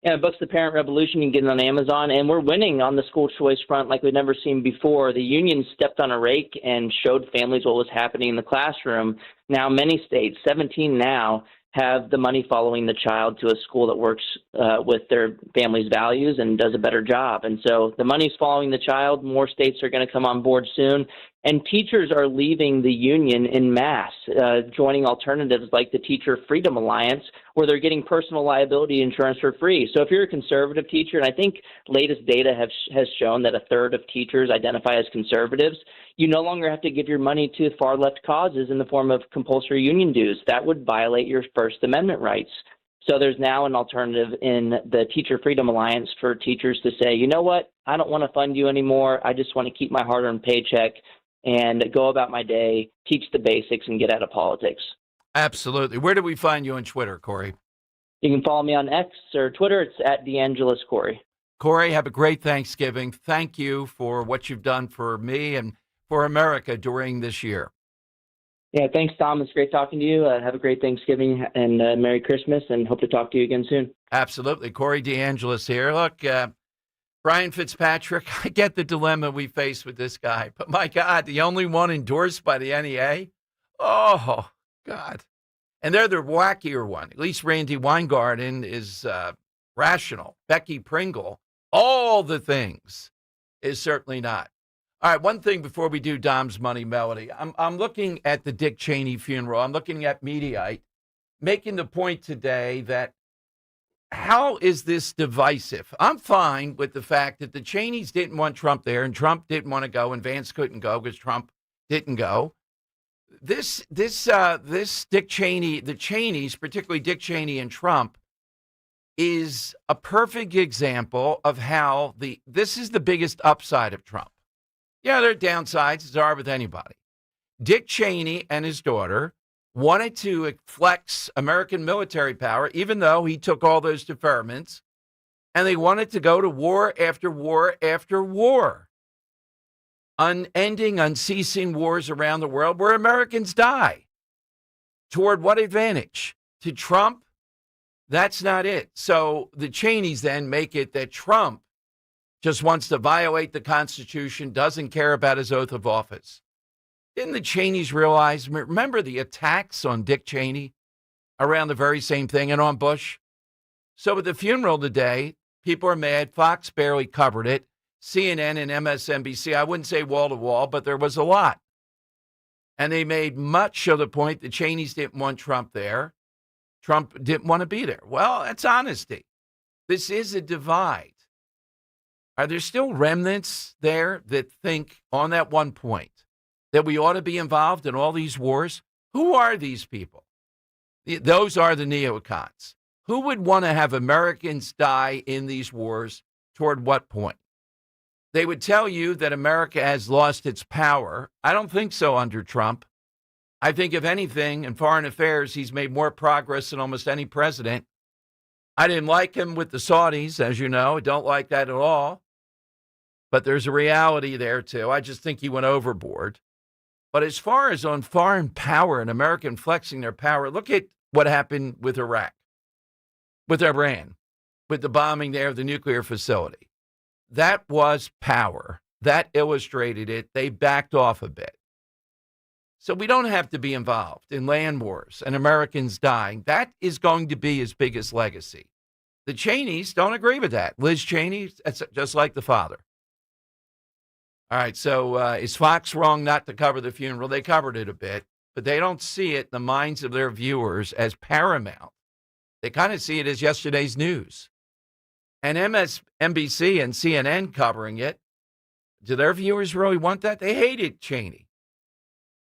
Yeah, the book's The Parent Revolution. You can get it on Amazon, and we're winning on the school choice front like we've never seen before. The union stepped on a rake and showed families what was happening in the classroom. Now, many states, 17 now, have the money following the child to a school that works with their family's values and does a better job. And so the money's following the child. More states are going to come on board soon. And teachers are leaving the union en masse, joining alternatives like the Teacher Freedom Alliance, where they're getting personal liability insurance for free. So if you're a conservative teacher, and I think latest data has shown that a third of teachers identify as conservatives, you no longer have to give your money to far left causes in the form of compulsory union dues. That would violate your First Amendment rights. So there's now an alternative in the Teacher Freedom Alliance for teachers to say, you know what, I don't want to fund you anymore. I just want to keep my hard-earned paycheck and go about my day, teach the basics, and get out of politics. Absolutely. Where do we find you on Twitter, Corey? You can follow me on X or Twitter. It's at DeAngelis Corey. Corey, have a great Thanksgiving. Thank you for what you've done for me and for America during this year. Yeah, thanks, Tom. It's great talking to you. Have a great Thanksgiving and Merry Christmas, and hope to talk to you again soon. Absolutely. Corey DeAngelis here. Look, Brian Fitzpatrick, I get the dilemma we face with this guy, but my God, the only one endorsed by the NEA? Oh, God. And they're the wackier one. At least Randy Weingarten is rational. Becky Pringle, all the things, is certainly not. All right, one thing before we do Dom's Money Melody. I'm looking at the Dick Cheney funeral. I'm looking at Mediaite, making the point today that how is this divisive? I'm fine with the fact that the Cheneys didn't want Trump there, and Trump didn't want to go, and Vance couldn't go because Trump didn't go. This Dick Cheney, the Cheneys, particularly Dick Cheney and Trump, is a perfect example of how this is the biggest upside of Trump. Yeah, there are downsides, as there are with anybody. Dick Cheney and his daughter wanted to flex American military power, even though he took all those deferments, and they wanted to go to war after war after war. Unending, unceasing wars around the world where Americans die. Toward what advantage? To Trump? That's not it. So the Cheneys then make it that Trump just wants to violate the Constitution, doesn't care about his oath of office. Didn't the Cheneys realize, remember the attacks on Dick Cheney around the very same thing and on Bush? So at the funeral today, people are mad. Fox barely covered it. CNN and MSNBC, I wouldn't say wall to wall, but there was a lot. And they made much of the point the Cheneys didn't want Trump there. Trump didn't want to be there. Well, that's honesty. This is a divide. Are there still remnants there that think on that one point that we ought to be involved in all these wars? Who are these people? Those are the neocons. Who would want to have Americans die in these wars? Toward what point? They would tell you that America has lost its power. I don't think so under Trump. I think, if anything, in foreign affairs, he's made more progress than almost any president. I didn't like him with the Saudis, as you know. I don't like that at all. But there's a reality there, too. I just think he went overboard. But as far as on foreign power and American flexing their power, look at what happened with Iraq, with Iran, with the bombing there of the nuclear facility. That was power. That illustrated it. They backed off a bit. So we don't have to be involved in land wars and Americans dying. That is going to be his biggest legacy. The Cheneys don't agree with that. Liz Cheney, that's just like the father. All right, so is Fox wrong not to cover the funeral? They covered it a bit, but they don't see it in the minds of their viewers as paramount. They kind of see it as yesterday's news. And MSNBC and CNN covering it, do their viewers really want that? They hated Cheney.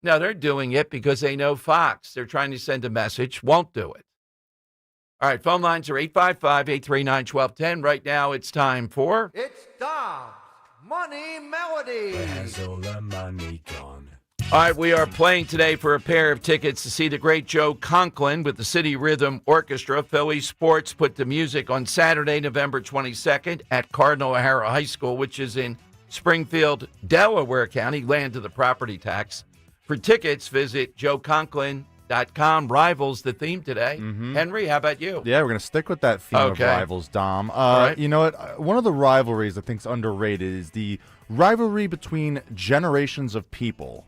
No, they're doing it because they know Fox. They're trying to send a message, won't do it. All right, phone lines are 855-839-1210. Right now, it's time for... It's Dom's Money Melody. Where's all the money gone? All right, we are playing today for a pair of tickets to see the great Joe Conklin with the City Rhythm Orchestra. Philly Sports put the music on Saturday, November 22nd at Cardinal O'Hara High School, which is in Springfield, Delaware County, land of the property tax. For tickets, visit joeconklin.com. Rivals, the theme today. Henry, how about you? Yeah, we're going to stick with that theme of rivals, Dom. Right. You know what? One of the rivalries I think is underrated is the rivalry between generations of people.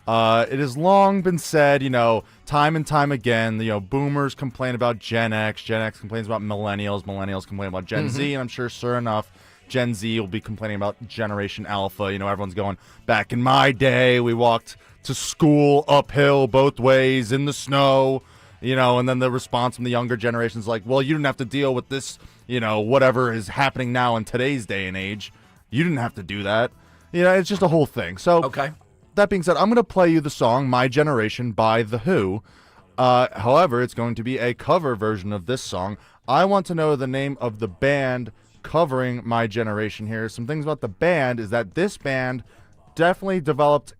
It has long been said, time and time again, boomers complain about Gen X complains about millennials complain about Gen Z, and I'm sure enough, Gen Z will be complaining about Generation Alpha. Everyone's going, back in my day, we walked to school uphill both ways in the snow, and then the response from the younger generation is like, well, you didn't have to deal with this, whatever is happening now in today's day and age. You didn't have to do that. It's just a whole thing. So, that being said, I'm going to play you the song My Generation by The Who. However, it's going to be a cover version of this song. I want to know the name of the band covering My Generation here. Some things about the band is that this band definitely developed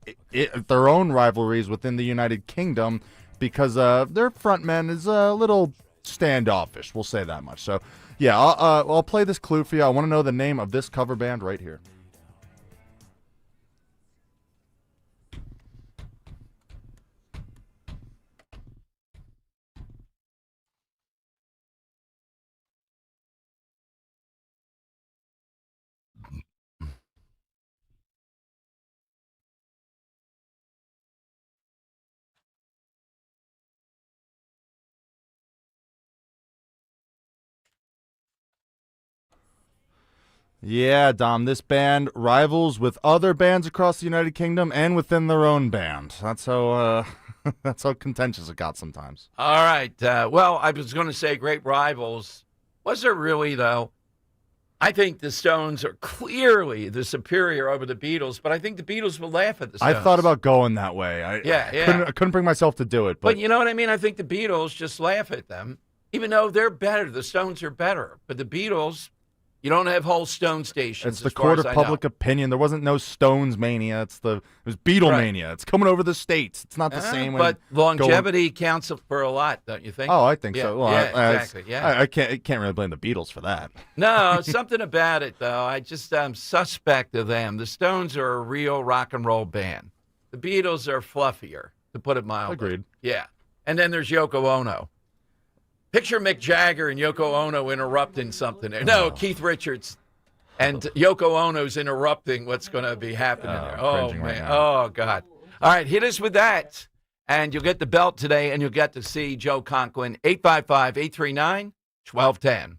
their own rivalries within the United Kingdom because their frontman is a little standoffish, we'll say that much. So, yeah, I'll play this clue for you. I want to know the name of this cover band right here. Yeah, Dom, this band rivals with other bands across the United Kingdom and within their own band. That's how that's how contentious it got sometimes. All right. Well, I was going to say great rivals. Was there really, though? I think the Stones are clearly the superior over the Beatles, but I think the Beatles will laugh at the Stones. I thought about going that way. I couldn't bring myself to do it. But you know what I mean? I think the Beatles just laugh at them. Even though they're better, the Stones are better. But the Beatles, you don't have whole Stone stations. It's the court of public opinion. There wasn't no Stones mania. It was Beatlemania. It's coming over the states. It's not the same. But longevity counts for a lot, don't you think? Oh, I think so. Well, exactly. Yeah, I can't really blame the Beatles for that. No, something about it though. I'm suspect of them. The Stones are a real rock and roll band. The Beatles are fluffier, to put it mildly. Agreed. Yeah, and then there's Yoko Ono. Picture Mick Jagger and Yoko Ono interrupting something there. No, Keith Richards and Yoko Ono's interrupting what's going to be happening there. Oh, man. Right Oh, God. All right, hit us with that, and you'll get the belt today, and you'll get to see Joe Conklin, 855-839-1210.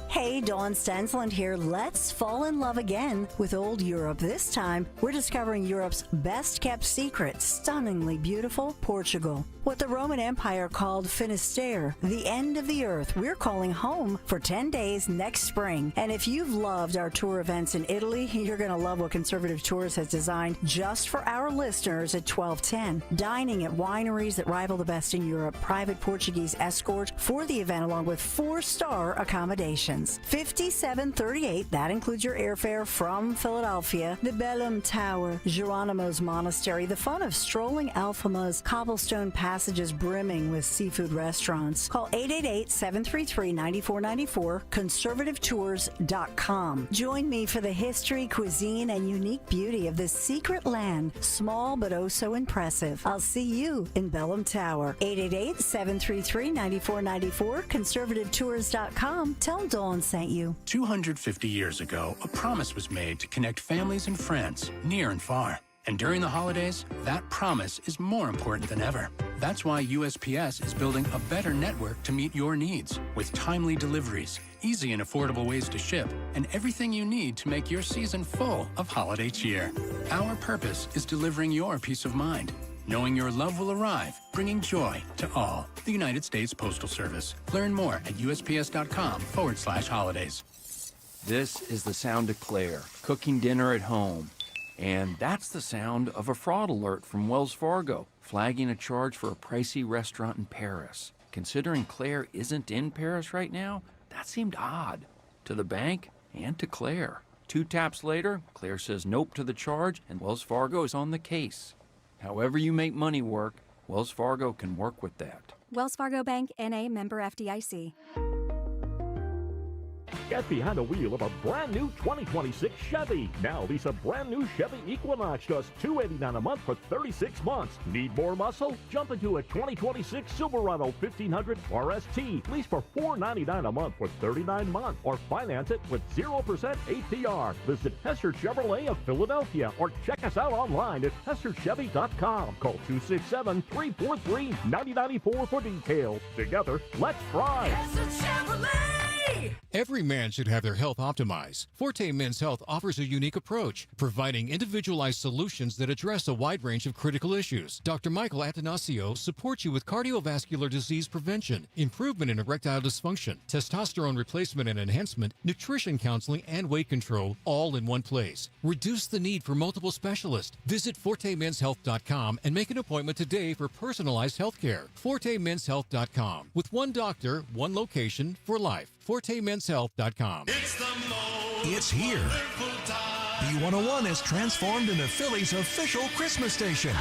Hey, Dawn Stansland here. Let's fall in love again with old Europe. This time, we're discovering Europe's best-kept secret, stunningly beautiful Portugal. What the Roman Empire called Finisterre, the end of the earth, we're calling home for 10 days next spring. And if you've loved our tour events in Italy, you're going to love what Conservative Tours has designed just for our listeners at 1210. Dining at wineries that rival the best in Europe, private Portuguese escort for the event along with 4-star accommodations. $57.38, that includes your airfare from Philadelphia, the Bellum Tower, Geronimo's Monastery, the fun of strolling Alfama's cobblestone passages brimming with seafood restaurants. Call 888-733-9494, conservativetours.com. Join me for the history, cuisine, and unique beauty of this secret land, small but oh so impressive. I'll see you in Bellum Tower. 888-733-9494, conservativetours.com. Tell Dawn sent you. 250 years ago, a promise was made to connect families and friends, near and far. And during the holidays, that promise is more important than ever. That's why USPS is building a better network to meet your needs, with timely deliveries, easy and affordable ways to ship, and everything you need to make your season full of holiday cheer. Our purpose is delivering your peace of mind, knowing your love will arrive, bringing joy to all. The United States Postal Service. Learn more at USPS.com/holidays. This is the sound of Claire, cooking dinner at home. And that's the sound of a fraud alert from Wells Fargo, flagging a charge for a pricey restaurant in Paris. Considering Claire isn't in Paris right now, that seemed odd to the bank and to Claire. 2 taps later, Claire says nope to the charge, and Wells Fargo is on the case. However you make money work, Wells Fargo can work with that. Wells Fargo Bank, N.A., member FDIC. Get behind the wheel of a brand new 2026 Chevy. Now lease a brand new Chevy Equinox just $289 a month for 36 months. Need more muscle? Jump into a 2026 Silverado 1500 RST. Lease for $499 a month for 39 months, or finance it with 0% APR. Visit Hester Chevrolet of Philadelphia or check us out online at HesterChevy.com. Call 267-343-9094 for details. Together, let's ride. Hester Chevrolet! Every man should have their health optimized. Forte Men's Health offers a unique approach, providing individualized solutions that address a wide range of critical issues. Dr. Michael Atanasio supports you with cardiovascular disease prevention, improvement in erectile dysfunction, testosterone replacement and enhancement, nutrition counseling, and weight control, all in one place. Reduce the need for multiple specialists. Visit ForteMen'sHealth.com and make an appointment today for personalized health care. ForteMen'sHealth.com. With one doctor, one location for life. ForteMen'sHealth.com. It's here. B101 has transformed into Philly's official Christmas station.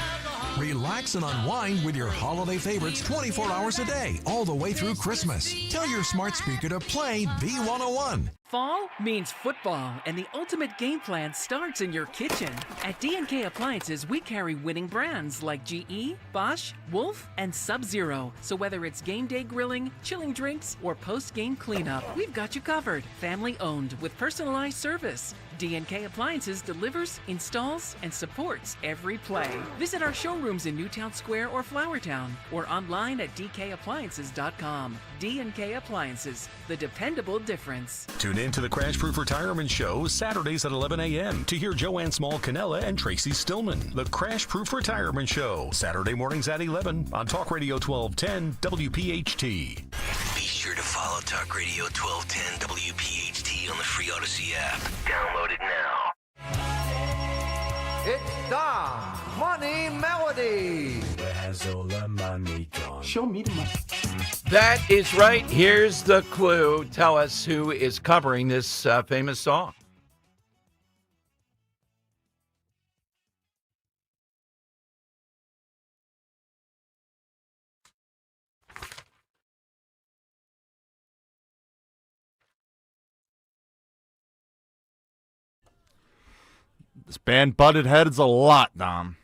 Relax and unwind with your holiday favorites 24 hours a day, all the way through Christmas. Tell your smart speaker to play B101. Fall means football, and the ultimate game plan starts in your kitchen. At D&K Appliances, we carry winning brands like GE, Bosch, Wolf, and Sub-Zero. So whether it's game day grilling, chilling drinks, or post-game cleanup, we've got you covered. Family owned with personalized service. D&K Appliances delivers, installs, and supports every play. Visit our showrooms in Newtown Square or Flourtown, or online at dkappliances.com. D&K Appliances, the dependable difference. Tune in to the Crash Proof Retirement Show Saturdays at 11 a.m. to hear Joanne Small-Canella and Tracy Stillman. The Crash Proof Retirement Show, Saturday mornings at 11 on Talk Radio 1210 WPHT. Be sure to follow Talk Radio 1210 WPHT on the free Odyssey app. Download it now. It's the Money Melody. Has all her money gone? Show me the money. That is right. Here's the clue. Tell us who is covering this famous song. This band butted heads a lot, Dom.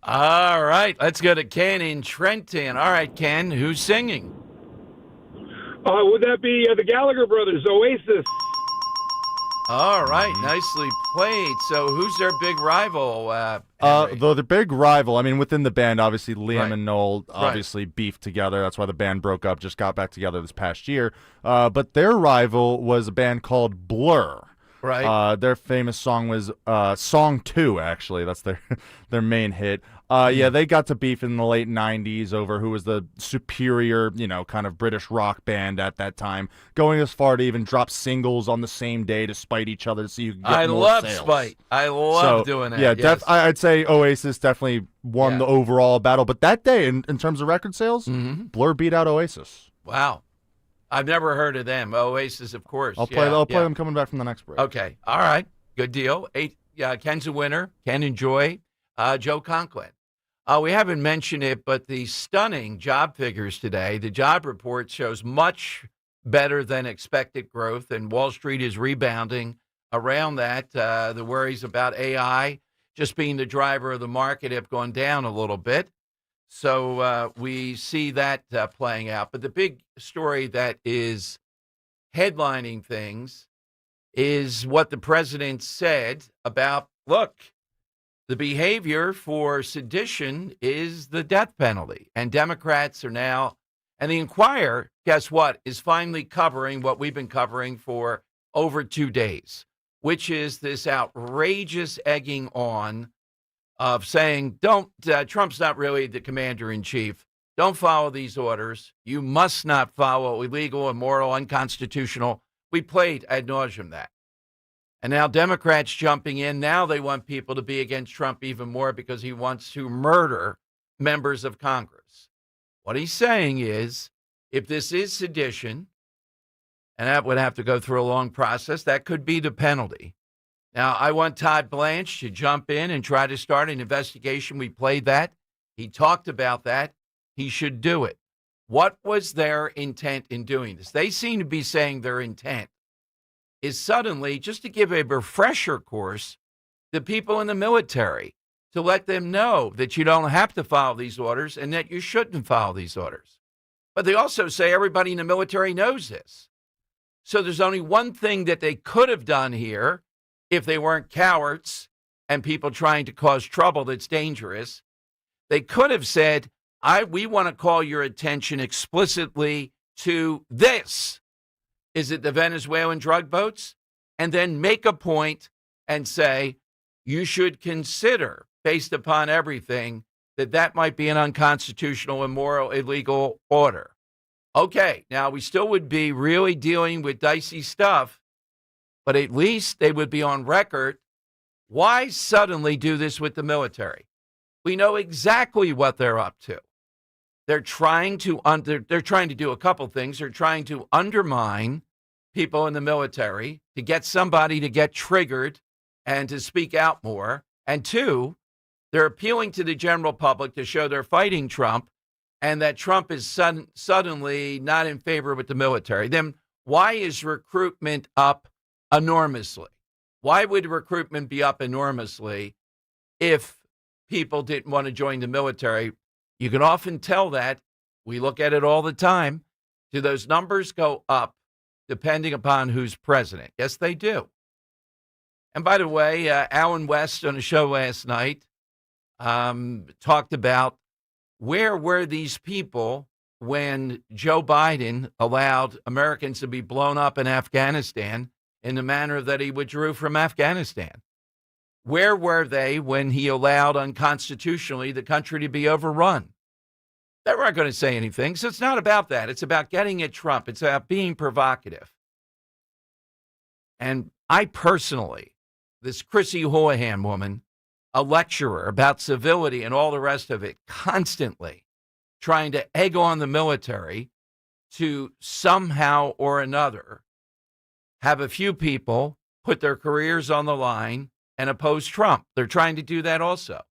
All right, let's go to Ken in Trenton. All right, Ken, who's singing? Would that be the Gallagher brothers, Oasis? All right, nicely played. So who's their big rival? Though the big rival, I mean, within the band, obviously Liam Right. and Noel obviously beefed together. That's why the band broke up, just got back together this past year. But their rival was a band called Blur. Right. Their famous song was Song 2, actually. That's their main hit. Yeah, they got to beef in the late 90s over who was the superior, kind of British rock band at that time, going as far to even drop singles on the same day to spite each other to see who could get more love sales. spite. I love doing that. Yeah, yes. I'd say Oasis definitely won the overall battle. But that day, in terms of record sales, Blur beat out Oasis. Wow. I've never heard of them. Oasis, of course. I'll play them coming back from the next break. Okay. All right. Good deal. Ken's a winner. Ken enjoy. Joe Conklin. We haven't mentioned it, but the stunning job figures today, the job report shows much better than expected growth, and Wall Street is rebounding around that. The worries about AI just being the driver of the market have gone down a little bit. So we see that playing out. But the big story that is headlining things is what the president said about, look, the behavior for sedition is the death penalty. And Democrats are now, and the Inquirer, guess what, is finally covering what we've been covering for over 2 days, which is this outrageous egging on of saying, Trump's not really the commander-in-chief. Don't follow these orders. You must not follow illegal, immoral, unconstitutional. We played ad nauseum that. And now Democrats jumping in. Now they want people to be against Trump even more because he wants to murder members of Congress. What he's saying is, if this is sedition, and that would have to go through a long process, that could be the penalty. Now, I want Todd Blanche to jump in and try to start an investigation. We played that. He talked about that. He should do it. What was their intent in doing this? They seem to be saying their intent is suddenly just to give a refresher course to people in the military, to let them know that you don't have to follow these orders and that you shouldn't follow these orders. But they also say everybody in the military knows this. So there's only one thing that they could have done here if they weren't cowards and people trying to cause trouble that's dangerous. They could have said, we want to call your attention explicitly to this. Is it the Venezuelan drug boats? And then make a point and say, you should consider, based upon everything, that might be an unconstitutional, immoral, illegal order. Okay, now we still would be really dealing with dicey stuff, but at least they would be on record. Why suddenly do this with the military? We know exactly what they're up to. They're trying to do a couple things. They're trying to undermine people in the military to get somebody to get triggered and to speak out more. And two, they're appealing to the general public to show they're fighting Trump and that Trump is suddenly not in favor with the military. Then why is recruitment up enormously? Why would recruitment be up enormously if people didn't want to join the military? You can often tell that. We look at it all the time. Do those numbers go up depending upon who's president? Yes, they do. And by the way, Alan West on a show last night talked about where were these people when Joe Biden allowed Americans to be blown up in Afghanistan in the manner that he withdrew from Afghanistan? Where were they when he allowed unconstitutionally the country to be overrun? They weren't going to say anything. So it's not about that. It's about getting at Trump. It's about being provocative. And I personally, this Chrissy Houlihan woman, a lecturer about civility and all the rest of it, constantly trying to egg on the military to somehow or another have a few people put their careers on the line and oppose Trump. They're trying to do that also.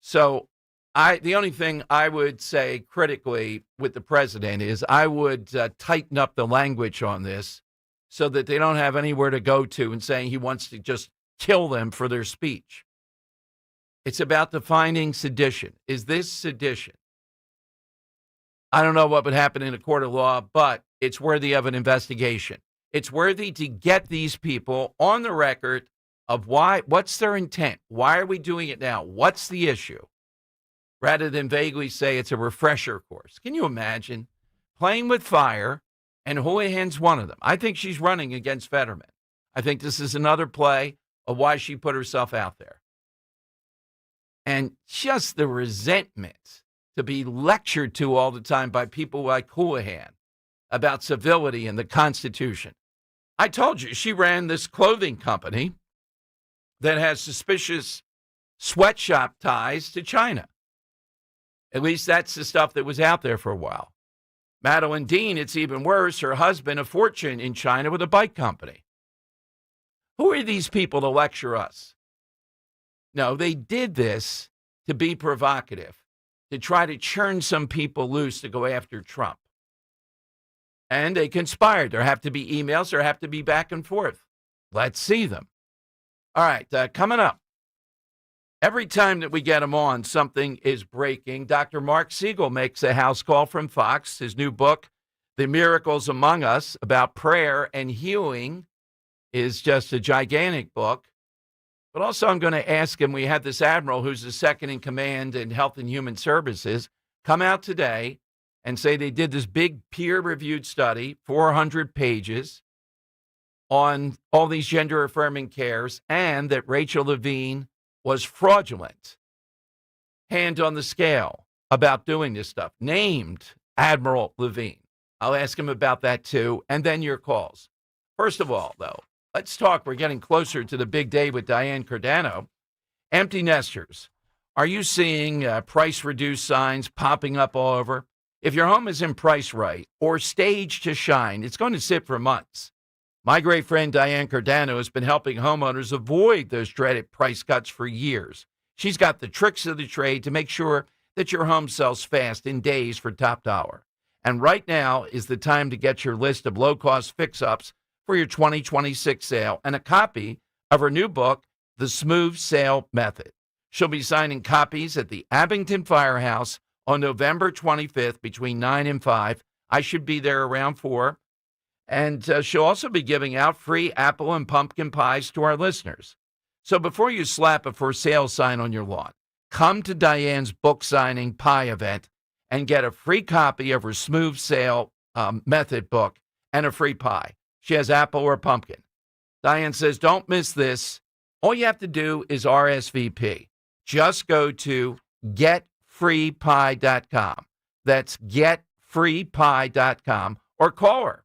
So the only thing I would say critically with the president is I would tighten up the language on this so that they don't have anywhere to go to and saying he wants to just kill them for their speech. It's about defining sedition. Is this sedition? I don't know what would happen in a court of law, but it's worthy of an investigation. It's worthy to get these people on the record of what's their intent? Why are we doing it now? What's the issue? Rather than vaguely say it's a refresher course. Can you imagine playing with fire, and Houlihan's one of them? I think she's running against Fetterman. I think this is another play of why she put herself out there. And just the resentment to be lectured to all the time by people like Houlihan about civility and the Constitution. I told you, she ran this clothing company that has suspicious sweatshop ties to China. At least that's the stuff that was out there for a while. Madeline Dean, it's even worse. Her husband, a fortune in China with a bike company. Who are these people to lecture us? No, they did this to be provocative, to try to churn some people loose to go after Trump. And they conspired. There have to be emails. There have to be back and forth. Let's see them. All right, coming up. Every time that we get him on, something is breaking. Dr. Mark Siegel makes a house call from Fox. His new book, The Miracles Among Us, about prayer and healing, is just a gigantic book. But also I'm going to ask him, we had this admiral who's the second in command in Health and Human Services come out today and say they did this big peer-reviewed study, 400 pages, on all these gender-affirming cares, and that Rachel Levine was fraudulent. Hand on the scale about doing this stuff. Named Admiral Levine. I'll ask him about that too, and then your calls. First of all, though, let's talk. We're getting closer to the big day with Diane Giordano. Empty nesters. Are you seeing price-reduced signs popping up all over? If your home is in price right or staged to shine, it's going to sit for months. My great friend Diane Giordano has been helping homeowners avoid those dreaded price cuts for years. She's got the tricks of the trade to make sure that your home sells fast in days for top dollar. And right now is the time to get your list of low-cost fix-ups for your 2026 sale and a copy of her new book, The Smooth Sale Method. She'll be signing copies at the Abington Firehouse on November 25th between 9 and 5. I should be there around 4. And she'll also be giving out free apple and pumpkin pies to our listeners. So before you slap a for sale sign on your lawn, come to Diane's book signing pie event and get a free copy of her Smooth Sale Method book and a free pie. She has apple or pumpkin. Diane says, don't miss this. All you have to do is RSVP. Just go to getfreepie.com. That's getfreepie.com or call her.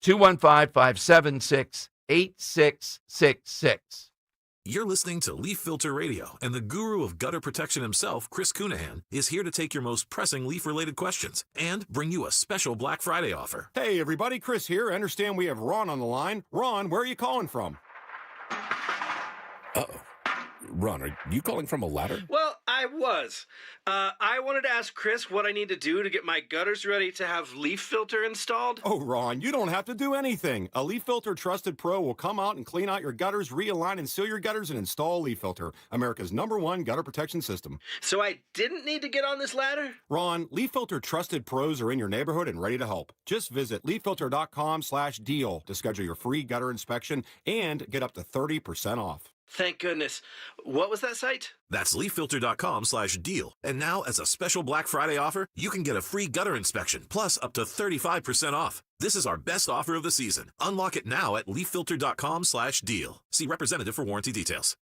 215-576-8666. You're listening to Leaf Filter Radio, and the guru of gutter protection himself, Chris Cunahan, is here to take your most pressing leaf-related questions and bring you a special Black Friday offer. Hey, everybody, Chris here. I understand we have Ron on the line. Ron, where are you calling from? Uh-oh. Ron, are you calling from a ladder? Well, I was. I wanted to ask Chris what I need to do to get my gutters ready to have leaf filter installed. Oh, Ron, you don't have to do anything. A Leaf Filter Trusted Pro will come out and clean out your gutters, realign and seal your gutters, and install Leaf Filter, America's #1 gutter protection system. So I didn't need to get on this ladder? Ron, Leaf Filter Trusted Pros are in your neighborhood and ready to help. Just visit leaffilter.com/deal to schedule your free gutter inspection and get up to 30% off. Thank goodness. What was that site? That's leaffilter.com/deal. And now, as a special Black Friday offer, you can get a free gutter inspection, plus up to 35% off. This is our best offer of the season. Unlock it now at leaffilter.com/deal. See representative for warranty details.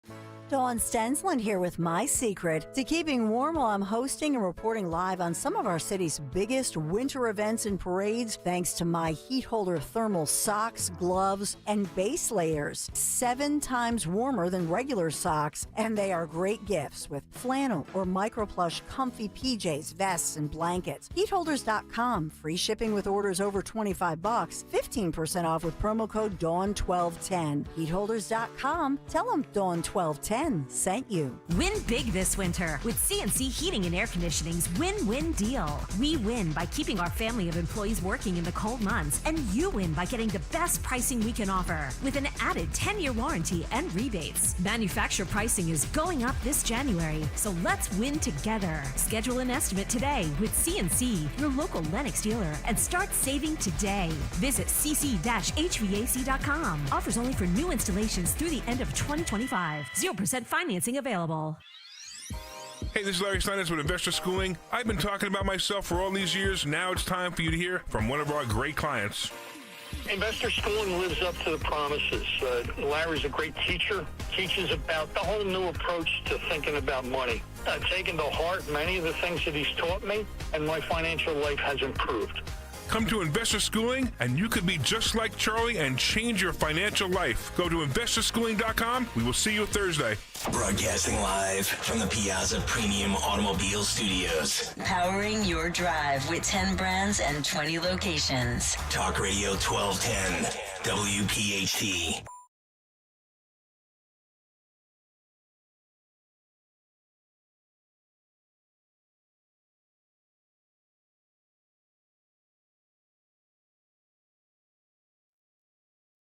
Dawn Stensland here with my secret to keeping warm while I'm hosting and reporting live on some of our city's biggest winter events and parades thanks to my heat holder thermal socks, gloves, and base layers. 7 times warmer than regular socks, and they are great gifts with flannel or microplush comfy PJs, vests, and blankets. Heatholders.com. Free shipping with orders over $25. 15% off with promo code DAWN1210. Heatholders.com. Tell them DAWN1210 sent you. Win big this winter with CNC Heating and Air Conditioning's win-win deal. We win by keeping our family of employees working in the cold months, and you win by getting the best pricing we can offer with an added 10-year warranty and rebates. Manufacturer pricing is going up this January, so let's win together. Schedule an estimate today with CNC, your local Lennox dealer, and start saving today. Visit cc-hvac.com. Offers only for new installations through the end of 2025. 0% financing available. Hey, this is Larry Steinitz with Investor Schooling. I've been talking about myself for all these years. Now it's time for you to hear from one of our great clients. Investor Schooling lives up to the promises. Larry's a great teacher, teaches about the whole new approach to thinking about money. I've taken to heart many of the things that he's taught me, and my financial life has improved. Come to Investor Schooling, and you could be just like Charlie and change your financial life. Go to investorschooling.com. We will see you Thursday. Broadcasting live from the Piazza Premium Automobile Studios. Powering your drive with 10 brands and 20 locations. Talk Radio 1210, WPHT.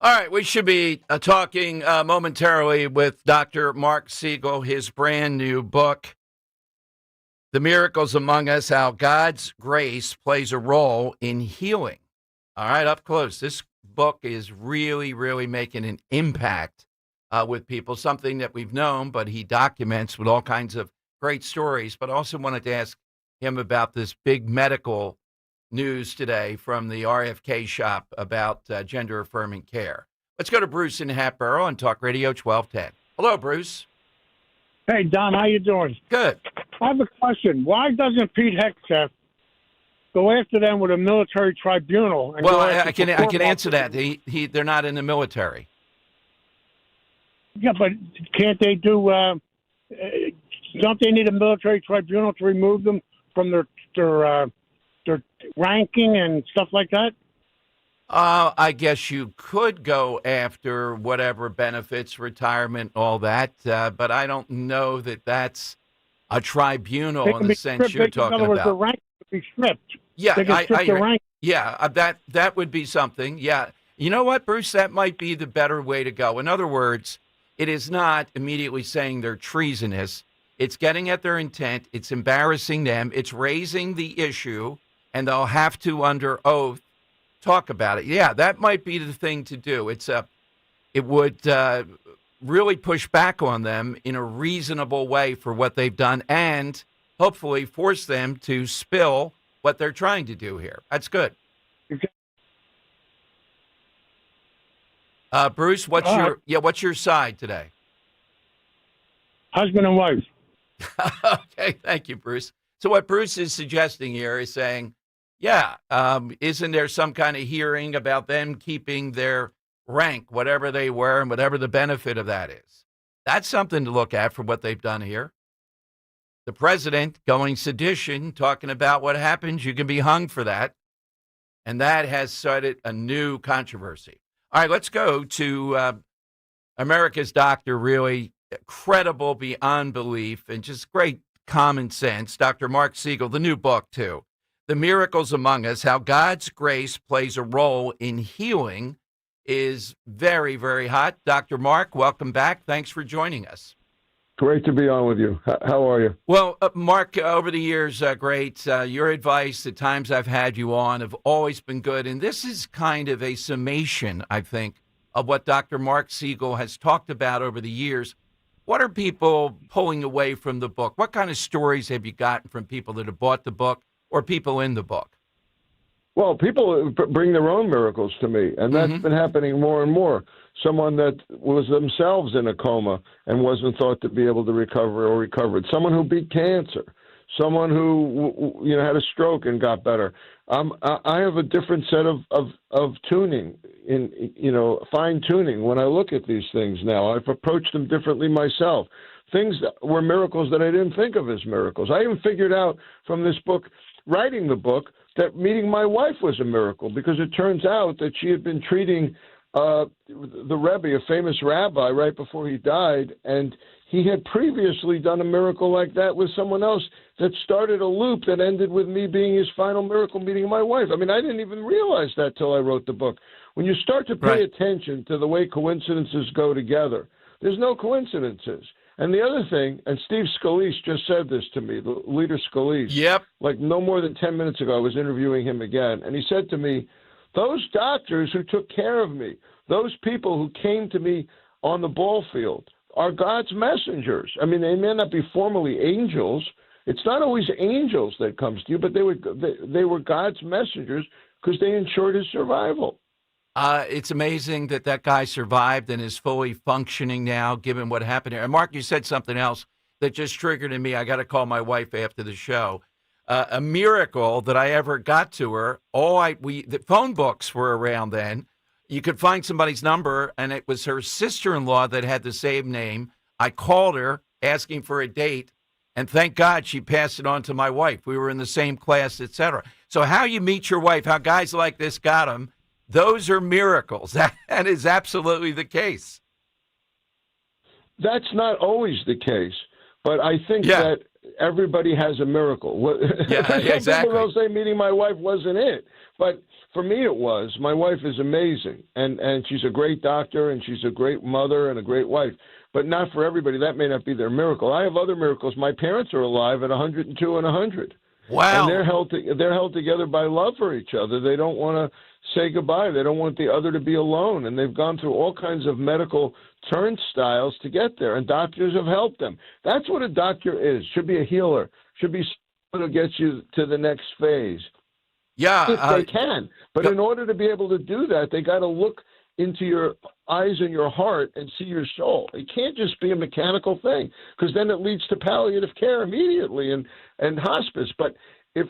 All right, we should be talking momentarily with Dr. Mark Siegel, his brand new book, The Miracles Among Us, How God's Grace Plays a Role in Healing. All right, up close. This book is really, really making an impact with people, something that we've known, but he documents with all kinds of great stories. But I also wanted to ask him about this big medical news today from the RFK shop about gender-affirming care. Let's go to Bruce in Hatboro on Talk Radio 1210. Hello, Bruce. Hey, Don, how you doing? Good. I have a question. Why doesn't Pete Hegseth go after them with a military tribunal? And well, I can answer that. They're not in the military. Yeah, but can't they do? Don't they need a military tribunal to remove them from their ranking and stuff like that? I guess you could go after whatever benefits, retirement, all that, but I don't know that that's a tribunal in the sense you're talking about. In other words, the rank would be stripped. Yeah, they can strip the rank. Yeah, that would be something. Yeah, you know what, Bruce? That might be the better way to go. In other words, it is not immediately saying they're treasonous. It's getting at their intent. It's embarrassing them. It's raising the issue. And they'll have to, under oath, talk about it. Yeah, that might be the thing to do. It would really push back on them in a reasonable way for what they've done and hopefully force them to spill what they're trying to do here. That's good. Bruce, what's your side today? Husband and wife. Okay, thank you, Bruce. So what Bruce is suggesting here is saying, yeah, isn't there some kind of hearing about them keeping their rank, whatever they were, and whatever the benefit of that is? That's something to look at for what they've done here. The president going sedition, talking about what happens, you can be hung for that. And that has started a new controversy. All right, let's go to America's doctor, really credible beyond belief and just great common sense. Dr. Mark Siegel, the new book, too. The Miracles Among Us, How God's Grace Plays a Role in Healing, is very, very hot. Dr. Mark, welcome back. Thanks for joining us. Great to be on with you. How are you? Well, Mark, over the years, great. Your advice, the times I've had you on, have always been good. And this is kind of a summation, I think, of what Dr. Mark Siegel has talked about over the years. What are people pulling away from the book? What kind of stories have you gotten from people that have bought the book or people in the book? Well, people bring their own miracles to me, and that's been happening more and more. Someone that was themselves in a coma and wasn't thought to be able to recover or recovered. Someone who beat cancer. Someone who had a stroke and got better. I have a different set of tuning, fine tuning when I look at these things now. I've approached them differently myself. Things that were miracles that I didn't think of as miracles. I even figured out from this book, writing the book, that meeting my wife was a miracle, because it turns out that she had been treating the Rebbe, a famous rabbi, right before he died, and he had previously done a miracle like that with someone else that started a loop that ended with me being his final miracle, meeting my wife. I mean, I didn't even realize that till I wrote the book. When you start to pay attention to the way coincidences go together, there's no coincidences. And the other thing, and Steve Scalise just said this to me, the leader Scalise. Yep. Like no more than 10 minutes ago, I was interviewing him again, and he said to me, those doctors who took care of me, those people who came to me on the ball field, are God's messengers. I mean, they may not be formally angels. It's not always angels that comes to you, but they were God's messengers because they ensured his survival. It's amazing that guy survived and is fully functioning now, given what happened here. And Mark, you said something else that just triggered in me. I got to call my wife after the show. A miracle that I ever got to her. The phone books were around then. You could find somebody's number, and it was her sister-in-law that had the same name. I called her asking for a date, and thank God she passed it on to my wife. We were in the same class, etc. So how you meet your wife, how guys like this got them, those are miracles. That is absolutely the case. That's not always the case, but I think that everybody has a miracle. Exactly. People will say meeting my wife wasn't it, but for me it was. My wife is amazing, and she's a great doctor, and she's a great mother and a great wife, but not for everybody. That may not be their miracle. I have other miracles. My parents are alive at 102 and 100. Wow. And they're held together by love for each other. They don't want to say goodbye. They don't want the other to be alone, and they've gone through all kinds of medical turnstiles to get there, and doctors have helped them. That's what a doctor is. Should be a healer. Should be someone who gets you to the next phase. Yeah. If they can. But in order to be able to do that, they got to look into your eyes and your heart and see your soul. It can't just be a mechanical thing, because then it leads to palliative care immediately and hospice. But if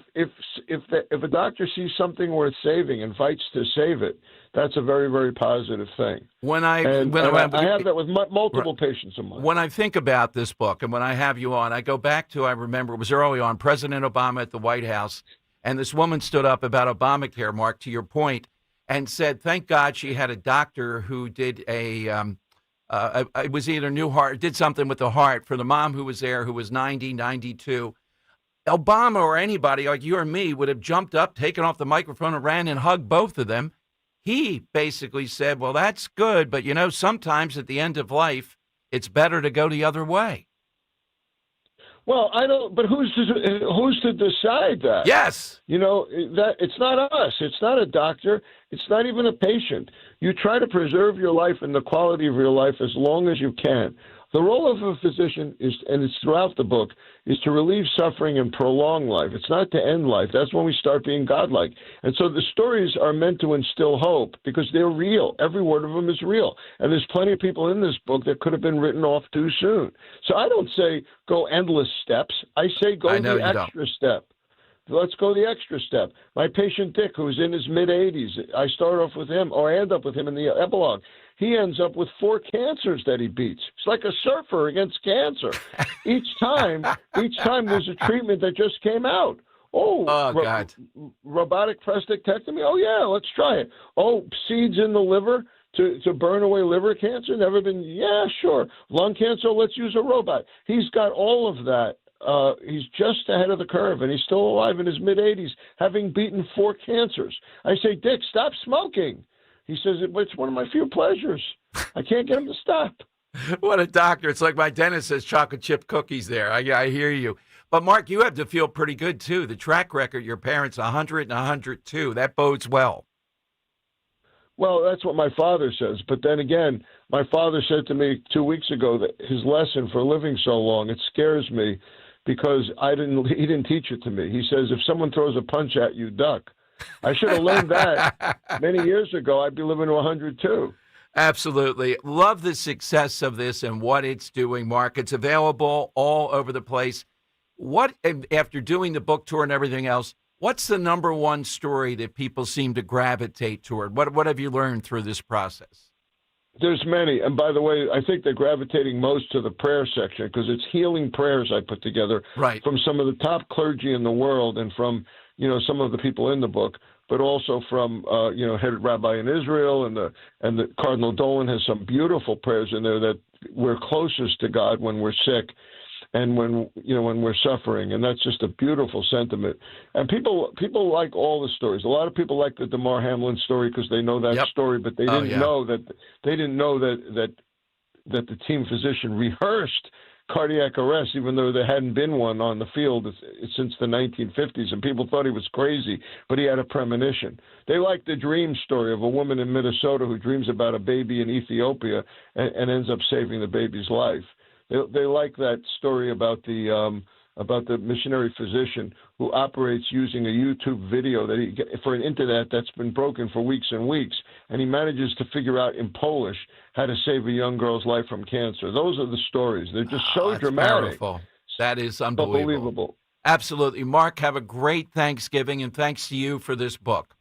a doctor sees something worth saving and fights to save it, that's a very, very positive thing. I have that with multiple patients of mine. When I think about this book and when I have you on, I go back to, I remember it was early on, President Obama at the White House, and this woman stood up about Obamacare, Mark, to your point, and said, thank God she had a doctor who did it was either new heart, did something with the heart for the mom who was there, who was 90, 92. Obama or anybody like you or me would have jumped up, taken off the microphone, and ran and hugged both of them. He basically said, well, that's good, but, sometimes at the end of life, it's better to go the other way. Well, I don't, but who's to decide that? Yes. That it's not us. It's not a doctor. It's not even a patient. You try to preserve your life and the quality of your life as long as you can. The role of a physician is, and it's throughout the book, is to relieve suffering and prolong life. It's not to end life. That's when we start being godlike. And so the stories are meant to instill hope because they're real. Every word of them is real. And there's plenty of people in this book that could have been written off too soon. So I don't say go endless steps. I say go the extra step. Let's go the extra step. My patient Dick, who's in his mid-80s, I start off with him, or I end up with him in the epilogue. He ends up with 4 cancers that he beats. It's like a surfer against cancer. Each time there's a treatment that just came out. God. Robotic prostatectomy? Oh, yeah, let's try it. Oh, seeds in the liver to burn away liver cancer? Never been, yeah, sure. Lung cancer, let's use a robot. He's got all of that. He's just ahead of the curve, and he's still alive in his mid-80s, having beaten 4 cancers. I say, Dick, stop smoking. He says, it's one of my few pleasures. I can't get him to stop. What a doctor. It's like my dentist says chocolate chip cookies there. I hear you. But, Mark, you have to feel pretty good, too. The track record, your parents, 100 and 102, that bodes well. Well, that's what my father says. But then again, my father said to me 2 weeks ago that his lesson for living so long, it scares me because he didn't teach it to me. He says, if someone throws a punch at you, duck. I should have learned that many years ago. I'd be living to 100 too. Absolutely. Love the success of this and what it's doing, Mark. It's available all over the place. What, after doing the book tour and everything else, what's the number one story that people seem to gravitate toward? What have you learned through this process? There's many. And by the way, I think they're gravitating most to the prayer section because it's healing prayers I put together from some of the top clergy in the world and from, some of the people in the book, but also from, head rabbi in Israel and the Cardinal Dolan has some beautiful prayers in there that we're closest to God when we're sick and when we're suffering. And that's just a beautiful sentiment. And people like all the stories. A lot of people like the Damar Hamlin story because they know that story, but they didn't know that the team physician rehearsed cardiac arrest, even though there hadn't been one on the field since the 1950s, and people thought he was crazy, but he had a premonition. They like the dream story of a woman in Minnesota who dreams about a baby in Ethiopia and ends up saving the baby's life. They like that story about the missionary physician who operates using a YouTube video for an internet that's been broken for weeks and weeks, and he manages to figure out in Polish how to save a young girl's life from cancer. Those are the stories. They're just so dramatic. Powerful. That is unbelievable. Absolutely. Mark, have a great Thanksgiving, and thanks to you for this book.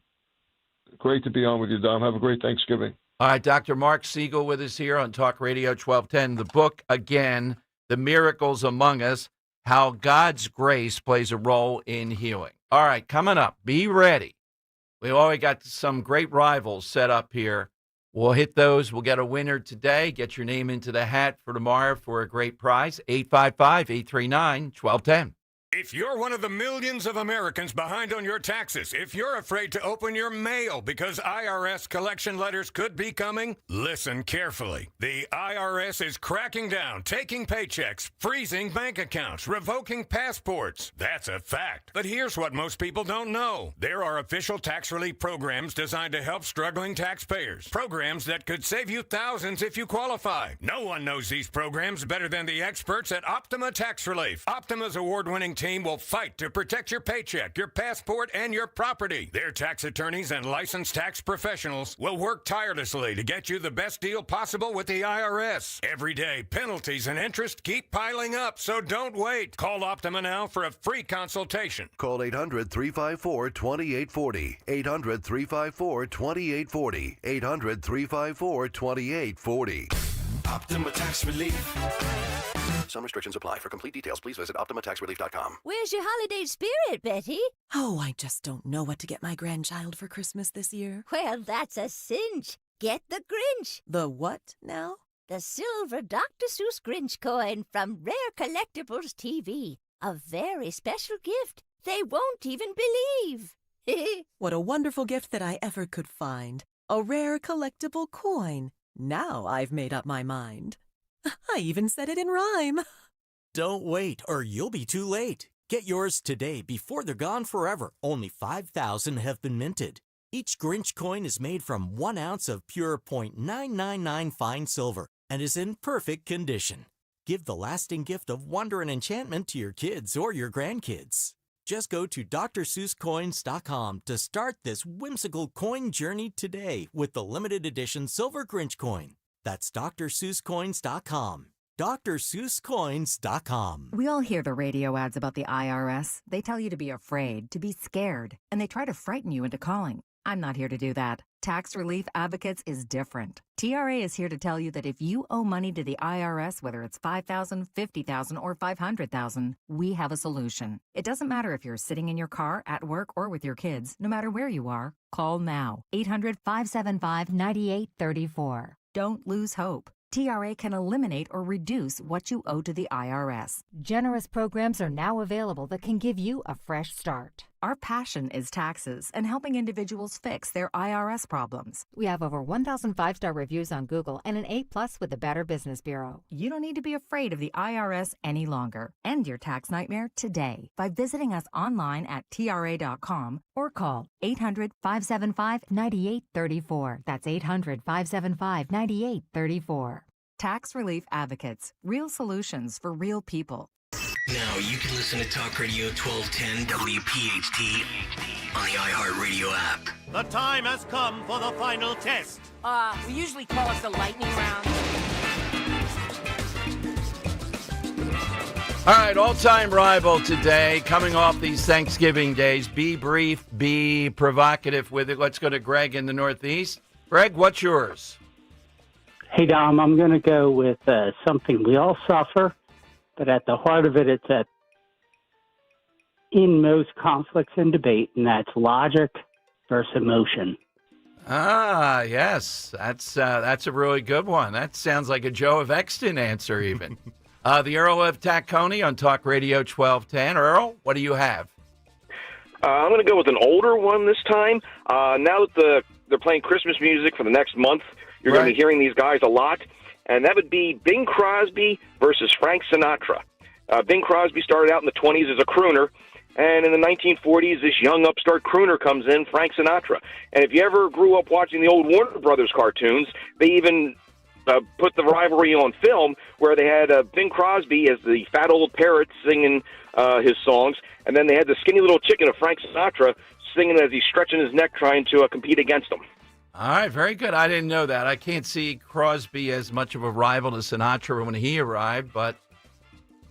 Great to be on with you, Dom. Have a great Thanksgiving. All right, Dr. Mark Siegel with us here on Talk Radio 1210. The book, again, The Miracles Among Us, How God's Grace Plays a Role in Healing. All right, coming up, be ready. We've already got some great rivals set up here. We'll hit those. We'll get a winner today. Get your name into the hat for tomorrow for a great prize. 855-839-1210. If you're one of the millions of Americans behind on your taxes, if you're afraid to open your mail because IRS collection letters could be coming, listen carefully. The IRS is cracking down, taking paychecks, freezing bank accounts, revoking passports. That's a fact. But here's what most people don't know. There are official tax relief programs designed to help struggling taxpayers. Programs that could save you thousands if you qualify. No one knows these programs better than the experts at Optima Tax Relief. Optima's award-winning team will fight to protect your paycheck, your passport, and your property. Their tax attorneys and licensed tax professionals will work tirelessly to get you the best deal possible with the IRS. Every day, penalties and interest keep piling up, so don't wait. Call Optima now for a free consultation. Call 800-354-2840. 800-354-2840. 800-354-2840. Optima Tax Relief. Some restrictions apply. For complete details, please visit OptimaTaxRelief.com. Where's your holiday spirit, Betty? Oh, I just don't know what to get my grandchild for Christmas this year. Well, that's a cinch. Get the Grinch. The what now? The silver Dr. Seuss Grinch coin from Rare Collectibles TV. A very special gift. They won't even believe. What a wonderful gift that I ever could find. A rare collectible coin. Now I've made up my mind. I even said it in rhyme. Don't wait, or you'll be too late. Get yours today before they're gone forever. Only 5,000 have been minted. Each Grinch coin is made from 1 ounce of pure .999 fine silver and is in perfect condition. Give the lasting gift of wonder and enchantment to your kids or your grandkids. Just go to DrSeussCoins.com to start this whimsical coin journey today with the limited edition Silver Grinch coin. That's DrSeussCoins.com. DrSeussCoins.com. We all hear the radio ads about the IRS. They tell you to be afraid, to be scared, and they try to frighten you into calling. I'm not here to do that. Tax Relief Advocates is different. TRA is here to tell you that if you owe money to the IRS, whether it's $5,000, $50,000, or $500,000, we have a solution. It doesn't matter if you're sitting in your car, at work, or with your kids. No matter where you are, call now. 800-575-9834. Don't lose hope. TRA can eliminate or reduce what you owe to the IRS. Generous programs are now available that can give you a fresh start. Our passion is taxes and helping individuals fix their IRS problems. We have over 1,000 5-star reviews on Google and an A+ with the Better Business Bureau. You don't need to be afraid of the IRS any longer. End your tax nightmare today by visiting us online at TRA.com or call 800-575-9834. That's 800-575-9834. Tax Relief Advocates. Real solutions for real people. Now you can listen to Talk Radio 1210 WPHT on the iHeartRadio app. The time has come for the final test. We usually call it the lightning round. All right, all-time rival today, coming off these Thanksgiving days. Be brief, be provocative with it. Let's go to Greg in the Northeast. Greg, what's yours? Hey, Dom, I'm going to go with something we all suffer, but at the heart of it, it's in most conflicts and debate, and that's logic versus emotion. Ah, yes, that's a really good one. That sounds like a Joe of Exton answer, even. The Earl of Tacony on Talk Radio 1210. Earl, what do you have? I'm going to go with an older one this time. Now that they're playing Christmas music for the next month, you're going to be hearing these guys a lot, and that would be Bing Crosby versus Frank Sinatra. Bing Crosby started out in the 20s as a crooner, and in the 1940s, this young upstart crooner comes in, Frank Sinatra. And if you ever grew up watching the old Warner Brothers cartoons, they even put the rivalry on film where they had Bing Crosby as the fat old parrot singing his songs, and then they had the skinny little chicken of Frank Sinatra singing as he's stretching his neck trying to compete against him. All right, very good. I didn't know that. I can't see Crosby as much of a rival to Sinatra when he arrived, but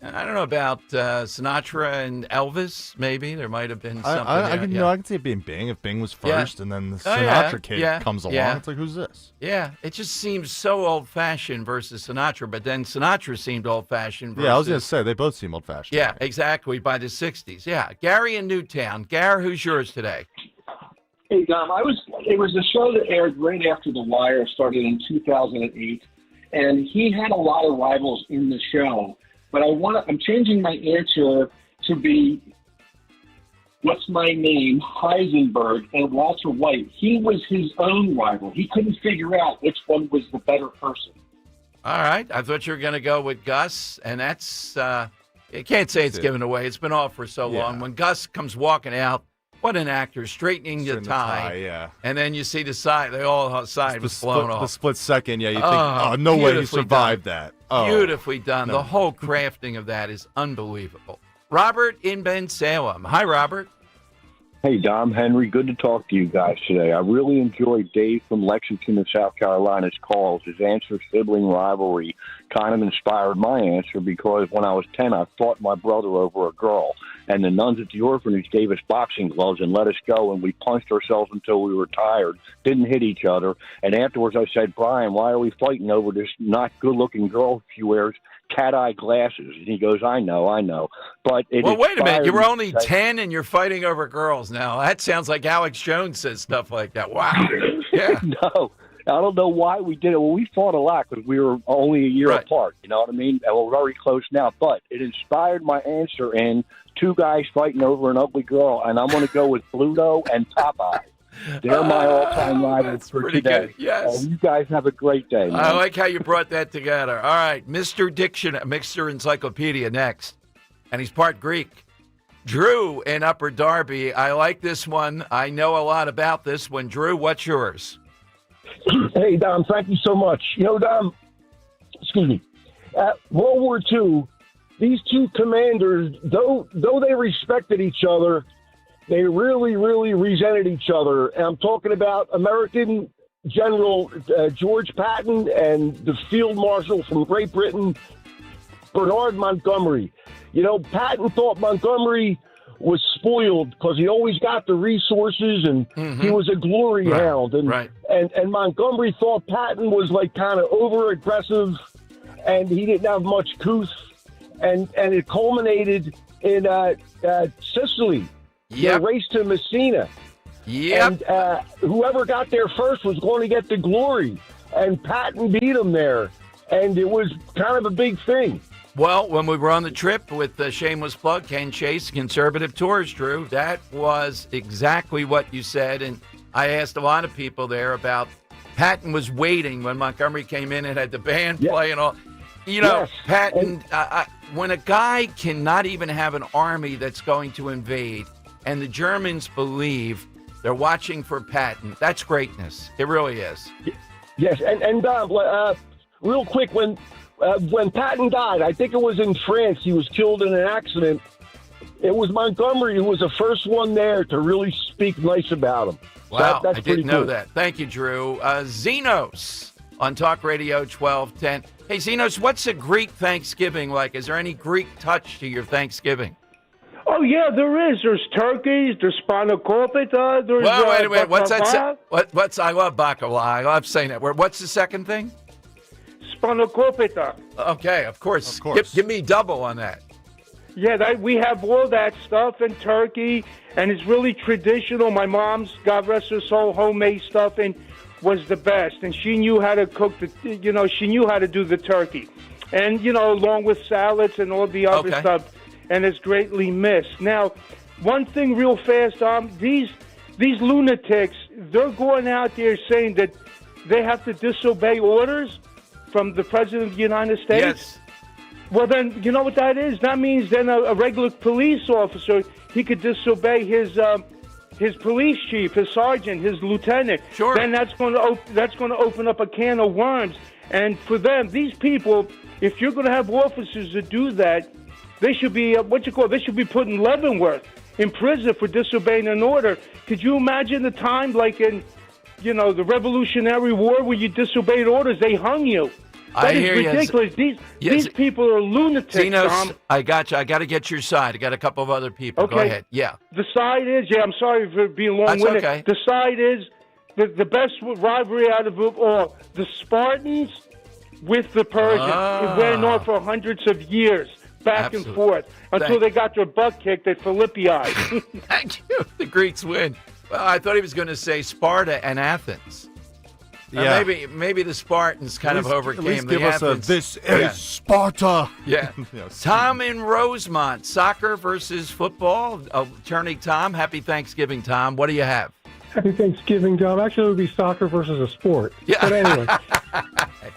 I don't know about Sinatra and Elvis. Maybe there might have been something. I can see it being Bing if Bing was first, and then the Sinatra kid comes along. It's like, who's this? Yeah, it just seems so old-fashioned versus Sinatra, but then Sinatra seemed old-fashioned. Yeah, I was going to say they both seem old-fashioned. Yeah, exactly. By the '60s. Yeah, Gary in Newtown. Gary, who's yours today? Hey, Dom, it was a show that aired right after The Wire started in 2008, and he had a lot of rivals in the show. But I'm changing my answer to be, what's my name, Heisenberg and Walter White. He was his own rival. He couldn't figure out which one was the better person. All right. I thought you were going to go with Gus, and that's, you can't say it's given away. It's been off for so long. When Gus comes walking out, what an actor, straightening the tie. And then you see the side, the whole side was blown off. The split second, you think, no way he survived that. Oh. Beautifully done. No. The whole crafting of that is unbelievable. Robert in Ben Salem. Hi, Robert. Hey, Dom, Henry, good to talk to you guys today. I really enjoyed Dave from Lexington of South Carolina's calls. His answer-sibling rivalry kind of inspired my answer because when I was 10, I fought my brother over a girl. And the nuns at the orphanage gave us boxing gloves and let us go, and we punched ourselves until we were tired, didn't hit each other. And afterwards I said, Brian, why are we fighting over this not good-looking girl she wears cat-eye glasses? And he goes, I know. But well, wait a minute. You were only 10 and you're fighting over girls now. That sounds like Alex Jones says stuff like that. Wow. Yeah. No, I don't know why we did it. Well, we fought a lot because we were only a year apart. You know what I mean? And we're very close now. But it inspired my answer in two guys fighting over an ugly girl. And I'm going to go with Pluto and Popeye. They're my all-time rivals for today. Good. Yes. You guys have a great day, man. I like how you brought that together. All right, Mr. Encyclopedia next. And he's part Greek. Drew in Upper Darby. I like this one. I know a lot about this one. Drew, what's yours? Hey, Dom, thank you so much. You know, Dom, excuse me, at World War II, these two commanders, though they respected each other, they really, really resented each other. And I'm talking about American General George Patton and the Field Marshal from Great Britain, Bernard Montgomery. You know, Patton thought Montgomery was spoiled because he always got the resources and he was a glory hound. And Montgomery thought Patton was like kind of over aggressive and he didn't have much couth. And it culminated in Sicily. Yep. The race to Messina. Yep. And whoever got there first was going to get the glory. And Patton beat him there. And it was kind of a big thing. Well, when we were on the trip with the shameless plug, Ken Chase, Conservative Tours, Drew, that was exactly what you said. And I asked a lot of people there about Patton was waiting when Montgomery came in and had the band play and all. You know, Patton, when a guy cannot even have an army that's going to invade, and the Germans believe they're watching for Patton, that's greatness. It really is. Yes, and Dom, real quick, when Patton died, I think it was in France, he was killed in an accident. It was Montgomery who was the first one there to really speak nice about him. Wow, that's I didn't know cool. that. Thank you, Drew. Zenos on Talk Radio 1210. Hey, Zenos, what's a Greek Thanksgiving like? Is there any Greek touch to your Thanksgiving? Oh, yeah, there is. There's turkeys, there's spanakopita, there's Well, wait a minute. What's that? baklava. What's I love baklava. I love saying that word. What's the second thing? Spanakopita. Okay, of course. Of course. Give me double on that. Yeah, we have all that stuff and turkey, and it's really traditional. My mom's, God rest her soul, homemade stuffing was the best, and she knew how to cook she knew how to do the turkey, and along with salads and all the other stuff, and it's greatly missed. Now, one thing real fast, these lunatics, they're going out there saying that they have to disobey orders from the President of the United States. Yes. Well, then, you know what that is? That means then a regular police officer, he could disobey his police chief, his sergeant, his lieutenant. Sure. Then that's going to open up a can of worms. And for them, these people, if you're going to have officers that do that, they should be they should be put in Leavenworth in prison for disobeying an order. Could you imagine the time like in the Revolutionary War where you disobeyed orders? They hung you. That is ridiculous. These people are lunatics, Zenos, Tom. I got you. I got to get your side. I got a couple of other people. Okay. Go ahead. Yeah. The side is, I'm sorry for being long-winded. That's okay. The side is the best rivalry out of all. The Spartans with the Persians. It went on for hundreds of years, back and forth, until they got their butt kicked at Philippi. Thank you. The Greeks win. Well, I thought he was going to say Sparta and Athens. Yeah. Maybe the Spartans kind of overcame at least the give us Athens. this is Sparta. Yeah. Tom in Rosemont, soccer versus football. Attorney Tom, happy Thanksgiving, Tom. What do you have? Happy Thanksgiving, Tom. Actually, it would be soccer versus a sport. Yeah. But anyway.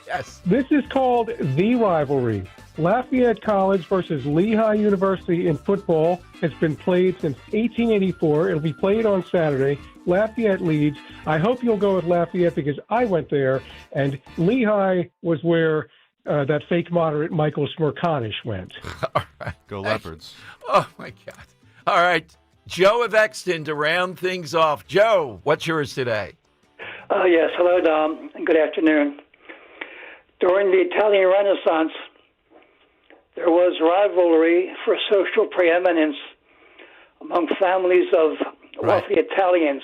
Yes. This is called The Rivalry. Lafayette College versus Lehigh University in football has been played since 1884. It'll be played on Saturday. Lafayette leads. I hope you'll go with Lafayette because I went there, and Lehigh was where that fake moderate Michael Smerconish went. All right. Go Leopards. Oh, my God. All right. Joe of Exton to round things off. Joe, what's yours today? Yes. Hello, Dom. Good afternoon. During the Italian Renaissance, there was rivalry for social preeminence among families of wealthy Italians.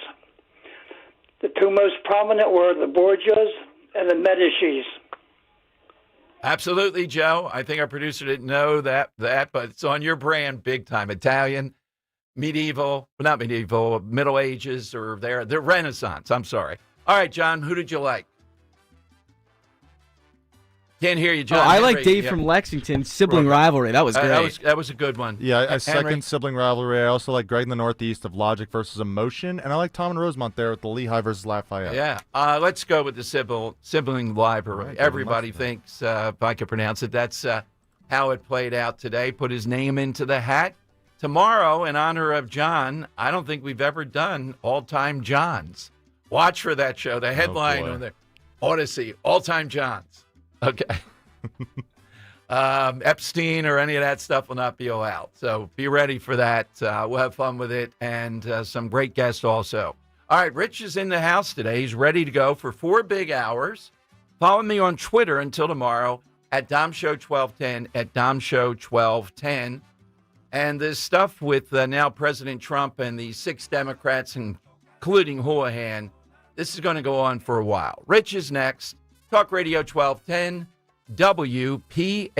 The two most prominent were the Borgias and the Medicis. Absolutely, Joe. I think our producer didn't know that, but it's on your brand big time. Italian, medieval, not medieval, Middle Ages, or the Renaissance. I'm sorry. All right, John, who did you like? Can't hear you, John. I like Dave from Lexington. Sibling rivalry. That was great. That was a good one. Yeah, I second Henry? sibling rivalry. I also like Greg in the Northeast of Logic versus Emotion, and I like Tom and Rosemont there with the Lehigh versus Lafayette. Yeah. Let's go with the sibling rivalry. Right, Everybody thinks, if I could pronounce it, that's how it played out today. Put his name into the hat. Tomorrow, in honor of John, I don't think we've ever done All-Time Johns. Watch for that show. The headline on there, Odyssey, All-Time Johns. Okay. Epstein or any of that stuff will not be allowed. So be ready for that. We'll have fun with it and some great guests also. All right, Rich is in the house today. He's ready to go for 4 big hours. Follow me on Twitter until tomorrow at DomShow1210, at DomShow1210. And this stuff with now President Trump and the 6 Democrats, including Houlihan, this is going to go on for a while. Rich is next. Talk Radio 1210, WPHT.